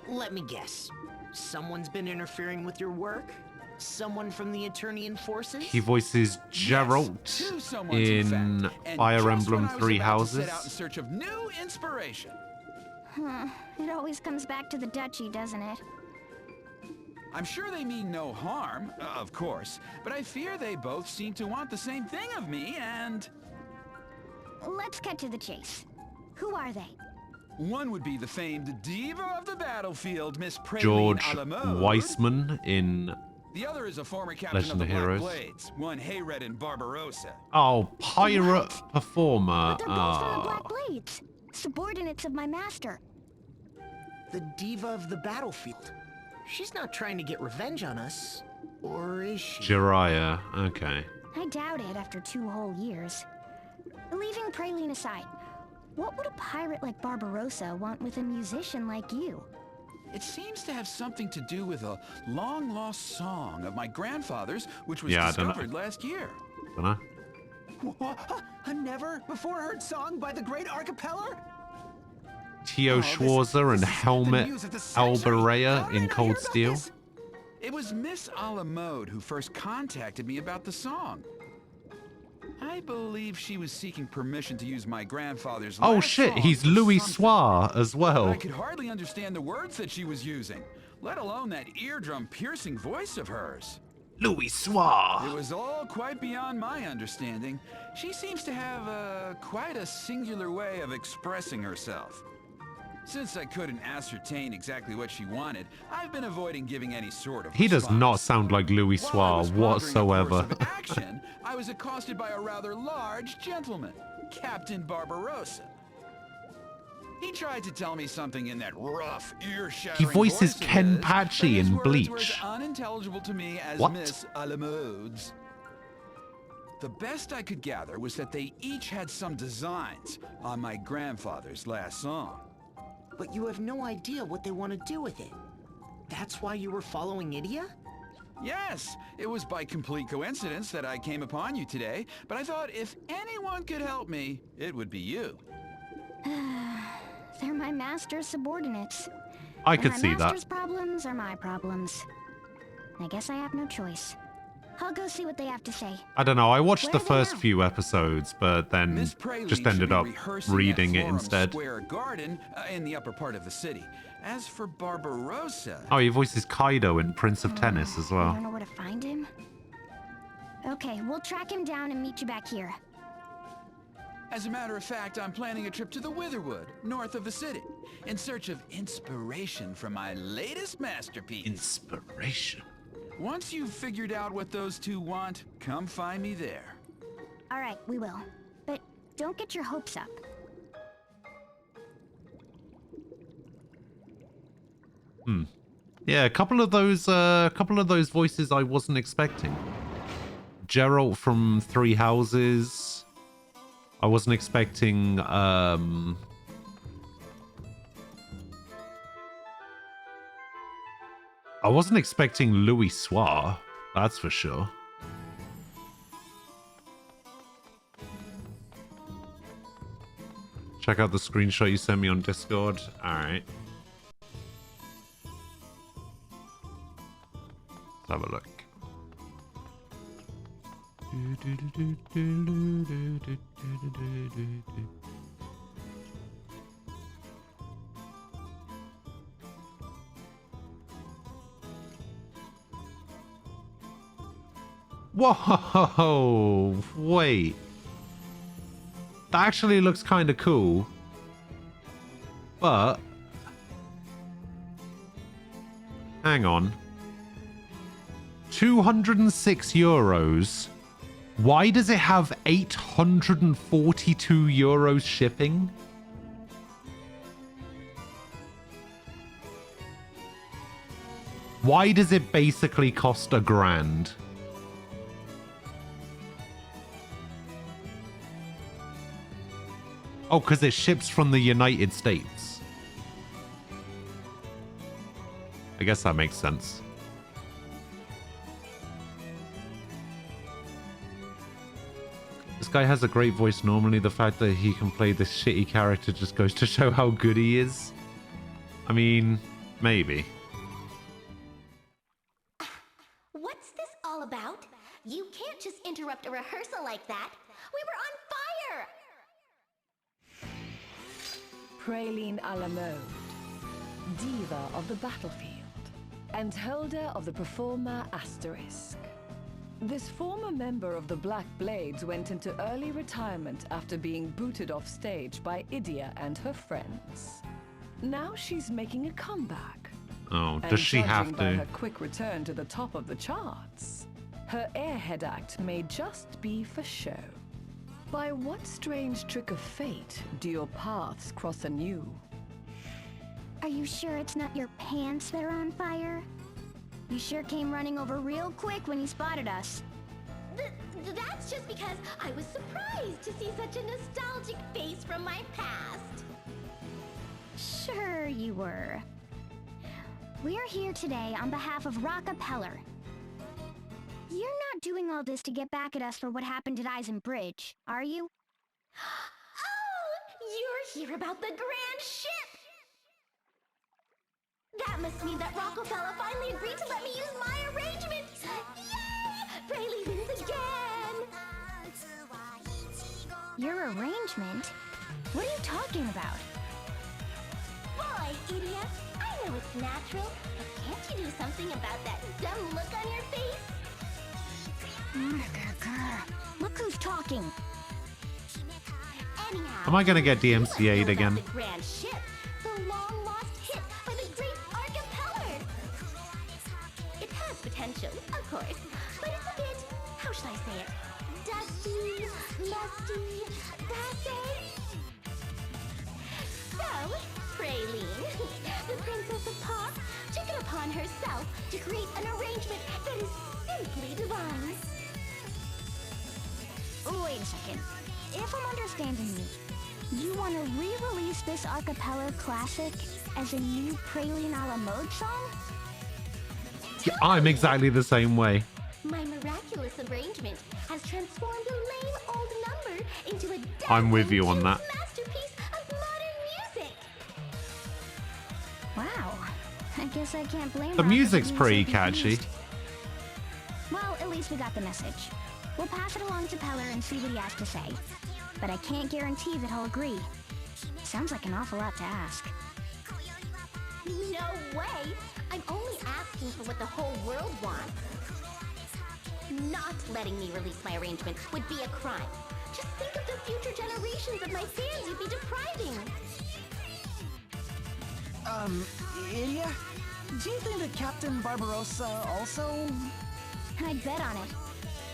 Let me guess. Someone's been interfering with your work? Someone from the Eternian forces? He voices Geralt in Fire Emblem 3 Houses. Set out in search of new inspiration. It always comes back to the duchy, doesn't it? I'm sure they mean no harm, of course, but I fear they both seem to want the same thing of me, and... Let's cut to the chase. Who are they? One would be the famed diva of the battlefield, Miss Praline George Alamode. Weissman in The other is a former captain Legend of the of Black Heroes. Blades, one Hayred in Barbarossa. Oh, pirate performer. They're both from the Black Blades. Subordinates of my master. The diva of the battlefield. She's not trying to get revenge on us, or is she? Jiraiya, okay. I doubt it after 2 whole years. Leaving Praline aside, what would a pirate like Barbarossa want with a musician like you? It seems to have something to do with a long-lost song of my grandfather's, which was Yeah, I don't know. discovered last year. Dunno. A never-before-heard song by the great Archipeller? Tio Schwarzer and Helmet Alberea in Cold Steel. It was Miss Alamode who first contacted me about the song. I believe she was seeking permission to use my grandfather's Oh last shit, song he's for Louis something. Soir as I well. could hardly understand the words that she was using, let alone that eardrum-piercing voice of hers. Louis Soir. It was all quite beyond my understanding. She seems to have quite a singular way of expressing herself. Since I couldn't ascertain exactly what she wanted, I've been avoiding giving any sort of He does response. not sound like Louis Soir whatsoever. Action, I was accosted by a rather large gentleman, Captain Barbarossa. He tried to tell me something in that rough, ear-shattering He voices voice of Ken his, Patchy but his in words were Bleach. as unintelligible to me as What? Miss a la Modes. The best I could gather was that they each had some designs on my grandfather's last song. But you have no idea what they want to do with it. That's why you were following Idia? Yes, it was by complete coincidence that I came upon you today, but I thought if anyone could help me, it would be you. They're my master's subordinates. I could see My that. master's problems are my problems. I guess I have no choice. I'll go see what they have to say. I don't know. I watched Where the are they first now? few episodes, but then Miss Prelude just should ended be up rehearsing reading at it Forum instead. Square Garden in the upper part of the city. As for Barbarossa, Oh, he voices Kaido in Prince of Tennis as I well. don't know where to find him. Okay, we'll track him down and meet you back here. as a matter of fact, I'm planning a trip to the Witherwood, north of the city, in search of inspiration from my latest masterpiece. Inspiration? Once you've figured out what those two want, come find me there. All right, we will. But don't get your hopes up. Yeah, a couple of those voices I wasn't expecting. Geralt from Three Houses. I wasn't expecting I wasn't expecting Louis Soir, that's for sure. Check out the screenshot you sent me on Discord. Alright. Let's have a look. Whoa! Wait. That actually looks kind of cool. But... hang on. 206 euros. Why does it have 842 euros shipping? Why does it basically cost $1,000? Oh, because it ships from the United States. I guess that makes sense. This guy has a great voice normally. The fact that he can play this shitty character just goes to show how good he is. I mean, maybe. What's this all about? You can't just interrupt a rehearsal like that. We were on fire! Praline a la mode, diva of the battlefield, and holder of the performer asterisk. This former member of the Black Blades went into early retirement after being booted off stage by Idia and her friends. Now she's making a comeback. Oh, And does she have judging by to? her quick return to the top of the charts, her airhead act may just be for show. By what strange trick of fate do your paths cross anew? Are you sure it's not your pants that are on fire? You sure came running over real quick when you spotted us. That's just because I was surprised to see such a nostalgic face from my past. Sure you were. We're here today on behalf of Rocka Peller. You're not doing all this to get back at us for what happened at Eisen Bridge, are you? Oh, you're here about the grand ship! That must mean that Rockefeller finally agreed to let me use my arrangement! Yay! Rayleigh wins again! Your arrangement? What are you talking about? Boy, idiot! I know it's natural, but can't you do something about that dumb look on your face? Look who's talking. Anyhow, Am I gonna get DMCA'd again? the grand ship. The Rusty, Passage. So, Praline, the Princess of Pop, took it upon herself to create an arrangement that is simply divine. Wait a second. If I'm understanding you want to re-release this a cappella classic as a new Praline a la mode song? I'm exactly the same way. My miraculous arrangement has transformed a lame old number into a I'm with you on that. masterpiece of modern music. Wow. I guess I can't blame The Rob for music's being pretty so catchy. confused. Well, at least we got the message. We'll pass it along to Peller and see what he has to say. But I can't guarantee that he'll agree. Sounds like an awful lot to ask. No way! I'm only asking for what the whole world wants. Not letting me release my arrangement would be a crime. Just think of the future generations of my fans you'd be depriving. Idia? Do you think that Captain Barbarossa also... I'd bet on it.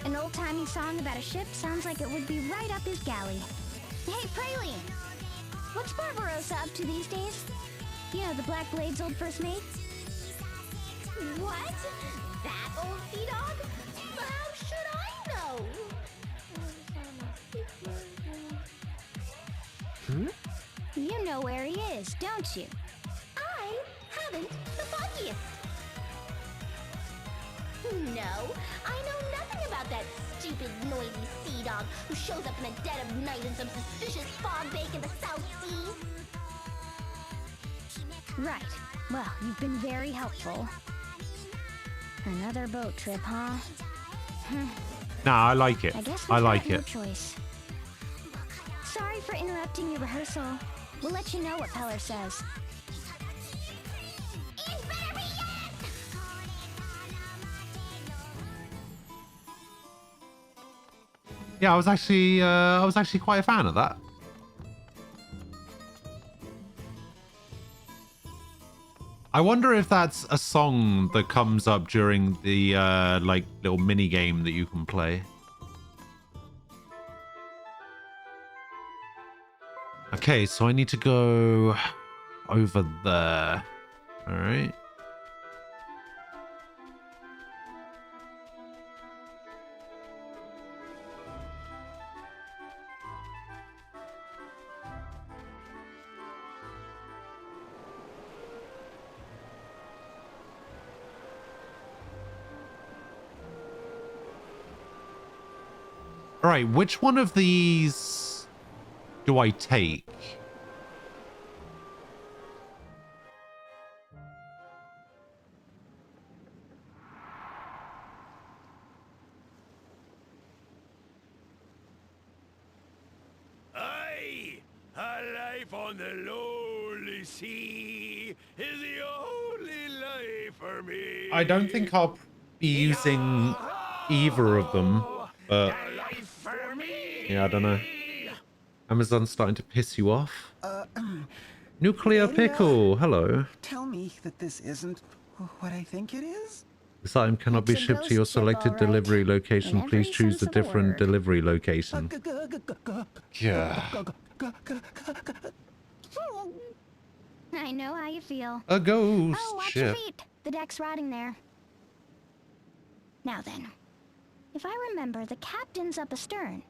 An old-timey song about a ship sounds like it would be right up his galley. Hey, Praline! What's Barbarossa up to these days? You know, the Black Blade's old first mate? What? That old sea dog? How should I know? You know where he is, don't you? I haven't the foggiest. No, I know nothing about that stupid, noisy sea dog who shows up in the dead of night in some suspicious fog bank in the South Seas. Right. Well, you've been very helpful. Another boat trip, huh? Nah, I like it. I guess I we've like got no it. choice. Sorry for interrupting your rehearsal. We'll let you know what Peller says. Yeah, I was actually quite a fan of that. I wonder if that's a song that comes up during the like little mini game that you can play. Okay, so I need to go over there. All right. All right, which one of these do I take? Aye, a life on the lonely sea is the only life for me. I don't think I'll be using either of them, but yeah, I don't know. Amazon's starting to piss you off. Nuclear Pickle, hello. Tell me that this isn't what I think it is? This item cannot be shipped to your selected delivery location. Please choose a different delivery location. Yeah. I know how you feel. A ghost Oh, watch your ship. feet. The deck's rotting there. Now then, if I remember, the captain's up astern.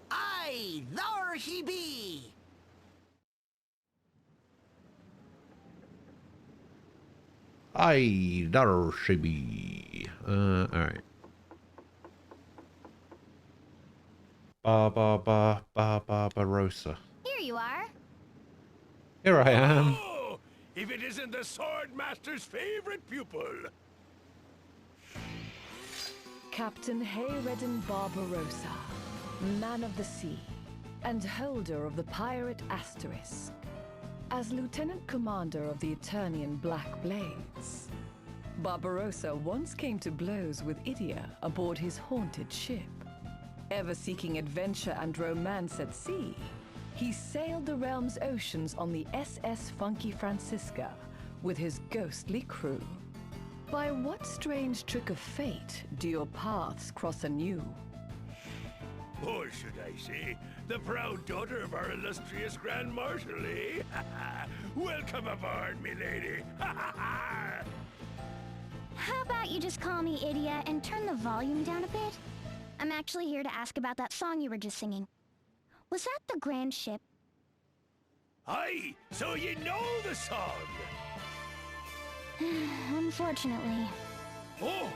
Aye, there he be! Aye, there she be. Alright. Barbarossa. Here you are. Here I am. Oh, if it isn't the Sword Master's favorite pupil. Captain Hayreddin Barbarossa, man of the sea, and holder of the pirate Asterisk. As Lieutenant Commander of the Eternian Black Blades, Barbarossa once came to blows with Idia aboard his haunted ship. Ever seeking adventure and romance at sea, he sailed the realm's oceans on the SS Funky Francisca with his ghostly crew. By what strange trick of fate do your paths cross anew? Or should I say, the proud daughter of our illustrious Grand Marshal, eh? Welcome aboard, milady. How about you just call me Idia and turn the volume down a bit? I'm actually here to ask about that song you were just singing. Was that the Grand Ship? Aye, so you know the song. Unfortunately. Oh,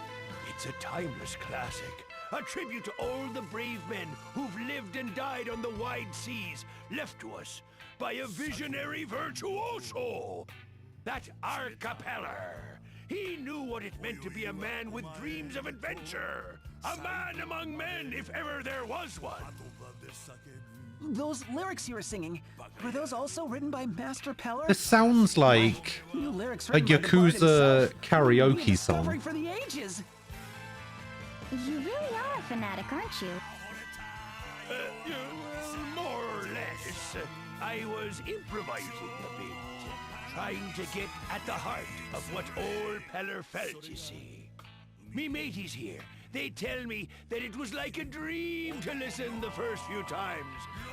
it's a timeless classic. A tribute to all the brave men who've lived and died on the wide seas, left to us by a visionary virtuoso. That Arcapeller. He knew what it meant to be a man with dreams of adventure. A man among men, if ever there was one. Those lyrics you were singing, were those also written by Master Peller? This sounds like New lyrics a written by the bard Yakuza himself. karaoke Discovery song. for the ages. You really are a fanatic, aren't you? Well, more or less. I was improvising a bit, trying to get at the heart of what old Peller felt, you see. Me mateys here, they tell me that it was like a dream to listen the first few times,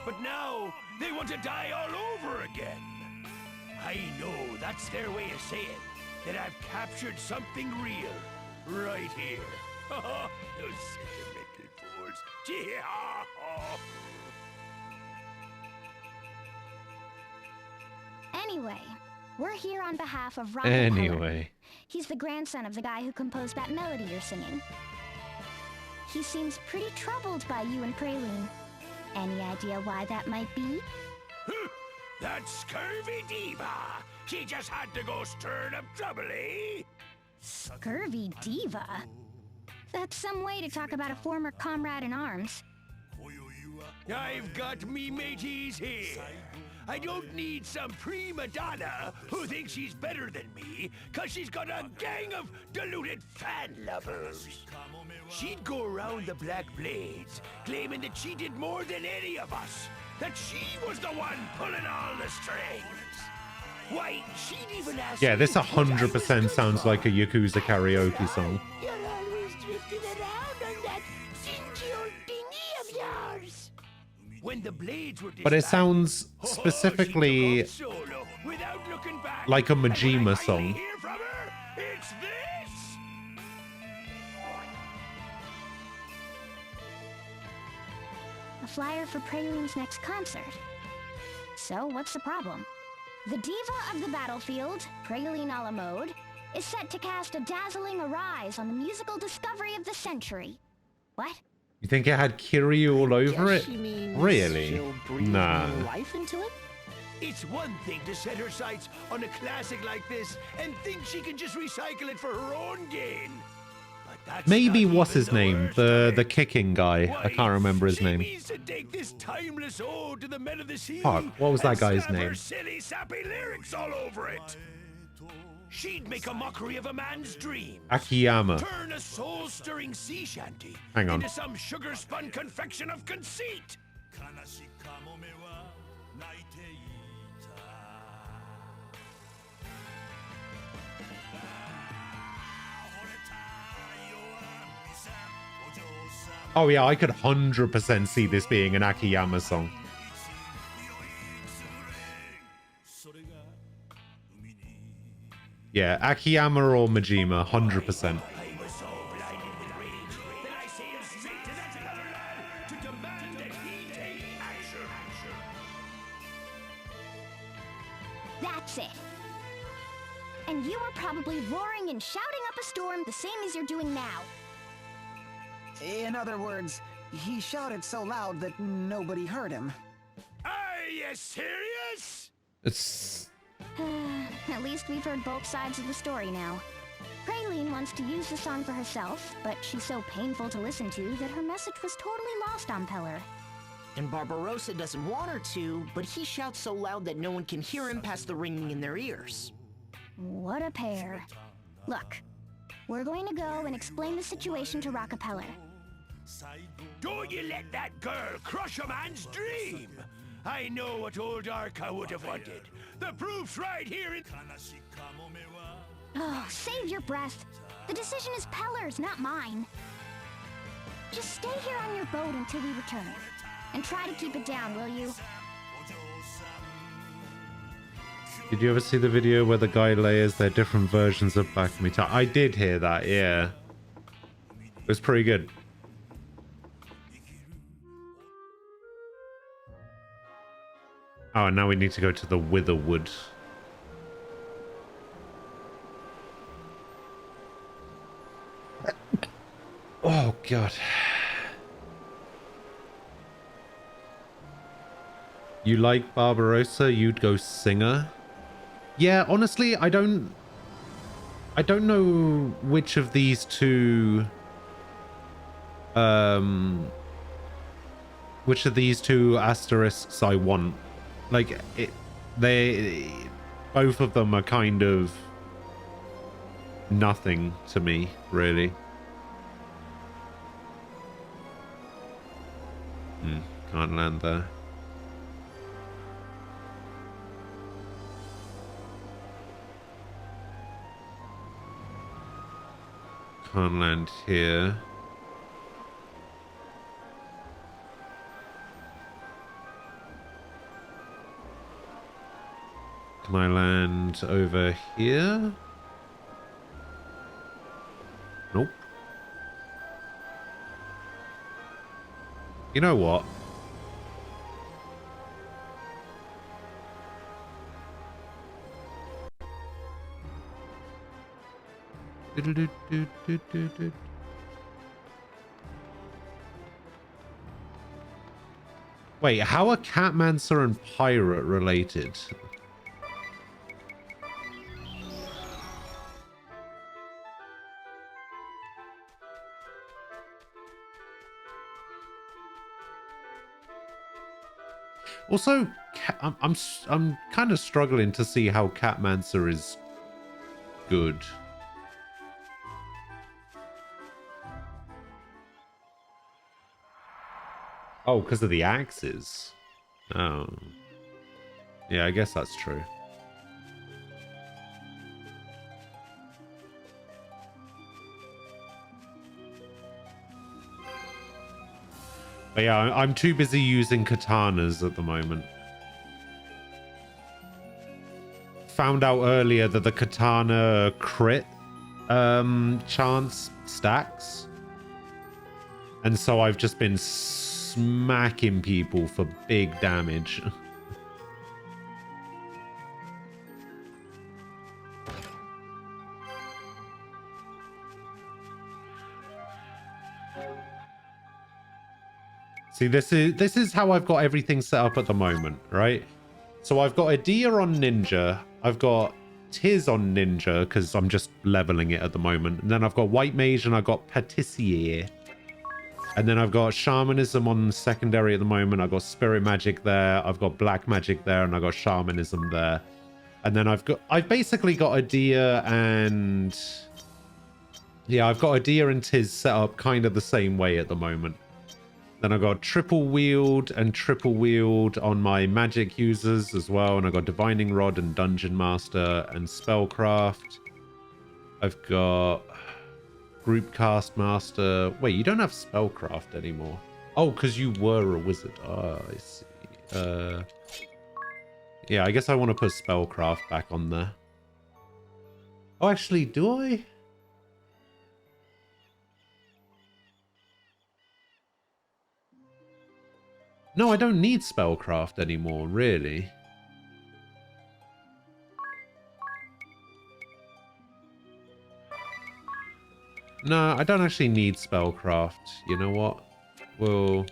but now they want to die all over again. I know that's their way of saying that I've captured something real right here. Those sentimental fools. Anyway, we're here on behalf of Robert Anyway. Peller. He's the grandson of the guy who composed that melody you're singing. He seems pretty troubled by you and Praline. Any idea why that might be? That scurvy diva! She just had to go stirring up trouble, eh? Scurvy diva? That's some way to talk about a former comrade in arms. I've got me mateys here. I don't need some prima donna who thinks she's better than me, cause she's got a gang of deluded fan lovers. She'd go around the Black Blades, claiming that she did more than any of us, that she was the one pulling all the strings. Why, she'd even ask Yeah, this me what I was 100% good sounds for. like a Yakuza karaoke song. You're always drifting around on that stingy old dinghy of yours. When the blades were But it disbanded, sounds specifically solo, without looking back. like a And when I Majima finally song. hear from her, it's this. A flyer for Praline's next concert. So, what's the problem? The diva of the battlefield, Praline a la mode, is set to cast a dazzling arise on the musical discovery of the century. What? You think it had Kiryu all over Guess it? she means Really? she'll breathe Nah. new life into it? It's one thing to set her sights on a classic like this and think she can just recycle it for her own gain. But that's Maybe not what's even his the name? worst The kicking guy. I can't remember his She name. means to take this timeless ode to the men of the sea. Fuck, what was that and guy's slap her name? silly, sappy lyrics all over it. She'd make a mockery of a man's dream. Akiyama. Turn a soul-stirring sea shanty Hang on. into some sugar-spun confection of conceit. Oh yeah, I could 100% see this being an Akiyama song. Yeah, Akiyama or Majima, 100%. That's it. And you were probably roaring and shouting up a storm the same as you're doing now. In other words, he shouted so loud that nobody heard him. Are you serious? It's... At least we've heard both sides of the story now. Praline wants to use the song for herself, but she's so painful to listen to that her message was totally lost on Peller. And Barbarossa doesn't want her to, but he shouts so loud that no one can hear him past the ringing in their ears. What a pair. Look, we're going to go and explain the situation to Rockapeller. Don't you let that girl crush a man's dream! I know what old Arca would have wanted. The proof's right here in... Oh, save your breath. The decision is Peller's, not mine. Just stay here on your boat until we return. And try to keep it down, will you? Did you ever see the video where the guy layers their different versions of Black Meat? I did hear that, yeah. It was pretty good. Oh, and now we need to go to the Witherwood. Oh, God. You like Barbarossa? You'd go Singer? Yeah, honestly, I don't know which of these two asterisks I want. Like, both of them are kind of nothing to me, really. Can't land there. Can't land here. Can I land over here? Nope. You know what? Wait, how are Catmancer and Pirate related? Also, I'm kind of struggling to see how Catmancer is good. Oh, because of the axes. Oh. Yeah, I guess that's true. But yeah, I'm too busy using katanas at the moment. Found out earlier that the katana crit chance stacks. And so I've just been smacking people for big damage. See, this is how I've got everything set up at the moment, right? So I've got Edea on Ninja. I've got Tiz on Ninja because I'm just leveling it at the moment. And then I've got White Mage and I've got Patissier. And then I've got Shamanism on secondary at the moment. I've got Spirit Magic there. I've got Black Magic there. And I've got Shamanism there. And then I've basically got Edea and... Yeah, I've got Edea and Tiz set up kind of the same way at the moment. Then I've got triple wield on my magic users as well. And I've got Divining Rod and Dungeon Master and Spellcraft. I've got Group Cast Master. Wait, you don't have Spellcraft anymore. Oh, because you were a wizard. Oh, I see. Yeah, I guess I want to put Spellcraft back on there. Oh, actually, do I? No, I don't need Spellcraft anymore, really. No, I don't actually need Spellcraft. You know what? We'll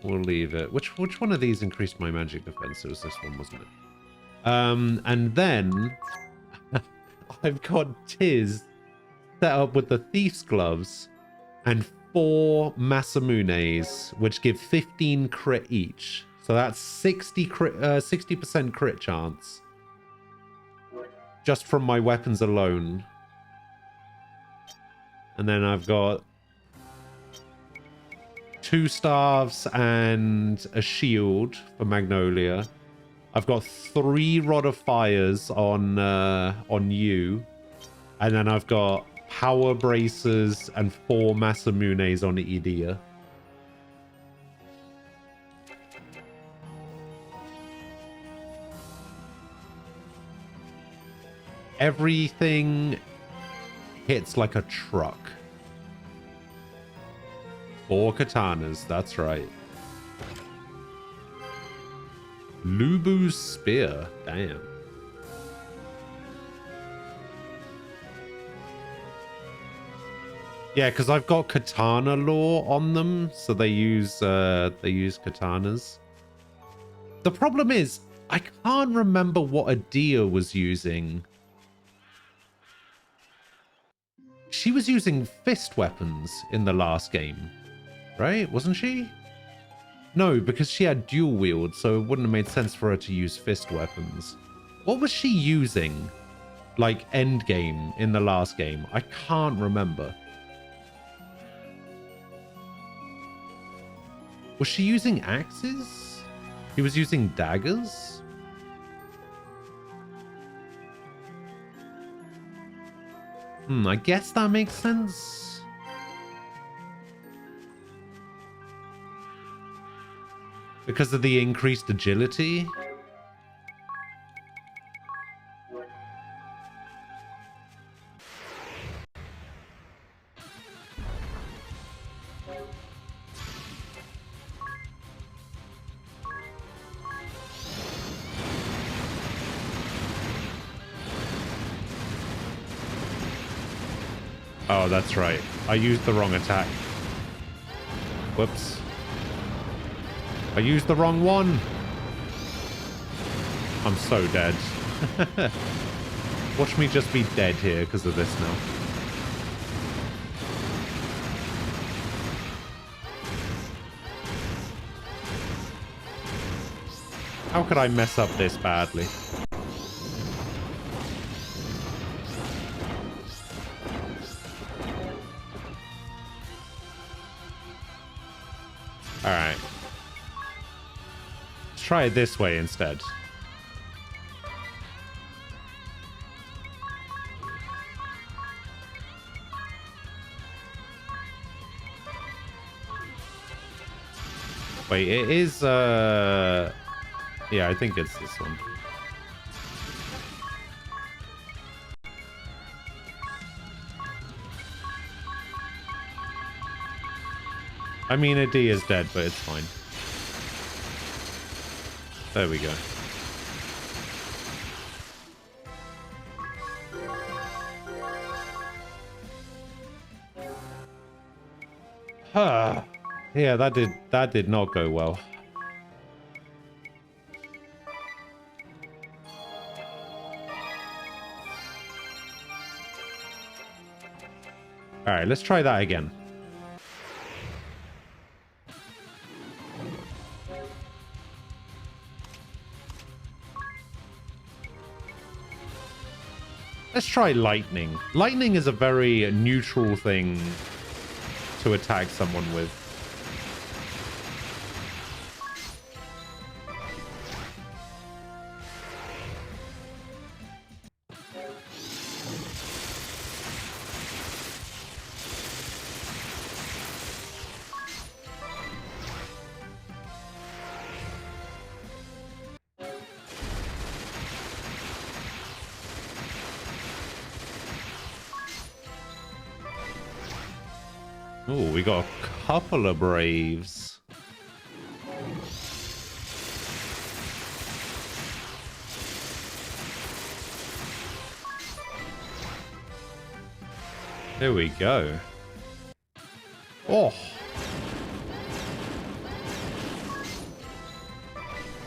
leave it. Which one of these increased my magic defense? It was this one, wasn't it? And then I've got Tiz set up with the Thief's Gloves and 4 Masamunes, which give 15 crit each. So that's 60% crit chance. Just from my weapons alone. And then I've got 2 staves and a shield for Magnolia. I've got 3 Rod of Fires on you. And then I've got power bracers and 4 Masamunes on Edea. Everything hits like a truck. 4 katanas, that's right. Lubu's spear, damn. Yeah, because I've got katana lore on them, so they use katanas. The problem is, I can't remember what Edea was using. She was using fist weapons in the last game, right? Wasn't she? No, because she had dual wield, so it wouldn't have made sense for her to use fist weapons. What was she using, like, end game in the last game? I can't remember. Was she using axes? She was using daggers? I guess that makes sense. Because of the increased agility? Oh, that's right. I used the wrong attack. Whoops. I used the wrong one. I'm so dead. Watch me just be dead here because of this now. How could I mess up this badly? Alright. Let's try it this way instead. Wait, it is, yeah, I think it's this one. I mean, Edea is dead, but it's fine. There we go. Huh. Yeah, that did not go well. All right, let's try that again. Let's try lightning. Lightning is a very neutral thing to attack someone with. Oh, we got a couple of Braves. There we go. Oh.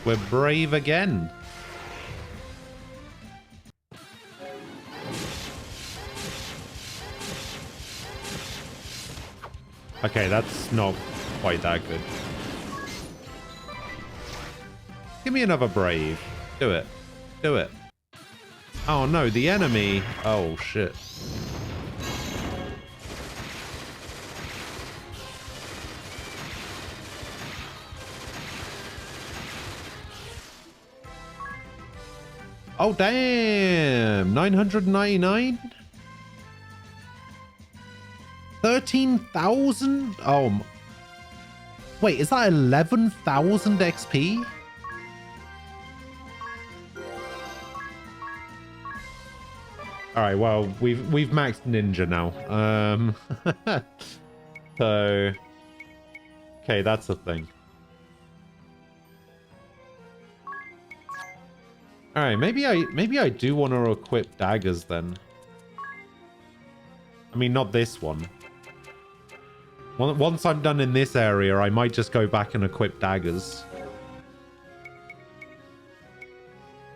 We're brave again. Okay, that's not quite that good. Give me another brave. Do it. Do it. Oh no, the enemy. Oh shit. Oh damn. 999? 13,000? Oh, wait, is that 11,000 XP? All right, well, we've maxed Ninja now. So, okay, that's a thing. All right, maybe I do want to equip daggers then. I mean, not this one. Once I'm done in this area, I might just go back and equip daggers.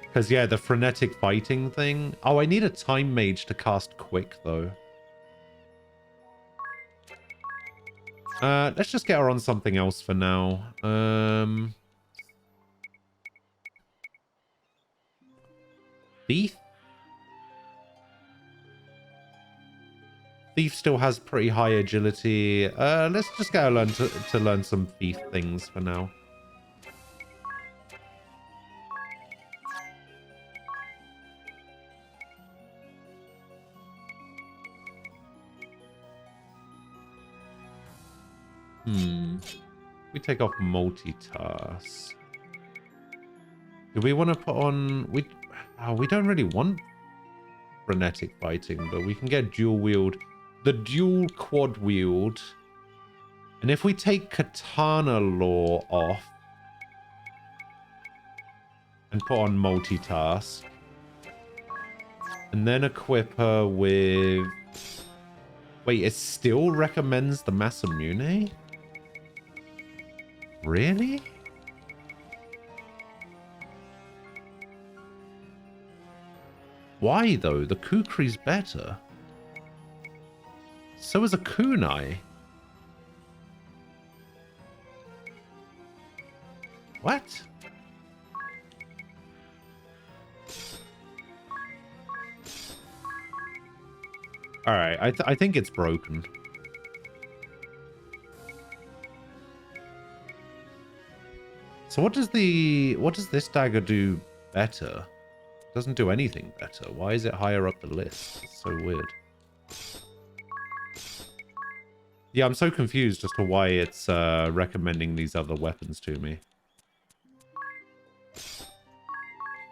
Because, yeah, the frenetic fighting thing. Oh, I need a time mage to cast quick, though. Let's just get her on something else for now. Thief? Thief still has pretty high agility. Let's just get her to learn some thief things for now. We take off multitask. Do we want to put on... We don't really want frenetic fighting, but we can get dual wield. The dual quad wield. And if we take katana law off and put on multitask, and then equip her with... Wait, it still recommends the Masamune? Really? Why, though? The Kukri's better. So is a kunai. What? Alright, I think it's broken. So what does this dagger do better? It doesn't do anything better. Why is it higher up the list? It's so weird. Yeah, I'm so confused as to why it's recommending these other weapons to me.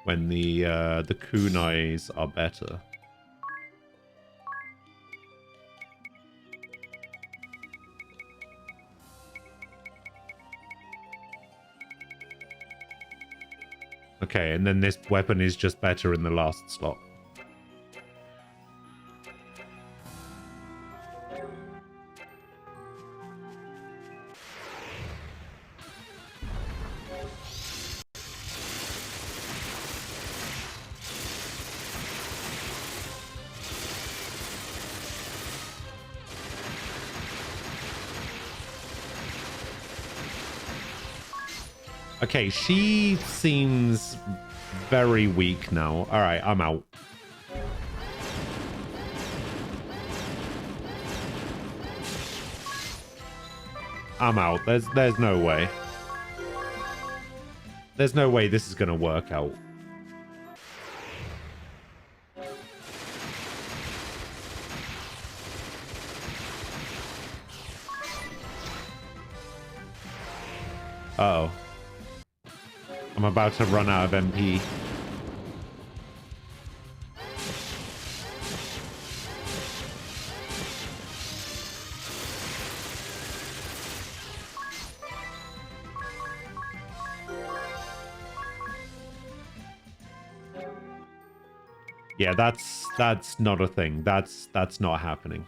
When the kunais are better. Okay, and then this weapon is just better in the last slot. Okay, she seems very weak now. All right, I'm out. I'm out. There's no way. There's no way this is gonna work out. Uh-oh. I'm about to run out of MP. Yeah, that's not a thing. That's not happening.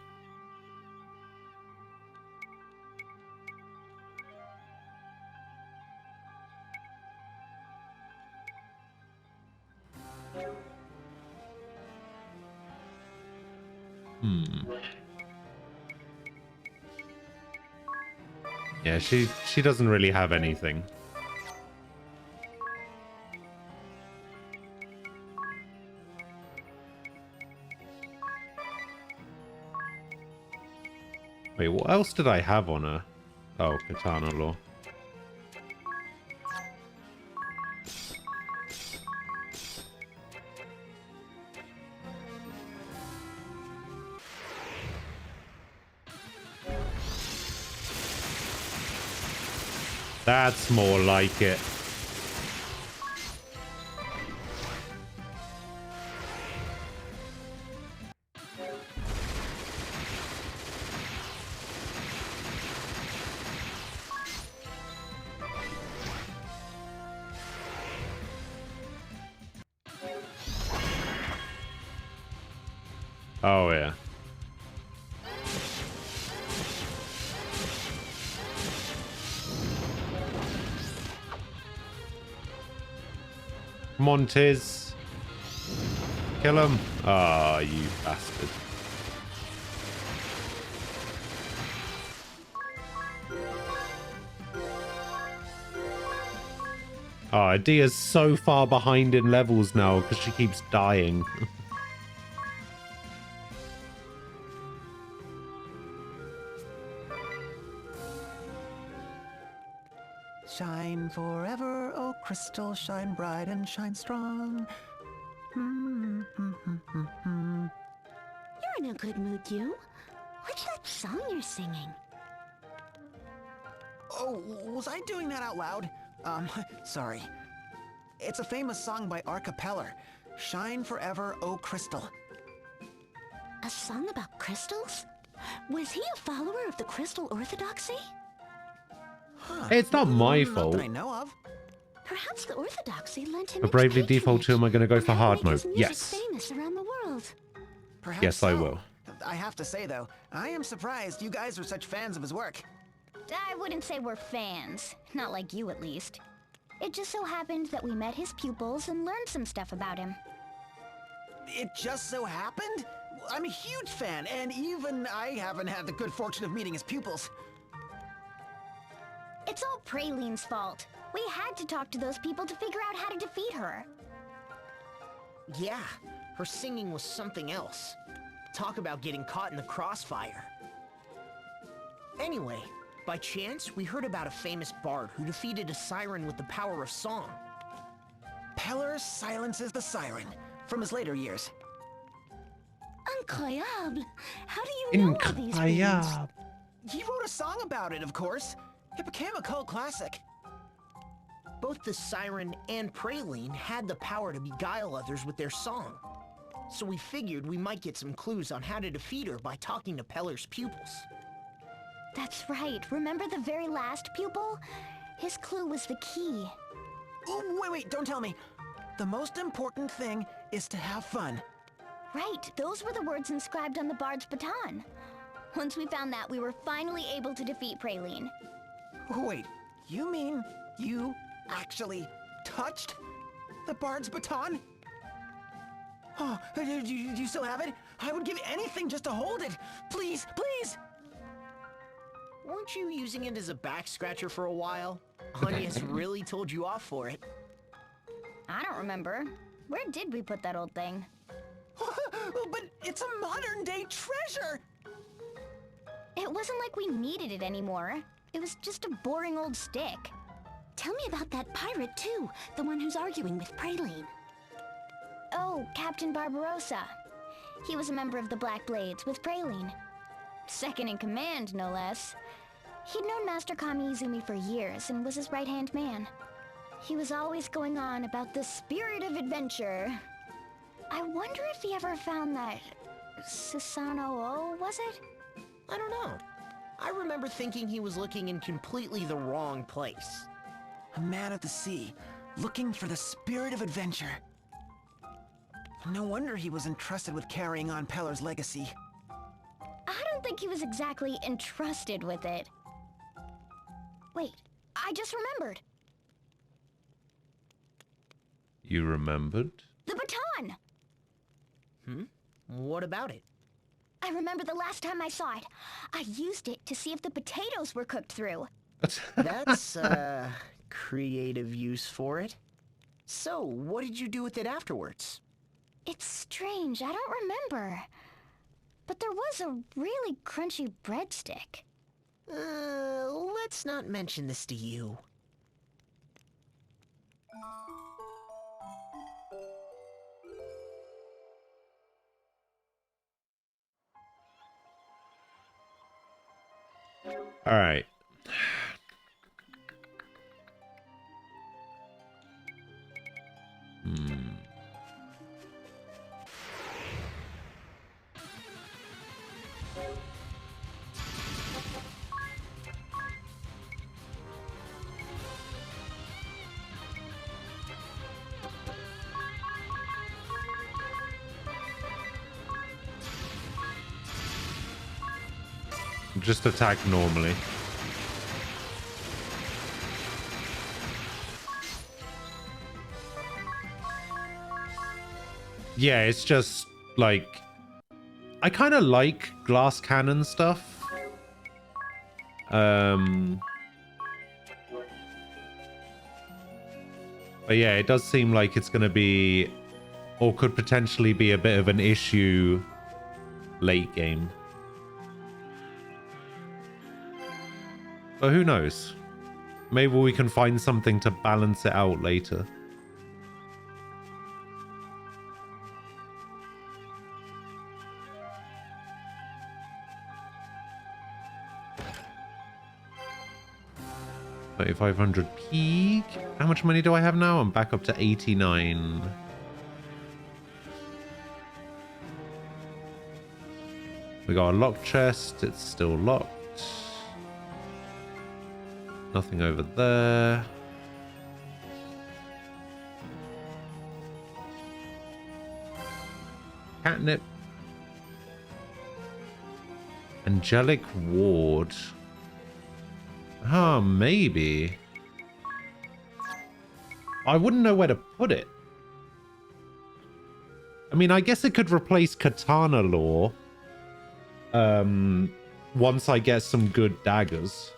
Yeah, she doesn't really have anything. Wait, what else did I have on her? Oh, Katana Law. That's more like it. Oh, yeah. Come on, Tiz. Kill him. Ah, you bastard. Oh, Adia's so far behind in levels now because she keeps dying. Shine forever, oh crystal, shine bright and shine strong. You're in a good mood, you. What's that song you're singing? Oh, was I doing that out loud? Sorry. It's a famous song by Arcapeller. Shine forever, oh crystal. A song about crystals? Was he a follower of the Crystal Orthodoxy? Huh. Hey, it's not my Not fault. that I know of. Perhaps the Orthodoxy lent him For Bravely Default 2, am I going to go for hard mode? his music Yes. famous around the world. Perhaps Yes, I so. will. I have to say, though, I am surprised you guys are such fans of his work. I wouldn't say we're fans. Not like you, at least. It just so happened that we met his pupils and learned some stuff about him. It just so happened? I'm a huge fan, and even I haven't had the good fortune of meeting his pupils. It's all Praline's fault. We had to talk to those people to figure out how to defeat her. Yeah, her singing was something else. Talk about getting caught in the crossfire. Anyway, by chance, we heard about a famous bard who defeated a siren with the power of song. Peller silences the siren from his later years. Incroyable! How do you know all these things? He wrote a song about it, of course. It became a cult classic. Both the siren and Praline had the power to beguile others with their song. So we figured we might get some clues on how to defeat her by talking to Peller's pupils. That's right. Remember the very last pupil? His clue was the key. Oh, wait, don't tell me. The most important thing is to have fun. Right, those were the words inscribed on the bard's baton. Once we found that, we were finally able to defeat Praline. Wait, you mean you actually touched the bard's baton? Oh, do you still have it? I would give anything just to hold it. Please, please! Weren't you using it as a back scratcher for a while? Anya's really told you off for it. I don't remember. Where did we put that old thing? But it's a modern-day treasure! It wasn't like we needed it anymore. It was just a boring old stick. Tell me about that pirate, too. The one who's arguing with Praline. Oh, Captain Barbarossa. He was a member of the Black Blades with Praline. Second in command, no less. He'd known Master Kami Izumi for years and was his right-hand man. He was always going on about the spirit of adventure. I wonder if he ever found that... Susanoo, was it? I don't know. I remember thinking he was looking in completely the wrong place. A man of the sea, looking for the spirit of adventure. No wonder he was entrusted with carrying on Peller's legacy. I don't think he was exactly entrusted with it. Wait, I just remembered. You remembered? The baton! What about it? I remember the last time I saw it. I used it to see if the potatoes were cooked through. That's a creative use for it. So, what did you do with it afterwards? It's strange, I don't remember. But there was a really crunchy breadstick. Let's not mention this to you. All right. Just attack normally. Yeah, it's just like I kind of like glass cannon stuff. But yeah, it does seem like it's going to be, or could potentially be, a bit of an issue late game. But who knows? Maybe we can find something to balance it out later. $3,500 peak. How much money do I have now? I'm back up to 89. We got a locked chest. It's still locked. Nothing over there. Catnip. Angelic Ward. Oh, maybe. I wouldn't know where to put it. I mean, I guess it could replace Katana Lore. Once I get some good daggers.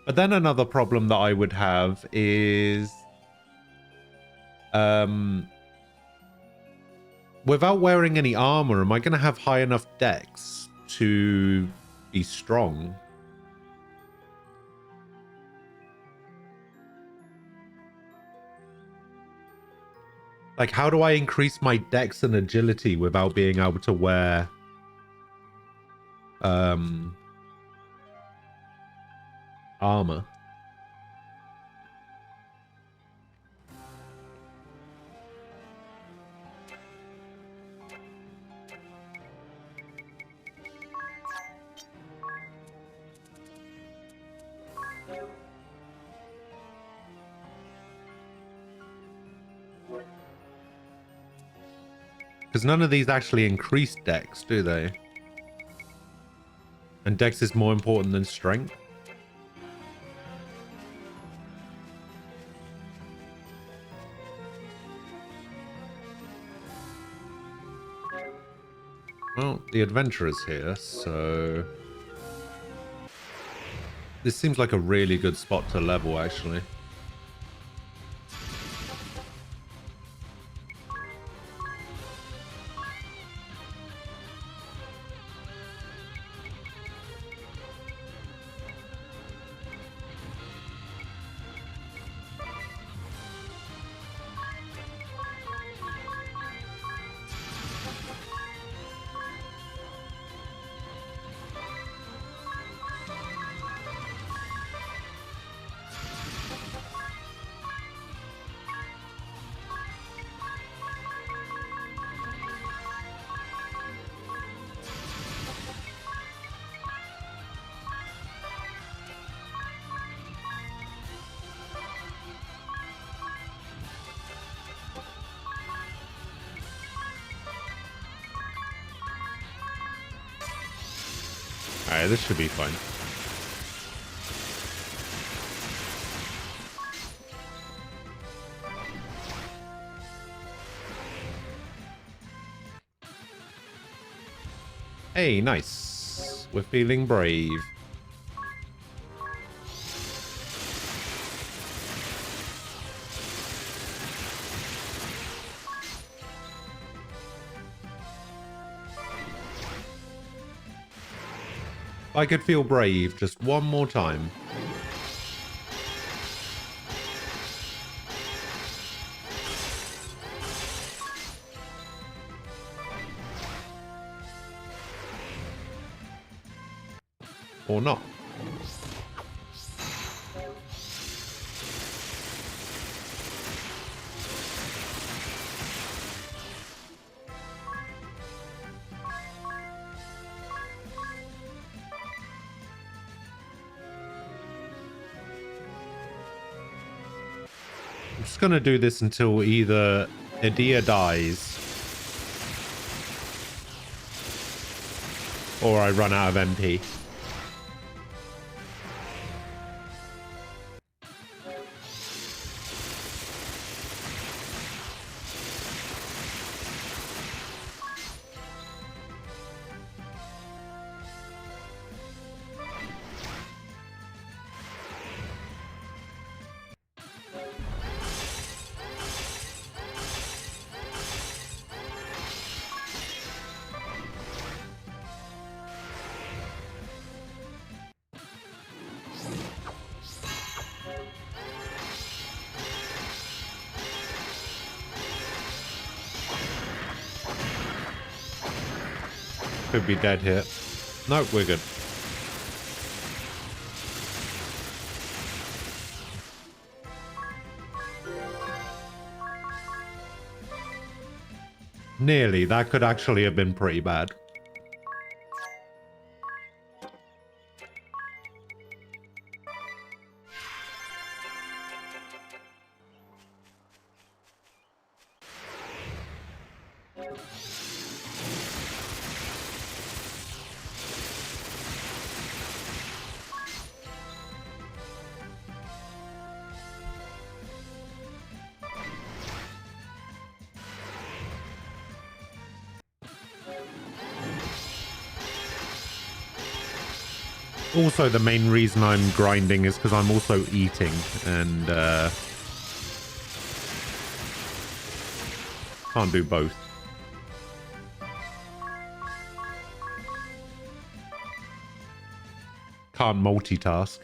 But then another problem that I would have is without wearing any armor, am I going to have high enough dex to be strong? Like, how do I increase my dex and agility without being able to wear armor? Because none of these actually increase dex, do they? And dex is more important than strength. Well, the adventurer's here, so this seems like a really good spot to level, actually. Alright, this should be fine. Hey, nice. We're feeling brave. I could feel brave just one more time. Or not. just gonna do this until either Edea dies or I run out of MP. Could be dead here. No, we're good. Nearly. That could actually have been pretty bad. Also, the main reason I'm grinding is because I'm also eating, and can't do both. Can't multitask.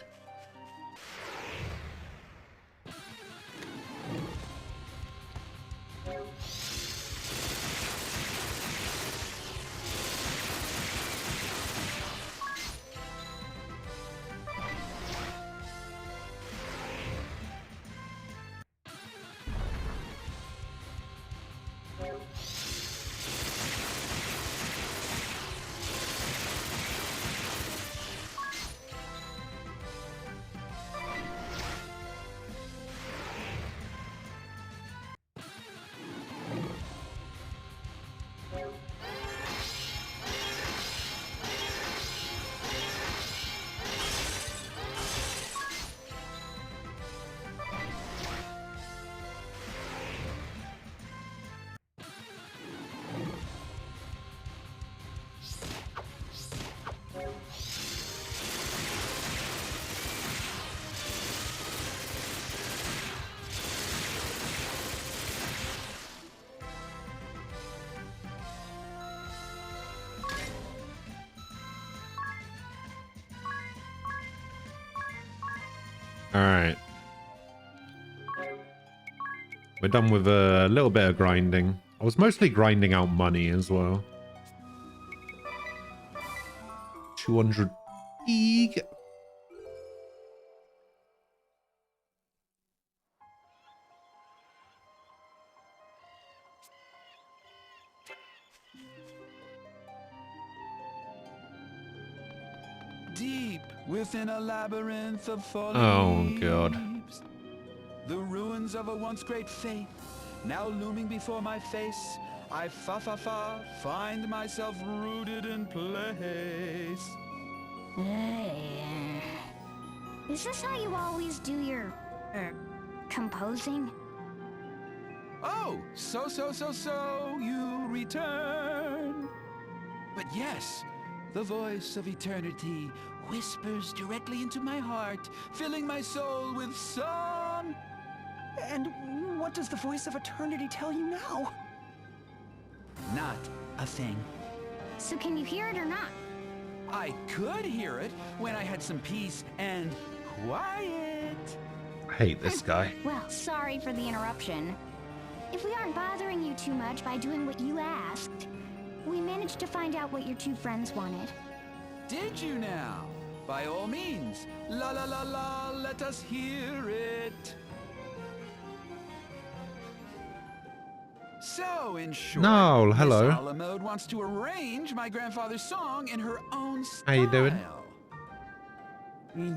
Alright. We're done with a little bit of grinding. I was mostly grinding out money as well. 200 eeg. Deep within a labyrinth of fallen Oh, God. leaves, the ruins of a once great faith, now looming before my face, I find myself rooted in place. Is this how you always do your, composing? Oh, so you return. But yes, the voice of eternity whispers directly into my heart, filling my soul with song. And what does the voice of eternity tell you now? Not a thing. So can you hear it or not? I could hear it when I had some peace and quiet. I hate this guy. Well, sorry for the interruption. If we aren't bothering you too much by doing what you asked, we managed to find out what your two friends wanted. Did you now? By all means. La la la la, let us hear it. So, in short, No, hello. Miss Alamode wants to arrange my grandfather's song in her own style. How you doing?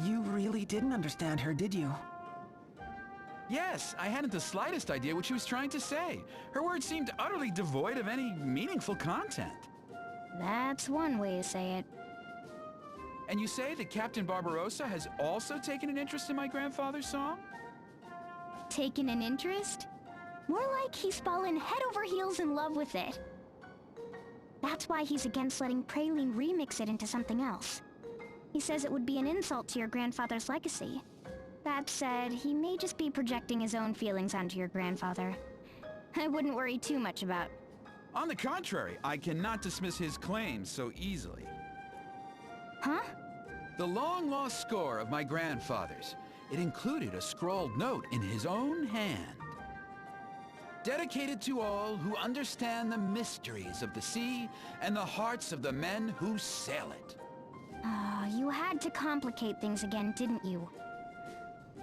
You really didn't understand her, did you? Yes, I hadn't the slightest idea what she was trying to say. Her words seemed utterly devoid of any meaningful content. That's one way to say it. And you say that Captain Barbarossa has also taken an interest in my grandfather's song? Taken an interest? More like he's fallen head over heels in love with it. That's why he's against letting Praline remix it into something else. He says it would be an insult to your grandfather's legacy. That said, he may just be projecting his own feelings onto your grandfather. I wouldn't worry too much about. On the contrary, I cannot dismiss his claims so easily. Huh? The long-lost score of my grandfather's. It included a scrawled note in his own hand. Dedicated to all who understand the mysteries of the sea and the hearts of the men who sail it. You had to complicate things again, didn't you?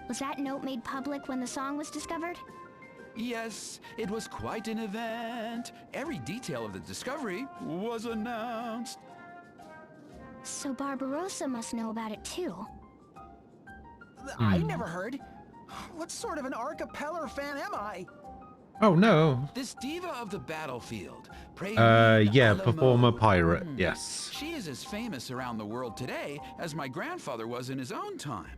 Was that note made public when the song was discovered? Yes, it was quite an event. Every detail of the discovery was announced. So Barbarossa must know about it too. I never heard. What sort of an Arcapeller fan am I? Oh no. This diva of the battlefield. Yeah, performer pirate, yes. She is as famous around the world today as my grandfather was in his own time.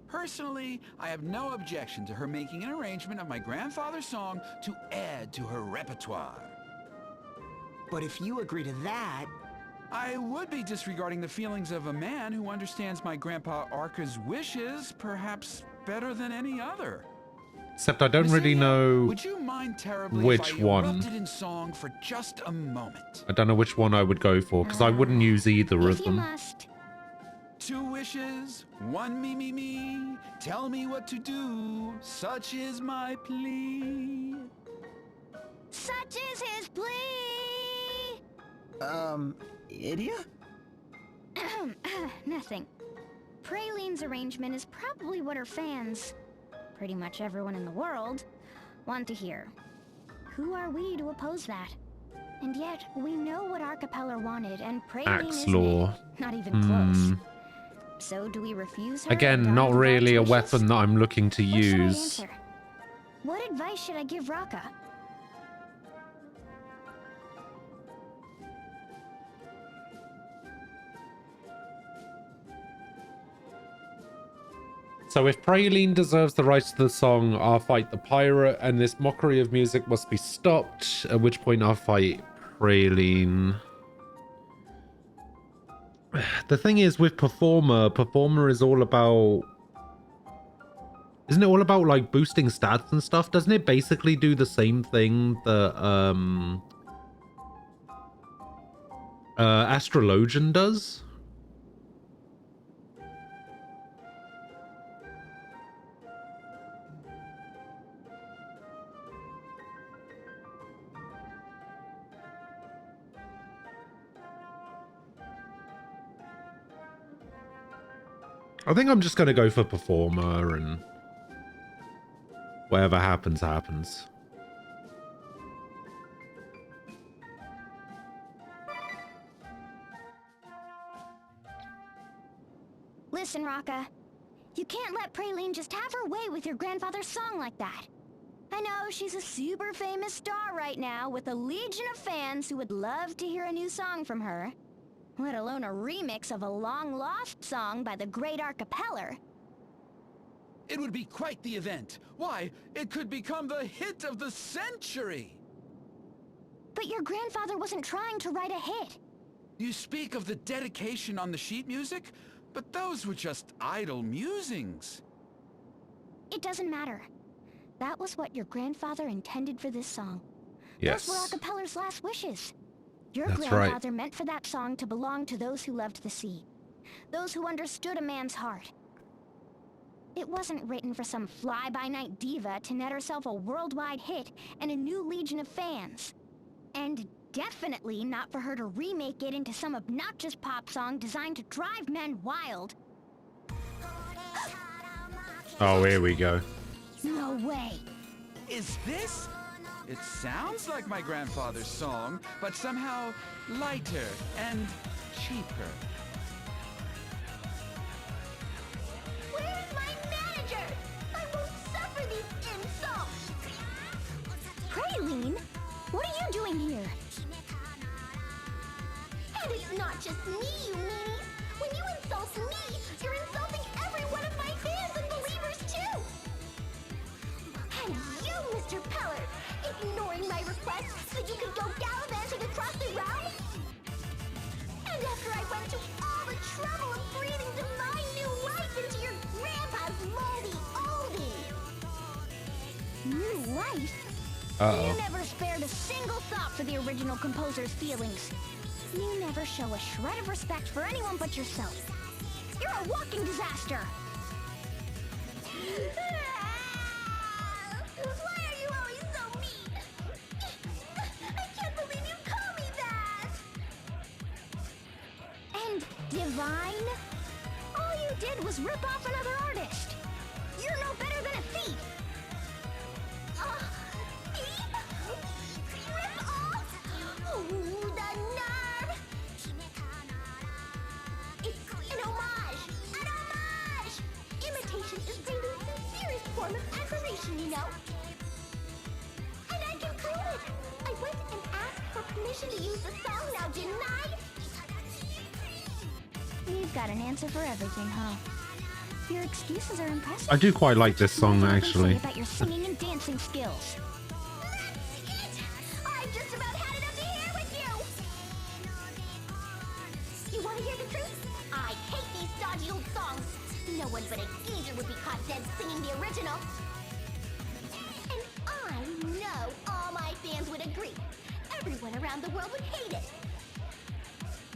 Personally, I have no objection to her making an arrangement of my grandfather's song to add to her repertoire. But if you agree to that... I would be disregarding the feelings of a man who understands my grandpa Arca's wishes perhaps better than any other. Except I don't really know would you mind terribly which if I one. erupted in song for just a moment? I don't know which one I would go for, because I wouldn't use either of them. Must. 2 wishes, 1 me. Tell me what to do, such is my plea. Such is his plea! Idia? Nothing. Praline's arrangement is probably what her fans, pretty much everyone in the world, want to hear. Who are we to oppose that? And yet, we know what Arcapeller wanted, and Praline isn't Axlor. not even close. So do we refuse her? Again, not really a weapon that I'm looking to use. What advice should I give Raka? So if Praline deserves the rights to the song, I'll fight the pirate, and this mockery of music must be stopped, at which point I'll fight Praline. The thing is, with Performer is all about... Isn't it all about, like, boosting stats and stuff? Doesn't it basically do the same thing that, Astrologian does? I think I'm just going to go for Performer, and whatever happens, happens. Listen, Raka. You can't let Praline just have her way with your grandfather's song like that. I know she's a super famous star right now with a legion of fans who would love to hear a new song from her. Let alone a remix of a long-lost song by the great Arcapeller. It would be quite the event. Why, it could become the hit of the century! But your grandfather wasn't trying to write a hit. You speak of the dedication on the sheet music, but those were just idle musings. It doesn't matter. That was what your grandfather intended for this song. Yes. Those were Arcapeller's last wishes. Your That's grandfather meant for that song to belong to those who loved the sea. Those who understood a man's heart. It wasn't written for some fly-by-night diva to net herself a worldwide hit and a new legion of fans. And definitely not for her to remake it into some obnoxious pop song designed to drive men wild. Oh, here we go. No way. Is this? It sounds like my grandfather's song, but somehow lighter and cheaper. Where's my manager? I won't suffer these in here. And it's not just me, you meanies. When you insult me, you're insulting every one of my fans and believers too. And you, Mr. Peller, ignoring my request so you could go gallivanting across the realm? And after I went to all the trouble of breathing divine new life into your grandpa's moldy oldie. New life? Uh-oh. You never spared a single thought for the original composer's feelings. You never show a shred of respect for anyone but yourself. You're a walking disaster! Why are you always so mean? I can't believe you call me that! And divine? All you did was rip off another artist. You're no better than a thief. Thief? Rip off? Oh, the nerve! It's an homage! An homage! Imitation is Prelude's sincerest form of admiration, you know? And I can prove it! I went and asked for permission to use the song now, didn't I? You've got an answer for everything, huh? Your excuses are impressive. I do quite like this song, What do they actually. say about your singing and dancing skills? I've just about had it up to here with you! You want to hear the truth? I hate these dodgy old songs. No one but a geezer would be caught dead singing the original. And I know all my fans would agree. Everyone around the world would hate it.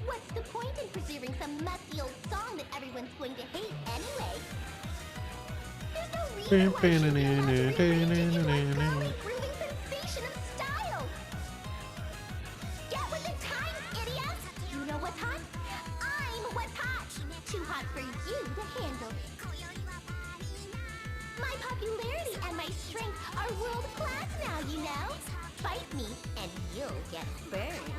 What's the point in preserving some musty old song that everyone's going to hate anyway? There's no reason why I should be allowed to rearrange it into a golly grooving sensation of style. Get with the times, idiot! You know what's hot? I'm what's hot. Too hot for you to handle. My popularity and my strength are world class now, you know. Fight me and you'll get burned.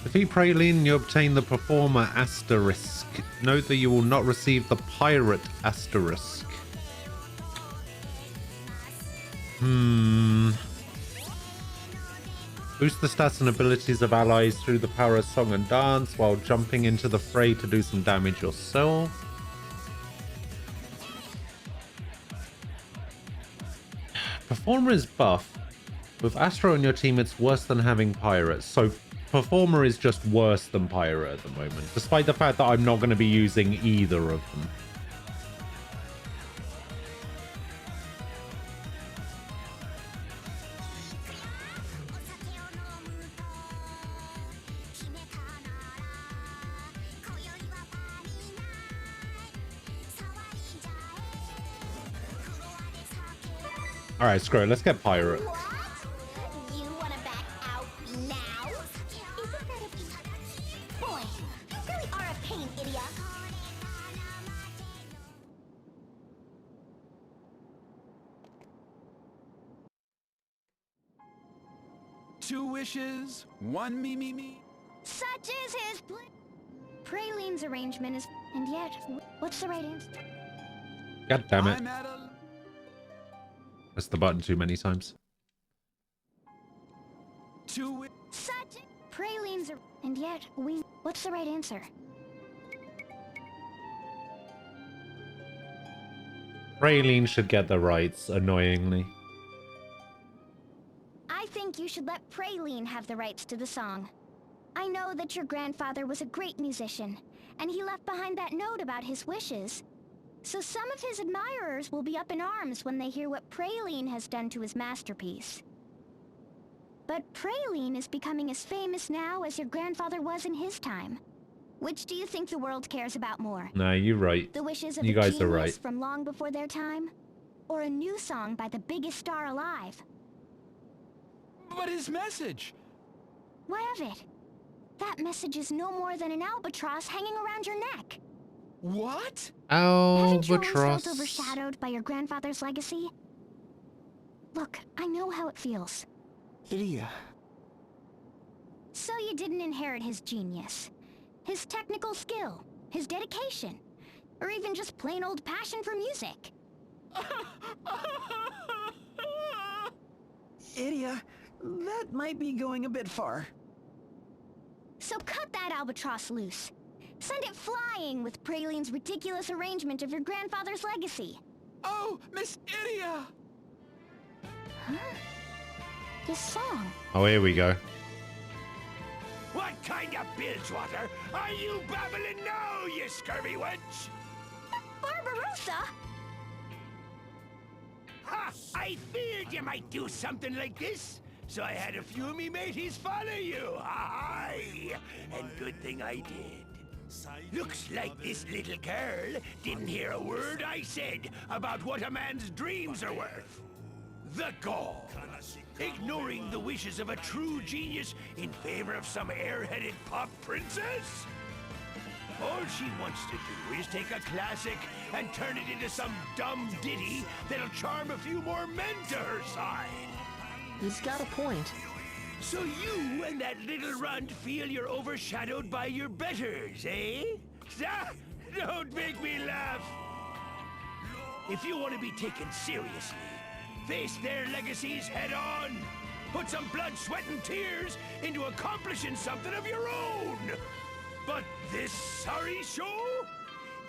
Defeat Praline, you obtain the Performer Asterisk. Note that you will not receive the Pirate Asterisk. Boost the stats and abilities of allies through the power of song and dance while jumping into the fray to do some damage yourself. Performer is buff. With Astro on your team, it's worse than having Pirates. So Performer is just worse than Pirate at the moment, despite the fact that I'm not going to be using either of them. Alright, screw it. Let's get Pirate. You want to back out now? Isn't that a... Boy, you really are a pain, idiot. Two wishes, one me. Such is his Praline's arrangement is... And yet, what's the right answer? God damn it. I'm at a... Press the button too many times. Such Praline's... And yet, What's the right answer? Praline should get the rights, annoyingly. I think you should let Praline have the rights to the song. I know that your grandfather was a great musician, and he left behind that note about his wishes. So some of his admirers will be up in arms when they hear what Praline has done to his masterpiece. But Praline is becoming as famous now as your grandfather was in his time. Which do you think the world cares about more? Nah, you're right. The wishes of You a guys are genius right. from long before their time? Or a new song by the biggest star alive? But his message! What of it? That message is no more than an albatross hanging around your neck. What? Haven't you always Albatross. felt overshadowed by your grandfather's legacy? Look, I know how it feels. Idia. So you didn't inherit his genius, his technical skill, his dedication, or even just plain old passion for music. Idia, that might be going a bit far. So cut that albatross loose. Send it flying with Praline's ridiculous arrangement of your grandfather's legacy. Oh, Miss Idia! Huh? This song. Oh, here we go. What kind of bilgewater are you babbling now, you scurvy wench? Barbarossa! Ha! I feared you might do something like this, so I had a few of me mateys follow you. Aye, and good thing I did. Looks like this little girl didn't hear a word I said about what a man's dreams are worth. The gall! Ignoring the wishes of a true genius in favor of some airheaded pop princess? All she wants to do is take a classic and turn it into some dumb ditty that'll charm a few more men to her side. He's got a point. So you and that little runt feel you're overshadowed by your betters, eh? Ah, don't make me laugh. If you want to be taken seriously, face their legacies head on. Put some blood, sweat, and tears into accomplishing something of your own. But this sorry show?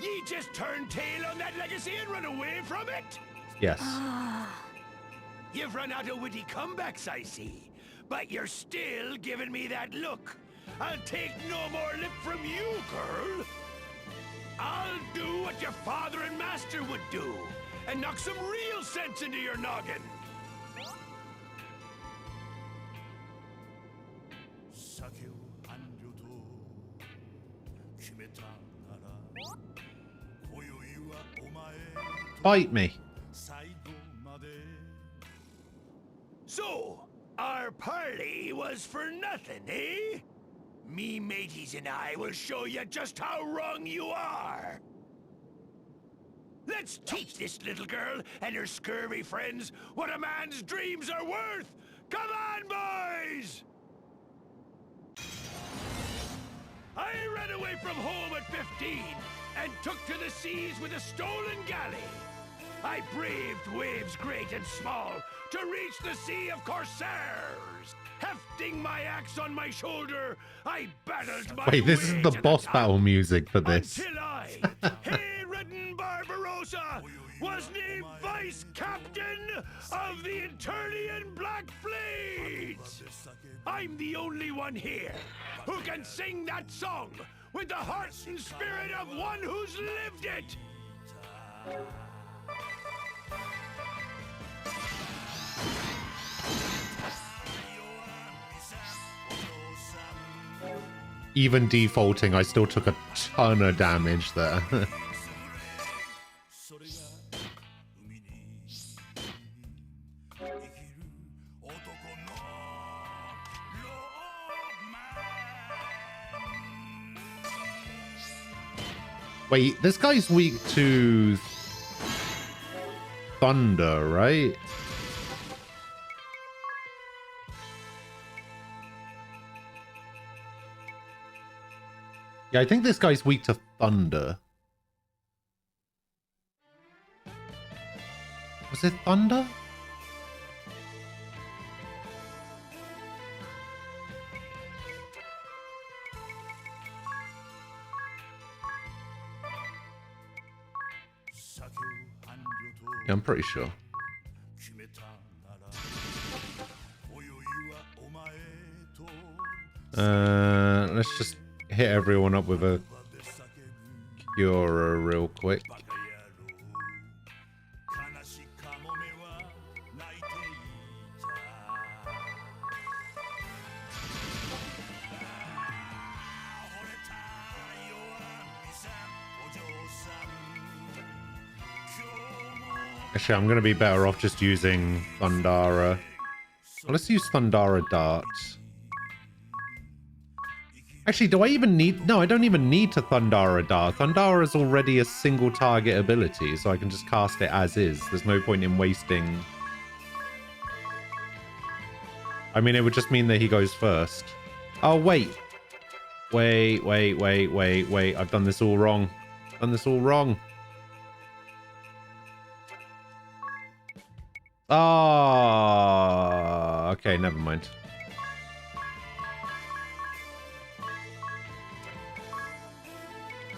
Ye just turn tail on that legacy and run away from it? Yes. You've run out of witty comebacks, I see. But you're still giving me that look. I'll take no more lip from you, girl. I'll do what your father and master would do, and knock some real sense into your noggin. Bite me. So, our parley was for nothing, eh? Me mateys and I will show you just how wrong you are. Let's teach this little girl and her scurvy friends what a man's dreams are worth. Come on, boys! I ran away from home at 15 and took to the seas with a stolen galley. I braved waves great and small to reach the sea of corsairs. Hefting my axe on my shoulder, I battled my Wait, this is way the to boss top battle music for this. Until I, hay-ridden Barbarossa, was named Vice Captain of the Eternian Black Fleet. I'm the only one here who can sing that song with the heart and spirit of one who's lived it. Even defaulting, I still took a ton of damage there. Wait, this guy's weak to thunder, right? Yeah, I think this guy's weak to thunder. Was it thunder? Yeah, I'm pretty sure. Let's just hit everyone up with a Cura real quick. Actually, I'm going to be better off just using Thundara. Well, let's use Thundara Dart. Actually, do I even need... No, I don't even need to Thundara Dart. Thundara is already a single target ability, so I can just cast it as is. There's no point in wasting... I mean, it would just mean that he goes first. Oh, wait. Wait. I've done this all wrong. Oh, okay, never mind.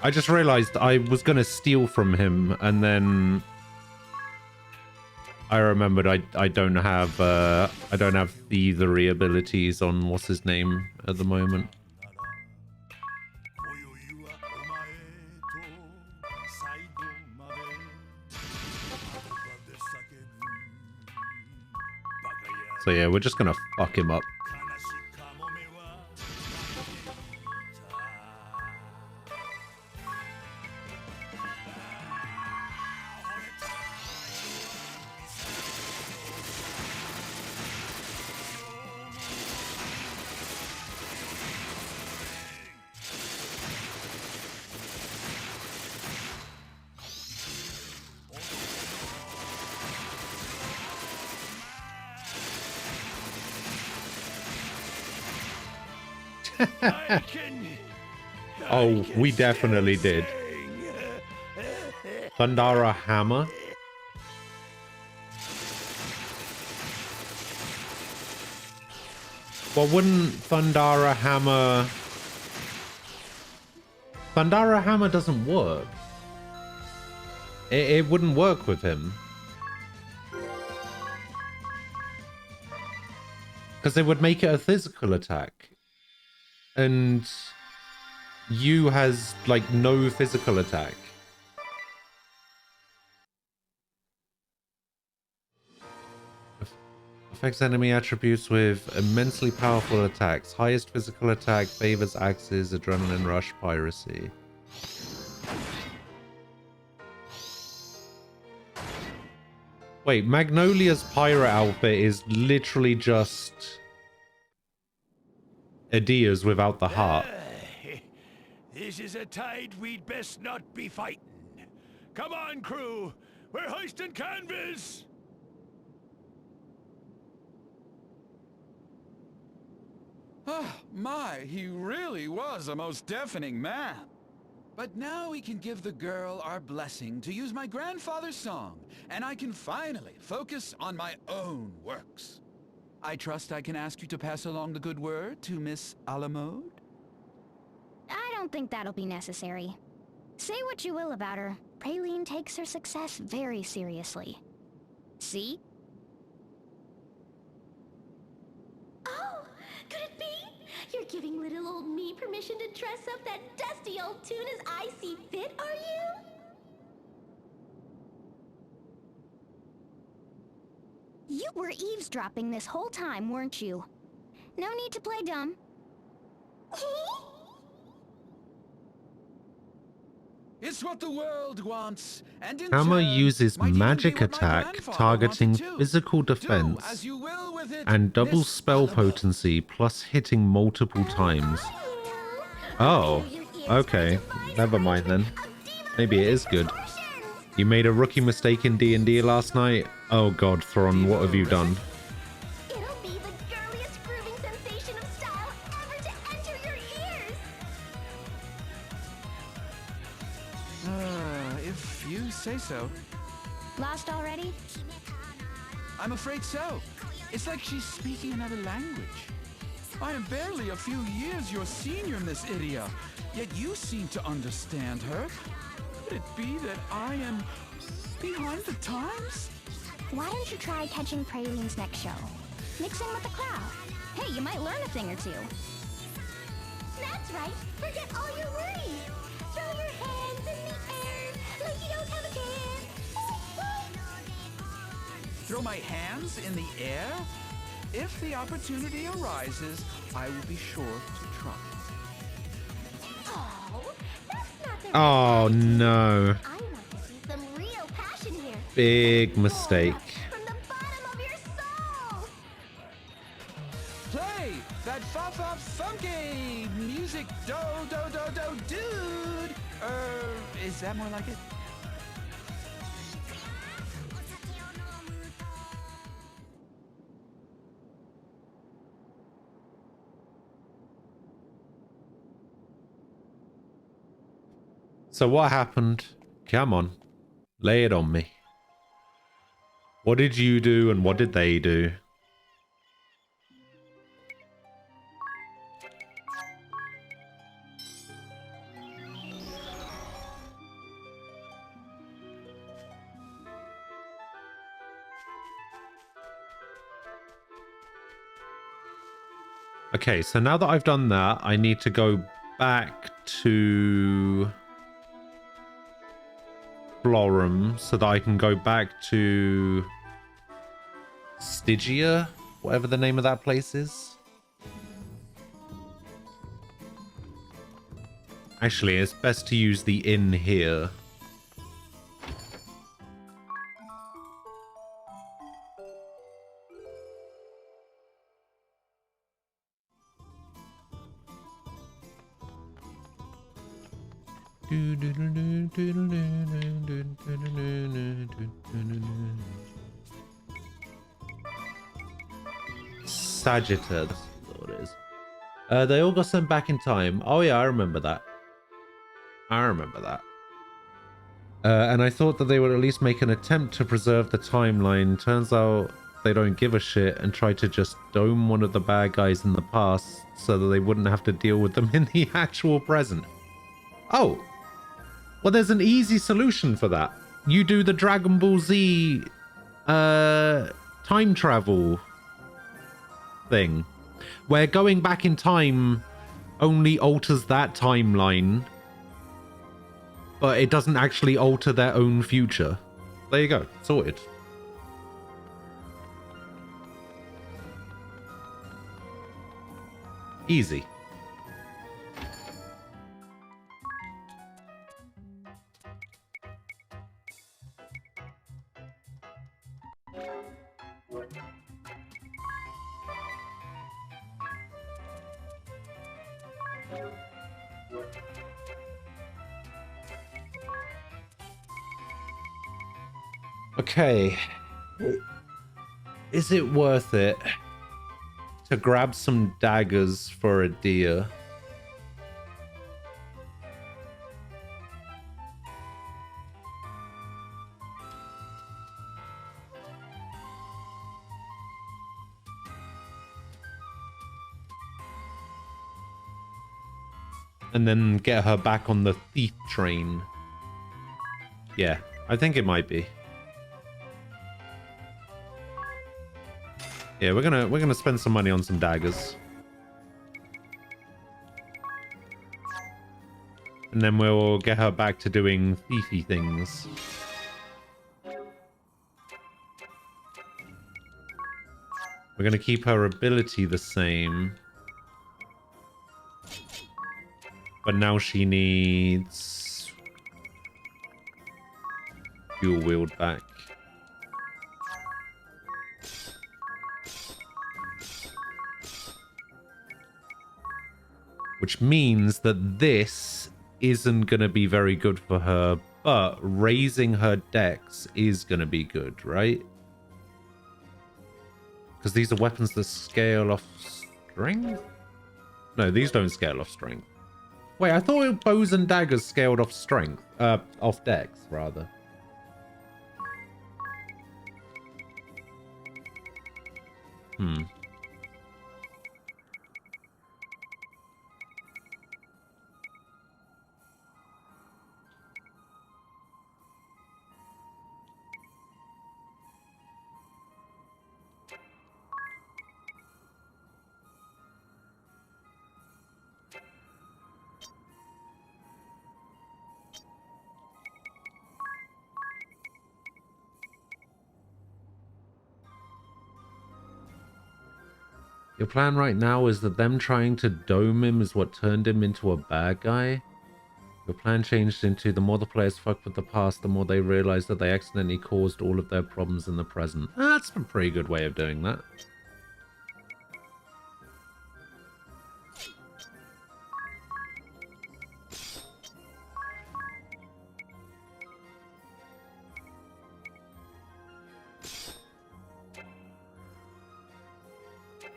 I just realized I was going to steal from him, and then I remembered I don't have thievery abilities on what's his name at the moment. So yeah, we're just gonna fuck him up. Oh, we definitely did. Thundara Hammer. Well, wouldn't Thundara Hammer... Thundara Hammer doesn't work. It wouldn't work with him. Because it would make it a physical attack. And you has, like, no physical attack. Affects enemy attributes with immensely powerful attacks. Highest physical attack favors axes, adrenaline rush, piracy. Wait, Magnolia's pirate outfit is literally just Adia's without the heart. This is a tide we'd best not be fighting. Come on, crew. We're hoisting canvas. Oh, my, he really was a most deafening man. But now we can give the girl our blessing to use my grandfather's song, and I can finally focus on my own works. I trust I can ask you to pass along the good word to Miss Alamode? I don't think that'll be necessary. Say what you will about her, Praline takes her success very seriously. See? Oh, could it be? You're giving little old me permission to dress up that dusty old tune as I see fit, are you? You were eavesdropping this whole time, weren't you? No need to play dumb. It's what the world wants, and in Hammer turn, uses might even magic be what my attack grandfather targeting wanted too. physical Do defense as you will with it, and double Miss spell potency plus hitting multiple times. Oh, okay. Never mind then. Maybe it is good. You made a rookie mistake in D&D last night? Oh god, Thron, what have you done? It'll be the girliest grooving sensation of style ever to enter your ears! If you say so. Lost already? I'm afraid so. It's like she's speaking another language. I am barely a few years your senior, Miss Idia, yet you seem to understand her. Could it be that I am behind the times? Why don't you try catching Praline's next show? Mix in with the crowd. Hey, you might learn a thing or two. That's right! Forget all your worries! Throw your hands in the air like you don't have a care! Throw my hands in the air? If the opportunity arises, I will be sure to try. Oh, that's not the Oh no. I want to see some real passion here! Big mistake. From the bottom of your soul! Play that fa-fa funky music, do, dude! Is that more like it? So what happened? Come on. Lay it on me. What did you do and what did they do? Okay, so now that I've done that, I need to go back to Florum so that I can go back to Stygia, whatever the name of that place is. Actually, it's best to use the inn here. Sagitta, that's what it is. They all got sent back in time. Oh yeah, I remember that. And I thought that they would at least make an attempt to preserve the timeline. Turns out they don't give a shit and try to just dome one of the bad guys in the past so that they wouldn't have to deal with them in the actual present. Oh, well, there's an easy solution for that. You do the Dragon Ball Z time travel thing, where going back in time only alters that timeline, but it doesn't actually alter their own future. There you go, sorted. Easy. Okay, is it worth it to grab some daggers for Edea? And then get her back on the thief train? Yeah, I think it might be. Yeah, we're gonna spend some money on some daggers. And then we'll get her back to doing thiefy things. We're gonna keep her ability the same. But now she needs dual wield back. Which means that this isn't going to be very good for her, but raising her dex is going to be good, right? Because these are weapons that scale off strength? No, these don't scale off strength. Wait, I thought bows and daggers scaled off strength. Off dex, rather. Your plan right now is that them trying to dome him is what turned him into a bad guy? Your plan changed into the more the players fuck with the past, the more they realize that they accidentally caused all of their problems in the present. That's a pretty good way of doing that.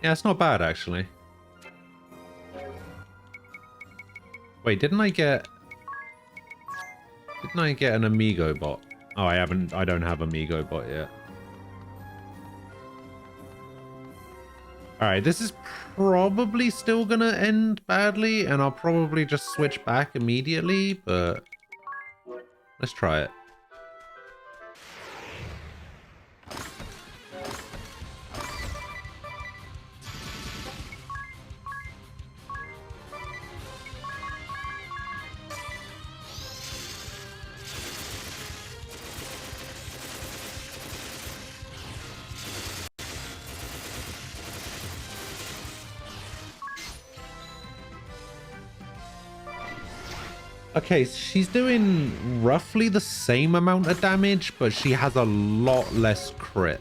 Yeah, it's not bad, actually. Wait, didn't I get an Amigo bot? Oh, I don't have Amigo bot yet. Alright, this is probably still gonna end badly, and I'll probably just switch back immediately, but let's try it. Okay, she's doing roughly the same amount of damage, but she has a lot less crit.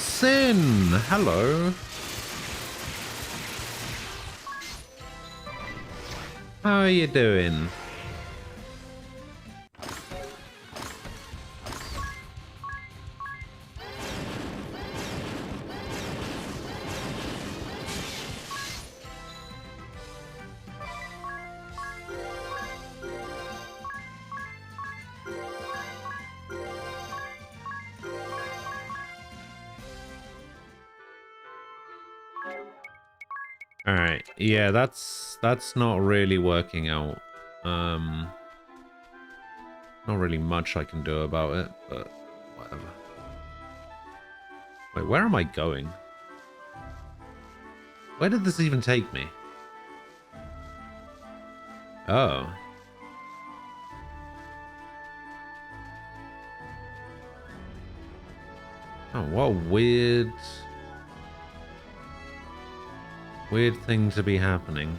Sin, hello. How are you doing? Alright, yeah, that's not really working out. Not really much I can do about it, but whatever. Wait, where am I going? Where did this even take me? Oh. Oh, what a weird thing to be happening.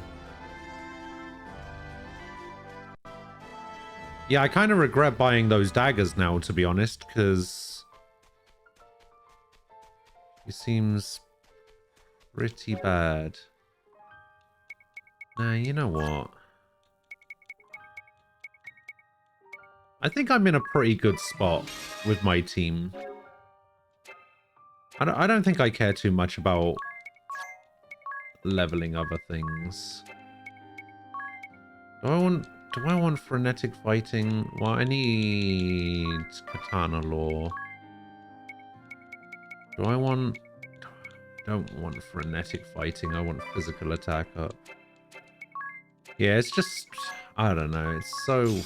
Yeah, I kind of regret buying those daggers now, to be honest, because it seems pretty bad. Nah, you know what? I think I'm in a pretty good spot with my team. I don't think I care too much about leveling other things. Do I want frenetic fighting? Well, I need katana lore. I don't want frenetic fighting. I want physical attack up. Yeah, it's just, I don't know. It's so...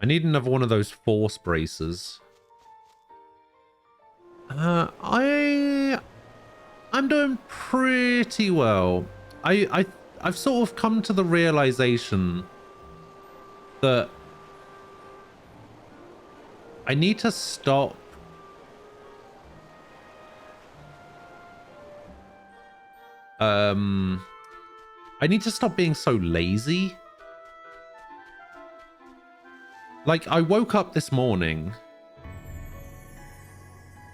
I need another one of those force braces. I'm doing pretty well. I've sort of come to the realization that I need to stop I need to stop being so lazy. Like, I woke up this morning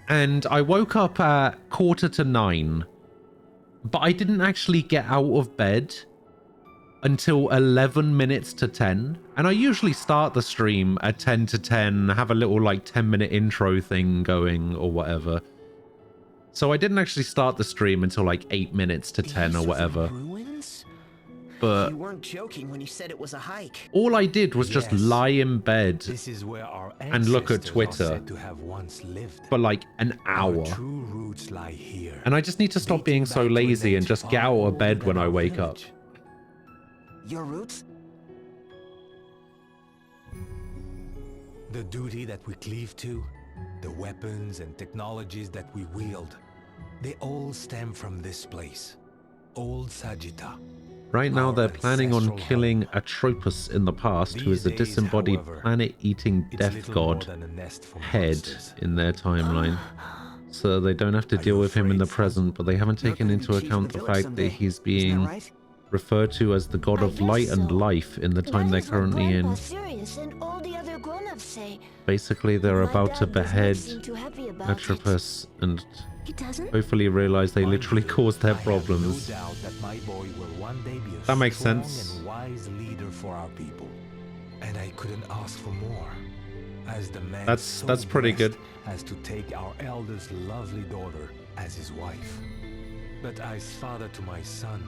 and I woke up at 9:15, but I didn't actually get out of bed until 11 minutes to 10. And I usually start the stream at 10 to 10, have a little like 10-minute intro thing going or whatever. So I didn't actually start the stream until like 8 minutes to 10 or whatever. But you weren't joking when you said it was a hike. All I did was just lie in bed This is where our and look at ancestors are Twitter said to have once lived. for like an hour. Our true roots lie here. And I just need to stop being so lazy and just get out of bed when I wake up. Your roots? The duty that we cleave to, the weapons and technologies that we wield, they all stem from this place, Old Sagitta. Right now they're planning on killing Atropos in the past, who is a disembodied planet-eating death god head in their timeline. So they don't have to deal with him in the present, but they haven't taken into account the fact that he's being referred to as the god of light and life in the time they're currently in. Sirius and all the other grown-ups say. Basically, they're about to behead too happy about Atropos and He doesn't? hopefully realize they literally caused their problems. No doubt that my boy will one day be a That makes strong sense. and wise leader for our people. And I couldn't ask for more. As the man That's pretty good. As to take our elder's lovely daughter as his wife. But as father to my son,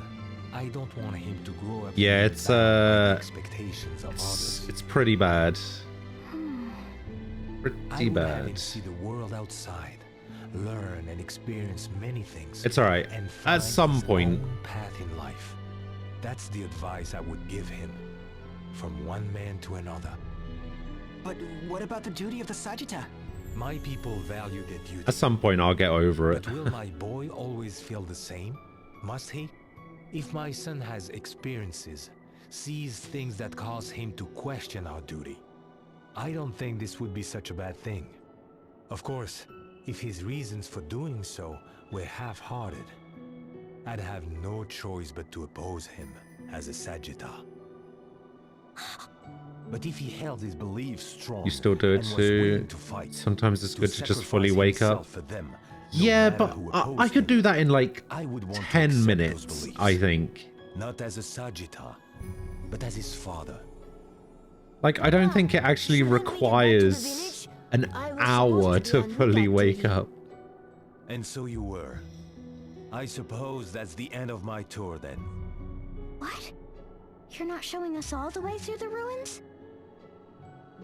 I don't want him to grow up. Yeah, it's expectations of others. it's pretty bad. Pretty I would have him bad. see the world outside, learn and experience many things. It's alright. and At find some his point, own path in life. That's the advice I would give him, from one man to another. But what about the duty of the Sagitta? My people value their duty. at some point I'll get over it. But will my boy always feel the same? Must he? If my son has experiences, sees things that cause him to question our duty, I don't think this would be such a bad thing. Of course, if his reasons for doing so were half-hearted, I'd have no choice but to oppose him as a Sagitta. But if he held his beliefs strong, You still do it and was too. willing to fight, Sometimes it's to good to just fully sacrifice wake up. himself for them, Yeah, matter but who I opposed could do that in like I would want to 10 accept those minutes, beliefs. I think. Not as a Sagitta, but as his father. Like, I don't think it actually requires an hour to fully wake up. And so you were. I suppose that's the end of my tour then. What? You're not showing us all the way through the ruins?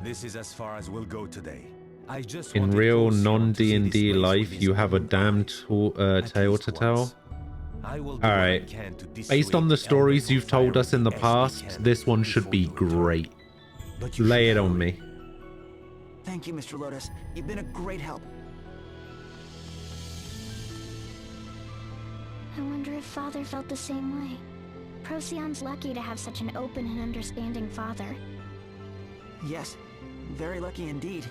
This is as far as we'll go today. I just In wanted real Procyon to see non-D&D this place life, with you his have a own damn eyes. tale to tell. I will do what I Alright, can to based on dissuade the the stories Elder you've told us in the as we past, can this one should be great. But you Lay should it on hurry. me. Thank you, Mr. Lotus. You've been a great help. I wonder if Father felt the same way. Procyon's lucky to have such an open and understanding father. Yes, very lucky indeed.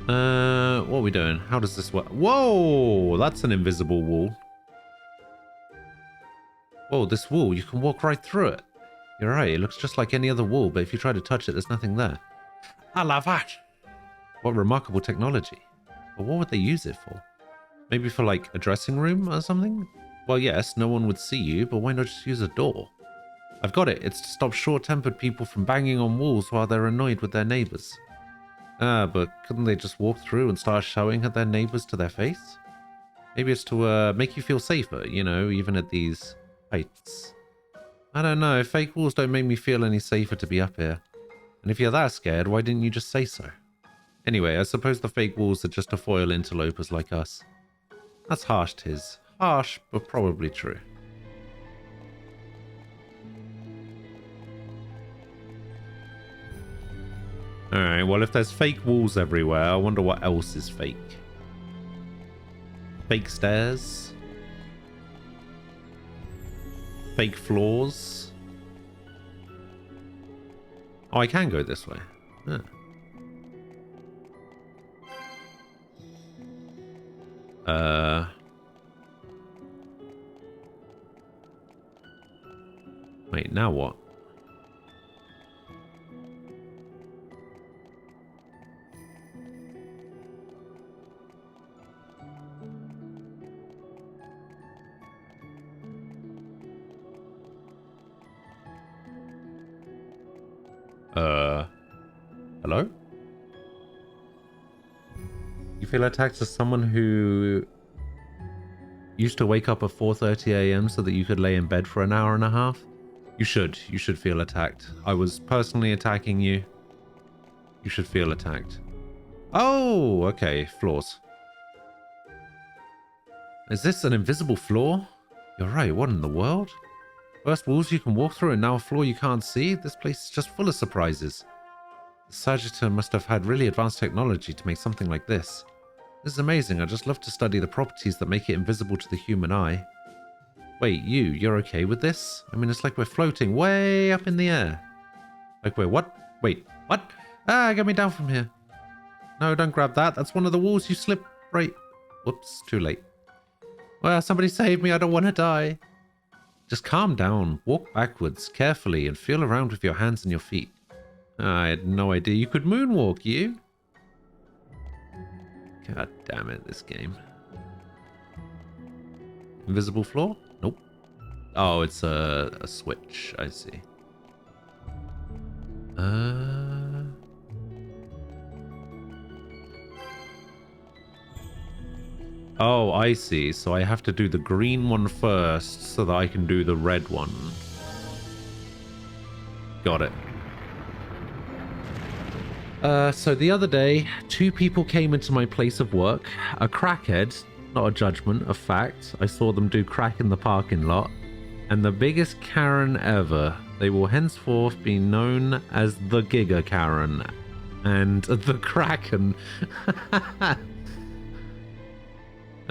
What are we doing? How does this work? Whoa, that's an invisible wall. Whoa, this wall, you can walk right through it. You're right, it looks just like any other wall, but if you try to touch it, there's nothing there. I love that. What remarkable technology. But what would they use it for? Maybe for like a dressing room or something? Well, yes, no one would see you, but why not just use a door? I've got it. It's to stop short-tempered people from banging on walls while they're annoyed with their neighbors. Ah, but couldn't they just walk through and start shouting at their neighbors to their face? Maybe it's to make you feel safer, you know, even at these heights. I don't know, fake walls don't make me feel any safer to be up here. And if you're that scared, why didn't you just say so? Anyway, I suppose the fake walls are just to foil interlopers like us. That's harsh, Tiz. Harsh, but probably true. Alright, well if there's fake walls everywhere, I wonder what else is fake. Fake stairs? Fake floors? Oh, I can go this way. Huh. Wait, now what? Hello? You feel attacked as someone who used to wake up at 4:30 a.m. so that you could lay in bed for an hour and a half? You should feel attacked. I was personally attacking you. You should feel attacked. Oh, okay, floors. Is this an invisible floor? You're right, what in the world? First walls you can walk through and now a floor you can't see? This place is just full of surprises. The Sagitta must have had really advanced technology to make something like this. This is amazing. I just love to study the properties that make it invisible to the human eye. Wait, you're okay with this? I mean, it's like we're floating way up in the air. Like we're what? Wait, what? Ah, get me down from here. No, don't grab that. That's one of the walls. You slip right. Whoops, too late. Well, somebody save me. I don't want to die. Just calm down. Walk backwards carefully and feel around with your hands and your feet. I had no idea you could moonwalk, you. God damn it, this game. Invisible floor? Nope. Oh, it's a switch. I see. Oh, I see. So I have to do the green one first so that I can do the red one. Got it. So the other day, 2 people came into my place of work. A crackhead, not a judgment, a fact. I saw them do crack in the parking lot. And the biggest Karen ever. They will henceforth be known as the Giga Karen and the Kraken.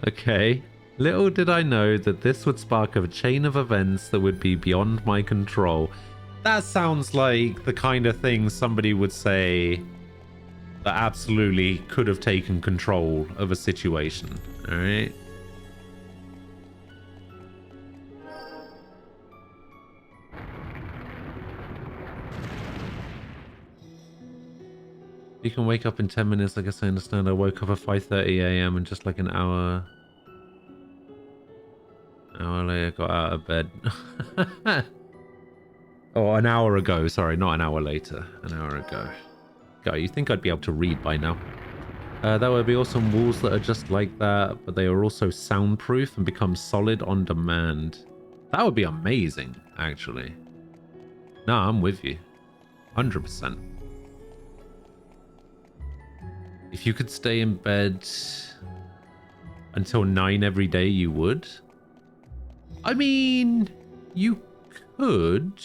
Okay. Little did I know that this would spark a chain of events that would be beyond my control. That sounds like the kind of thing somebody would say that absolutely could have taken control of a situation. All right. You can wake up in 10 minutes. I guess I understand. I woke up at 5:30 a.m. and just like an hour later got out of bed. Oh, an hour ago. Sorry, not an hour later. An hour ago. God, you think I'd be able to read by now. There will be also walls that are just like that, but they are also soundproof and become solid on demand. That would be amazing, actually. No, I'm with you. 100%. If you could stay in bed until 9 every day, you would? I mean, you could.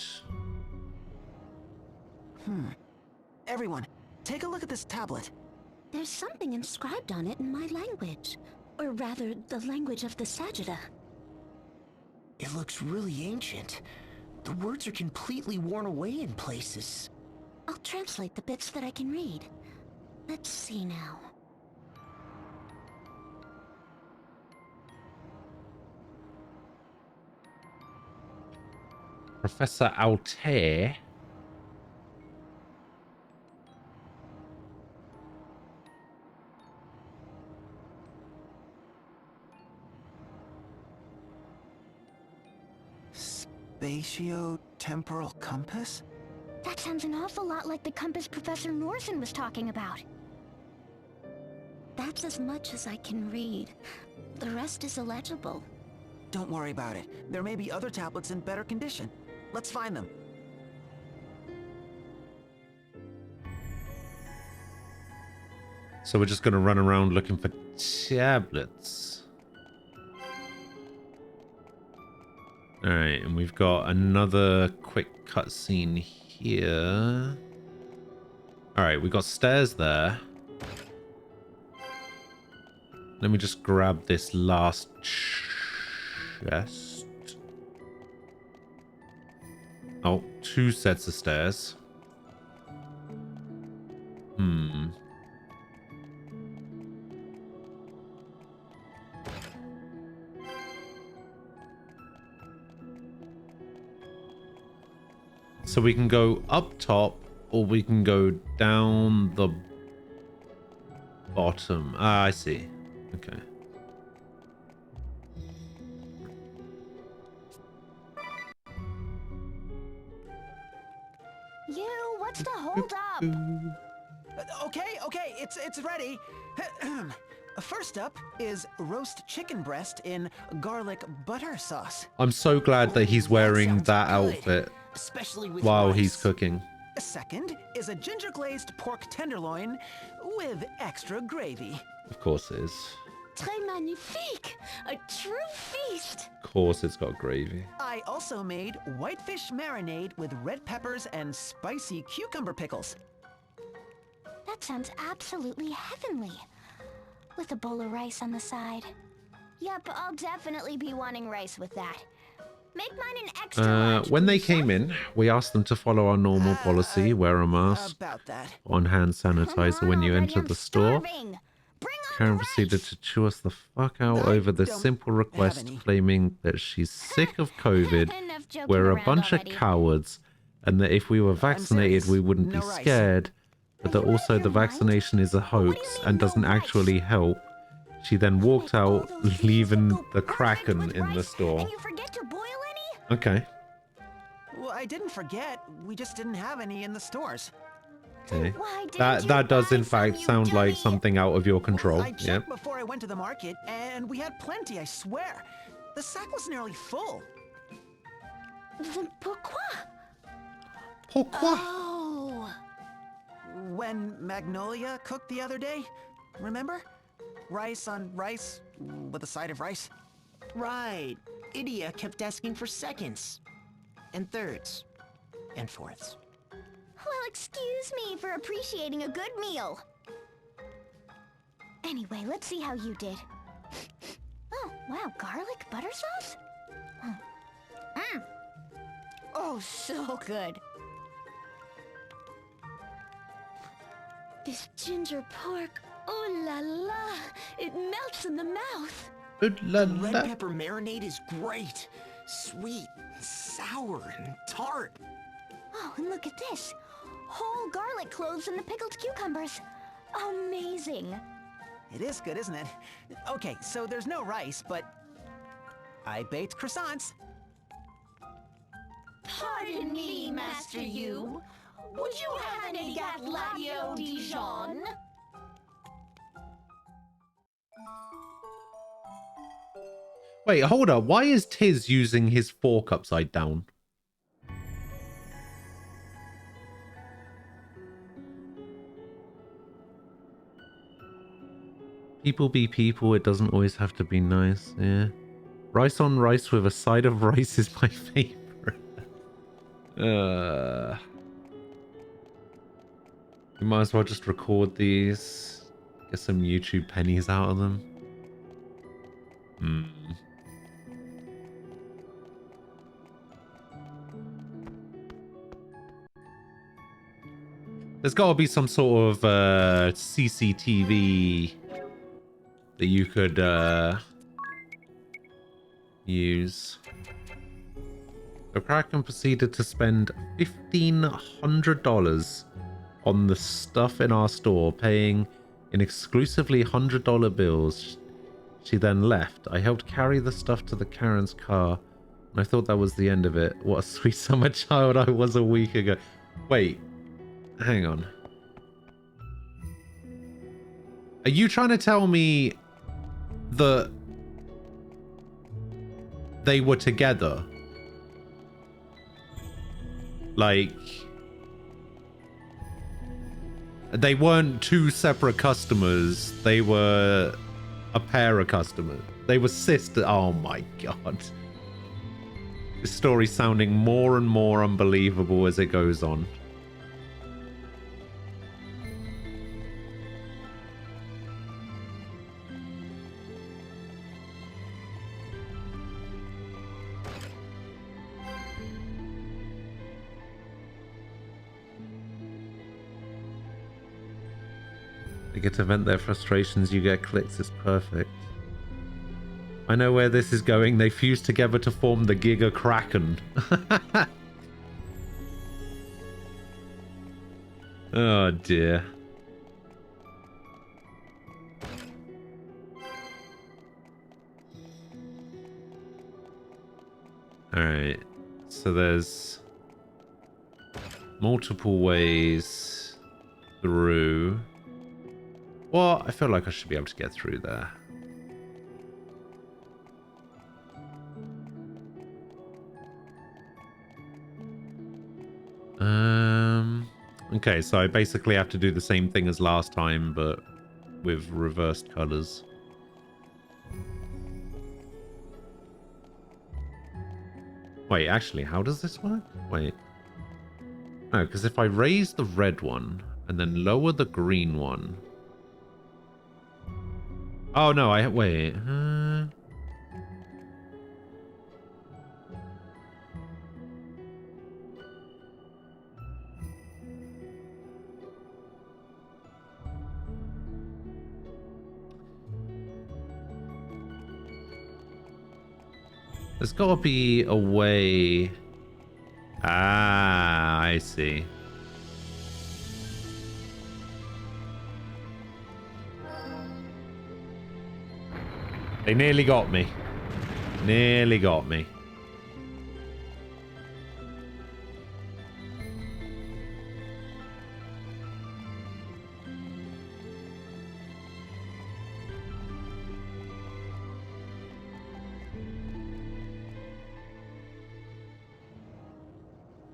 Everyone, take a look at this tablet. There's something inscribed on it in my language. Or rather, the language of the Sajida. It looks really ancient. The words are completely worn away in places. I'll translate the bits that I can read. Let's see now. Professor Altair. Spatio-temporal compass? That sounds an awful lot like the compass Professor Norsen was talking about. That's as much as I can read. The rest is illegible. Don't worry about it. There may be other tablets in better condition. Let's find them. So we're just going to run around looking for tablets. Alright, and we've got another quick cutscene here. Alright, we've got stairs there. Let me just grab this last chest. Oh, 2 sets of stairs. So we can go up top, or we can go down the bottom. Ah, I see. Okay. What's the hold up? Okay, it's ready. First up is roast chicken breast in garlic butter sauce. I'm so glad that he's wearing that outfit especially with while rice. he's cooking. Second is a ginger glazed pork tenderloin with extra gravy. Of course it is. Très magnifique! A true feast! Of course it's got gravy. I also made whitefish marinade with red peppers and spicy cucumber pickles. That sounds absolutely heavenly. With a bowl of rice on the side. Yep, I'll definitely be wanting rice with that. Make mine an extra large. When they came in, we asked them to follow our normal policy, wear a mask, About that. on hand sanitizer when you enter the store. Karen proceeded to chew us the fuck out over this simple request, claiming that she's sick of COVID, we're a bunch of cowards, and that if we were vaccinated we wouldn't be scared, but that also the vaccination is a hoax and doesn't actually help. She then walked out, leaving the Kraken in the store. Okay. Well, I didn't forget. We just didn't have any in the stores. Okay. That does in fact sound like something out of your control. I checked before I went to the market, and we had plenty, I swear. The sack was nearly full. Then pourquoi? Pourquoi? Oh. When Magnolia cooked the other day, remember? Rice on rice with a side of rice. Right. Idia kept asking for seconds, and thirds, and fourths. Well, excuse me for appreciating a good meal. Anyway, let's see how you did. Oh, wow, garlic butter sauce? Oh, so good. This ginger pork, oh la la, it melts in the mouth. The red pepper marinade is great. Sweet, sour, and tart. Oh, and look at this. Whole garlic cloves in the pickled cucumbers. Amazing. It is good, isn't it? Okay, so there's no rice, but I baked croissants. Pardon me, Master Yu. Would you have any Gatladio Dijon? Wait, hold up. Why is Tiz using his fork upside down? People be people. It doesn't always have to be nice. Yeah. Rice on rice with a side of rice is my favorite. We might as well just record these. Get some YouTube pennies out of them. There's got to be some sort of CCTV that you could use. The Kraken proceeded to spend $1,500 on the stuff in our store, paying in exclusively $100 bills. She then left. I helped carry the stuff to the Karen's car, and I thought that was the end of it. What a sweet summer child I was a week ago. Wait. Hang on. Are you trying to tell me that they were together? Like, they weren't two separate customers. They were a pair of customers. They were sisters. Oh my god. This story's sounding more and more unbelievable as it goes on. They get to vent their frustrations, you get clicks, it's perfect. I know where this is going. They fused together to form the Giga Kraken. Oh dear. Alright, so there's multiple ways through. Well, I feel like I should be able to get through there. Okay, so I basically have to do the same thing as last time, but with reversed colors. Wait, actually, how does this work? Wait. No, because if I raise the red one and then lower the green one. Oh no, wait. There's got to be a way. Ah, I see. They nearly got me. Nearly got me.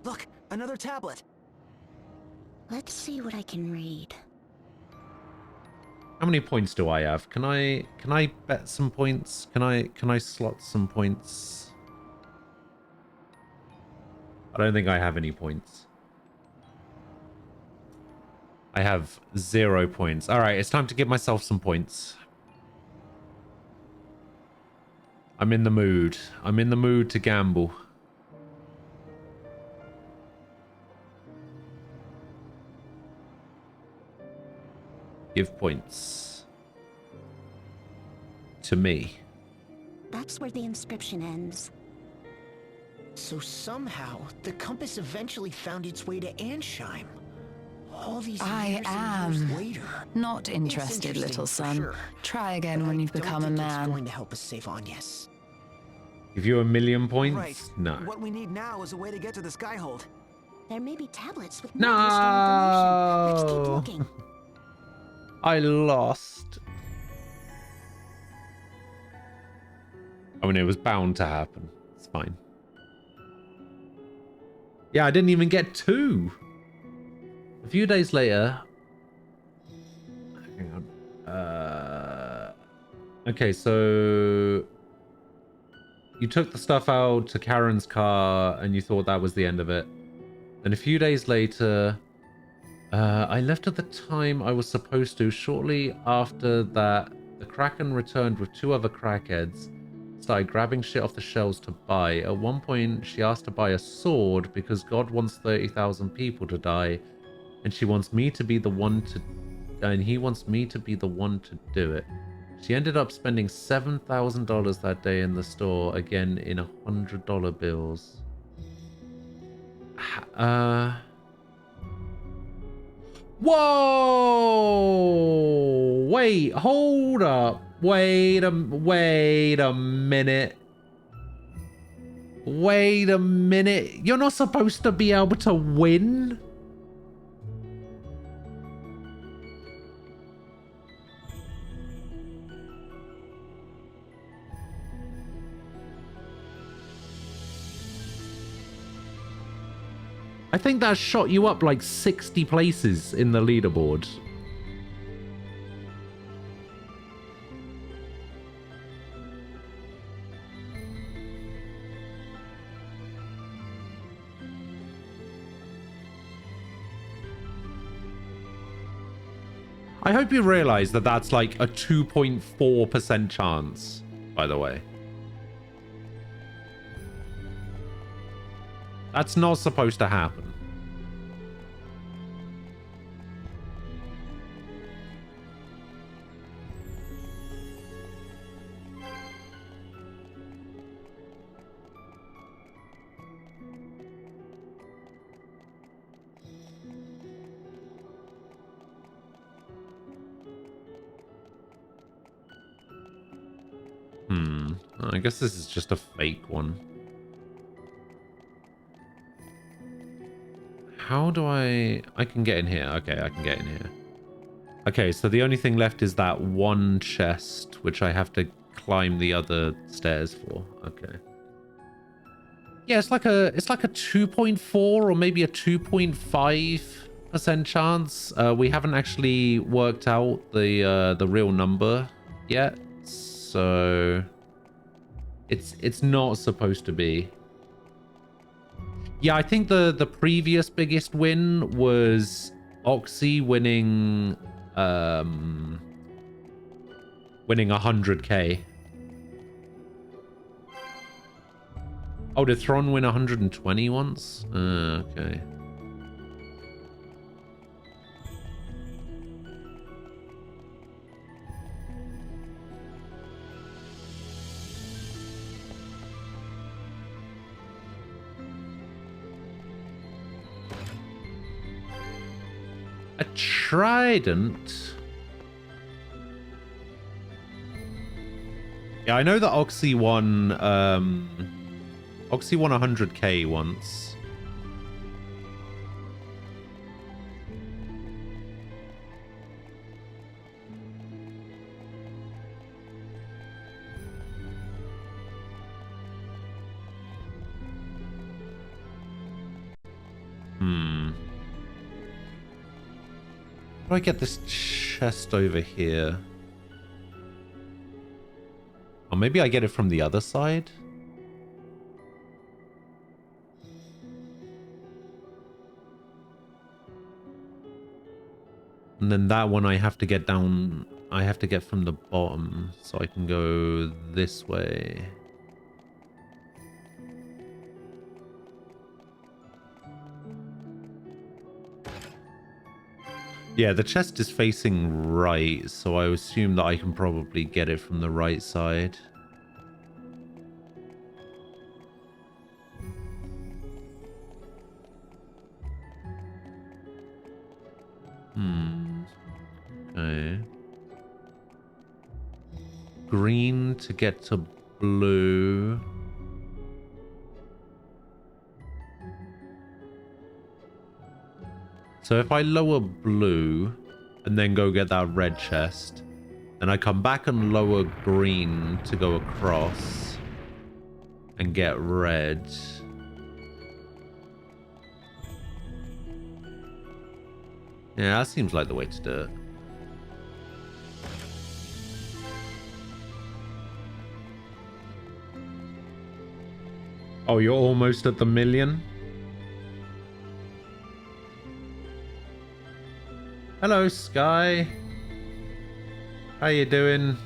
Look, another tablet. Let's see what I can read. How many points do I have? Can I bet some points? Can I slot some points? I don't think I have any points. I have 0 points. All right, it's time to give myself some points. I'm in the mood. I'm in the mood to gamble. Give points to me. That's where the inscription ends. So somehow, the compass eventually found its way to Ansheim. All these I years and years am later. not It's interested, interesting, little for son. sure. Try again when you've become a It's man. going to help us save Agnes. Give you 1,000,000 points? Right. No. What we need now is a way to get to the Skyhold. There may be tablets with more useful information. Let's keep No. looking. I lost. I mean, it was bound to happen. It's fine. Yeah, I didn't even get 2. A few days later. Hang on. Okay, so you took the stuff out to Karen's car and you thought that was the end of it. Then a few days later, I left at the time I was supposed to. Shortly after that, the Kraken returned with 2 other crackheads. Started grabbing shit off the shelves to buy. At one point, she asked to buy a sword because God wants 30,000 people to die, and she wants me to be the one to, and he wants me to be the one to do it. She ended up spending $7,000 that day in the store, again in $100 bills. Whoa! Wait, hold up. Wait a minute. Wait a minute. You're not supposed to be able to win? I think that shot you up like 60 places in the leaderboard. I hope you realize that that's like a 2.4% chance, by the way. That's not supposed to happen. I guess this is just a fake one. How do I can get in here. Okay, I can get in here. Okay, so the only thing left is that one chest, which I have to climb the other stairs for. Okay. Yeah, it's like a 2.4 or maybe a 2.5% chance. We haven't actually worked out the real number yet, so it's not supposed to be. Yeah, I think the previous biggest win was Oxy winning 100k. Oh, did Thron win 120 once? Okay. A trident? Yeah, I know that Oxy won 100k once. How do I get this chest over here? Or maybe I get it from the other side? And then that one I have to get down, I have to get from the bottom, so I can go this way. Yeah, the chest is facing right, so I assume that I can probably get it from the right side. Okay. Green to get to blue. So if I lower blue and then go get that red chest, then I come back and lower green to go across and get red. Yeah, that seems like the way to do it. Oh, you're almost at the million? Hello, Sky. How you doing?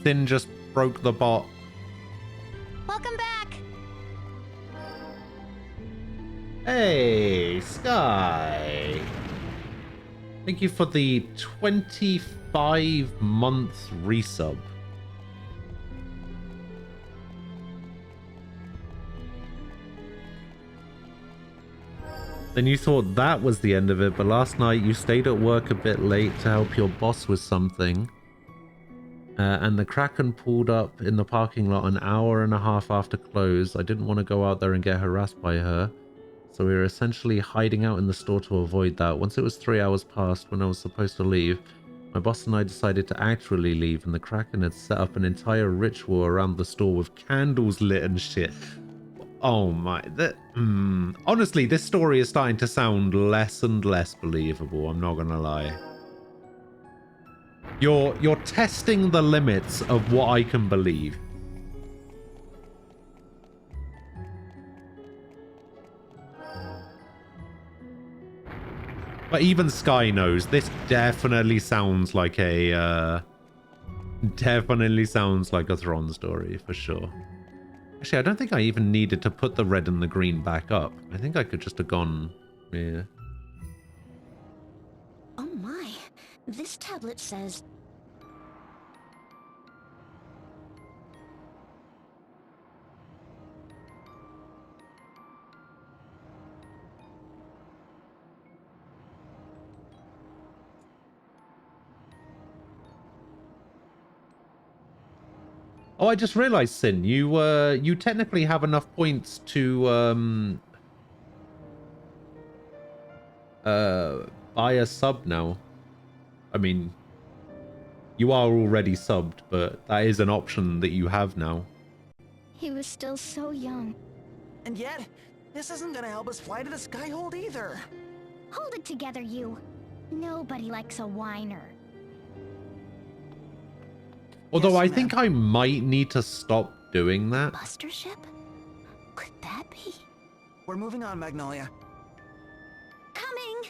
Sin just broke the bot. Welcome back. Hey, Sky. Thank you for the 25-month resub. Then you thought that was the end of it, but last night you stayed at work a bit late to help your boss with something. And the Kraken pulled up in the parking lot an hour and a half after close. I didn't want to go out there and get harassed by her, so we were essentially hiding out in the store to avoid that. Once it was 3 hours past when I was supposed to leave, my boss and I decided to actually leave, and the Kraken had set up an entire ritual around the store with candles lit and shit. Oh my, honestly, this story is starting to sound less and less believable, I'm not gonna lie. You're testing the limits of what I can believe. But even Sky knows this definitely sounds like a Thrawn story for sure. Actually, I don't think I even needed to put the red and the green back up. I think I could just have gone, yeah. Oh my, this tablet says... Oh, I just realized, Sin, you technically have enough points to buy a sub now. I mean, you are already subbed, but that is an option that you have now. He was still so young. And yet, this isn't gonna help us fly to the Skyhold either. Hold it together, you. Nobody likes a whiner. Although I think I might need to stop doing that. Buster ship? Could that be? We're moving on, Magnolia. Coming!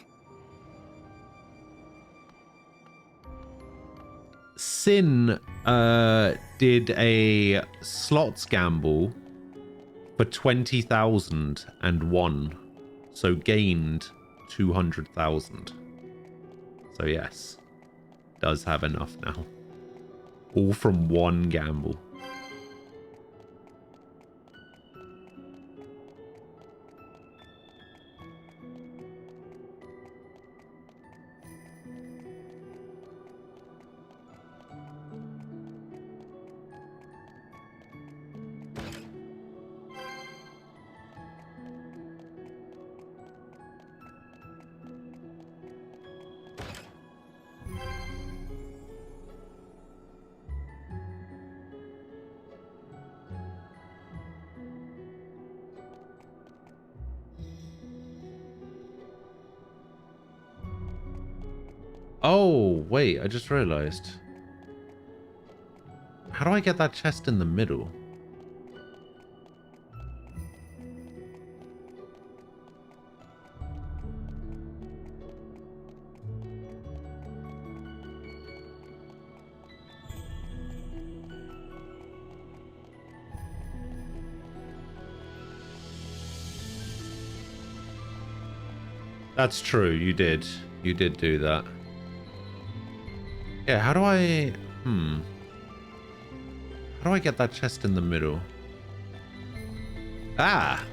Sin did a slots gamble for 20,000 and won. So gained 200,000. So yes, does have enough now. All from one gamble. Oh, wait, I just realized. How do I get that chest in the middle? That's true, you did. You did do that. Yeah, how do I... How do I get that chest in the middle? Ah!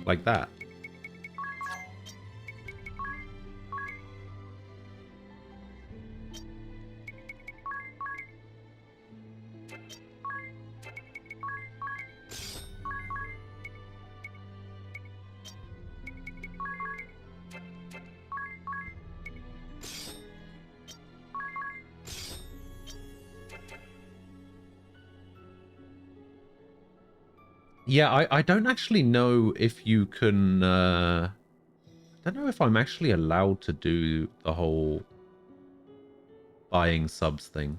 Like that. Yeah, I don't actually know if you can... I don't know if I'm actually allowed to do the whole buying subs thing.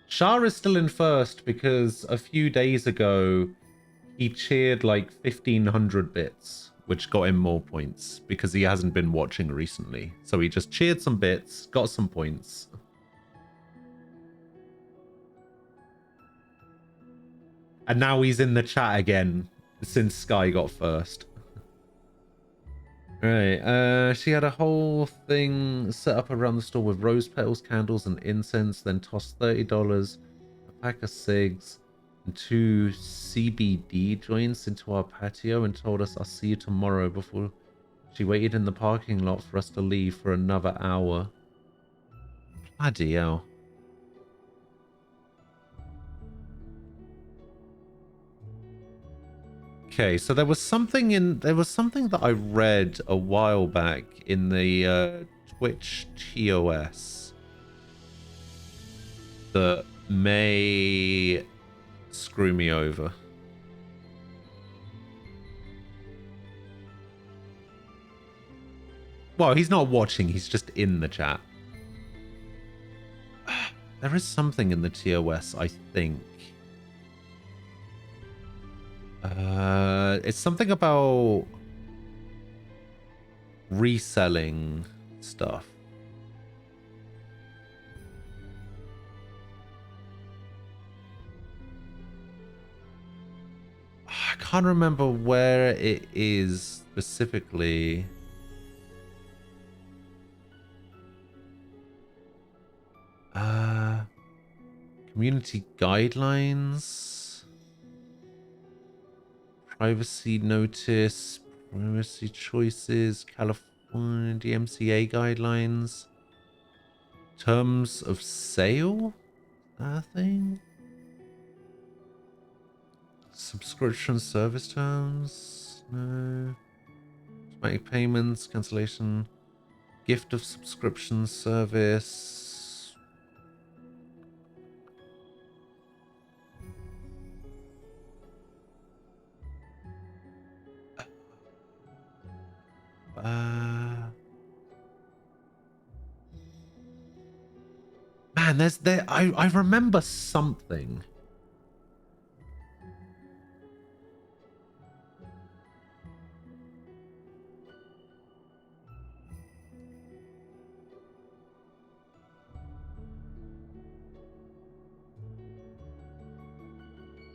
Shah is still in first because a few days ago he cheered like 1,500 bits, which got him more points because he hasn't been watching recently. So he just cheered some bits, got some points. And now he's in the chat again since Sky got first. Right, she had a whole thing set up around the store with rose petals, candles, and incense, then tossed $30, a pack of cigs, and 2 CBD joints into our patio and told us, "I'll see you tomorrow," before she waited in the parking lot for us to leave for another hour. Bloody hell. Okay, so there was something that I read a while back in the Twitch TOS that may screw me over. Well, he's not watching, he's just in the chat. There is something in the TOS, I think. It's something about reselling stuff. I can't remember where it is specifically. Community guidelines. Privacy notice, privacy choices, California DMCA guidelines, terms of sale, that thing, subscription service terms, no, automatic payments, cancellation, gift of subscription service. Man, I remember something.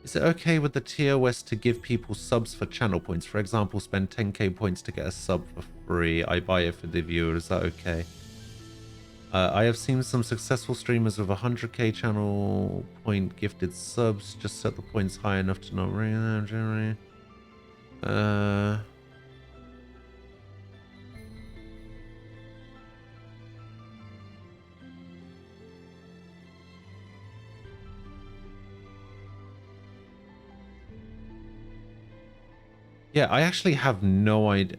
Is it okay with the TOS to give people subs for channel points? For example, spend 10k points to get a sub for free. I buy it for the viewer. Is that okay? I have seen some successful streamers with 100k channel point gifted subs. Just set the points high enough to not ring them generally. Yeah, I actually have no idea.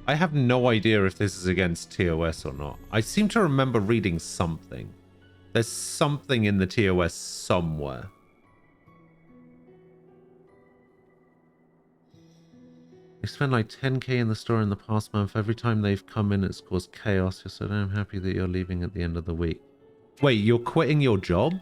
I have no idea if this is against TOS or not. I seem to remember reading something There's something in the TOS somewhere. They spent like 10k in the store in the past month. Every time they've come in, it's caused chaos. You're so damn happy that you're leaving at the end of the week. Wait, you're quitting your job?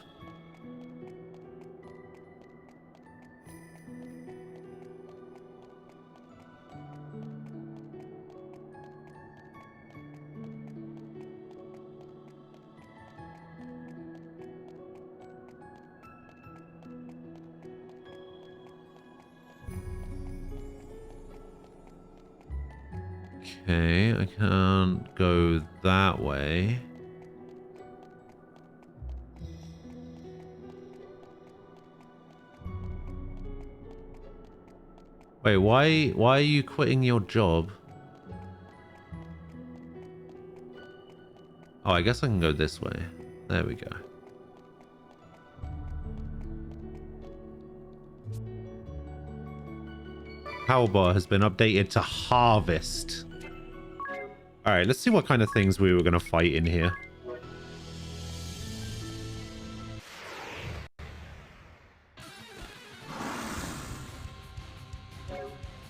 Okay, I can't go that way. Wait, why are you quitting your job? Oh, I guess I can go this way. There we go. Power bar has been updated to harvest. Alright, let's see what kind of things we were going to fight in here.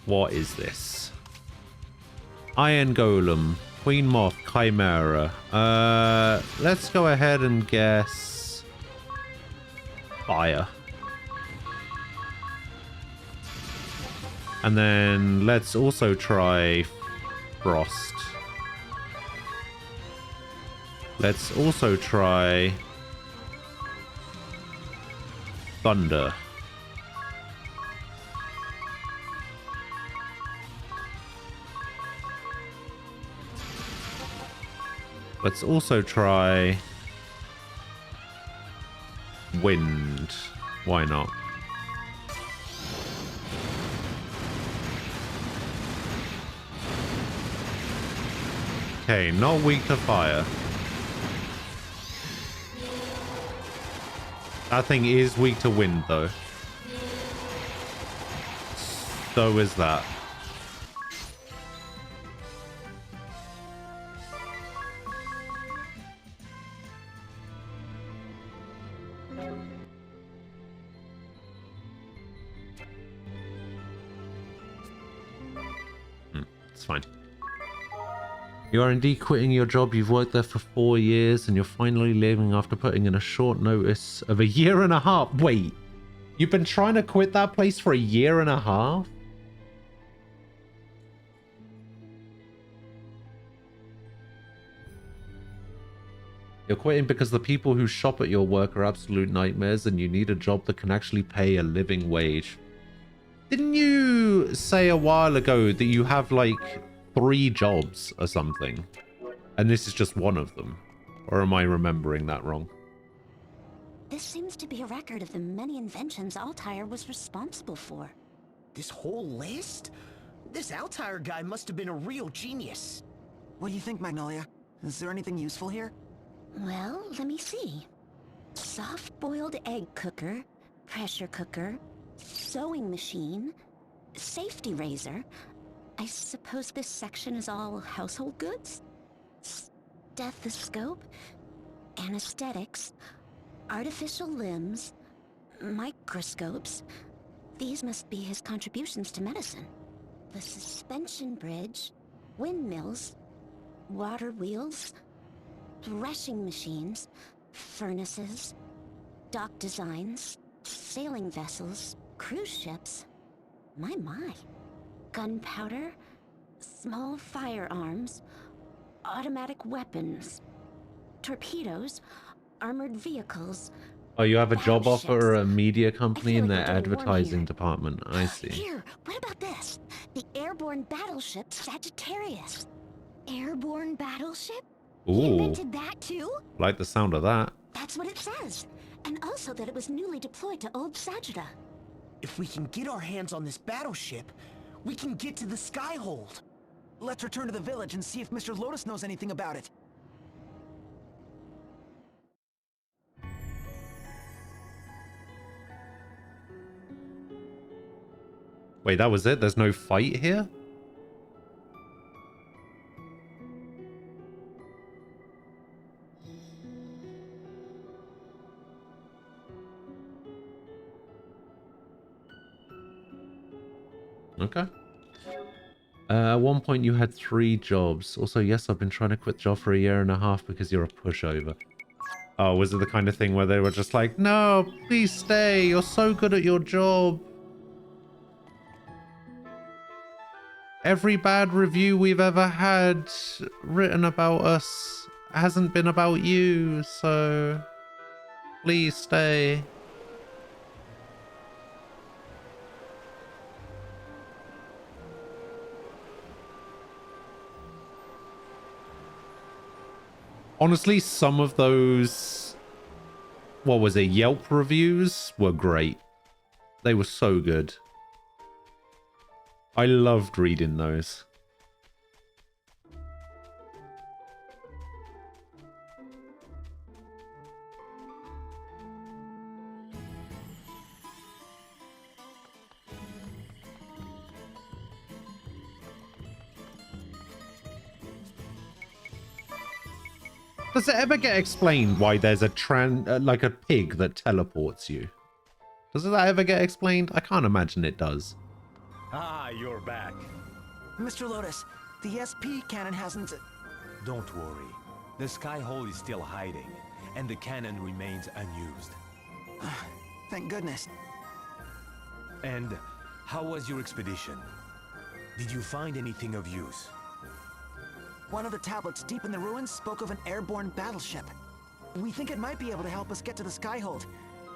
What is this? Iron Golem, Queen Moth, Chimera. Let's go ahead and guess fire. And then let's also try frost. Let's also try thunder. Let's also try wind. Why not? Okay, not weak to fire. That thing is weak to wind, though. So is that. It's fine. You are indeed quitting your job. You've worked there for 4 years and you're finally leaving after putting in a short notice of 1.5 years. Wait, you've been trying to quit that place for 1.5 years? You're quitting because the people who shop at your work are absolute nightmares and you need a job that can actually pay a living wage. Didn't you say a while ago that you have like 3 jobs or something? And this is just one of them? Or am I remembering that wrong? This seems to be a record of the many inventions Altair was responsible for. This whole list? This Altair guy must have been a real genius. What do you think, Magnolia? Is there anything useful here? Well, let me see. Soft-boiled egg cooker, pressure cooker, sewing machine, safety razor. I suppose this section is all household goods? Stethoscope, anesthetics, artificial limbs, microscopes. These must be his contributions to medicine. The suspension bridge, windmills, water wheels, threshing machines, furnaces, dock designs, sailing vessels, cruise ships. My. Gunpowder, small firearms, automatic weapons, torpedoes, armored vehicles. Oh, you have a job battleships. offer or a media company in like their we're getting warm advertising here. department. I see. Here, what about this? The airborne battleship Sagittarius. Airborne battleship? Ooh, Invented that too? like the sound of that. That's what it says. And also that it was newly deployed to Old Sagitta. If we can get our hands on this battleship, we can get to the Skyhold. Let's return to the village and see if Mr. Lotus knows anything about it. Wait, that was it? There's no fight here? Okay. At one point you had 3 jobs. Also, yes, I've been trying to quit the job for a year and a half because you're a pushover. Oh, was it the kind of thing where they were just like, no, please stay. You're so good at your job. Every bad review we've ever had written about us hasn't been about you, so please stay. Honestly, some of those, what was it, Yelp reviews were great. They were so good. I loved reading those. Does it ever get explained why there's a like a pig that teleports you? Does that ever get explained? I can't imagine it does. Ah, you're back. Mr. Lotus, the SP cannon hasn't... Don't worry. The sky hole is still hiding, and the cannon remains unused. Thank goodness. And how was your expedition? Did you find anything of use? One of the tablets deep in the ruins spoke of an airborne battleship. We think it might be able to help us get to the Skyhold.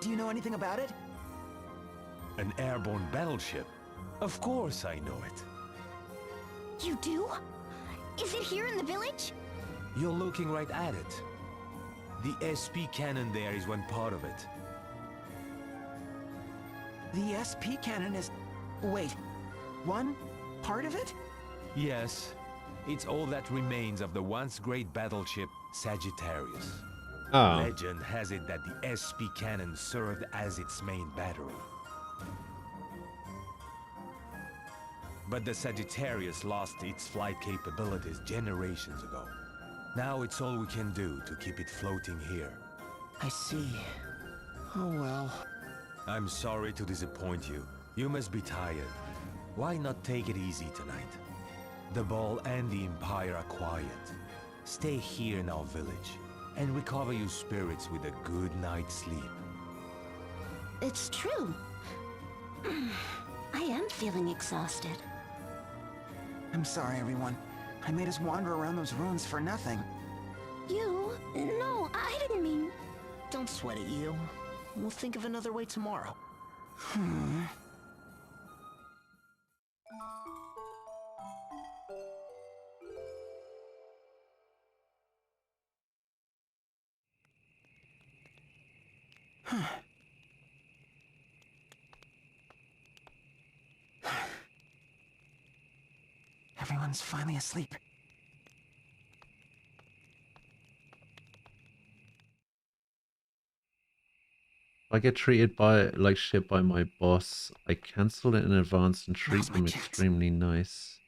Do you know anything about it? An airborne battleship? Of course I know it. You do? Is it here in the village? You're looking right at it. The SP cannon there is one part of it. The SP cannon is... Wait, one part of it? Yes. It's all that remains of the once great battleship Sagittarius. Oh. Legend has it that the SP cannon served as its main battery. But the Sagittarius lost its flight capabilities generations ago. Now it's all we can do to keep it floating here. I see. Oh well. I'm sorry to disappoint you. You must be tired. Why not take it easy tonight? The ball and the Empire are quiet. Stay here in our village and recover your spirits with a good night's sleep. It's true. I am feeling exhausted. I'm sorry, everyone. I made us wander around those ruins for nothing. You? No, I didn't mean... Don't sweat it, you. We'll think of another way tomorrow. Everyone's finally asleep. If I get treated like shit by my boss, I cancel it in advance and treat them extremely nice.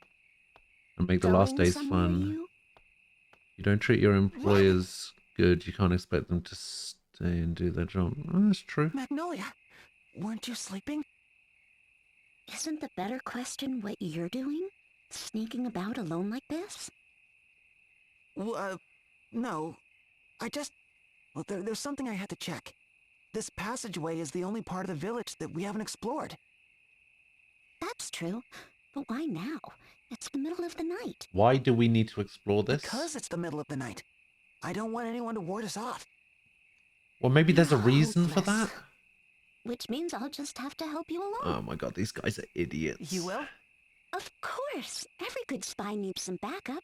And make the last days fun. You don't treat your employers good, you can't expect them to stay and do their job. Oh, that's true. Magnolia, weren't you sleeping? Isn't the better question what you're doing? Sneaking about alone like this? No. I just... Well, there's something I had to check. This passageway is the only part of the village that we haven't explored. That's true. But why now? It's the middle of the night. Why do we need to explore this? Because it's the middle of the night. I don't want anyone to ward us off. Well, maybe there's a reason for that? Which means I'll just have to help you along. Oh my god, these guys are idiots. You will? Of course. Every good spy needs some backup.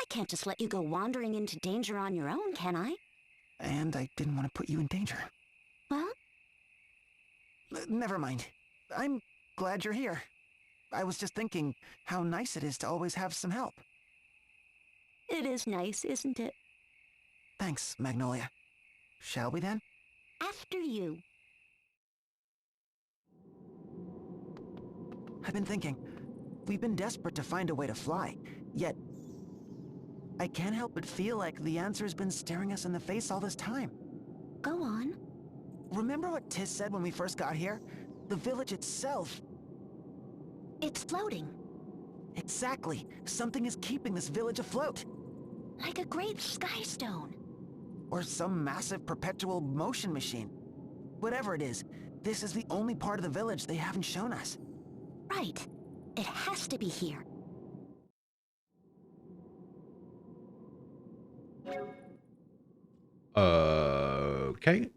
I can't just let you go wandering into danger on your own, can I? And I didn't want to put you in danger. Well? Never mind. I'm glad you're here. I was just thinking how nice it is to always have some help. It is nice, isn't it? Thanks, Magnolia. Shall we then? After you. I've been thinking. We've been desperate to find a way to fly, yet I can't help but feel like the answer's been staring us in the face all this time. Go on. Remember what Tiz said when we first got here? The village itself... It's floating. Exactly. Something is keeping this village afloat. Like a great sky stone. Or some massive perpetual motion machine. Whatever it is, this is the only part of the village they haven't shown us. Right. It has to be here. Okay.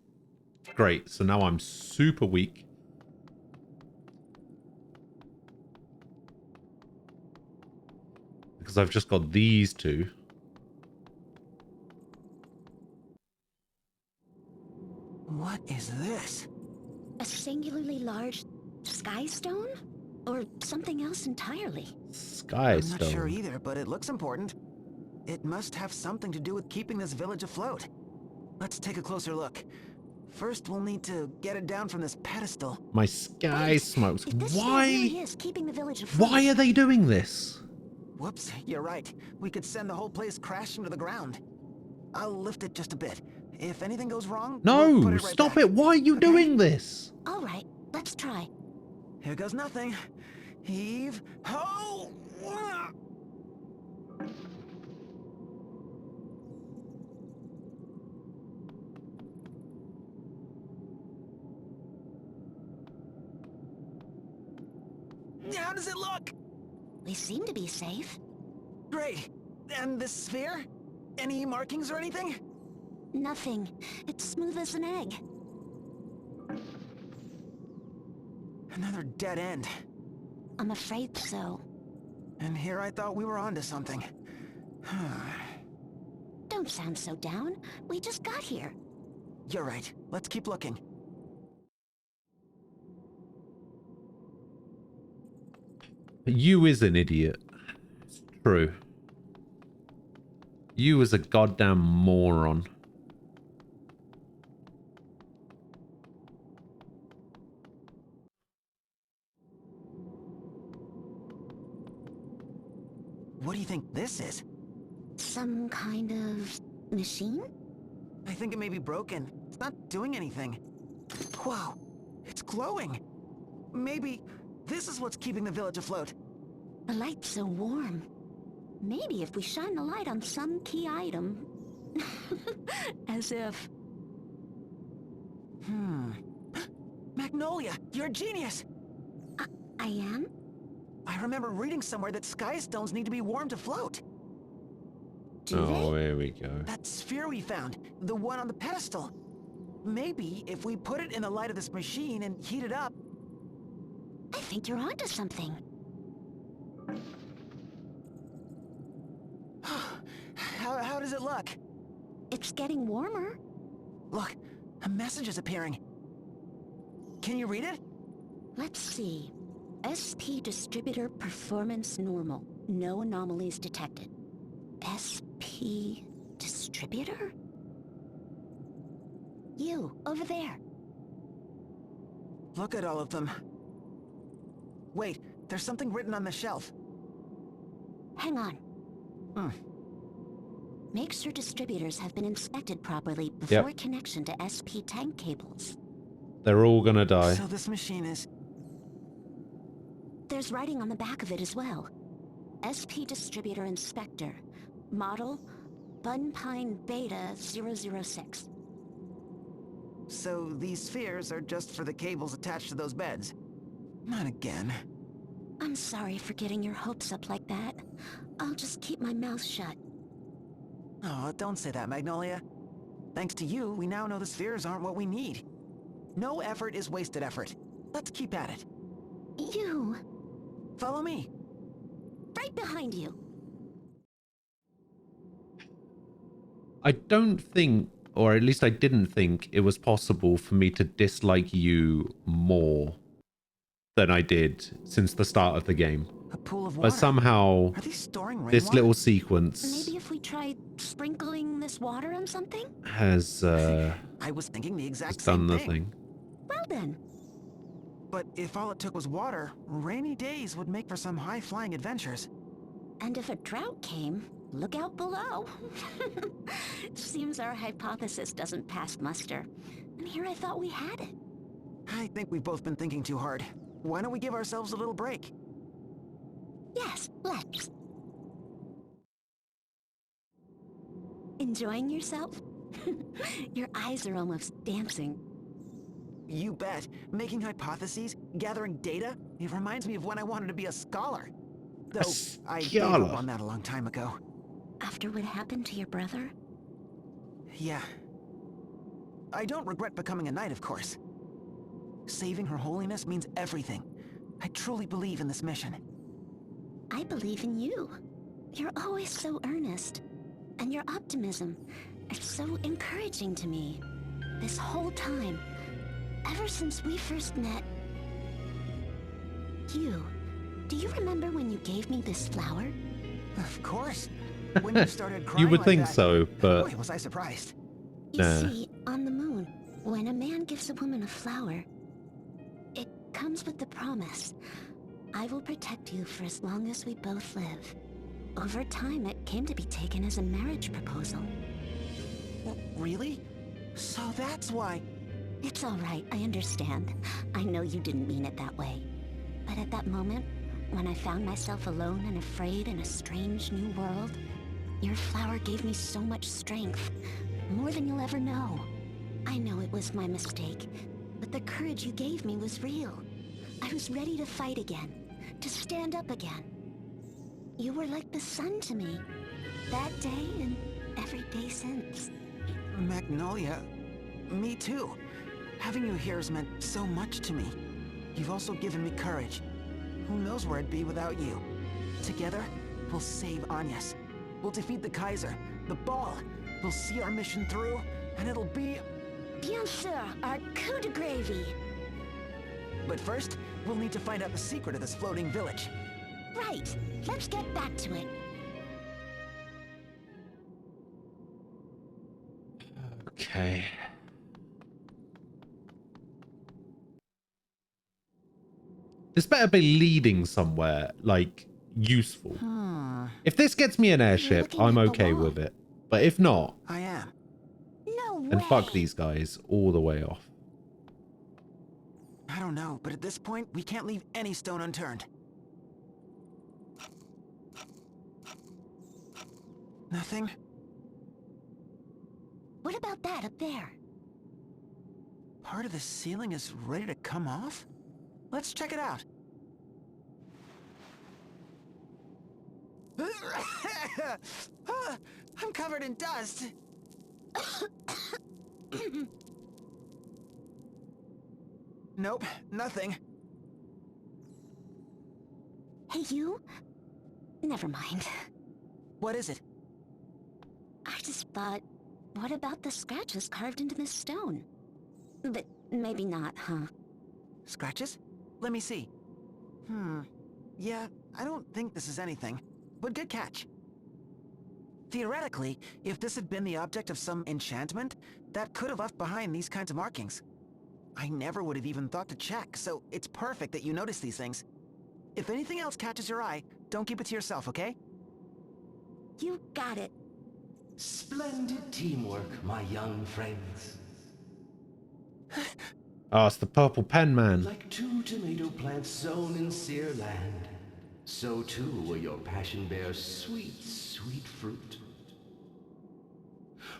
Great. So now I'm super weak. Because I've just got these two. What is this? A singularly large sky stone? Or something else entirely? Sky I'm stone. not sure either, but it looks important. It must have something to do with keeping this village afloat. Let's take a closer look. First, we'll need to get it down from this pedestal. My sky smokes. Why? Really is keeping the village afloat. Why are they doing this? Whoops, you're right. We could send the whole place crashing to the ground. I'll lift it just a bit. If anything goes wrong, No, we'll put it right stop back. it. Why are you doing this? All right, let's try. Here goes nothing. Heave ho! How does it look? We seem to be safe. Great. And this sphere? Any markings or anything? Nothing. It's smooth as an egg. Another dead end. I'm afraid so. And here I thought we were onto something. Don't sound so down. We just got here. You're right. Let's keep looking. You is an idiot. It's true. You is a goddamn moron. What do you think this is? Some kind of machine? I think it may be broken. It's not doing anything. Wow, it's glowing. Maybe this is what's keeping the village afloat. The light's so warm. Maybe if we shine the light on some key item. As if... Magnolia, you're a genius! I am? I remember reading somewhere that sky stones need to be warm to float. Oh, here we go. That sphere we found, the one on the pedestal. Maybe if we put it in the light of this machine and heat it up... I think you're onto something. How does it look? It's getting warmer. Look, a message is appearing. Can you read it? Let's see. SP Distributor Performance Normal. No anomalies detected. SP Distributor? You, over there. Look at all of them. Wait, there's something written on the shelf. Hang on. Make sure distributors have been inspected properly before connection to SP tank cables. They're all gonna die. So this machine is... There's writing on the back of it as well. SP Distributor Inspector. Model Bunpine Beta 006. So these spheres are just for the cables attached to those beds? Not again. I'm sorry for getting your hopes up like that. I'll just keep my mouth shut. Oh, don't say that, Magnolia. Thanks to you, we now know the spheres aren't what we need. No effort is wasted effort. Let's keep at it. You... Follow me. Right behind you. I don't think, or at least I didn't think, it was possible for me to dislike you more than I did since the start of the game. A pool of water. But somehow, Are they storing this rainwater? little sequence Maybe if we tried sprinkling this water on something? has I was thinking the exact done same the thing. thing. Well then. But if all it took was water, rainy days would make for some high-flying adventures. And if a drought came, look out below. Seems our hypothesis doesn't pass muster. And here I thought we had it. I think we've both been thinking too hard. Why don't we give ourselves a little break? Yes, let's. Enjoying yourself? Your eyes are almost dancing. You bet. Making hypotheses, gathering data, it reminds me of when I wanted to be a scholar. Though I gave up on that a long time ago. After what happened to your brother? Yeah. I don't regret becoming a knight, of course. Saving Her Holiness means everything. I truly believe in this mission. I believe in you. You're always so earnest. And your optimism is so encouraging to me. This whole time, ever since we first met. Do you remember when you gave me this flower? Of course. When you started crying You would like think that, so, but... boy, was I surprised. You see, on the moon, when a man gives a woman a flower, it comes with the promise, I will protect you for as long as we both live. Over time, it came to be taken as a marriage proposal. Really? So that's why... It's all right, I understand. I know you didn't mean it that way. But at that moment, when I found myself alone and afraid in a strange new world, your flower gave me so much strength. More than you'll ever know. I know it was my mistake, but the courage you gave me was real. I was ready to fight again, to stand up again. You were like the sun to me, that day and every day since. Magnolia, me too. Having you here has meant so much to me. You've also given me courage. Who knows where I'd be without you? Together, we'll save Agnes. We'll defeat the Kaiser, the Ball. We'll see our mission through, and it'll be... Bien sûr, our coup de gravy. But first, we'll need to find out the secret of this floating village. Right, let's get back to it. Okay. This better be leading somewhere, like, useful. If this gets me an airship, I'm okay with it. But if not, I am. No then fuck these guys all the way off. I don't know, but at this point, we can't leave any stone unturned. Nothing? What about that up there? Part of the ceiling is ready to come off? Let's check it out. I'm covered in dust. Nope, nothing. Hey, you? Never mind. What is it? I just thought, what about the scratches carved into this stone? But maybe not, huh? Scratches? Let me see. Yeah, I don't think this is anything. But good catch. Theoretically, if this had been the object of some enchantment, that could have left behind these kinds of markings. I never would have even thought to check, so it's perfect that you notice these things. If anything else catches your eye, don't keep it to yourself, okay? You got it. Splendid teamwork, my young friends. Oh, it's the Purple Pen Man. Like two tomato plants sown in sere land, so too will your passion bear sweet, sweet fruit.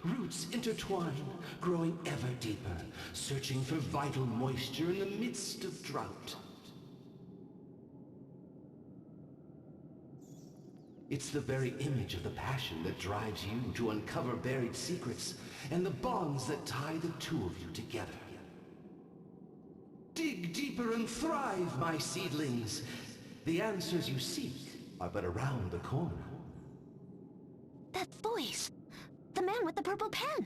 Roots intertwine, growing ever deeper, searching for vital moisture in the midst of drought. It's the very image of the passion that drives you to uncover buried secrets and the bonds that tie the two of you together. Dig deeper and thrive, my seedlings. The answers you seek are but around the corner. That voice! The man with the purple pen!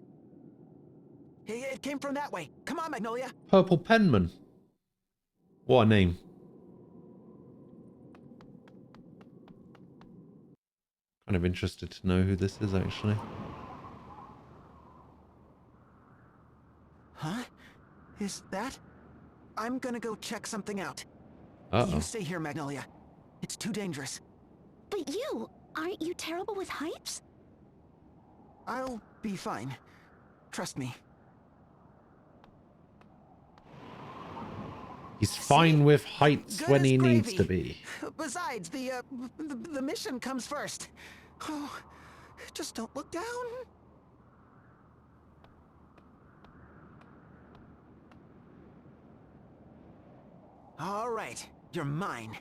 Hey, it came from that way. Come on, Magnolia. Purple Penman. What a name. Kind of interested to know who this is, actually. Huh? Is that? I'm gonna go check something out. Uh-oh. You stay here, Magnolia. It's too dangerous. But you, aren't you terrible with heights? I'll be fine. Trust me. He's fine with heights Good when as he needs gravy. to be. Besides, the mission comes first. Oh, just don't look down. All right, you're mine.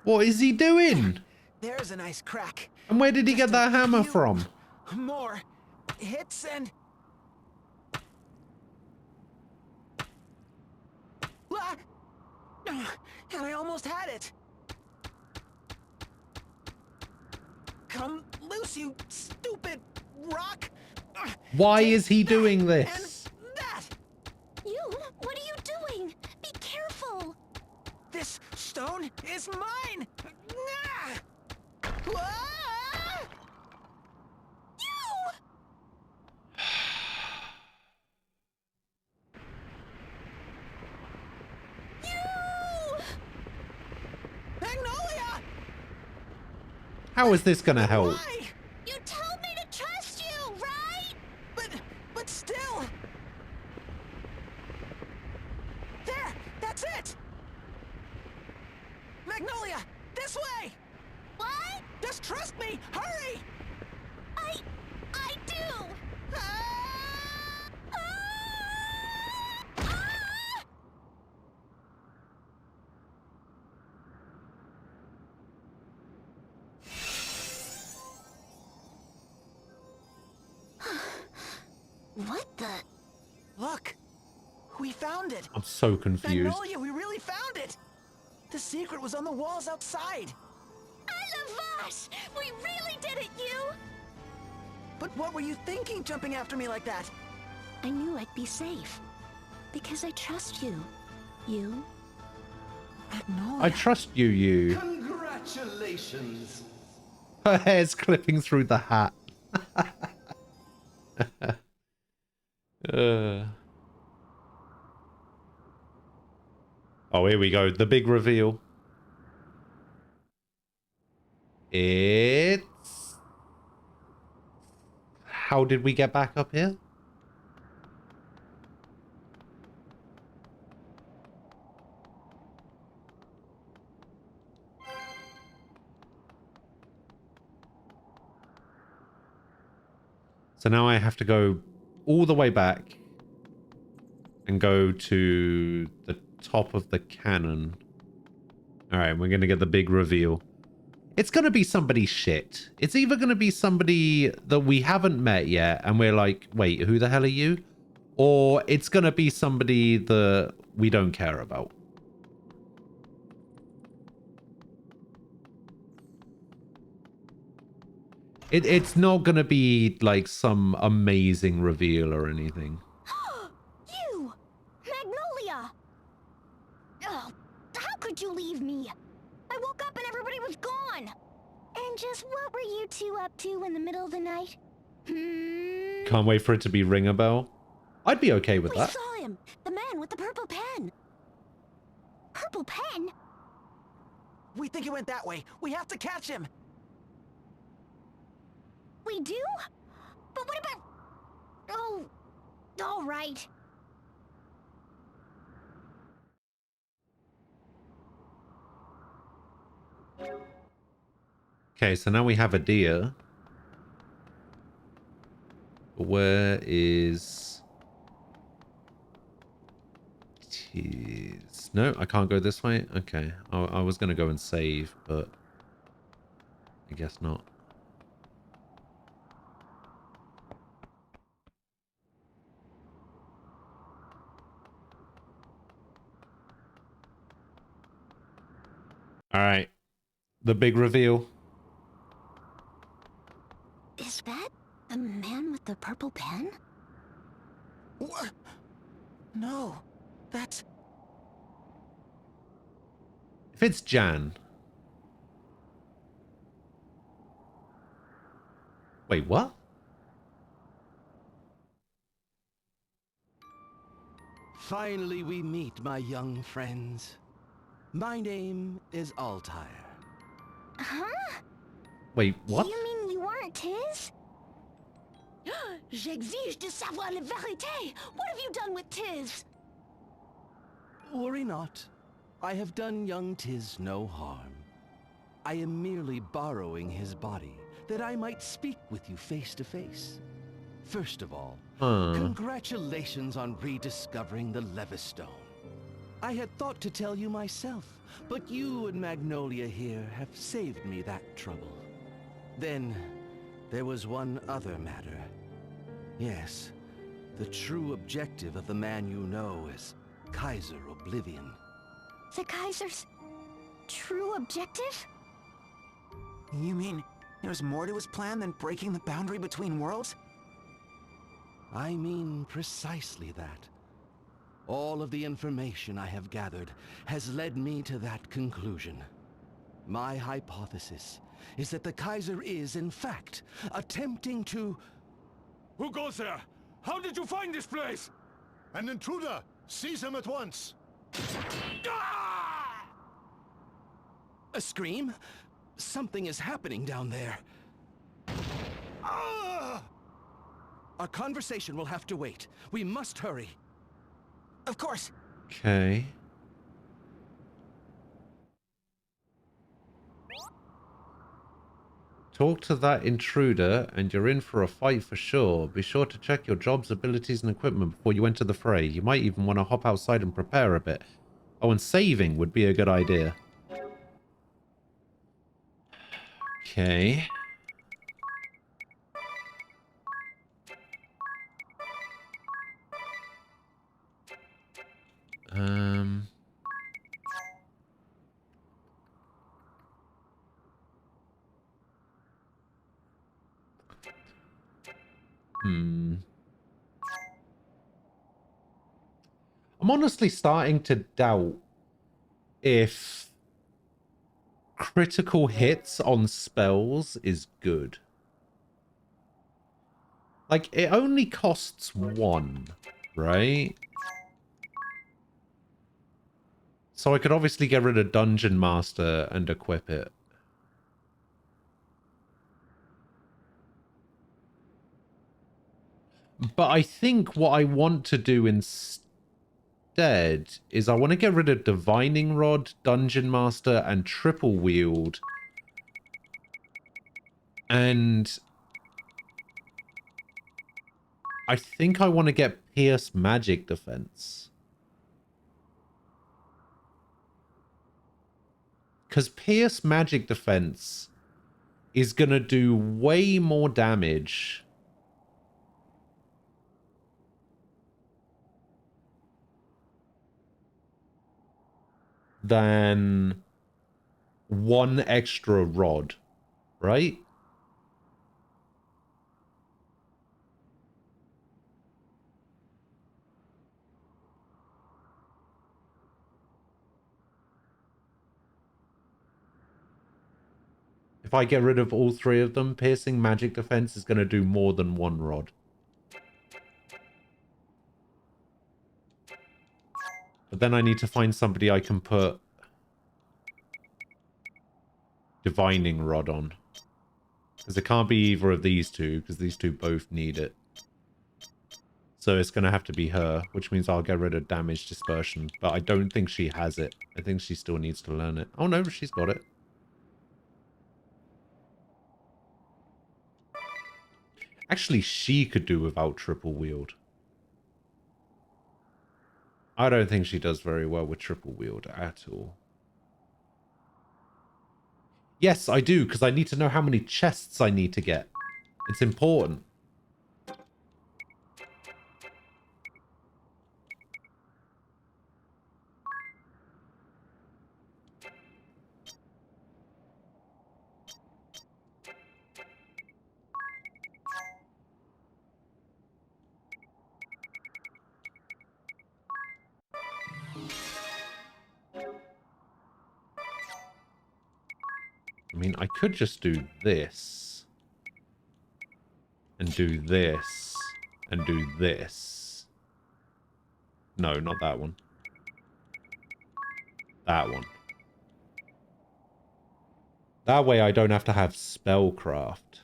What is he doing? There's a nice crack. And where did he get that hammer from? More hits and... Ah! And I almost had it. Come loose, you stupid rock. Why is he doing this? You? What are you doing? Be careful! This stone is mine! Ah! Ah! You! Magnolia! How is this gonna help? You told me to trust you, right? But still... There! That's it! Magnolia! This way! What? Just trust me! Hurry! I do! What the... Look! We found it! I'm so confused. Magnolia, we really found it! The secret was on the walls outside! Elavash! We really did it, you! But what were you thinking jumping after me like that? I knew I'd be safe. Because I trust you. You? I trust you, you. Congratulations. Her hair's clipping through the hat. Oh, here we go. The big reveal. It's... How did we get back up here? So now I have to go all the way back and go to the top of the cannon. All right, we're going to get the big reveal. It's going to be somebody shit. It's either going to be somebody that we haven't met yet and we're like, wait, who the hell are you? Or it's going to be somebody that we don't care about. It's not going to be like some amazing reveal or anything. You! Magnolia! Oh, how could you leave me? I woke up and everybody was gone! And just what were you two up to in the middle of the night? Can't wait for it to be ring a bell. I'd be okay with that. We saw him! The man with the purple pen! Purple pen? We think he went that way. We have to catch him. We do? But what about... Oh, all right. Okay, so now we have a deer. Where is... Jeez. No, I can't go this way? Okay. I was going to go and save, but... I guess not. Alright. The big reveal. Is that the man with the purple pen? What? No, that's... If it's Jan... Wait, what? Finally we meet, my young friends. My name is Altair. Huh? Wait, what? You mean you weren't his? J'exige de savoir la vérité! What have you done with Tiz? Worry not. I have done young Tiz no harm. I am merely borrowing his body, that I might speak with you face to face. First of all, congratulations on rediscovering the Levistone. I had thought to tell you myself, but you and Magnolia here have saved me that trouble. Then, there was one other matter. Yes, the true objective of the man you know as Kaiser Oblivion. The Kaiser's true objective? You mean there's more to his plan than breaking the boundary between worlds? I mean precisely that. All of the information I have gathered has led me to that conclusion. My hypothesis is that the Kaiser is, in fact, attempting to... Who goes there? How did you find this place? An intruder! Seize him at once! A scream? Something is happening down there. Our conversation will have to wait. We must hurry. Of course. Okay. Talk to that intruder and you're in for a fight for sure. Be sure to check your job's abilities and equipment before you enter the fray. You might even want to hop outside and prepare a bit. Oh, and saving would be a good idea. Okay. I'm honestly starting to doubt if critical hits on spells is good. Like, it only costs 1, right? So I could obviously get rid of Dungeon Master and equip it. But I think what I want to do instead is I want to get rid of Divining Rod, Dungeon Master, and Triple Wield. And I think I want to get Pierce Magic Defense. Because Pierce Magic Defense is going to do way more damage than 1 extra rod, right? If I get rid of all 3 of them, Piercing Magic Defense is going to do more than 1 rod. But then I need to find somebody I can put Divining Rod on. Because it can't be either of these two, because these two both need it. So it's going to have to be her, which means I'll get rid of Damage Dispersion. But I don't think she has it. I think she still needs to learn it. Oh no, she's got it. Actually, she could do without Triple Wield. I don't think she does very well with Triple Wield at all. Yes, I do, because I need to know how many chests I need to get. It's important. I mean, I could just do this. And do this. And do this. No, not that one. That one. That way I don't have to have spellcraft.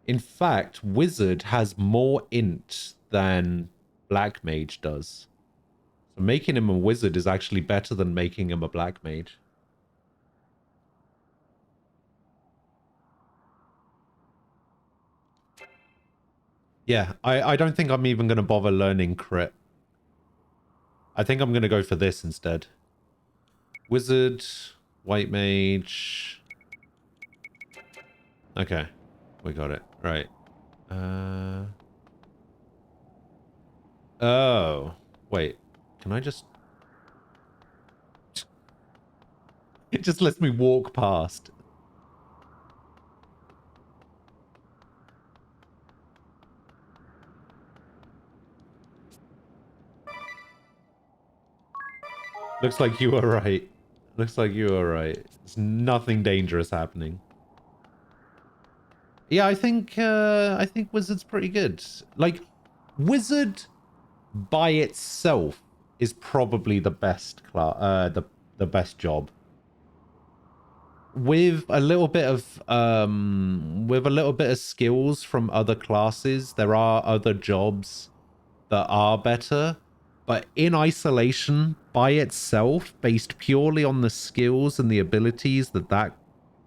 In fact, Wizard has more int than Black Mage does. So making him a Wizard is actually better than making him a Black Mage. Yeah, I don't think I'm even going to bother learning crit. I think I'm going to go for this instead. Wizard, White Mage. Okay, we got it. Right. Oh, wait. Can I just... It just lets me walk past. Looks like you were right. Looks like you were right. There's nothing dangerous happening. Yeah, I think Wizard's pretty good. Like, Wizard by itself is probably the best the best job. With a little bit of skills from other classes, there are other jobs that are better. But in isolation, by itself, based purely on the skills and the abilities that that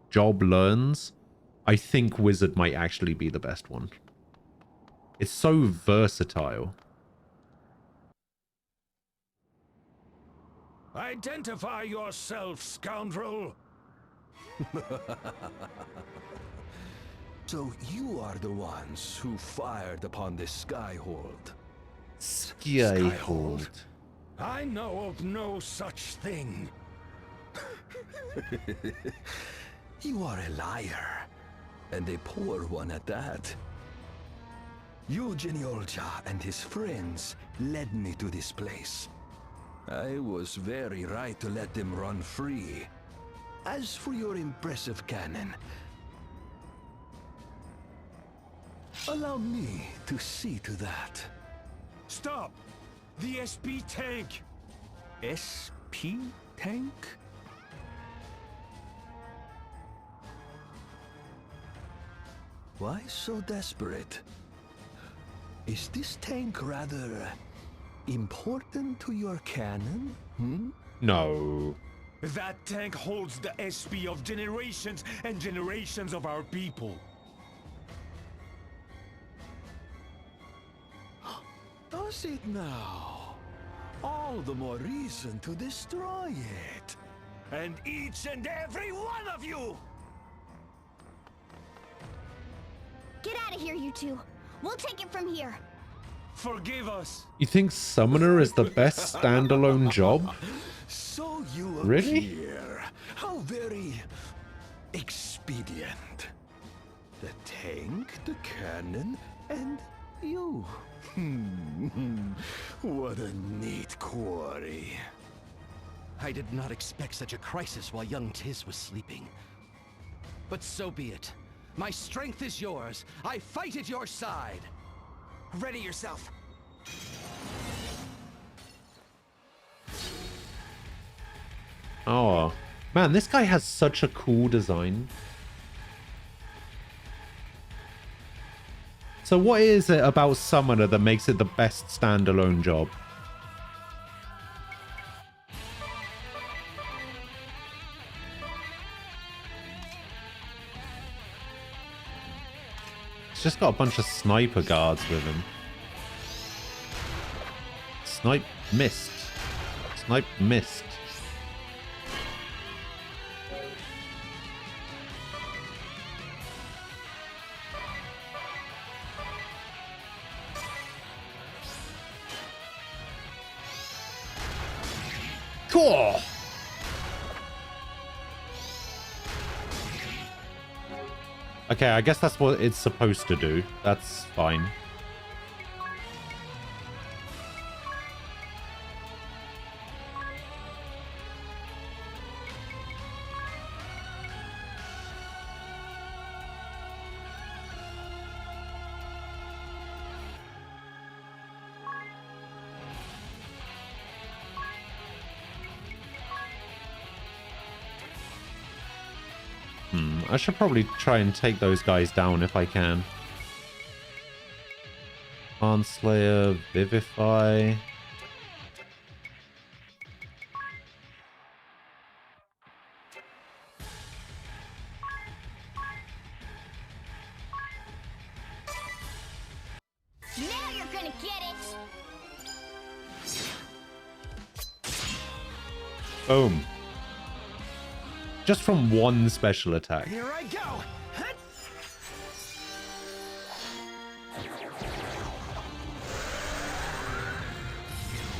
job learns, I think Wizard might actually be the best one. It's so versatile. Identify yourself, scoundrel! So you are the ones who fired upon the Skyhold. Skyhold. I know of no such thing. You are a liar, and a poor one at that. Eugene Olja and his friends led me to this place. I was very right to let them run free. As for your impressive cannon, allow me to see to that. Stop! The SP tank! SP tank? Why so desperate? Is this tank rather important to your cannon? No. That tank holds the SP of generations and generations of our people. Does it now? All the more reason to destroy it. And each and every one of you! Get out of here, you two. We'll take it from here. Forgive us. You think Summoner is the best standalone job? So you Really? appear. How very expedient. The tank, the cannon, and you. What a neat quarry. I did not expect such a crisis while young Tiz was sleeping. But so be it. My strength is yours. I fight at your side. Ready yourself. Oh, man, this guy has such a cool design. So what is it about Summoner that makes it the best standalone job? It's just got a bunch of sniper guards with him. Snipe missed. Snipe missed. Cool. Okay, I guess that's what it's supposed to do. That's fine. I should probably try and take those guys down if I can. Manslayer, Vivify. Now you're gonna get it! Boom. Just from one special attack. Here I go!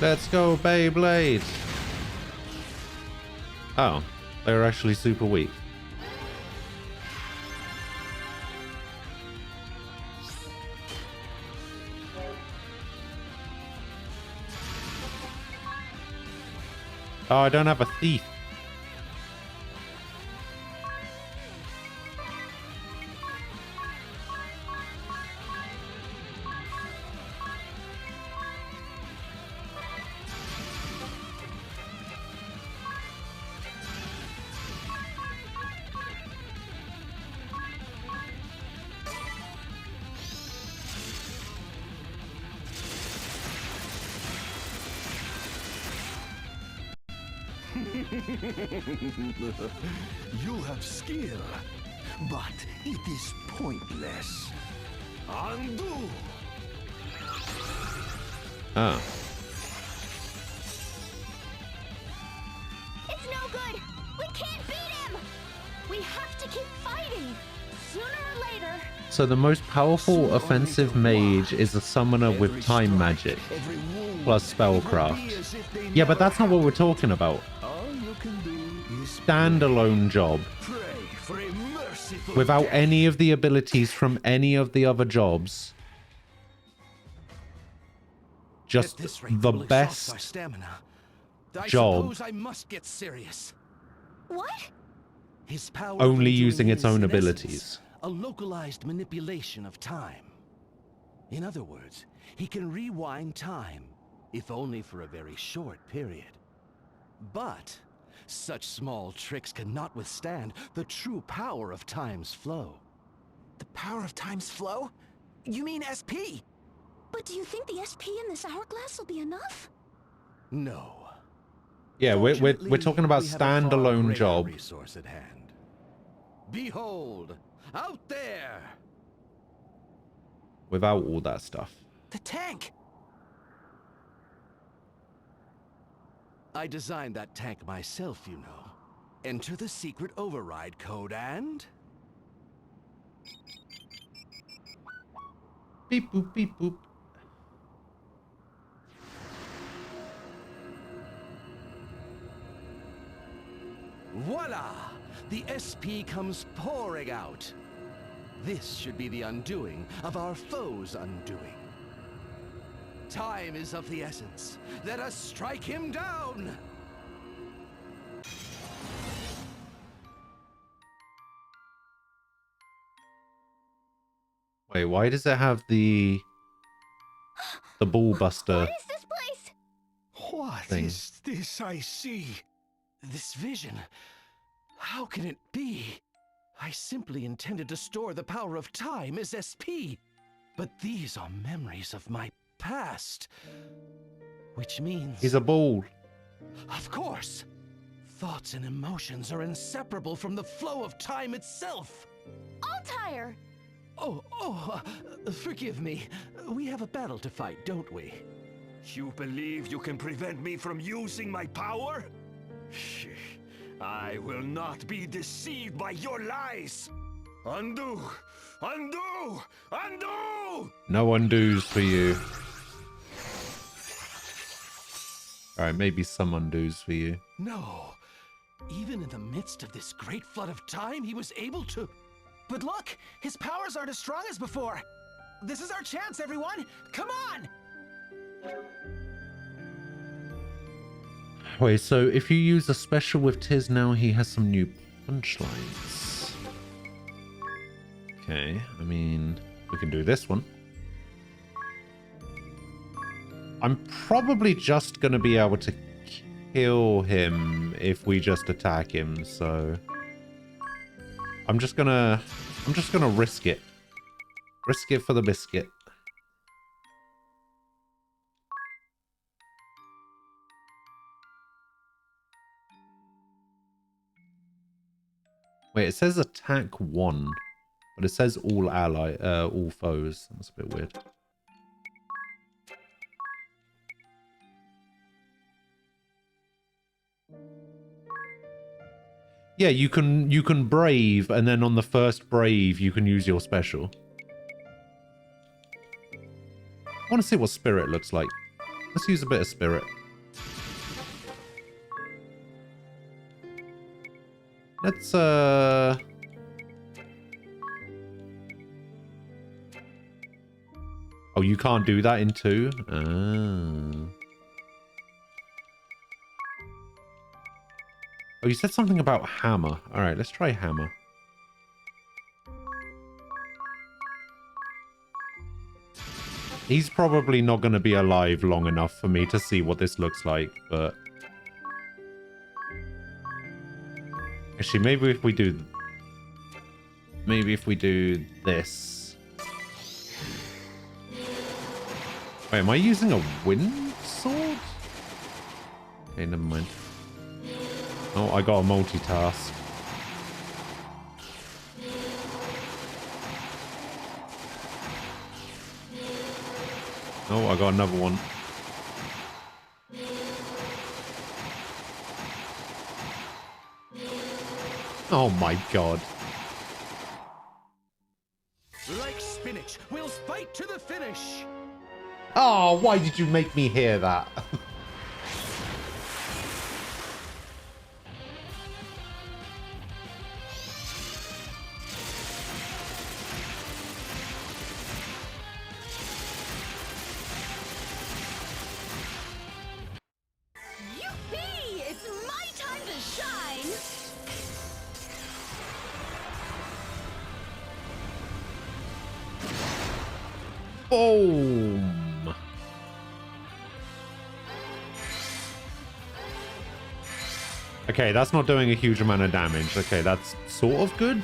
Let's go, Beyblade! Oh, they're actually super weak. Oh, I don't have a thief. You have skill, but it is pointless. Undo! Oh. It's no good! We can't beat him! We have to keep fighting! Sooner or later... So the most powerful offensive mage is a summoner with time magic, plus spellcraft. Yeah, but that's not what we're talking about. Standalone job. Without any of the abilities from any of the other jobs. Just the best job. I must get serious. What? His power Only of using its enduring own is, in abilities. essence, a localized manipulation of time. In other words, he can rewind time, if only for a very short period. But such small tricks cannot withstand the true power of time's flow. The power of time's flow? You mean SP? But do you think the SP in this hourglass will be enough? No. Yeah, we're talking about We have a far standalone greater job. resource at hand. Behold, out there! Without all that stuff. The tank! I designed that tank myself, you know. Enter the secret override code and... Beep boop, beep boop. Voila! The SP comes pouring out. This should be the undoing of our foe's undoing. Time is of the essence. Let us strike him down! Wait, why does it have the ball buster What is this place? What thing? is this I see? This vision... How can it be? I simply intended to store the power of time as SP. But these are memories of my past. Which means... He's a ball. Of course! Thoughts and emotions are inseparable from the flow of time itself. Altair! Forgive me. We have a battle to fight, don't we? You believe you can prevent me from using my power? Shh. I will not be deceived by your lies! Undo! Undo! Undo! No undos for you. Alright, maybe some undos for you. No. Even in the midst of this great flood of time, he was able to... But look! His powers aren't as strong as before! This is our chance, everyone! Come on! Wait, so if you use a special with Tiz now, he has some new punchlines. Okay, I mean, we can do this one. I'm probably just going to be able to kill him if we just attack him, so... I'm just gonna risk it. Risk it for the biscuit. Wait, it says attack 1, but it says all all foes. That's a bit weird. Yeah, you can brave, and then on the first brave, you can use your special. I want to see what spirit looks like. Let's use a bit of spirit. Let's Oh, you can't do that in 2? Oh, you said something about hammer. Alright, let's try hammer. He's probably not going to be alive long enough for me to see what this looks like, but... Actually, maybe if we do... Maybe if we do this... Wait, am I using a wind sword? Okay, never mind. Oh, I got a multitask. Oh, I got another one. Oh my god. Like spinach, we'll fight to the finish. Oh, why did you make me hear that? Yippee! It's my time to shine! Boom! Okay, that's not doing a huge amount of damage. Okay, that's sort of good.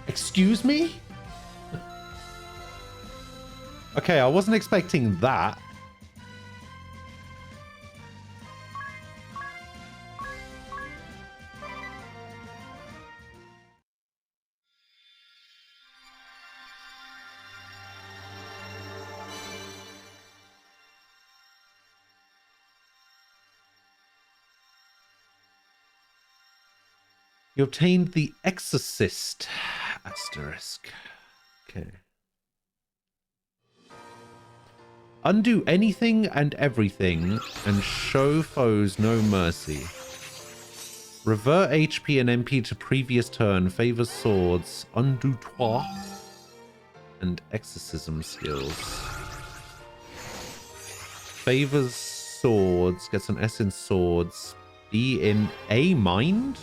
Excuse me? Okay, I wasn't expecting that. You obtained the Exorcist asterisk. Okay. Undo anything and everything and show foes no mercy. Revert HP and MP to previous turn. Favors swords. Undo toi. And exorcism skills. Favors swords. Gets an S in swords. B in A mind?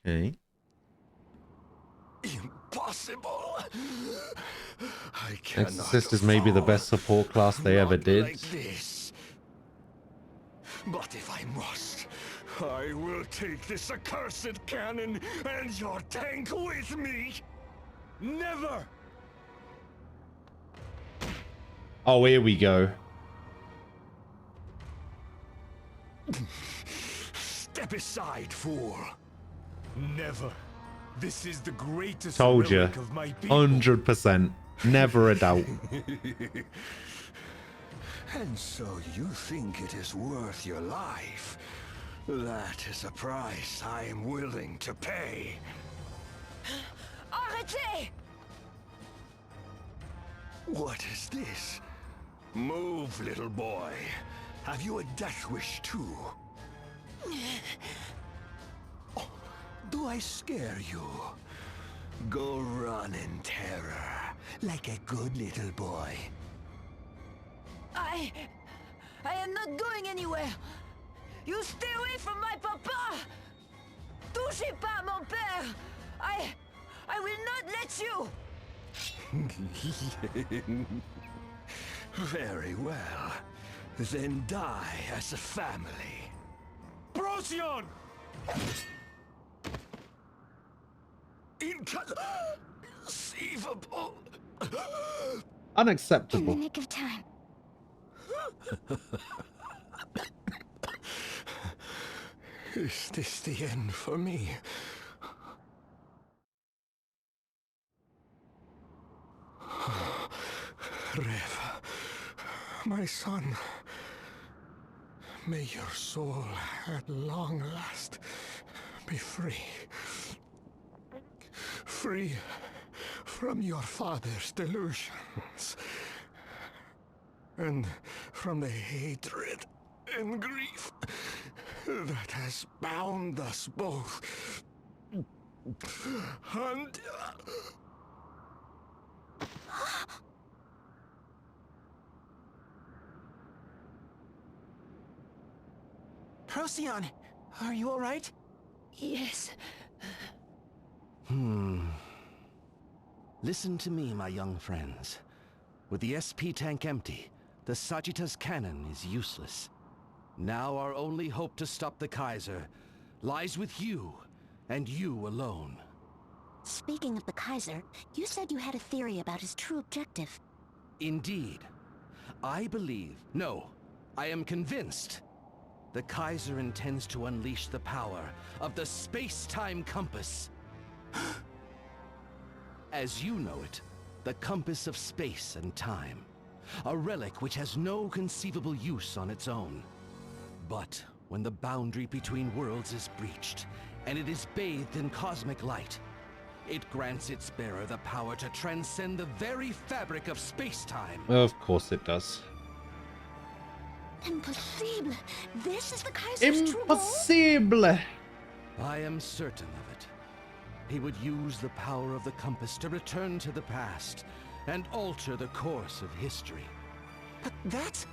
Okay. Impossible. I cannot Exorcist is maybe the best support class they ever did. like this. But if I must, I will take this accursed cannon and your tank with me. Never! Oh, here we go. Step aside, fool. Never. This is the greatest Told you. relic of my people. 100%. Never a doubt. And so you think it is worth your life? That is a price I am willing to pay. Arrêtez! What is this? Move, little boy. Have you a death wish too? Oh, do I scare you? Go run in terror, like a good little boy. I am not going anywhere. You stay away from my papa. Touchez pas mon père. I will not let you. Very well. Then die as a family. Procyon! Inconceivable. Unacceptable. In the nick of time. Is this the end for me? Rev, my son, may your soul at long last be free. Free from your father's delusions. And from the hatred and grief that has bound us both. And... Procyon, are you all right? Yes. Listen to me, my young friends. With the SP tank empty, the Sagitta's cannon is useless. Now our only hope to stop the Kaiser lies with you, and you alone. Speaking of the Kaiser, you said you had a theory about his true objective. Indeed. I believe, no, I am convinced, the Kaiser intends to unleash the power of the space-time compass. As you know it, the compass of space and time. A relic which has no conceivable use on its own. But when the boundary between worlds is breached, and it is bathed in cosmic light, it grants its bearer the power to transcend the very fabric of space-time. Of course it does. Impossible! This is the Kaiser's true goal? Impossible! I am certain of it. He would use the power of the compass to return to the past and alter the course of history. But that's...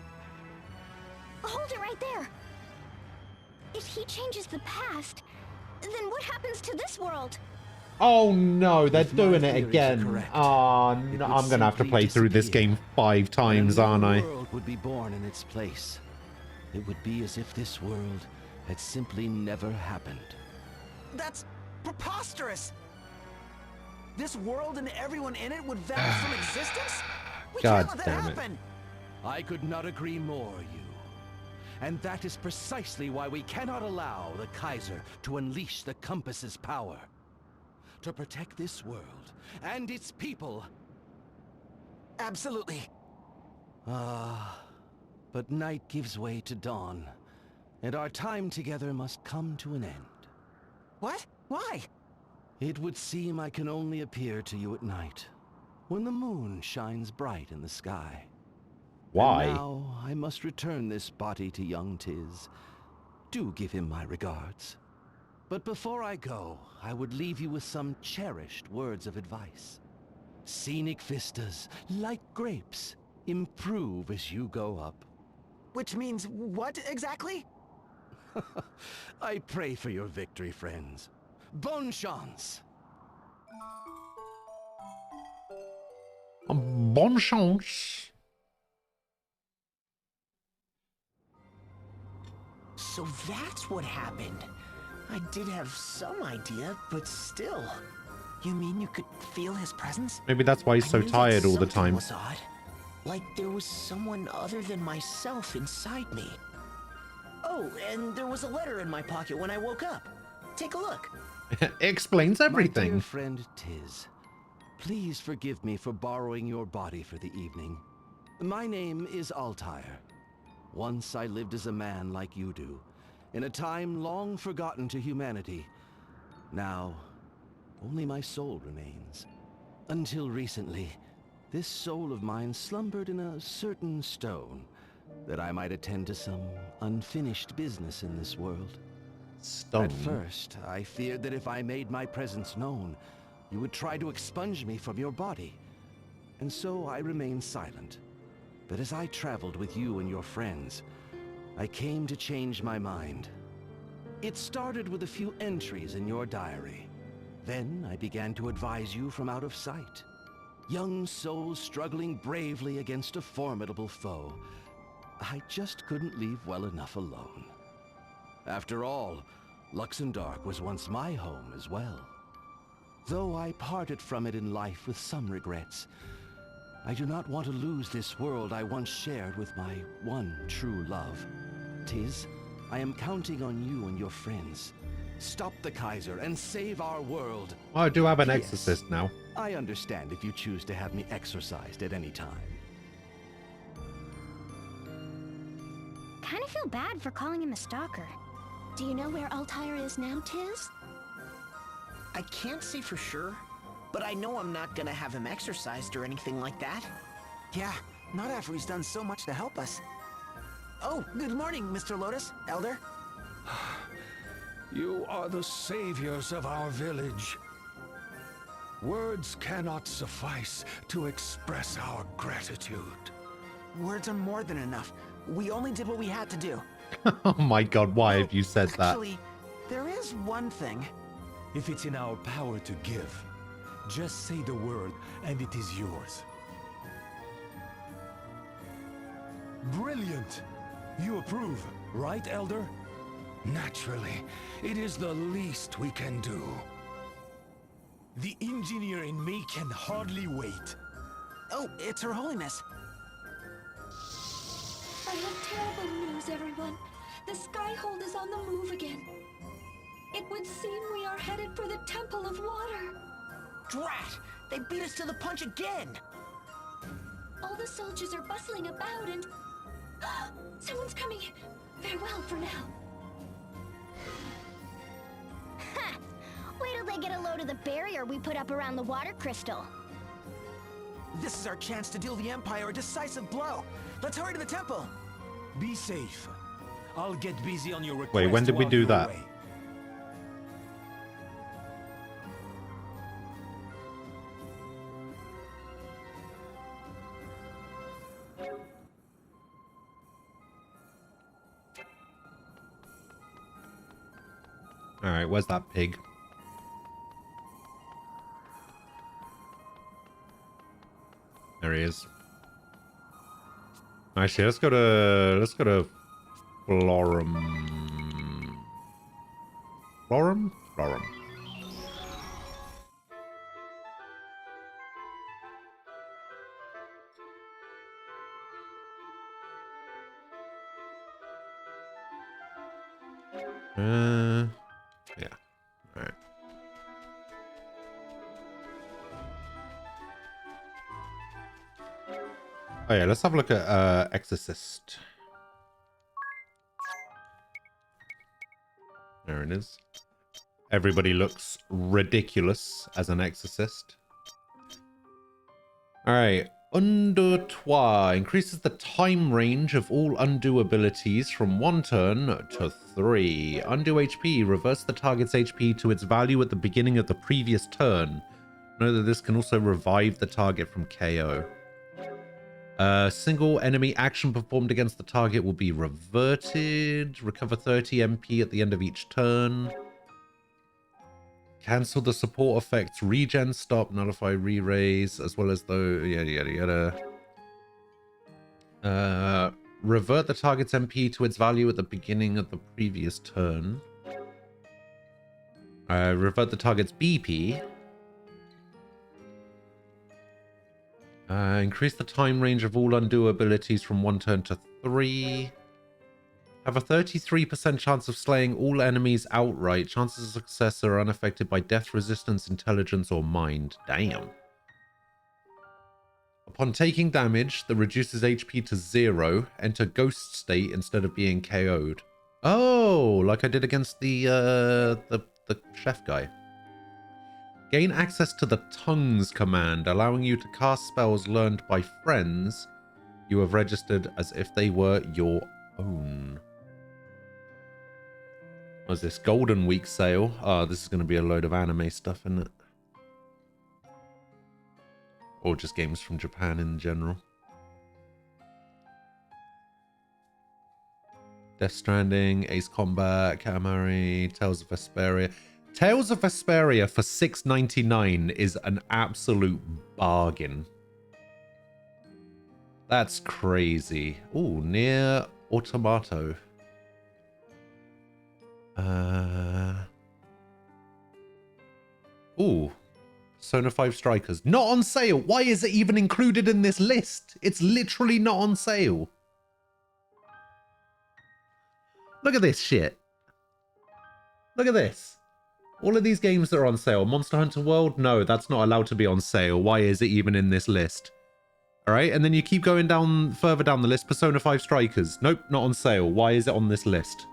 Hold it right there! If he changes the past, then what happens to this world? Oh no, they're If my doing it theories are again. correct, Oh it no, would I'm gonna have to simply play through this disappear. game 5 times, aren't I? A new world would be born in its place. It would be as if this world had simply never happened. That's preposterous! This world and everyone in it would vanish from existence? We God can't let that damn it. happen! I could not agree more, you. And that is precisely why we cannot allow the Kaiser to unleash the compass's power. To protect this world and its people. Absolutely. But night gives way to dawn, and our time together must come to an end. What? Why? It would seem I can only appear to you at night, when the moon shines bright in the sky. Why? And now I must return this body to young Tiz. Do give him my regards. But before I go, I would leave you with some cherished words of advice. Scenic vistas, like grapes, improve as you go up. Which means what exactly? I pray for your victory, friends. Bonne chance! Bonne chance. So that's what happened. I did have some idea, but still. You mean you could feel his presence? Maybe that's why he's so I knew that tired all the something time. was odd. Like there was someone other than myself inside me. Oh, and there was a letter in my pocket when I woke up. Take a look. Explains My everything. dear friend Tiz, please forgive me for borrowing your body for the evening. My name is Altair. Once I lived as a man like you do, in a time long forgotten to humanity. Now, only my soul remains. Until recently, this soul of mine slumbered in a certain stone, that I might attend to some unfinished business in this world. Stone? At first, I feared that if I made my presence known, you would try to expunge me from your body. And so I remained silent. But as I traveled with you and your friends, I came to change my mind. It started with a few entries in your diary. Then I began to advise you from out of sight. Young souls struggling bravely against a formidable foe. I just couldn't leave well enough alone. After all, Luxendark was once my home as well. Though I parted from it in life with some regrets, I do not want to lose this world I once shared with my one true love. Tiz, I am counting on you and your friends. Stop the Kaiser and save our world. I do have an Yes, exorcist now. I understand if you choose to have me exorcised at any time. Kind of feel bad for calling him a stalker. Do you know where Altair is now, Tiz? I can't say for sure, but I know I'm not gonna have him exorcised or anything like that. Yeah, not after he's done so much to help us. Oh, good morning, Mr. Lotus, Elder. You are the saviors of our village. Words cannot suffice to express our gratitude. Words are more than enough. We only did what we had to do. Oh my god, why have you said that? Actually, there is one thing. If it's in our power to give, just say the word and it is yours. Brilliant! You approve, right, Elder? Naturally, it is the least we can do. The engineer in me can hardly wait. Oh, it's Her Holiness. I have terrible news, everyone. The Skyhold is on the move again. It would seem we are headed for the Temple of Water. Drat! They beat us to the punch again! All the soldiers are bustling about and... someone's coming! Farewell for now. Ha! Wait till they get a load of the barrier we put up around the water crystal. This is our chance to deal the Empire a decisive blow. Let's hurry to the temple. Be safe. I'll get busy on your request. Wait, when did we while do you're that? away. Alright, where's that pig? There he is. Actually, let's go to Florum. Florum? Florum. Yeah. All right. Oh yeah, let's have a look at Exorcist. There it is. Everybody looks ridiculous as an exorcist. Alright. Undo Toi increases the time range of all undo abilities from 1 turn to 3. Undo HP. Reverse the target's HP to its value at the beginning of the previous turn. Know that this can also revive the target from KO. Single enemy action performed against the target will be reverted. Recover 30 MP at the end of each turn. Cancel the support effects, regen, stop, nullify, re-raise, as well as the yada yada yada. Revert the target's MP to its value at the beginning of the previous turn. Revert the target's BP. Increase the time range of all undo abilities from 1 turn to 3. Have a 33% chance of slaying all enemies outright. Chances of success are unaffected by death, resistance, intelligence, or mind. Damn. Upon taking damage that reduces HP to 0, enter ghost state instead of being KO'd. Oh, like I did against the chef guy. Gain access to the Tongues command, allowing you to cast spells learned by friends you have registered as if they were your own. What's this? Golden Week sale. Oh, this is going to be a load of anime stuff, isn't it? Or just games from Japan in general. Death Stranding, Ace Combat, Katamari, Tales of Vesperia. Tales of Vesperia for $6.99 is an absolute bargain. That's crazy. Ooh, Nier Automata. Ooh, Persona 5 Strikers. Not on sale. Why is it even included in this list? It's literally not on sale. Look at this shit. Look at this. All of these games that are on sale. Monster Hunter World? No, that's not allowed to be on sale. Why is it even in this list? All right, and then you keep going down further down the list. Persona 5 Strikers. Nope, not on sale. Why is it on this list?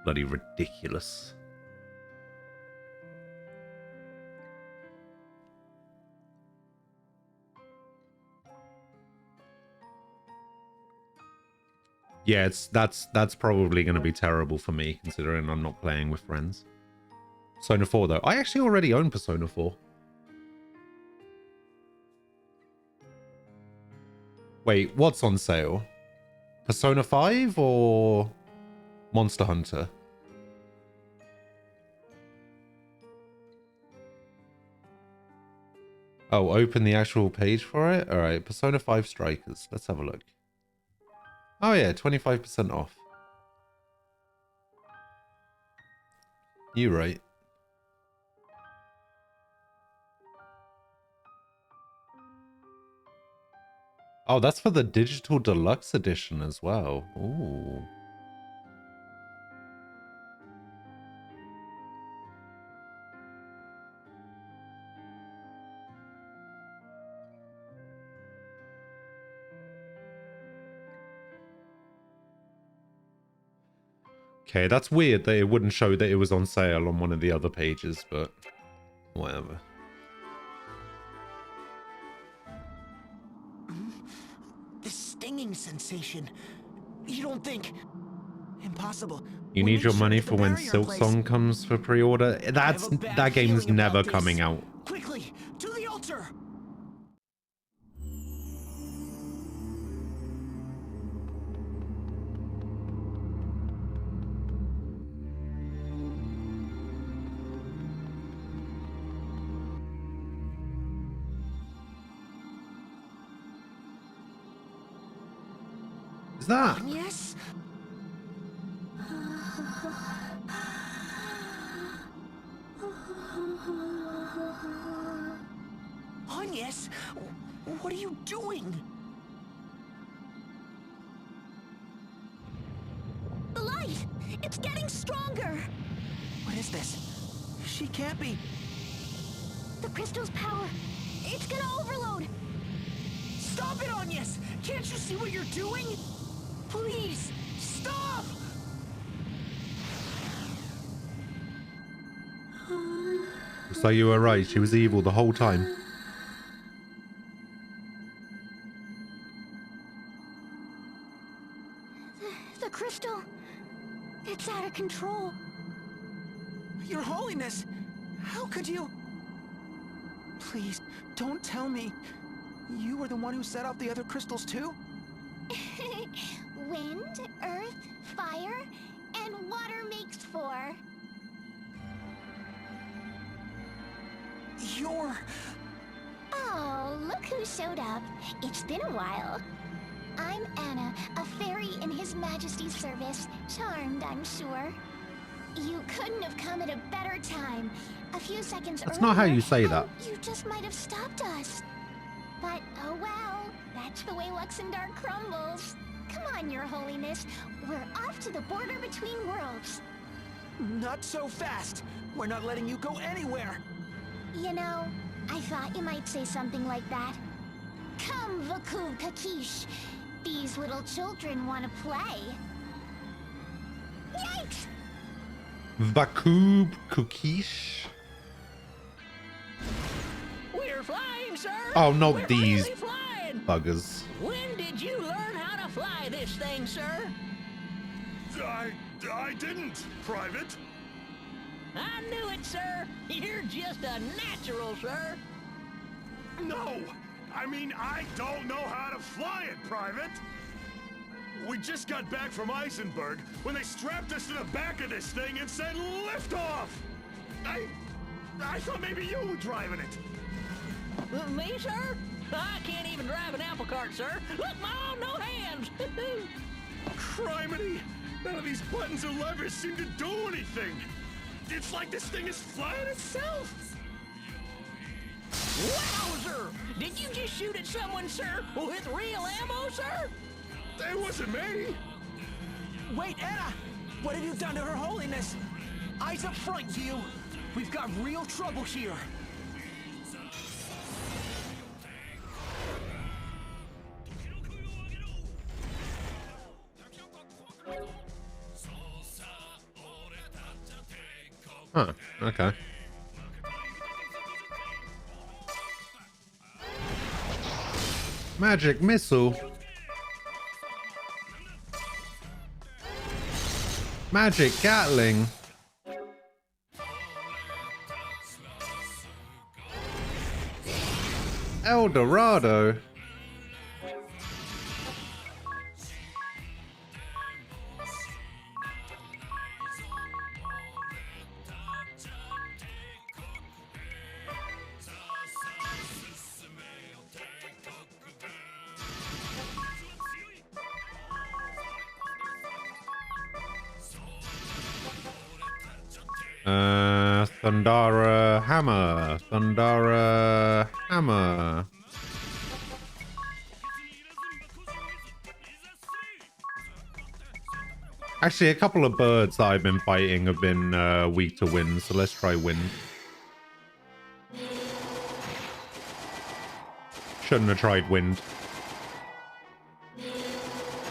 Bloody ridiculous. Yeah, that's probably going to be terrible for me, considering I'm not playing with friends. Persona 4, though. I actually already own Persona 4. Wait, what's on sale? Persona 5 or Monster Hunter? Oh, open the actual page for it? Alright, Persona 5 Strikers. Let's have a look. Oh yeah, 25% off. You're right. Oh, that's for the digital deluxe edition as well. Ooh. Okay, that's weird that it wouldn't show that it was on sale on one of the other pages, but whatever. The stinging sensation. You don't think... Impossible. You need your money for when Silksong comes for pre-order? That game's never coming out. Quickly, to the altar! Is that? Yes. Agnes, what are you doing? The light! It's getting stronger! What is this? She can't be. The crystal's power. It's gonna overload! Stop it, Agnes! Can't you see what you're doing? Please, stop! Looks like you were right. She was evil the whole time. The crystal. It's out of control. Your Holiness! How could you... Please, don't tell me. You were the one who set off the other crystals too? Wind, earth, fire, and water makes four. You're... Oh, look who showed up. It's been a while. I'm Anna, a fairy in His Majesty's service. Charmed, I'm sure. You couldn't have come at a better time. A few seconds earlier... That's not how you say that. You just might have stopped us. But, oh well, that's the way Luxendar crumbles. Come on, Your Holiness. We're off to the border between worlds. Not so fast. We're not letting you go anywhere. You know, I thought you might say something like that. Come, Vakub Kakish. These little children want to play. Yikes! Vakub Kukish. We're flying, sir! Oh, not We're these really flying. buggers. When did you learn how to fly this thing, sir? I didn't, Private. I knew it, sir. You're just a natural, sir. No! I mean, I don't know how to fly it, Private! We just got back from Eisenberg when they strapped us to the back of this thing and said lift off! I thought maybe you were driving it! Me, sir? I can't even drive an apple cart, sir. Look, Mom, no hands! Criminy! None of these buttons or levers seem to do anything! It's like this thing is flying itself! Wowzer! Did you just shoot at someone, sir? With real ammo, sir? It wasn't me! Wait, Anna! What have you done to Her Holiness? Eyes up front, you! We've got real trouble here. Huh, okay. Magic missile. Magic Gatling. El Dorado. Thundara Hammer. Thundara Hammer. Actually, a couple of birds that I've been fighting have been weak to wind, so let's try wind. Shouldn't have tried wind.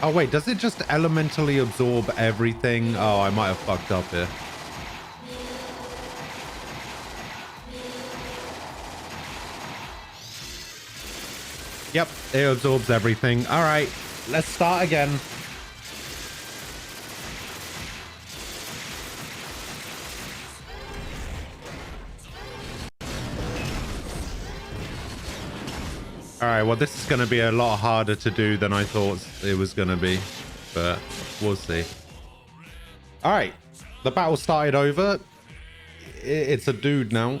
Oh wait, does it just elementally absorb everything? Oh, I might have fucked up here. Yep, it absorbs everything. All right, let's start again. All right, well, this is going to be a lot harder to do than I thought it was going to be, but we'll see. All right, the battle started over. It's a dude now.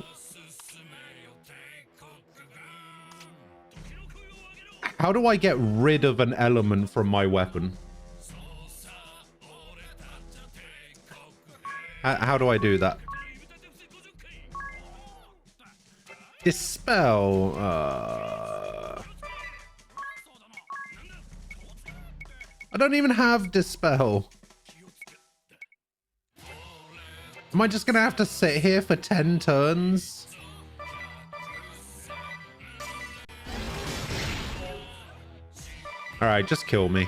How do I get rid of an element from my weapon? How do I do that? Dispel. I don't even have Dispel. Am I just going to have to sit here for 10 turns? All right, just kill me.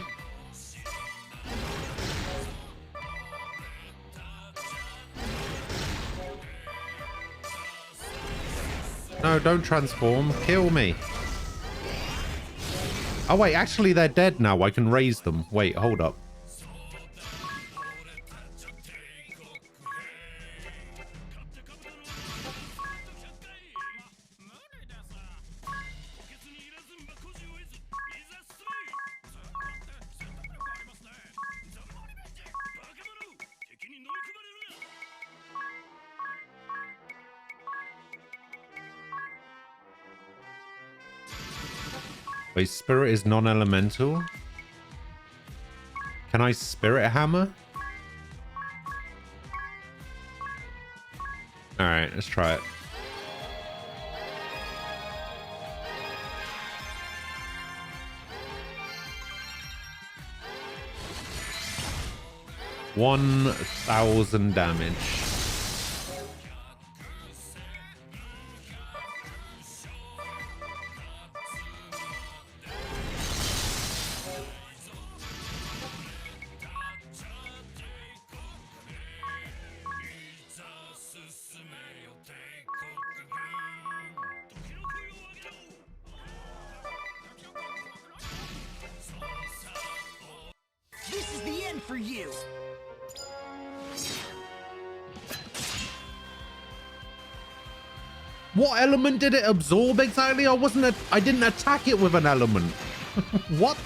No, don't transform. Kill me. Oh, wait, actually, they're dead now. I can raise them. Wait, hold up. Wait, spirit is non-elemental? Can I spirit hammer? Alright, let's try it. $1,000 damage. This is the end for you! What element did it absorb exactly? I didn't attack it with an element. What?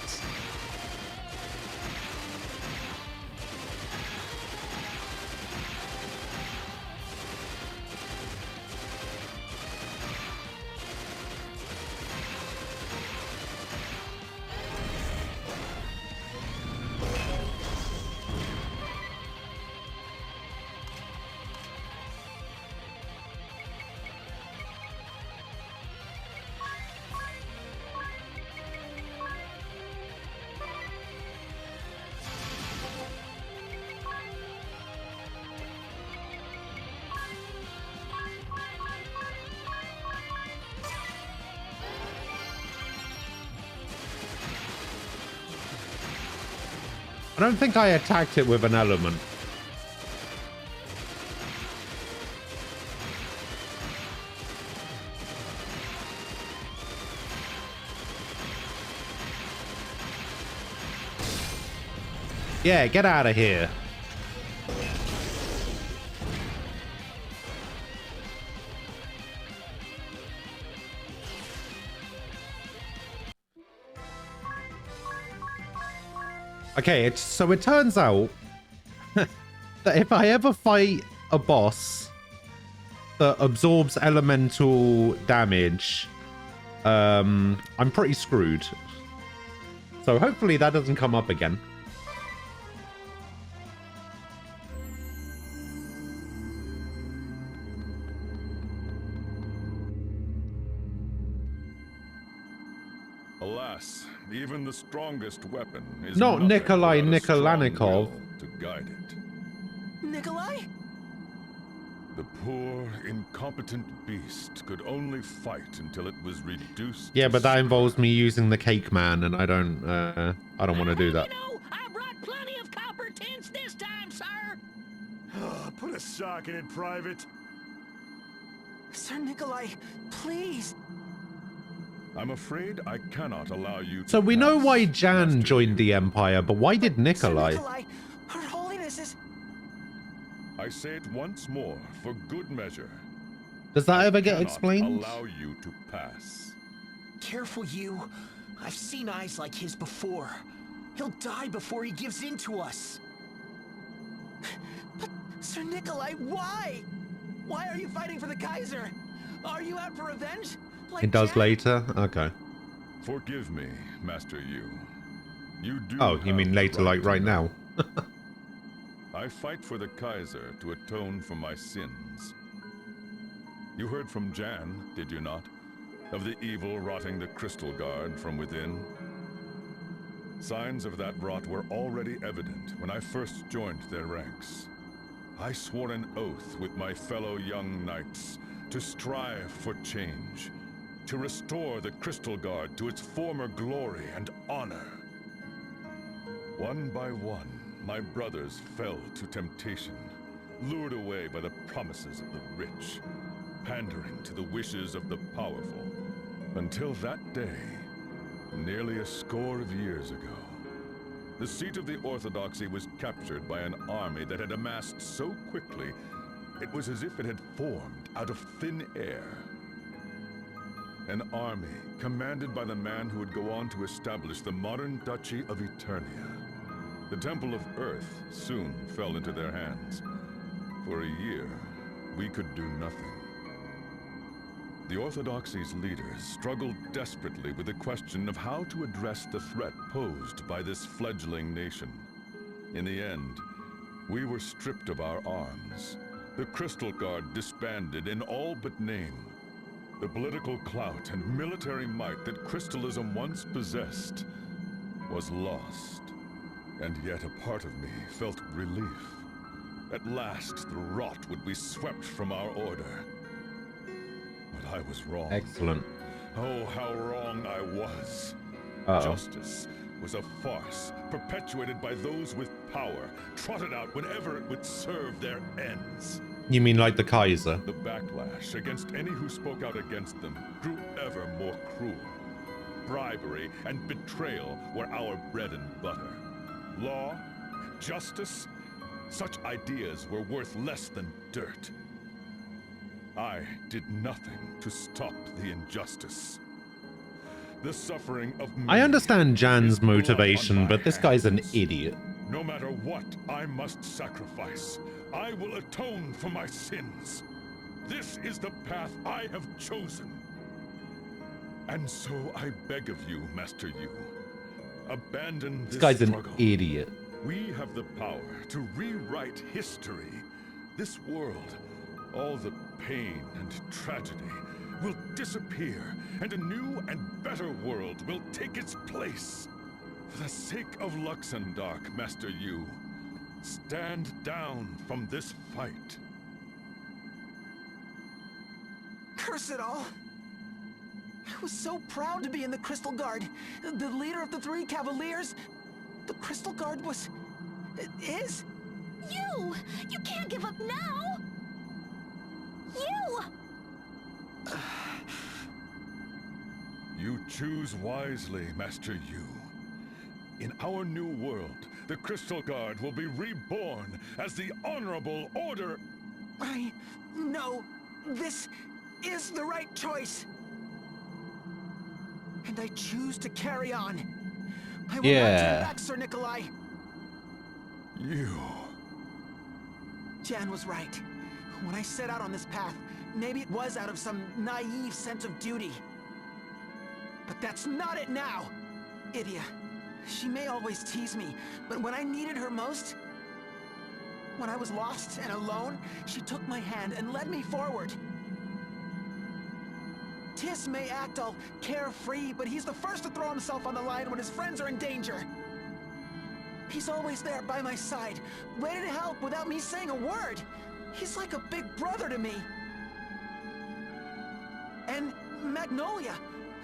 I don't think I attacked it with an element. Yeah, get out of here. Okay, so it turns out that if I ever fight a boss that absorbs elemental damage, I'm pretty screwed. So hopefully that doesn't come up again. Alas, even the strongest weapon is Not nothing Nikolai without a strong Nikolanikov. will to guide it. Nikolai? The poor, incompetent beast could only fight until it was reduced. Yeah, to but that involves me using the cake man, and I don't want to do that. I brought plenty of copper tins this time, sir. Put a sock in it, Private. Sir Nikolai, please. I'm afraid I cannot allow you to So we know pass, why Jan joined the Empire, but why did Nikolai? Nikolai, Her Holiness is... I say it once more, for good measure. Does that ever get Cannot explained? allow you to pass. Careful, you. I've seen eyes like his before. He'll die before he gives in to us. But, Sir Nikolai, why? Why are you fighting for the Kaiser? Are you out for revenge? Like It does Jan? later? Okay. Forgive me, Master Yu. You do. Oh, you have mean the later, like to right know. now? I fight for the Kaiser to atone for my sins. You heard from Jan, did you not? Of the evil rotting the Crystal Guard from within? Signs of that rot were already evident when I first joined their ranks. I swore an oath with my fellow young knights to strive for change, to restore the Crystal Guard to its former glory and honor. One by one, my brothers fell to temptation, lured away by the promises of the rich, pandering to the wishes of the powerful. Until that day, nearly a score of years ago, the seat of the Orthodoxy was captured by an army that had amassed so quickly, it was as if it had formed out of thin air. An army commanded by the man who would go on to establish the modern Duchy of Eternia. The Temple of Earth soon fell into their hands. For a year, we could do nothing. The Orthodoxy's leaders struggled desperately with the question of how to address the threat posed by this fledgling nation. In the end, we were stripped of our arms. The Crystal Guard disbanded in all but name. The political clout and military might that Crystalism once possessed was lost. And yet a part of me felt relief. At last, the rot would be swept from our order. But I was wrong. Excellent. Oh, how wrong I was. Uh-oh. Justice was a farce, perpetuated by those with power, trotted out whenever it would serve their ends. You mean like the Kaiser? The backlash against any who spoke out against them grew ever more cruel. Bribery and betrayal were our bread and butter. Law, justice, such ideas were worth less than dirt. I did nothing to stop the injustice. The suffering of many I understand is Jan's blood on motivation, my but this guy's an hands. idiot. No matter what I must sacrifice, I will atone for my sins. This is the path I have chosen. And so I beg of you, Master Yu, abandon this This guy's an struggle. idiot. We have the power to rewrite history. This world, all the pain and tragedy, will disappear, and a new and better world will take its place. For the sake of Luxendark, Master Yu, stand down from this fight. Curse it all! I was so proud to be in the Crystal Guard. The leader of the 3 Cavaliers. The Crystal Guard was is? You! You can't give up now! You! You choose wisely, Master Yu. In our new world, the Crystal Guard will be reborn as the Honorable Order. I know this is the right choice. And I choose to carry on. I will not turn back, Sir Nikolai. You. Jan was right. When I set out on this path, maybe it was out of some naive sense of duty. But that's not it now. Idia, she may always tease me, but when I needed her most, when I was lost and alone, she took my hand and led me forward. Tis may act all carefree, but he's the first to throw himself on the line when his friends are in danger. He's always there by my side, ready to help without me saying a word. He's like a big brother to me. And Magnolia,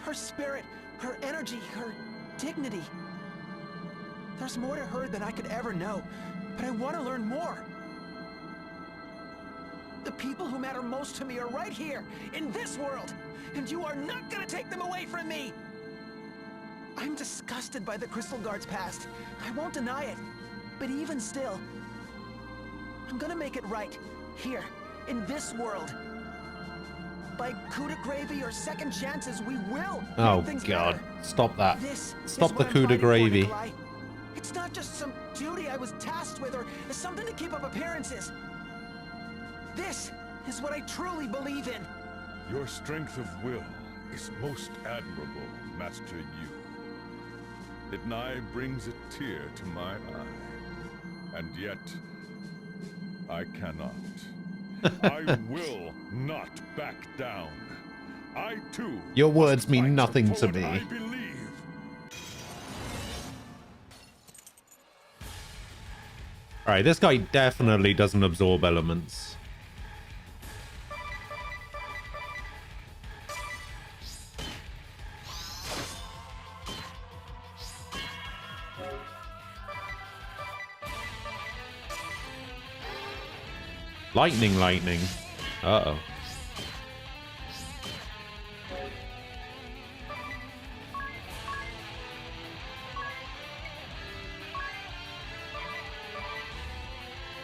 her spirit, her energy, her dignity. There's more to her than I could ever know, but I want to learn more. The people who matter most to me are right here, in this world, and you are not gonna take them away from me! I'm disgusted by the Crystal Guard's past. I won't deny it. But even still, I'm gonna make it right, here, in this world. By coup de gravy or second chances, we will Oh make things God! better. Stop that! This Stop is the what I'm coup de fighting for, gravy! Nikolai. It's not just some duty I was tasked with or something to keep up appearances. This is what I truly believe in. Your strength of will is most admirable, Master Yu. It nigh brings a tear to my eye. And yet, I cannot. I will not back down. I too. Your words mean nothing to me. I believe. Alright, this guy definitely doesn't absorb elements. Lightning. Uh-oh.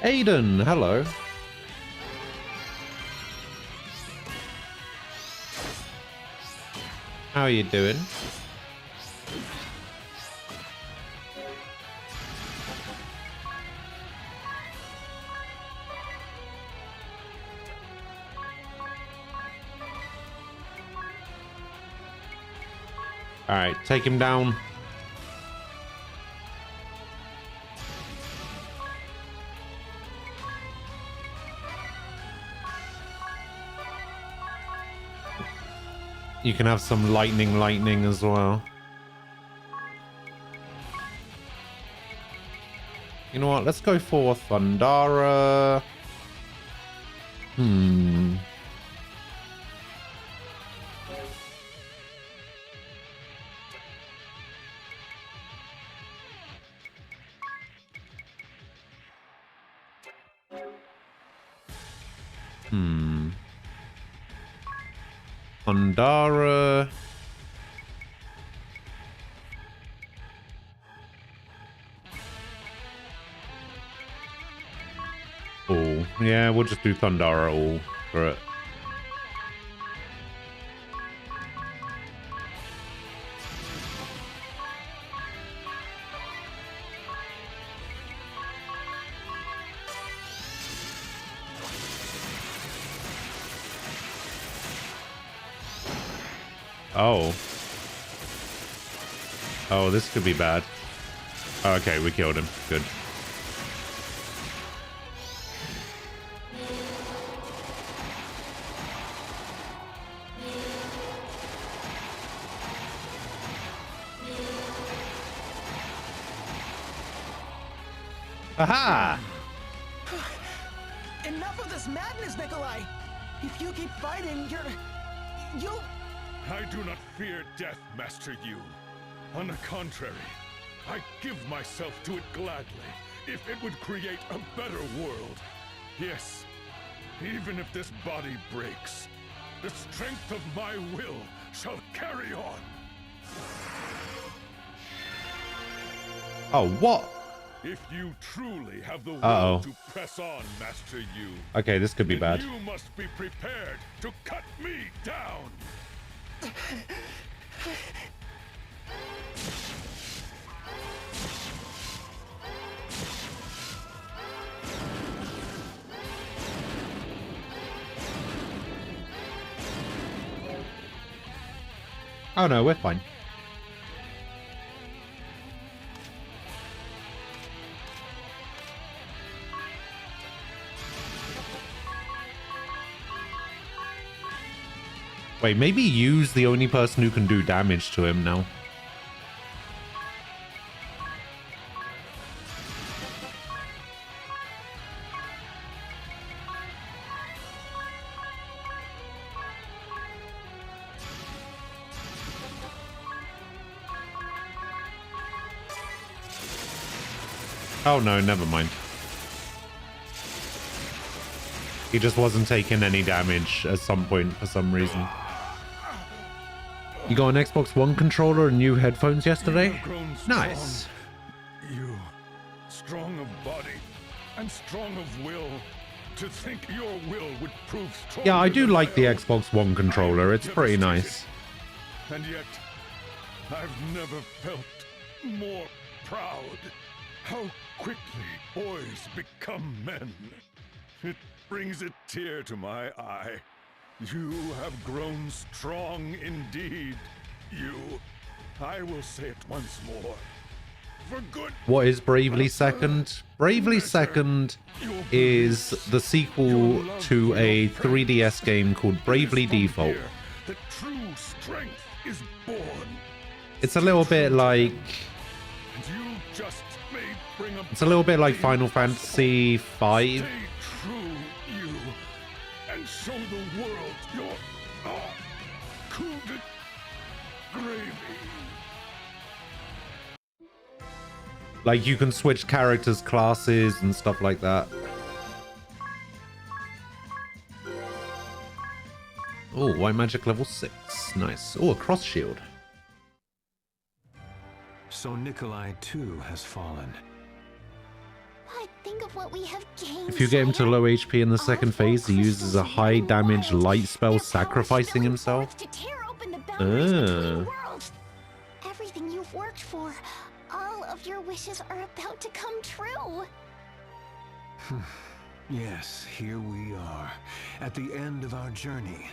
Aiden, hello. How are you doing? Alright, take him down. You can have some lightning as well. You know what? Let's go for Thundara. Thundara. Oh, yeah, we'll just do Thundara all for it. Oh. Oh, this could be bad. Okay, we killed him. Good. Aha! Enough of this madness, Nikolai! If you keep fighting, you'll... I do not fear death, Master Yu. On the contrary, I give myself to it gladly, if it would create a better world. Yes, even if this body breaks, the strength of my will shall carry on. Oh, what? If you truly have the will Uh-oh. to press on, Master Yu, Okay, this could be then bad. you must be prepared to cut me down. Oh no, we're fine. Wait, maybe Yu's the only person who can do damage to him now. Oh no, never mind. He just wasn't taking any damage at some point for some reason. You got an Xbox One controller and new headphones yesterday? Nice. You, strong of body and strong of will. To think your will would prove strong. Yeah, I do like the Xbox One controller. It's pretty nice. And yet, I've never felt more proud. How quickly boys become men. It brings a tear to my eye. You have grown strong indeed. You. I will say it once more. For good. What is Bravely Second? Bravely Second is the sequel to a 3DS game called Bravely Default. The true strength is born. It's a little bit like... And you just may bring a... It's a little bit like Final Fantasy V. Stay true, you, and show the world your coup de gravy. Like, you can switch characters, classes, and stuff like that. Oh, white magic level 6. Nice. Oh, a cross shield. So Nikolai too has fallen. But think of what we have gained. If you get him to low HP in the second phase, he uses a high damage light spell, sacrificing himself. To tear open the boundaries between worlds. Everything you've worked for, all of your wishes are about to come true. Yes, here we are, at the end of our journey.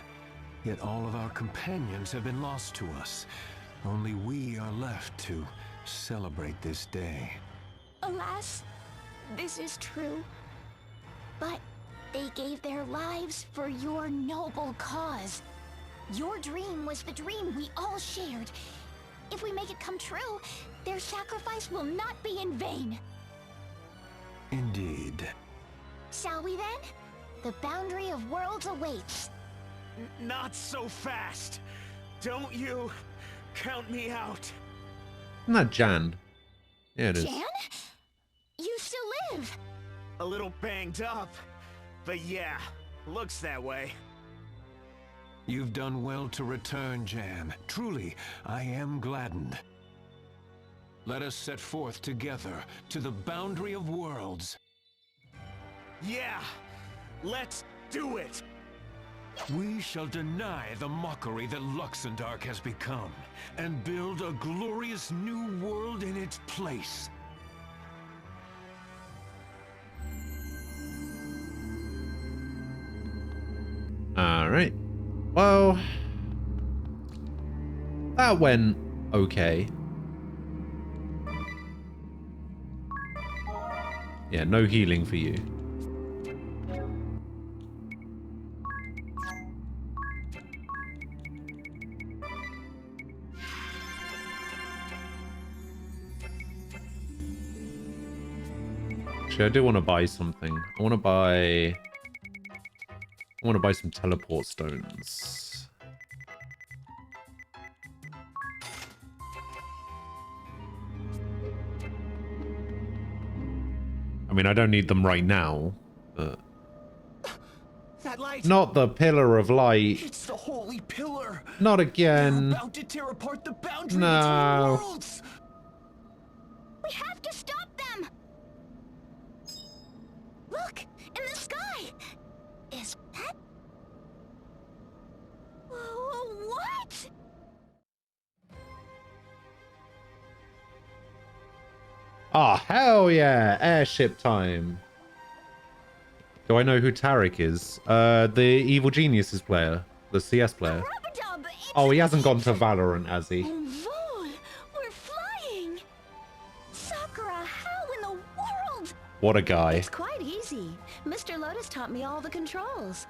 Yet all of our companions have been lost to us. Only we are left to celebrate this day. Alas, this is true. But they gave their lives for your noble cause. Your dream was the dream we all shared. If we make it come true, their sacrifice will not be in vain. Indeed. Shall we then? The boundary of worlds awaits. Not so fast. Don't you count me out. Isn't that Jan? Yeah, it is. Jan? You still live. A little banged up, but yeah, looks that way. You've done well to return, Jan. Truly, I am gladdened. Let us set forth together to the boundary of worlds. Yeah, let's do it. We shall deny the mockery that Luxendark has become, and build a glorious new world in its place. Alright. Well, that went okay. Yeah, no healing for you. Actually, I do want to buy something. I want to buy some teleport stones. I mean, I don't need them right now, but... That light! Not the pillar of light. It's the holy pillar! Not They're again. about to tear apart the boundary No. between worlds! We have to stop them! Look! In the sky! Is that... What? Oh, hell yeah! Airship time. Do I know who Tarek is? The Evil Geniuses player. The CS player. Oh, he hasn't gone to Valorant, has he? Vol, we're flying! Sakura, how in the world? What a guy. It's quite easy. Mr. Lotus taught me all the controls.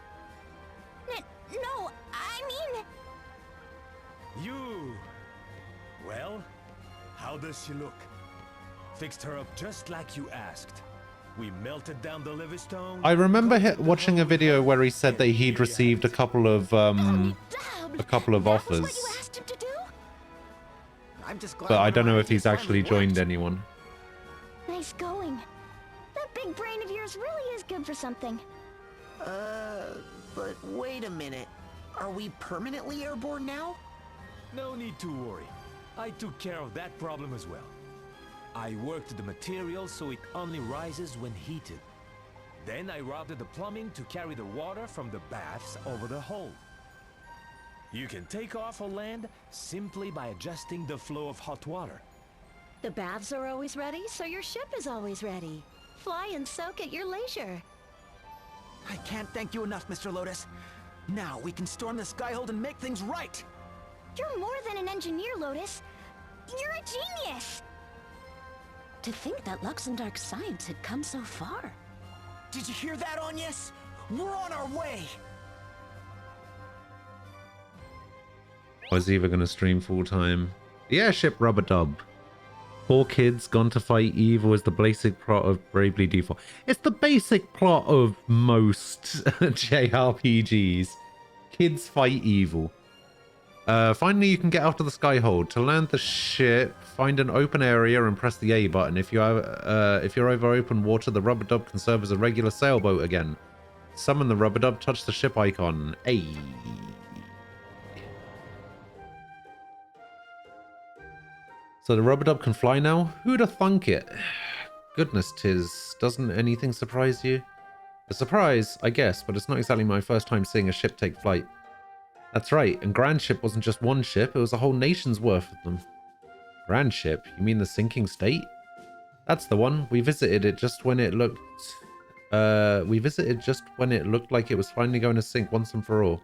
No, I mean... You! Well, how does she look? Fixed her up just like you asked. We melted down the Livingstone. I remember watching a video where he said that he'd received a couple of offers. I'm just glad But I don't know if he's actually joined anyone. Nice going. That big brain of yours really is good for something. But wait a minute. Are we permanently airborne now? No need to worry. I took care of that problem as well. I worked the material so it only rises when heated. Then I routed the plumbing to carry the water from the baths over the hole. You can take off or land simply by adjusting the flow of hot water. The baths are always ready, so your ship is always ready. Fly and soak at your leisure. I can't thank you enough, Mr. Lotus. Now we can storm the Skyhold and make things right! You're more than an engineer, Lotus. You're a genius! To think that Luxemdark's science had come so far. Did you hear that, Agnes? We're on our way! I was either going to stream full time. The airship rubber dub. 4 kids gone to fight evil is the basic plot of Bravely Default. It's the basic plot of most JRPGs. Kids fight evil. Finally, you can get out of the Skyhold. To land the ship, find an open area and press the A button. If you're over open water, the rubber dub can serve as a regular sailboat again. Summon the rubber dub, touch the ship icon. A. So the rubber dub can fly now? Who'd have thunk it? Goodness, Tiz. Doesn't anything surprise you? A surprise, I guess, but it's not exactly my first time seeing a ship take flight. That's right, and Grand Ship wasn't just one ship, it was a whole nation's worth of them. Grand Ship? You mean the sinking state? That's the one. We visited it just when it looked like it was finally going to sink once and for all.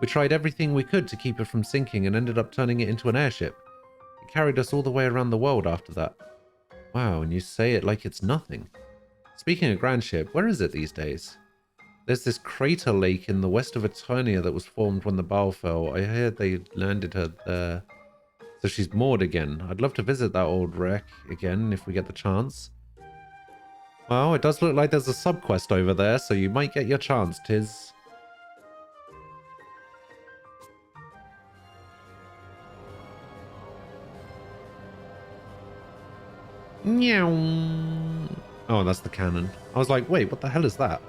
We tried everything we could to keep it from sinking and ended up turning it into an airship. It carried us all the way around the world after that. Wow, and you say it like it's nothing. Speaking of Grand Ship, where is it these days? There's this crater lake in the west of Eternia that was formed when the bow fell. I heard they landed her there. So she's moored again. I'd love to visit that old wreck again if we get the chance. Well, it does look like there's a sub-quest over there, so you might get your chance, Tiz. Meow. Oh, that's the cannon. I was like, wait, what the hell is that?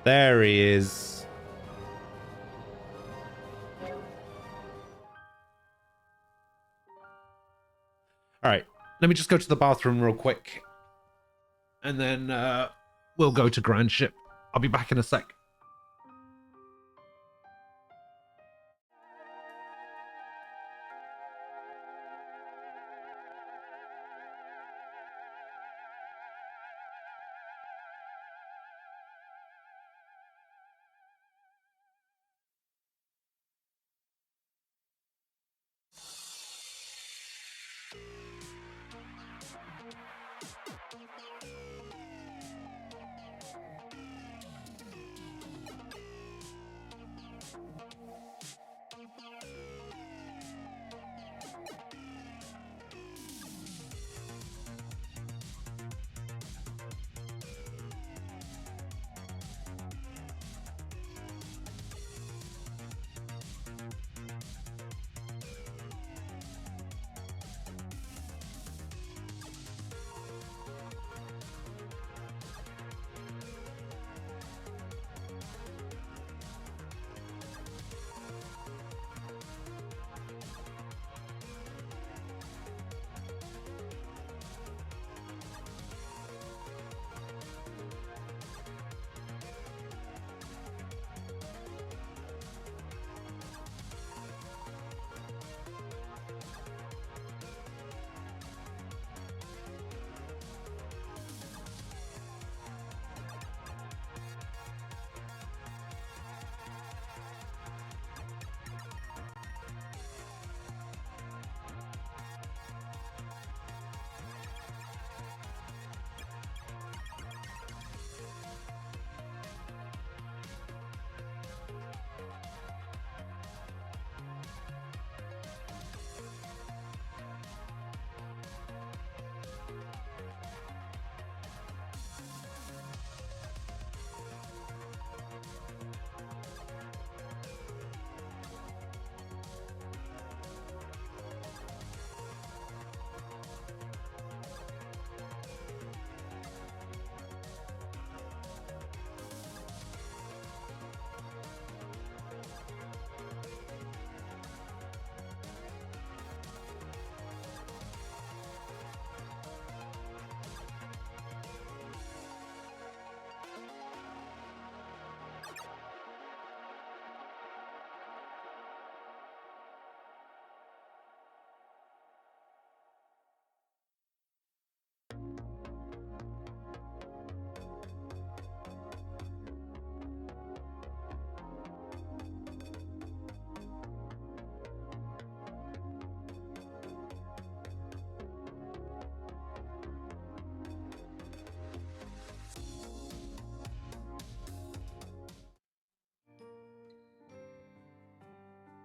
There he is. Alright, let me just go to the bathroom real quick. And then we'll go to Grand Ship. I'll be back in a sec.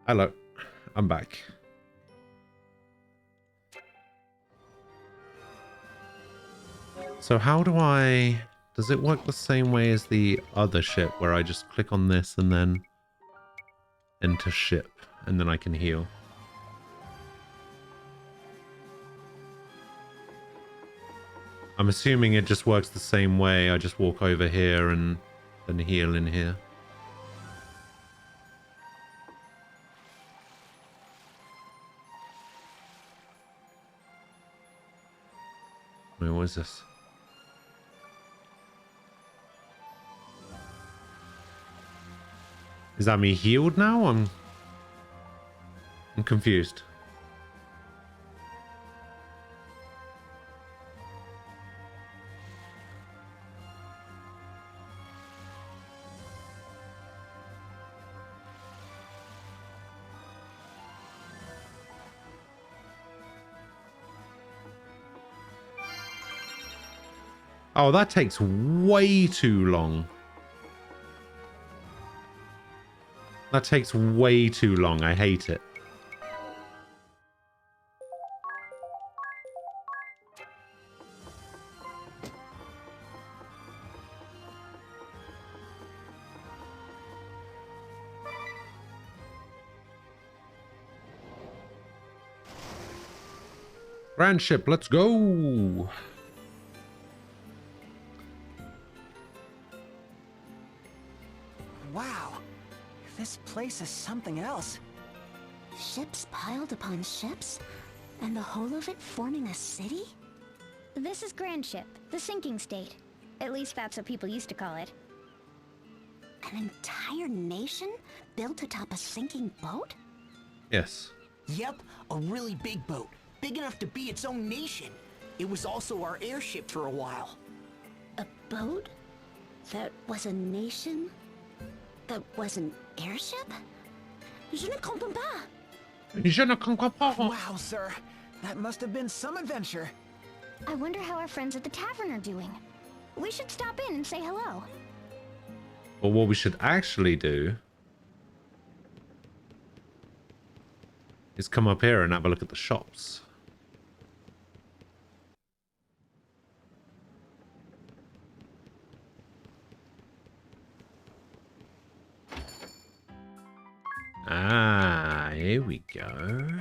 Hello, I'm back. So how do I... Does it work the same way as the other ship, where I just click on this and then enter ship, and then I can heal? I'm assuming it just works the same way. I just walk over here and then heal in here. Wait, what is this? Is that me healed now? I'm confused. Oh, that takes way too long. That takes way too long. I hate it. Grand ship, let's go. Wow, this place is something else. Ships piled upon ships? And the whole of it forming a city? This is Grand Ship, the sinking state. At least that's what people used to call it. An entire nation built atop a sinking boat? Yes. Yep, a really big boat. Big enough to be its own nation. It was also our airship for a while. A boat? That was a nation? That was an airship? Je ne comprends pas. Je ne comprends pas. Wow, sir. That must have been some adventure. I wonder how our friends at the tavern are doing. We should stop in and say hello. Or what we should actually do is come up here and have a look at the shops. Ah, here we go.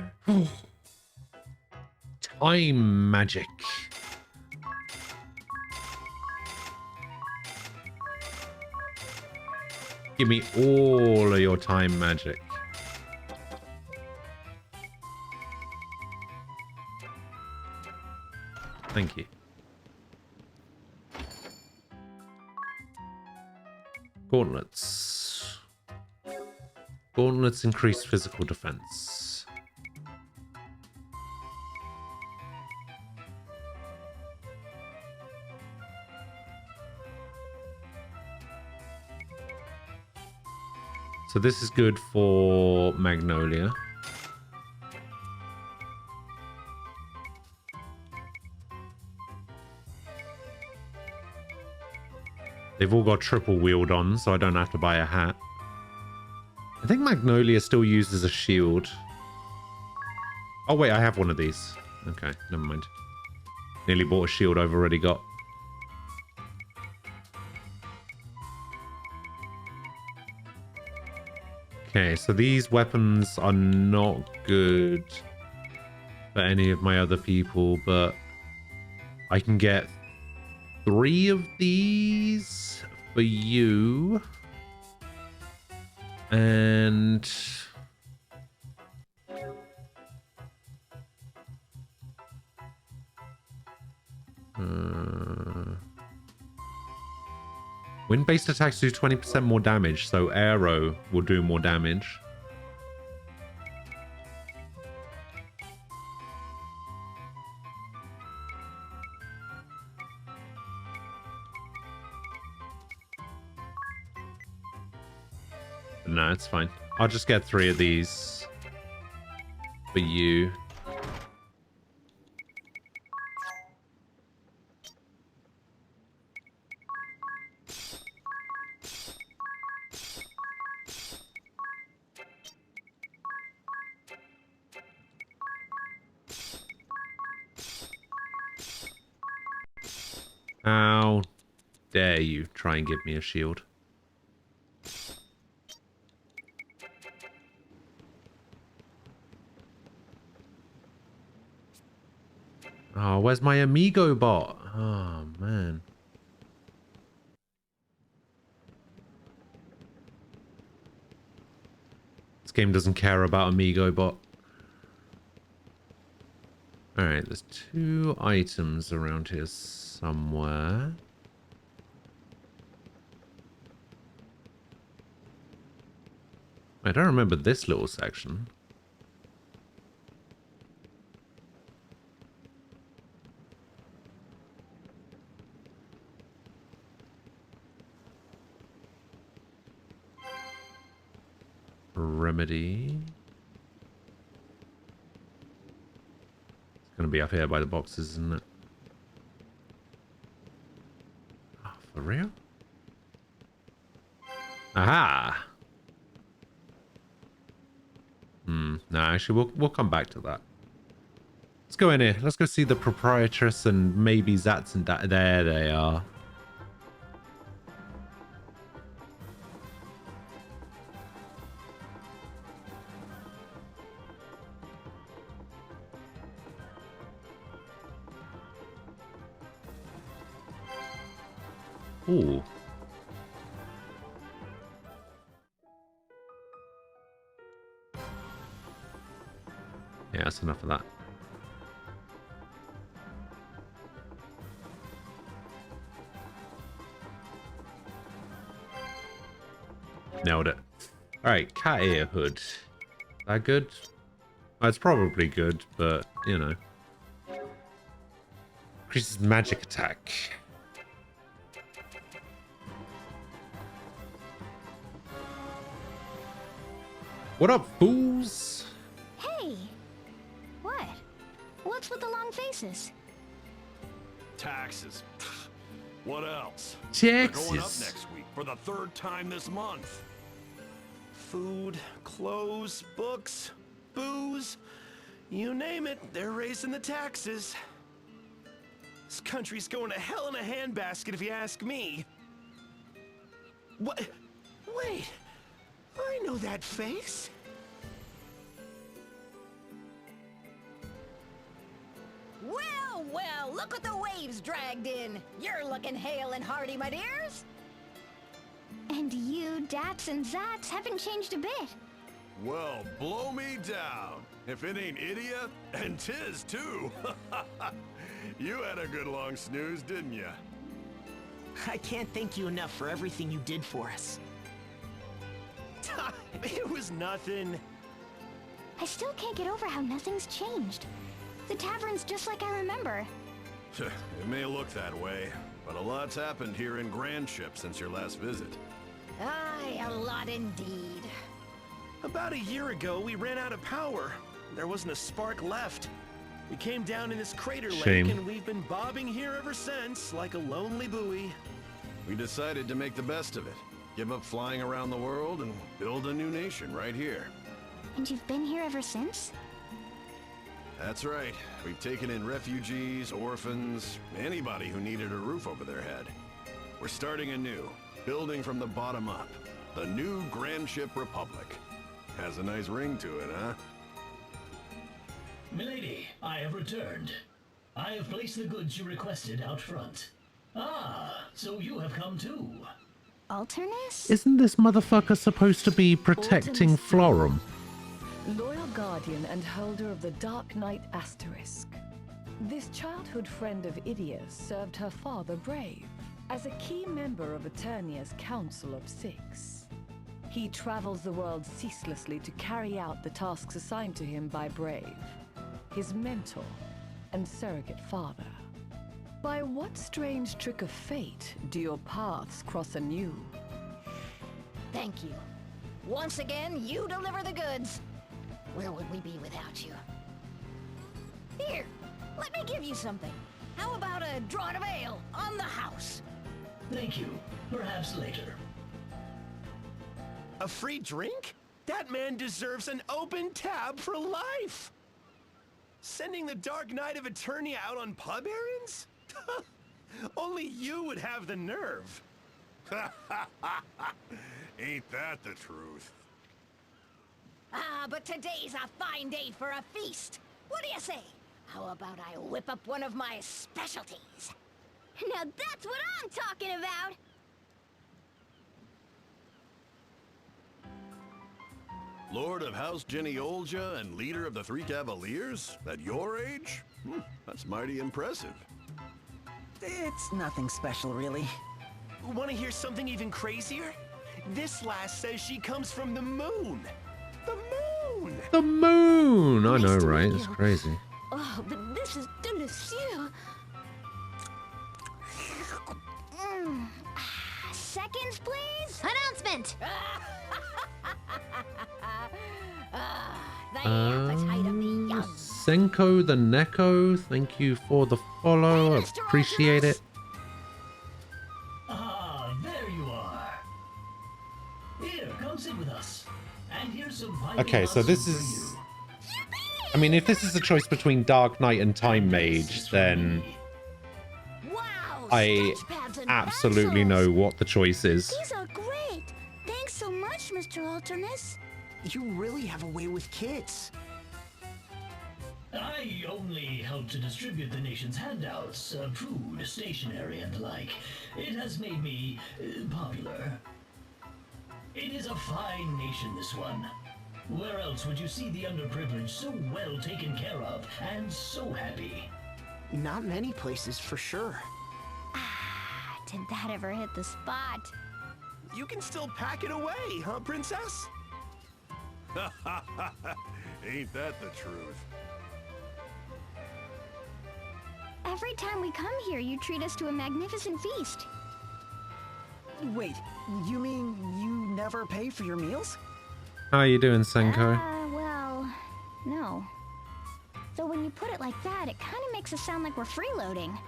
Time magic. Give me all of your time magic. Thank you. Gauntlets. Gauntlets increase physical defense. So this is good for Magnolia. They've all got triple wield on, so I don't have to buy a hat. I think Magnolia still uses a shield. Oh wait, I have one of these. Okay, never mind. Nearly bought a shield I've already got. Okay, so these weapons are not good for any of my other people, but I can get 3 of these for you. And wind-based attacks do 20% more damage, so arrow will do more damage. No, it's fine. I'll just get 3 of these for you. How dare you try and give me a shield? Oh, where's my amigo bot? Oh, man. This game doesn't care about amigo bot. Alright, there's 2 items around here somewhere. I don't remember this little section. Remedy. It's gonna be up here by the boxes, isn't it? Oh, for real? Aha! No, actually, we'll come back to that. Let's go in here. Let's go see the proprietress and maybe Zats and there they are. Ooh. Yeah, that's enough of that. Nailed it. Alright, cat ear hood. That good? It's probably good, but, you know. Increases magic attack. What up, fools? Hey! What? What's with the long faces? Taxes. What else? Taxes. We're going up next week for the 3rd time this month. Food, clothes, books, booze. You name it, they're raising the taxes. This country's going to hell in a handbasket if you ask me. What? Wait. I know that face. Well, well, look what the waves dragged in. You're looking hale and hearty, my dears. And you, Dats and Zats, haven't changed a bit. Well, blow me down. If it ain't Idia, and Tiz too. You had a good long snooze, didn't you? I can't thank you enough for everything you did for us. It was nothing. I still can't get over how nothing's changed. The tavern's just like I remember. It may look that way, but a lot's happened here in Grandship since your last visit. Aye, a lot indeed. About a year ago, we ran out of power. There wasn't a spark left. We came down in this crater lake, and we've been bobbing here ever since, like a lonely buoy. We decided to make the best of it. Give up flying around the world and build a new nation right here. And you've been here ever since? That's right. We've taken in refugees, orphans, anybody who needed a roof over their head. We're starting anew, building from the bottom up. The new Grandship Republic. Has a nice ring to it, huh? Milady, I have returned. I have placed the goods you requested out front. Ah, so you have come too. Alternus? Isn't this motherfucker supposed to be protecting Florum? Loyal guardian and holder of the Dark Knight Asterisk. This childhood friend of Idia's served her father Brave as a key member of Eternia's Council of Six. He travels the world ceaselessly to carry out the tasks assigned to him by Brave, his mentor and surrogate father. By what strange trick of fate do your paths cross anew? Thank you. Once again, you deliver the goods. Where would we be without you? Here, let me give you something. How about a draught of ale on the house? Thank you. Perhaps later. A free drink? That man deserves an open tab for life! Sending the Dark Knight of Eternia out on pub errands? Only you would have the nerve. Ain't that the truth? Ah, but today's a fine day for a feast. What do you say? How about I whip up one of my specialties? Now that's what I'm talking about! Lord of House Jenny Olja and leader of the Three Cavaliers? At your age? That's mighty impressive. It's nothing special, really. Want to hear something even crazier? This lass says she comes from the moon. The moon! The moon! I know, right? It's crazy. Oh, but this is delicious. Seconds, please? Announcement! The appetite of the young. Senko the Neko, thank you for the follow. I appreciate it. Ah, there you are. Here, come sit with us. And here's some Okay, so this is... I mean, if this is a choice between Dark Knight and Time Mage, then... I absolutely know what the choice is. These are great. Thanks so much, Mr. Alternus. You really have a way with kids. I only help to distribute the nation's handouts, food, stationery, and the like. It has made me popular. It is a fine nation, this one. Where else would you see the underprivileged so well taken care of and so happy? Not many places, for sure. Did that ever hit the spot? You can still pack it away, huh, Princess? Ain't that the truth? Every time we come here, you treat us to a magnificent feast. Wait, you mean you never pay for your meals? How are you doing, Senko? Well, no. Though when you put it like that, it kind of makes us sound like we're freeloading.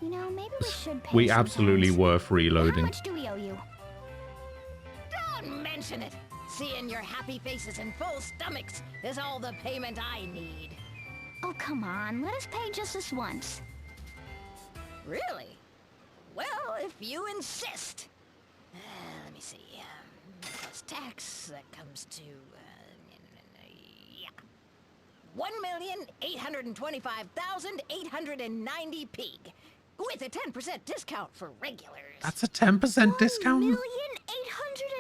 You know, maybe we should pay We sometimes. absolutely were How freeloading. much do we owe you? Don't mention it. Seeing your happy faces and full stomachs is all the payment I need. Oh, come on. Let us pay just this once. Really? Well, if you insist. Let me see. Plus tax, that comes to, yeah. 1,825,890 pig. With a 10% discount for regulars. That's a 10% discount? 1,800,000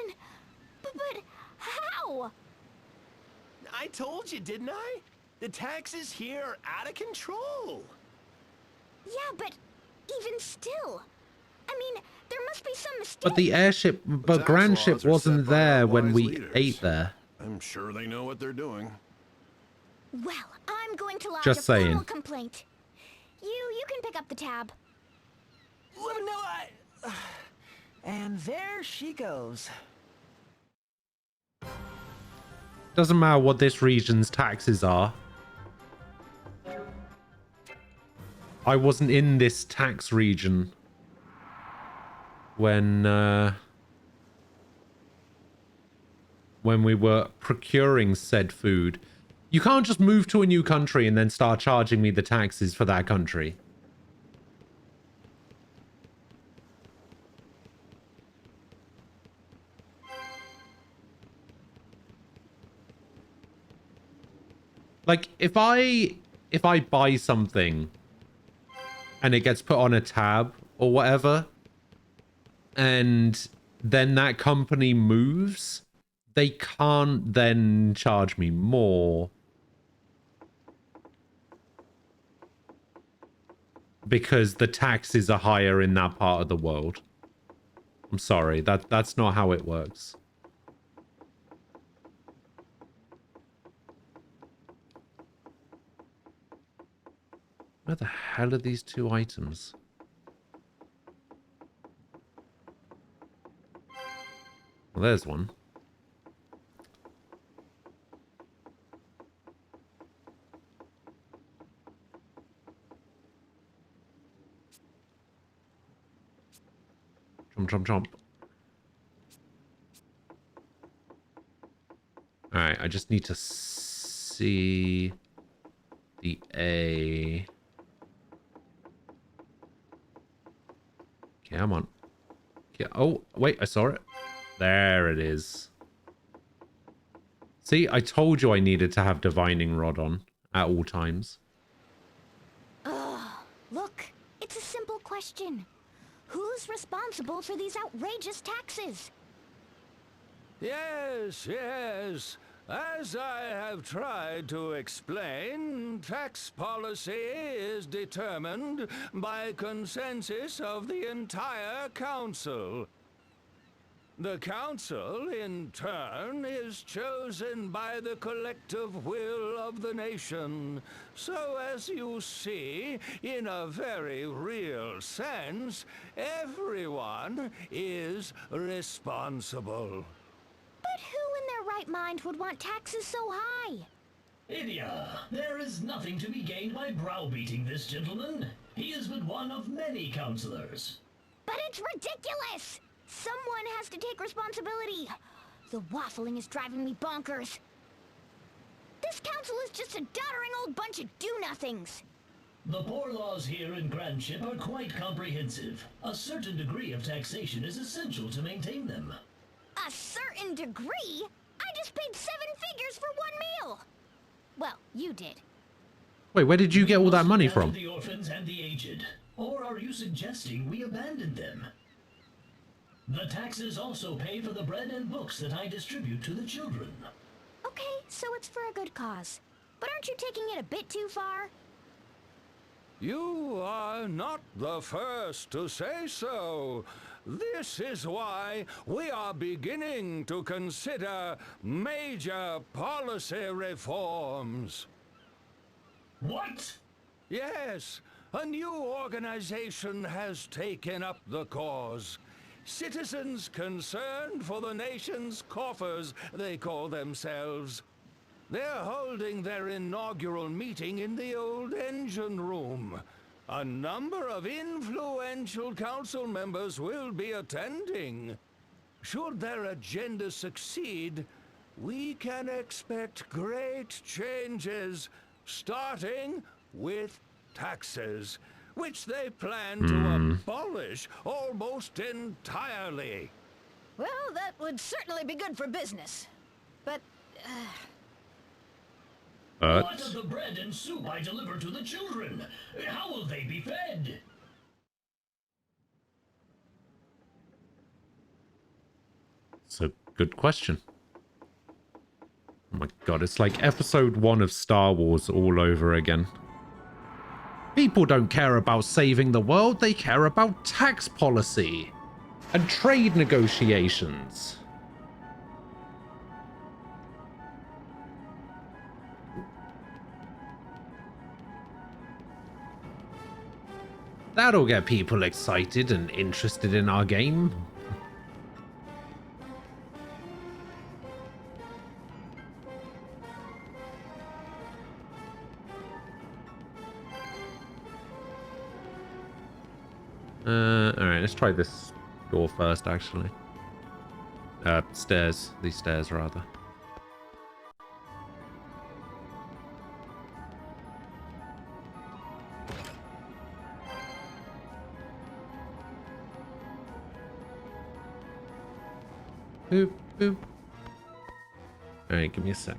and... But how? I told you, didn't I? The taxes here are out of control. Yeah, but even still. I mean, there must be some mistake. But the airship, but Grand Ship wasn't there when we ate there. I'm sure they know what they're doing. Well, I'm going to lodge Just a formal saying. complaint. You can pick up the tab. Let me know And there she goes. Doesn't matter what this region's taxes are. I wasn't in this tax region when we were procuring said food. You can't just move to a new country and then start charging me the taxes for that country. Like, if I buy something and it gets put on a tab or whatever, and then that company moves, they can't then charge me more. Because the taxes are higher in that part of the world. I'm sorry, that's not how it works. Where the hell are these two items? Well, there's one. Jump, jump, jump. Alright, I just need to see the A. Come on. Yeah. Oh, wait, I saw it. There it is. See, I told you I needed to have Divining Rod on at all times. Look, it's a simple question. Who's responsible for these outrageous taxes? Yes, yes. As I have tried to explain, tax policy is determined by consensus of the entire council. The council, in turn, is chosen by the collective will of the nation. So, as you see, in a very real sense, everyone is responsible. But who in their right mind would want taxes so high? Idia, there is nothing to be gained by browbeating this gentleman. He is but one of many counselors. But it's ridiculous! Someone has to take responsibility. The waffling is driving me bonkers. This council is just a doddering old bunch of do-nothings. The poor laws here in Grandship are quite comprehensive. A certain degree of taxation is essential to maintain them. A certain degree? I just paid 7 figures for one meal. Well, you did. Wait, where did you get all that money from? The orphans and the aged. Or are you suggesting we abandon them? The taxes also pay for the bread and books that I distribute to the children. Okay, so it's for a good cause. But aren't you taking it a bit too far? You are not the first to say so. This is why we are beginning to consider major policy reforms. What? Yes, a new organization has taken up the cause. Citizens concerned for the nation's coffers, they call themselves. They're holding their inaugural meeting in the old engine room. A number of influential council members will be attending. Should their agenda succeed, we can expect great changes, starting with taxes, which they plan to abolish almost entirely. Well, that would certainly be good for business. But, What of the bread and soup I deliver to the children? How will they be fed? It's a good question. Oh my god, it's like episode 1 of Star Wars all over again. People don't care about saving the world, they care about tax policy and trade negotiations. That'll get people excited and interested in our game. Alright, let's try this door first, actually. Stairs. These stairs, rather. Boop, boop. Alright, give me a sec.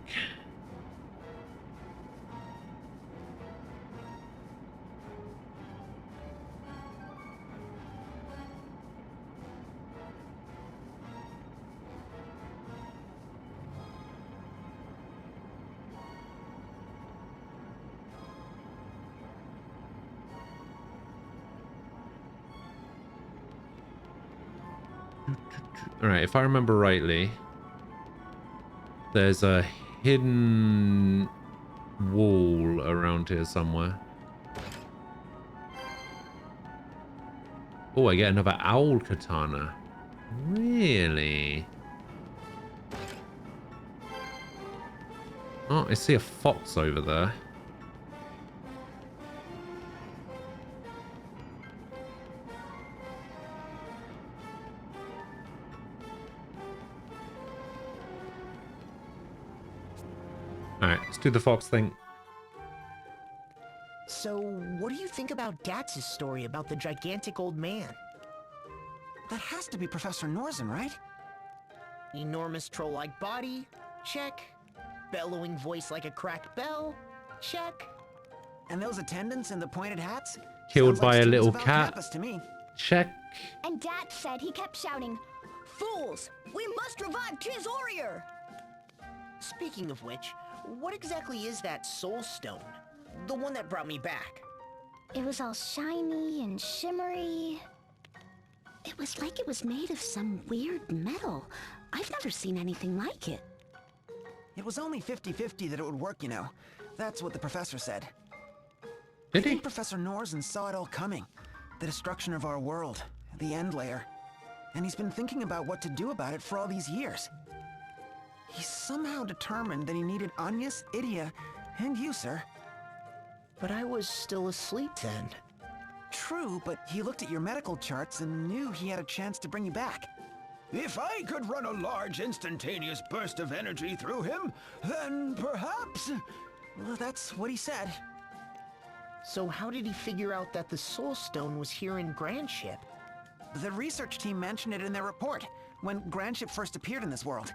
Alright, if I remember rightly, there's a hidden wall around here somewhere. Oh, I get another owl katana. Really? Oh, I see a fox over there. Alright, let's do the fox thing. So, what do you think about Gatz's story about the gigantic old man? That has to be Professor Norzen, right? Enormous troll-like body? Check. Bellowing voice like a cracked bell? Check. And those attendants in the pointed hats? Killed Sounds by like a students little of Al cat. Campus to me. Check. And Dad said he kept shouting, "Fools! We must revive Tiz Aurier!" Speaking of which, what exactly is that soul stone? The one that brought me back. It was all shiny and shimmery. It was like it was made of some weird metal. I've never seen anything like it. It was only 50-50 that it would work, you know. That's what the professor said. Did I think he? Professor Norzen saw it all coming. The destruction of our world, the End Layer. And he's been thinking about what to do about it for all these years. He's somehow determined that he needed Agnes, Idia, and you, sir. But I was still asleep then. True, but he looked at your medical charts and knew he had a chance to bring you back. If I could run a large instantaneous burst of energy through him, then perhaps... Well, that's what he said. So how did he figure out that the Soul Stone was here in Grandship? The research team mentioned it in their report, when Grandship first appeared in this world.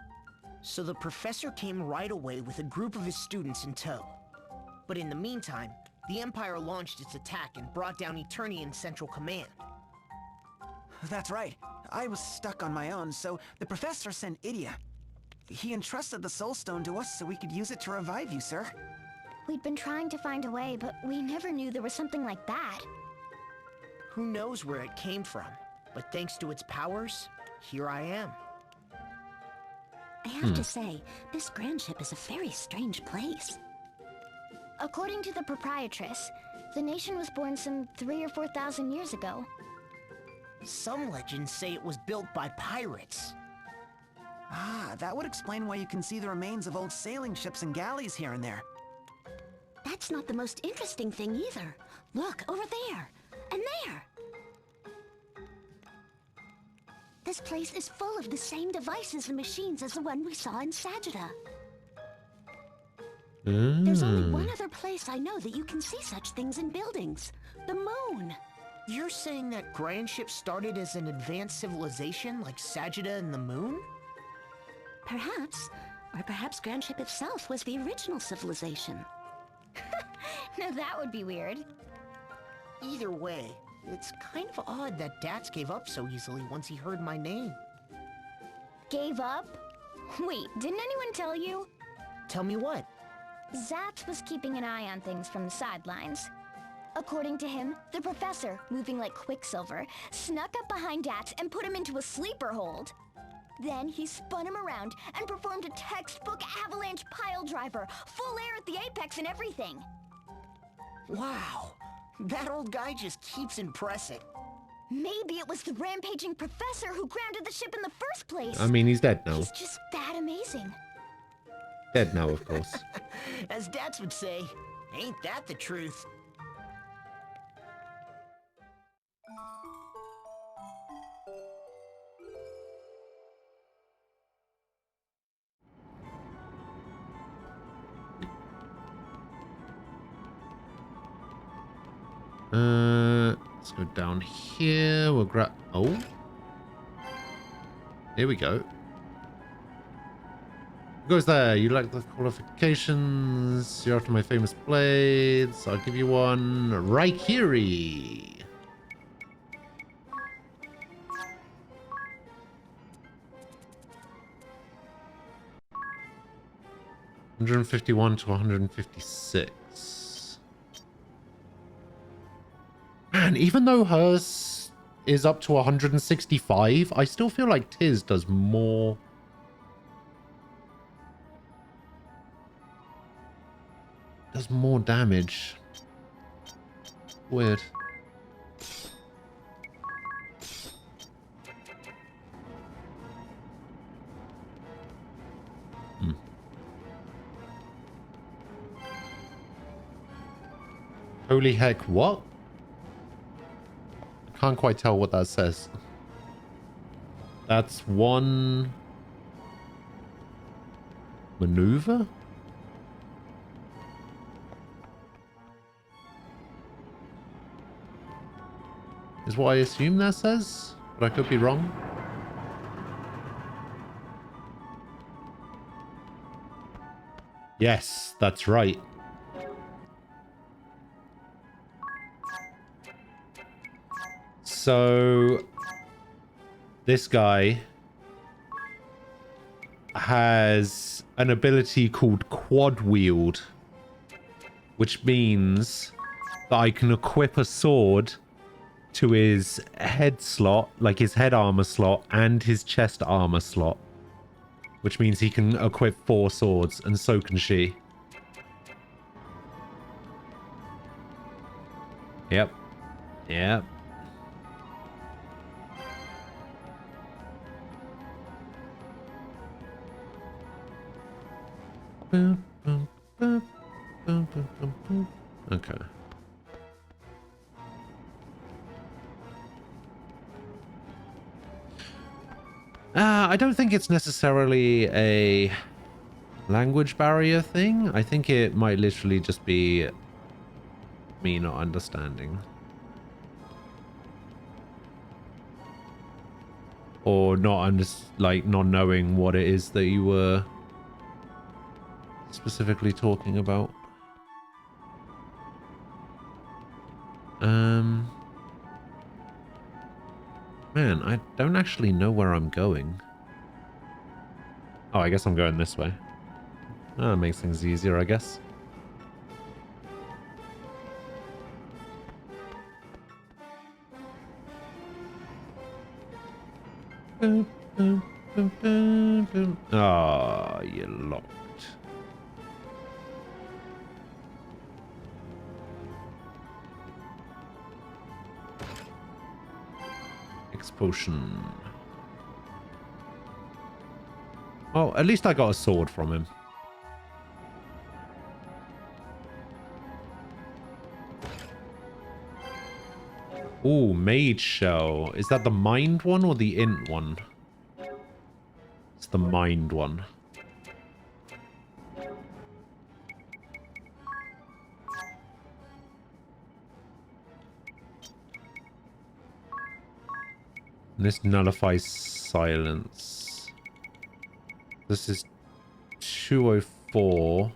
So the professor came right away with a group of his students in tow. But in the meantime, the Empire launched its attack and brought down Eternian Central Command. That's right. I was stuck on my own, so the professor sent Idia. He entrusted the Soul Stone to us so we could use it to revive you, sir. We'd been trying to find a way, but we never knew there was something like that. Who knows where it came from, but thanks to its powers, here I am. I have to say, this Grandship is a very strange place. According to the proprietress, the nation was born some 3,000 or 4,000 years ago. Some legends say it was built by pirates. Ah, that would explain why you can see the remains of old sailing ships and galleys here and there. That's not the most interesting thing either. Look, over there, and there. This place is full of the same devices and machines as the one we saw in Sagitta. There's only one other place I know that you can see such things in buildings. The moon. You're saying that Grandship started as an advanced civilization like Sagitta and the moon? Perhaps. Or perhaps Grandship itself was the original civilization. Now that would be weird. Either way, it's kind of odd that Dats gave up so easily once he heard my name. Gave up? Wait, didn't anyone tell you? Tell me what? Zatz was keeping an eye on things from the sidelines. According to him, the professor, moving like Quicksilver, snuck up behind Dats and put him into a sleeper hold. Then he spun him around and performed a textbook avalanche pile driver, full air at the apex and everything. Wow, that old guy just keeps impressing. Maybe it was the rampaging professor who grounded the ship in the first place. I mean, he's dead now. He's just that amazing. Dead now, of course. As Dats would say, ain't that the truth? Let's go down here. We'll grab... Oh. Here we go. Goes there. You like the qualifications. You're after my famous blades. I'll give you one. Raikiri. $151 to 156. Man, even though hers is up to 165, I still feel like Tiz does more. Does more damage. Weird. Holy heck, what? I can't quite tell what that says. That's one maneuver? Is what I assume that says? but I could be wrong. Yes, that's right. So this guy has an ability called Quad Wield, which means that I can equip a sword to his head slot, like his head armor slot, and his chest armor slot, which means he can equip 4 swords, and so can she. Yep. Yep. Okay. I don't think it's necessarily a language barrier thing. I think it might literally just be me not understanding. Or not not knowing what it is that you were specifically talking about. Man, I don't actually know where I'm going. Oh, I guess I'm going this way. Oh, that makes things easier, I guess. Ah, you locked. Expulsion. Oh, at least I got a sword from him. Ooh, Mage Shell. Is that the Mind one or the Int one? It's the Mind one. And this nullifies silence. This is 204.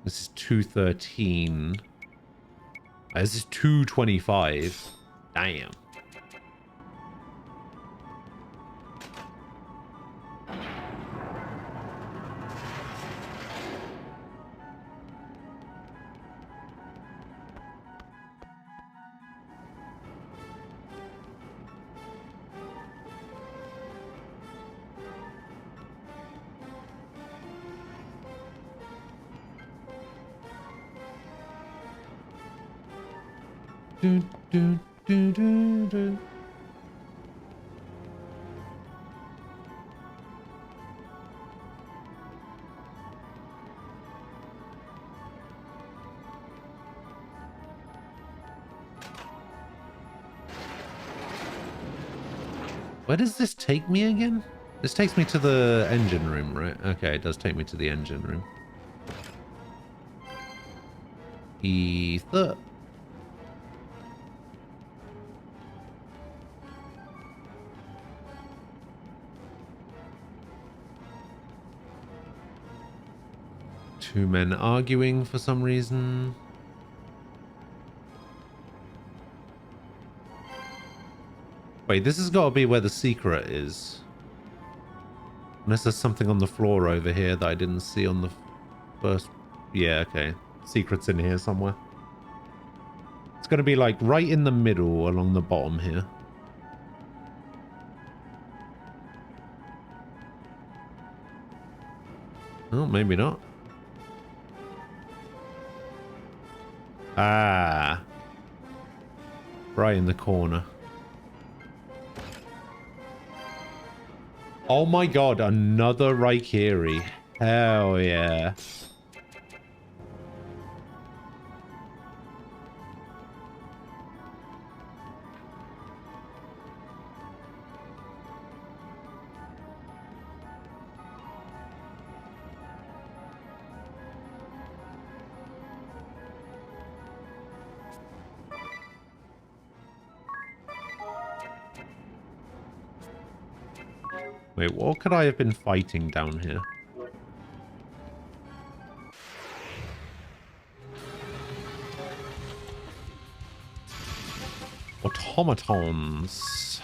This is 213. This is 225. Damn. Do, do, do, do, do. Where does this take me again? This takes me to the engine room, right? Okay, it does take me to the engine room. Ether. Two men arguing for some reason. Wait, this has got to be where the secret is. Unless there's something on the floor over here that I didn't see on the first... Yeah, okay. Secret's in here somewhere. It's going to be like right in the middle along the bottom here. Oh, maybe not. Ah. Right in the corner. Oh my god, another Raikiri. Hell yeah. Wait, what could I have been fighting down here? Automatons.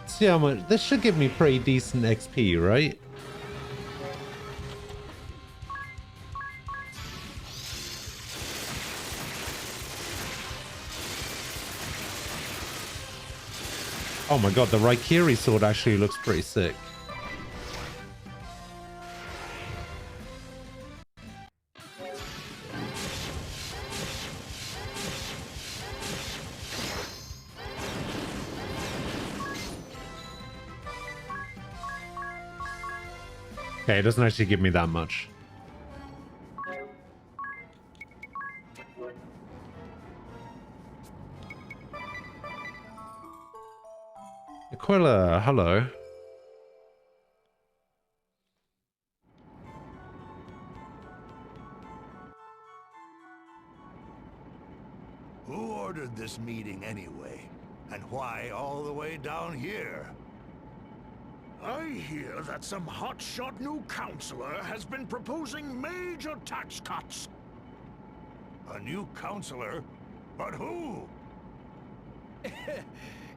See how much this should give me pretty decent XP, right? Oh my god, the Raikiri sword actually looks pretty sick. Okay, it doesn't actually give me that much. Aquila, hello. Who ordered this meeting anyway? And why all the way down here? I hear that some hotshot new counselor has been proposing major tax cuts. A new counselor? But who?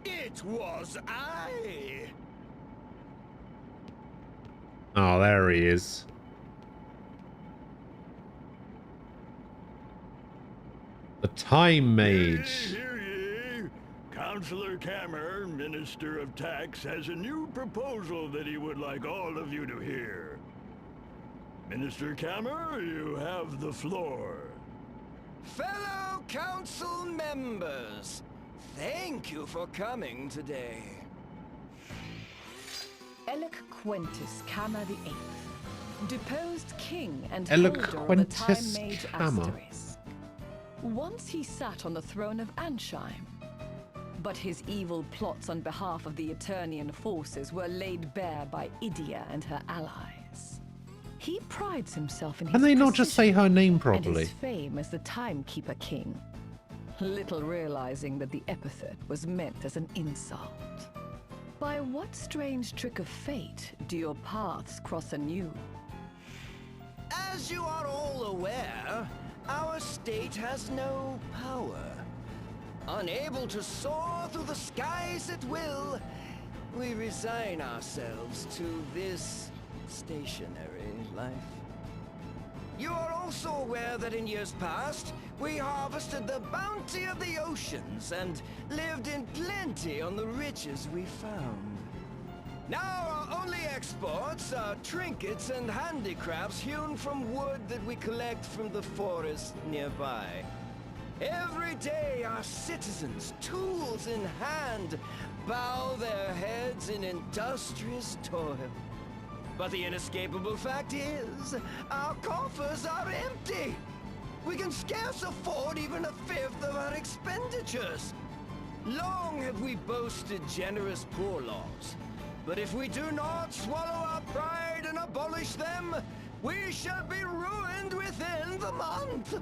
It was I! Oh, there he is. The Time Mage. Hear ye. Councillor Kammer, Minister of Tax, has a new proposal that he would like all of you to hear. Minister Kammer, you have the floor. Fellow council members, thank you for coming today. Elec Quentis Kammer VIII, deposed king and holder of the Time Mage Asterisk. Once he sat on the throne of Ansheim, but his evil plots on behalf of the Eternian forces were laid bare by Idia and her allies. He prides himself in his Can they not just say her name and properly? his fame as the Timekeeper King, little realizing that the epithet was meant as an insult. By what strange trick of fate do your paths cross anew? As you are all aware, our state has no power. Unable to soar through the skies at will, we resign ourselves to this stationary life. You are also aware that in years past, we harvested the bounty of the oceans and lived in plenty on the riches we found. Now our only exports are trinkets and handicrafts hewn from wood that we collect from the forest nearby. Every day our citizens, tools in hand, bow their heads in industrious toil. But the inescapable fact is, our coffers are empty. We can scarce afford even a fifth of our expenditures. Long have we boasted generous poor laws. But if we do not swallow our pride and abolish them, we shall be ruined within the month.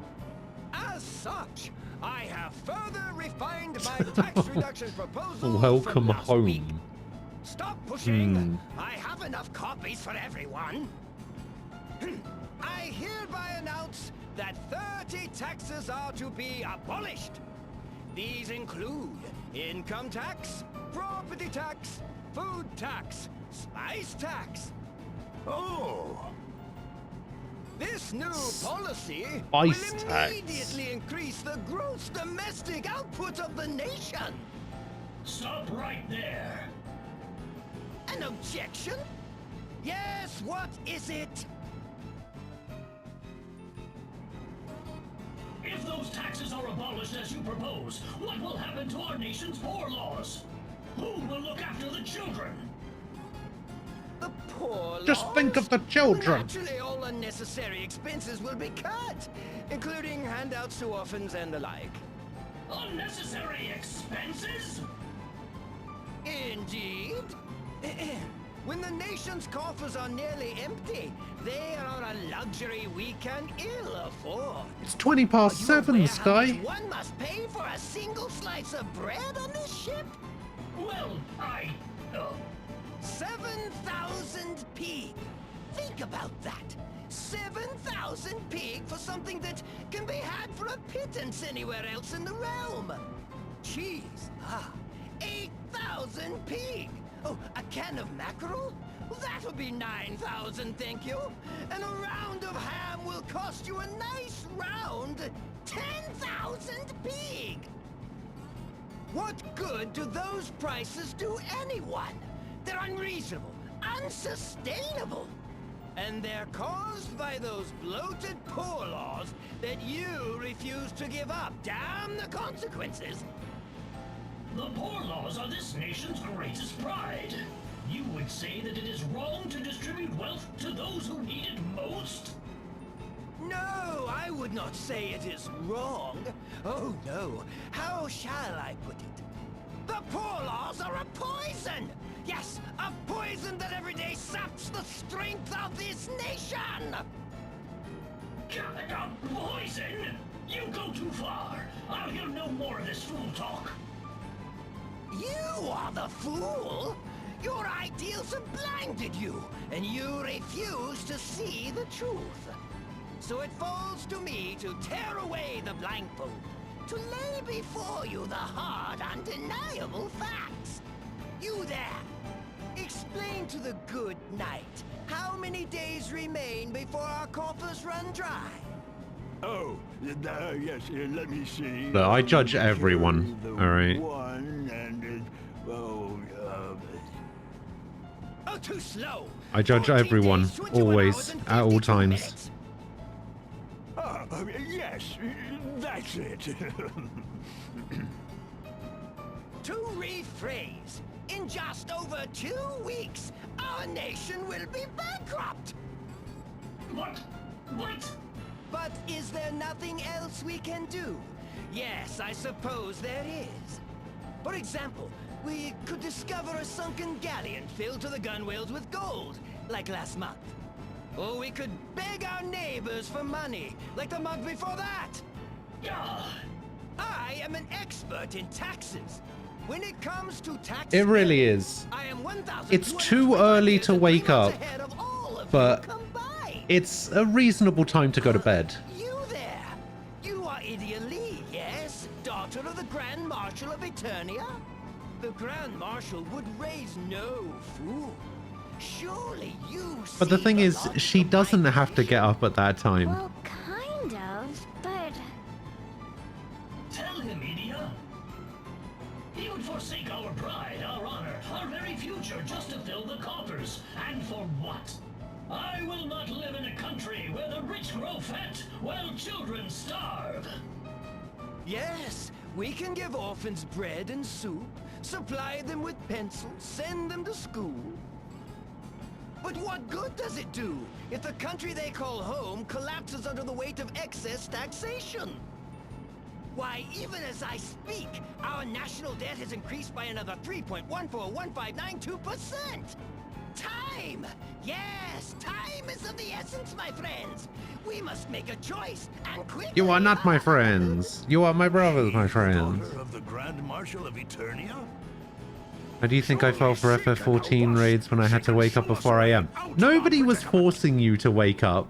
As such, I have further refined my tax reduction proposal. Welcome from last week. home. Stop pushing! I have enough copies for everyone. I hereby announce that 30 taxes are to be abolished. These include income tax, property tax, food tax, spice tax. Oh! This new policy will Spice tax. immediately increase the gross domestic output of the nation. Stop right there. An objection? Yes, what is it? If those taxes are abolished as you propose, what will happen to our nation's poor laws? Who will look after the children? The poor Just laws? think of the children. Naturally, all unnecessary expenses will be cut, including handouts to orphans and the like. Unnecessary expenses? Indeed. When the nation's coffers are nearly empty, they are a luxury we can ill afford. It's 20 past 7, Sky. One must pay for a single slice of bread on this ship? Well, 7,000 pig. Think about that. 7,000 pig for something that can be had for a pittance anywhere else in the realm. Cheese. 8,000 pig. Oh, a can of mackerel? Well, that'll be 9,000, thank you. And a round of ham will cost you a nice round 10,000 pig. What good do those prices do anyone? They're unreasonable, unsustainable. And they're caused by those bloated poor laws that you refuse to give up. Damn the consequences. The poor laws are this nation's greatest pride. You would say that it is wrong to distribute wealth to those who need it most? No, I would not say it is wrong. Oh no, how shall I put it? The poor laws are a poison! Yes, a poison that every day saps the strength of this nation! Poison? You go too far. I'll hear no more of this fool talk. You are the fool! Your ideals have blinded you, and you refuse to see the truth. So it falls to me to tear away the blindfold, to lay before you the hard, undeniable facts. You there! Explain to the good knight how many days remain before our coffers run dry. Oh, yes, let me see. Look, I judge everyone, alright? Oh, too slow! I judge everyone, always, at all times. Yes, that's it. To rephrase, in just over 2 weeks, our nation will be bankrupt! What? But is there nothing else we can do? Yes, I suppose there is. For example, we could discover a sunken galleon filled to the gunwales with gold, like last month. Or we could beg our neighbors for money, like the month before that. I am an expert in taxes. When it comes to taxes, It really is. I am 1,000. It's too early to wake up, but it's a reasonable time to go to bed. You there! You are Idia Lee, yes? Daughter of the Grand Marshal of Eternia? The Grand Marshal would raise no fool. Surely you But the thing is, she doesn't have to get up at that time. Well, kind of, but... Tell him, Idia. He would forsake our pride, our honor, our very future just to fill the coffers. And for what? I will not live in a country where the rich grow fat while children starve. Yes, we can give orphans bread and soup, supply them with pencils, send them to school. But what good does it do if the country they call home collapses under the weight of excess taxation? Why, even as I speak, our national debt has increased by another 3.141592%! Time! Yes, time is of the essence, my friends! We must make a choice, and quickly! You are not my friends. You are my brothers, my friends. Daughter of the Grand Marshal of Eternia? How do you think I fell for FF14 raids when I had to wake up before I am? Nobody was forcing you to wake up.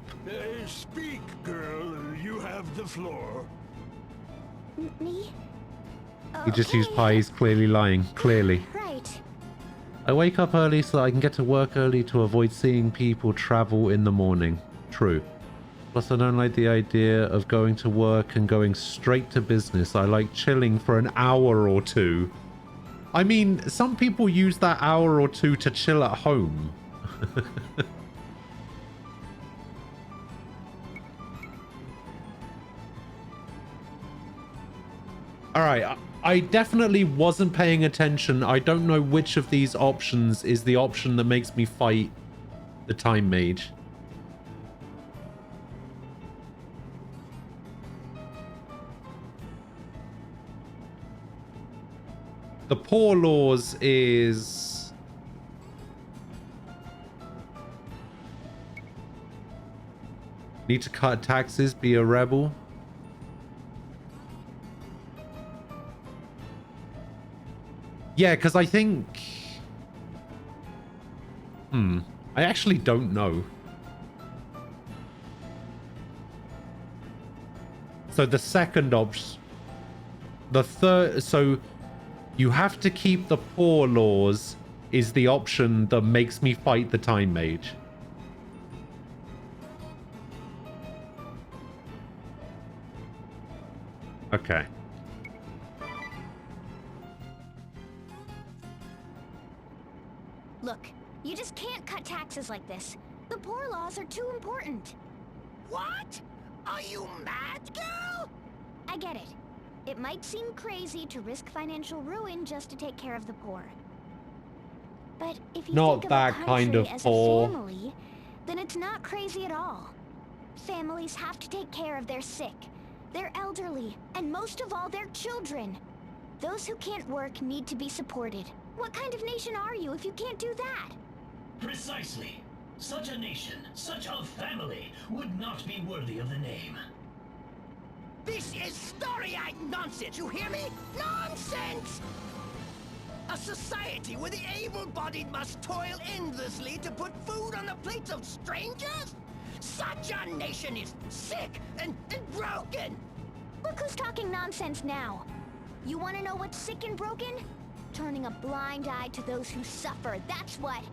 Speak, girl. You have the floor. Me? You just used pie. He's clearly lying. Clearly. Right. I wake up early so that I can get to work early to avoid seeing people travel in the morning. True. Plus, I don't like the idea of going to work and going straight to business. I like chilling for an hour or two. I mean, some people use that hour or two to chill at home. All right, I definitely wasn't paying attention. I don't know which of these options is the option that makes me fight the Time Mage. The Poor Laws is... Need to cut taxes, be a rebel. Yeah, because I think... I actually don't know. So the second option... The third... So you have to keep the Poor Laws is the option that makes me fight the Time Mage. Okay. Look, you just can't cut taxes like this. The poor laws are too important. What? Are you mad, girl? I get it. It might seem crazy to risk financial ruin just to take care of the poor. But if you Not think that of a kind country of as poor. a family, then it's not crazy at all. Families have to take care of their sick, their elderly, and most of all, their children. Those who can't work need to be supported. What kind of nation are you if you can't do that? Precisely. Such a nation, such a family, would not be worthy of the name. This is starry-eyed nonsense, you hear me? Nonsense! A society where the able-bodied must toil endlessly to put food on the plates of strangers? Such a nation is sick and broken! Look who's talking nonsense now. You want to know what's sick and broken? Turning a blind eye to those who suffer, that's what.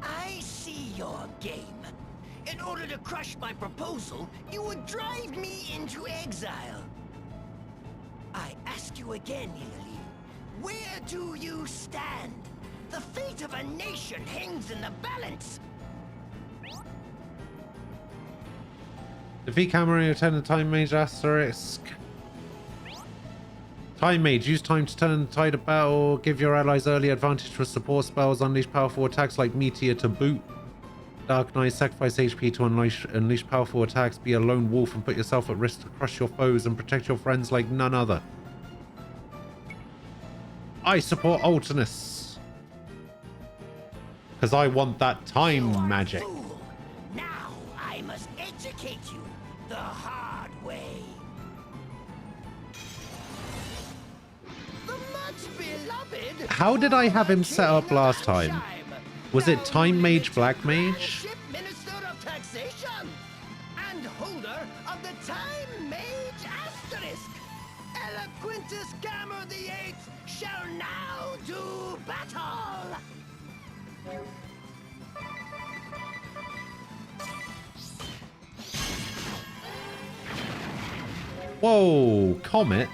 I see your game. In order to crush my proposal, you would drive me into exile. I ask you again, Italy, where do you stand? The fate of a nation hangs in the balance. Defeat Cameron, attend the Time Mage asterisk. Time Mage, use time to turn the tide of battle, give your allies early advantage for support spells, unleash powerful attacks like Meteor to boot. Dark Knight, sacrifice HP to unleash powerful attacks, be a lone wolf and put yourself at risk to crush your foes and protect your friends like none other. I support Alternus. Because I want that time magic. Now I must educate you the hard way. The much beloved. How did I have him set up last time? Was it Time Mage, Black Mage? Minister of Taxation and holder of the Time Mage Asterisk. Eloquentus Gamma the Eighth shall now do battle. Whoa, Comet.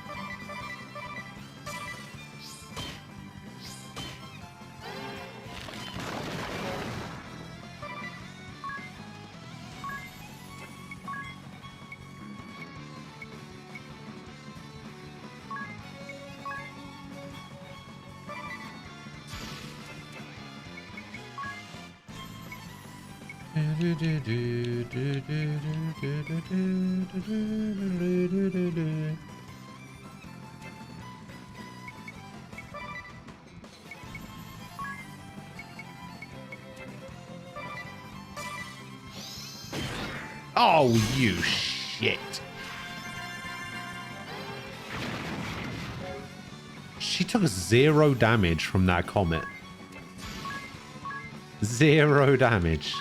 Oh, you shit. She took 0 damage from that comet. 0 damage.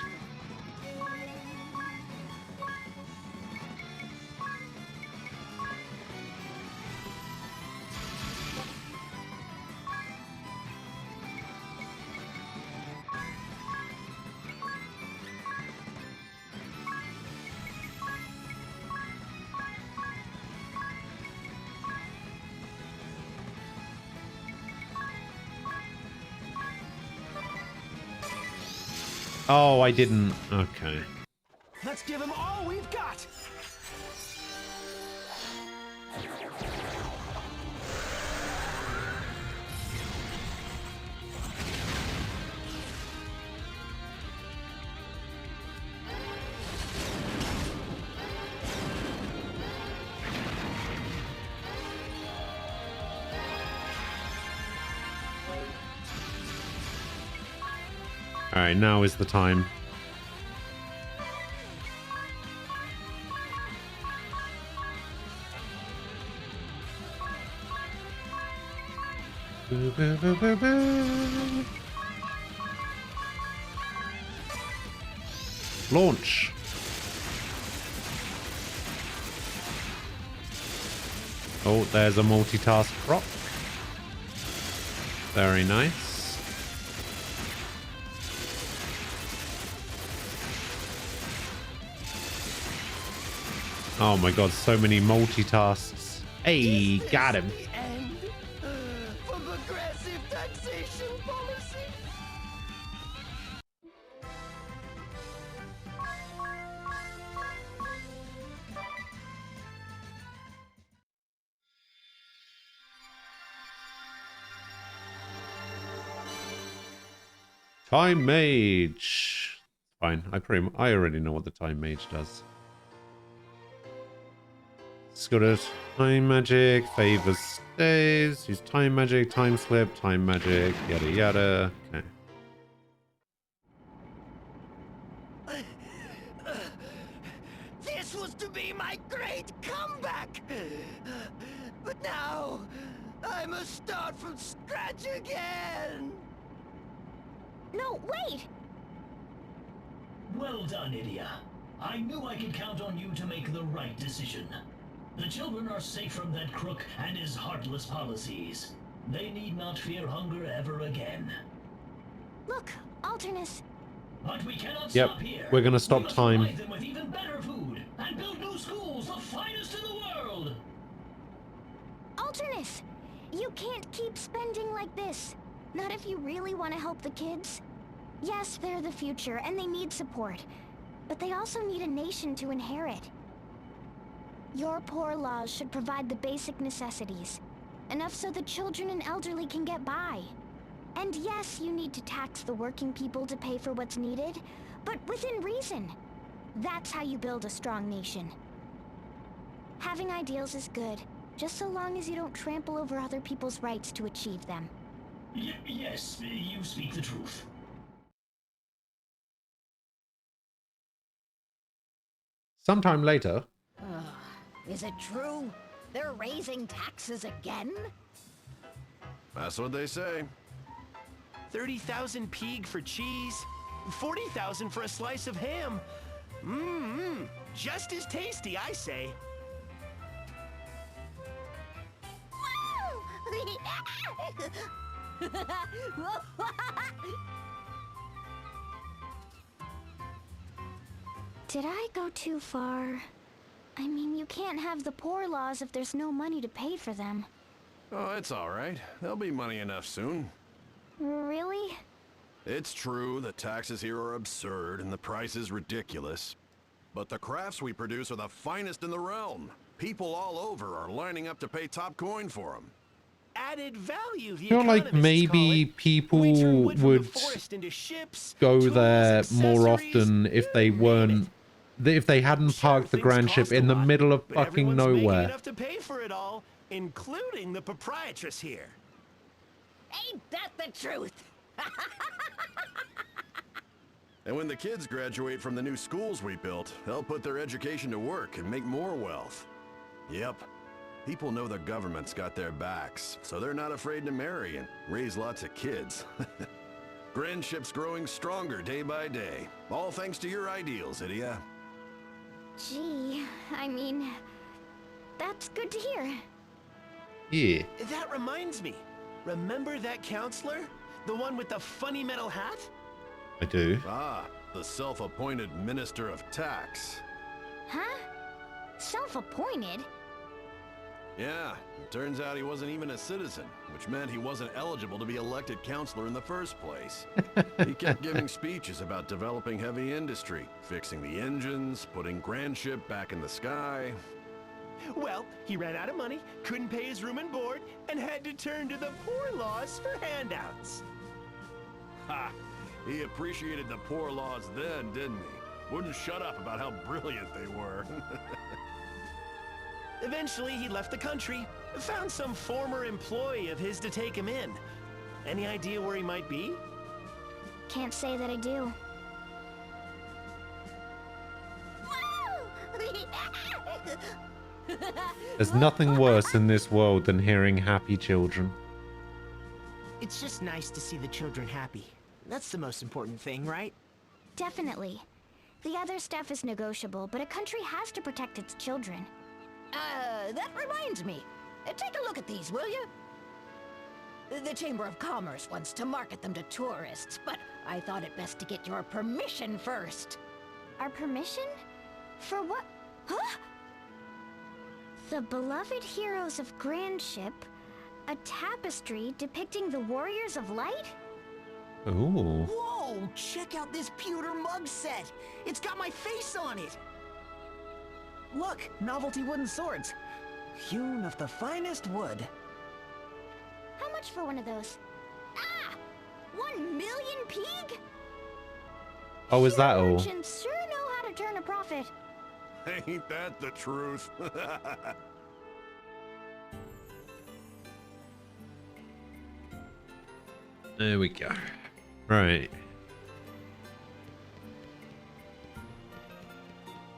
Oh, I didn't. Okay. Let's give him all we've got! All right, now is the time. Launch. Oh, there's a multitask prop. Very nice. Oh my god, so many multitasks. Hey, got him. End for progressive taxation policy. Time Mage. Fine, I already know what the Time Mage does. It's got a time magic, favors stays, use time magic, time slip, time magic, yada yada. Okay. This was to be my great comeback! But now, I must start from scratch again! No, wait! Well done, Idia. I knew I could count on you to make the right decision. The children are safe from that crook and his heartless policies. They need not fear hunger ever again. Look, Alternus. But we cannot Yep, stop here. we're gonna stop We must time. provide them with even better food and build new schools, the finest in the world. Alternus! You can't keep spending like this. Not if you really want to help the kids. Yes, they're the future and they need support. But they also need a nation to inherit. Your poor laws should provide the basic necessities. Enough so the children and elderly can get by. And yes, you need to tax the working people to pay for what's needed, but within reason. That's how you build a strong nation. Having ideals is good, just so long as you don't trample over other people's rights to achieve them. Yes, you speak the truth. Sometime later. Is it true? They're raising taxes again? That's what they say. 30,000 peeg for cheese, 40,000 for a slice of ham. Mmm, just as tasty, I say. Did I go too far? I mean, you can't have the poor laws if there's no money to pay for them. Oh, it's all right. There'll be money enough soon. Really? It's true, the taxes here are absurd and the price is ridiculous. But the crafts we produce are the finest in the realm. People all over are lining up to pay top coin for them. Added value, the I feel like maybe people would go there more often if they weren't, if they hadn't parked the grand ship in the middle of fucking nowhere. Enough to pay for it all, including the proprietress here. Ain't that the truth? And when the kids graduate from the new schools we built, they'll put their education to work and make more wealth. Yep. People know the government's got their backs, so they're not afraid to marry and raise lots of kids. Grand Ship's growing stronger day by day, all thanks to your ideals, Idia. Gee, I mean, that's good to hear. Yeah. That reminds me. Remember that counselor? The one with the funny metal hat? I do. Ah, the self-appointed Minister of Tax. Huh? Self-appointed? Yeah, it turns out he wasn't even a citizen, which meant he wasn't eligible to be elected counselor in the first place. He kept giving speeches about developing heavy industry, fixing the engines, putting Grand Ship back in the sky. Well, he ran out of money, couldn't pay his room and board, and had to turn to the poor laws for handouts. Ha! He appreciated the poor laws then, didn't he? Wouldn't shut up about how brilliant they were. Eventually, he left the country, found some former employee of his to take him in. Any idea where he might be? Can't say that I do. There's nothing worse in this world than hearing happy children. It's just nice to see the children happy. That's the most important thing, right? Definitely. The other stuff is negotiable, but a country has to protect its children. That reminds me. Take a look at these, will you? The Chamber of Commerce wants to market them to tourists, but I thought it best to get your permission first. Our permission? For what? Huh? The beloved heroes of Grand Ship, a tapestry depicting the warriors of light? Ooh. Whoa! Check out this pewter mug set! It's got my face on it! Look, novelty wooden swords. Hewn of the finest wood. How much for one of those? Ah! 1 million peeg? Oh, is that all? Merchants sure know how to turn a profit. Ain't that the truth? There we go. Right.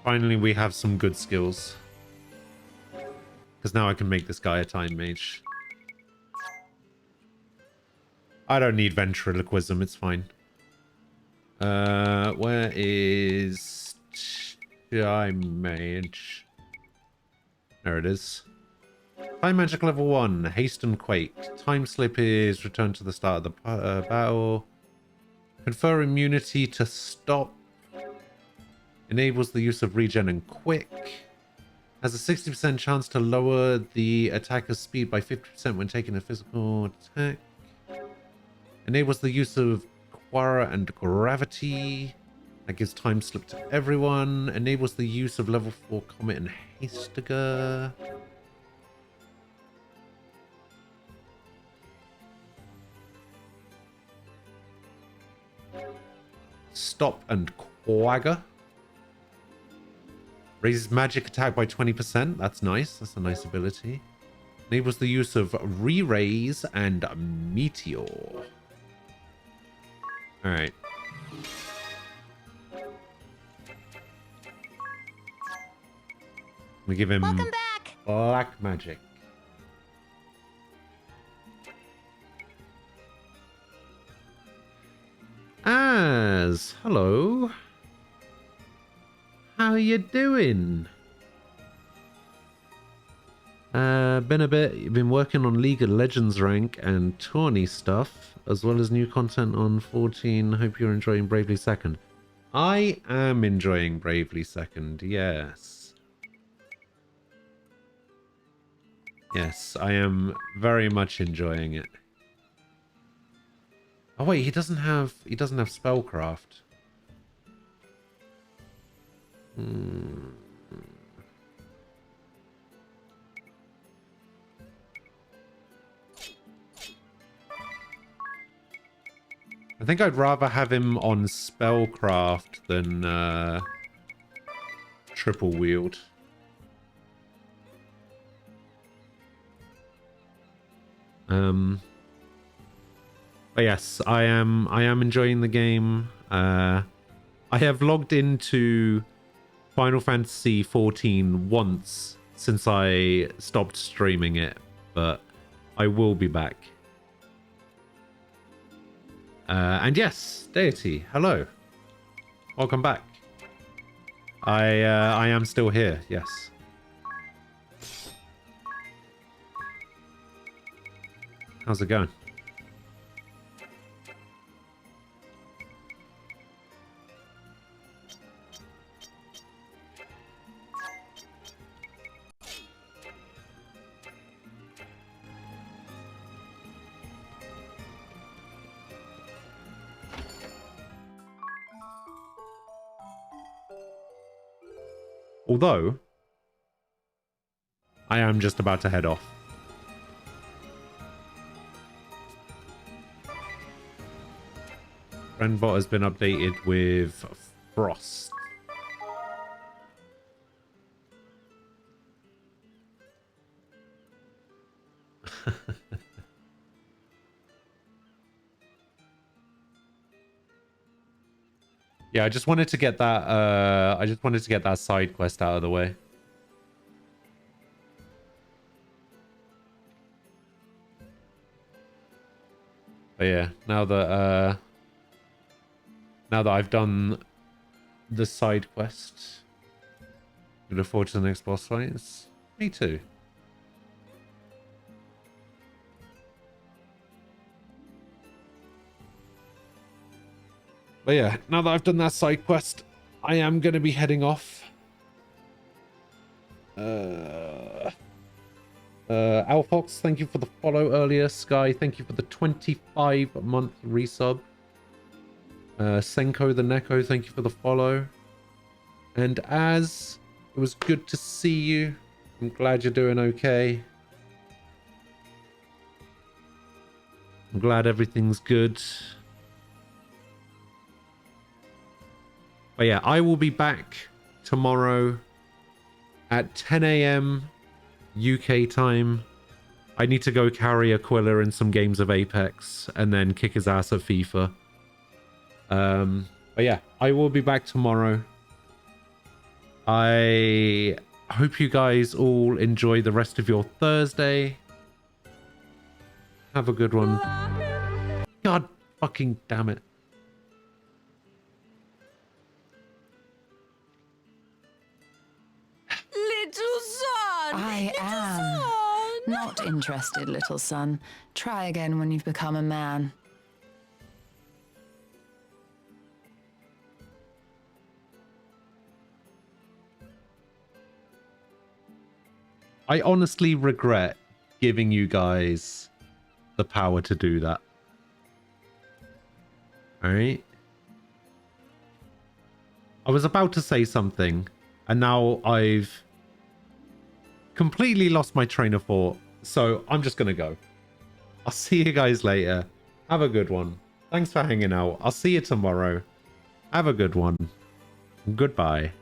Finally, we have some good skills. Because now I can make this guy a time mage. I don't need ventriloquism, it's fine. Where is time mage? There it is. Time magic level 1, haste and quake. Time slip is return to the start of the battle. Confer immunity to stop. Enables the use of regen and quick. Has a 60% chance to lower the attacker's speed by 50% when taking a physical attack. Enables the use of Quara and gravity. That gives time slip to everyone. Enables the use of level 4 Comet and Hastiger. Stop and Quagga. Raises magic attack by 20%. That's nice. That's a nice ability. Enables the use of Re-Raise and Meteor. Alright. We give him Welcome back. black magic. Hello. How you doing? Been working on League of Legends rank and tourney stuff, as well as new content on 14. Hope you're enjoying Bravely Second. I am enjoying Bravely Second, yes. Yes, I am very much enjoying it. Oh wait, he doesn't have spellcraft. I think I'd rather have him on spellcraft than triple wield. But yes, I am enjoying the game. I have logged into Final Fantasy XIV once since I stopped streaming it, but I will be back. And yes, Deity, hello. Welcome back. I am still here, yes. How's it going? Although, I am just about to head off. Renbot has been updated with Frost. Yeah, I just wanted to get that side quest out of the way. But yeah, now that I've done the side quest, I look forward to the next boss fights. Me too. But yeah, now that I've done that side quest, I am going to be heading off. Alfox, thank you for the follow earlier. Sky, thank you for the 25-month resub. Senko the Neko, thank you for the follow. And Az, it was good to see you. I'm glad you're doing okay. I'm glad everything's good. But yeah, I will be back tomorrow at 10 a.m. UK time. I need to go carry Aquila in some games of Apex and then kick his ass at FIFA. But yeah, I will be back tomorrow. I hope you guys all enjoy the rest of your Thursday. Have a good one. God fucking damn it. Little son! I am not interested, little son. Try again when you've become a man. I honestly regret giving you guys the power to do that. Alright? I was about to say something, and now I've completely lost my train of thought, so I'm just gonna go. I'll see you guys later. Have a good one. Thanks for hanging out. I'll see you tomorrow. Have a good one. Goodbye.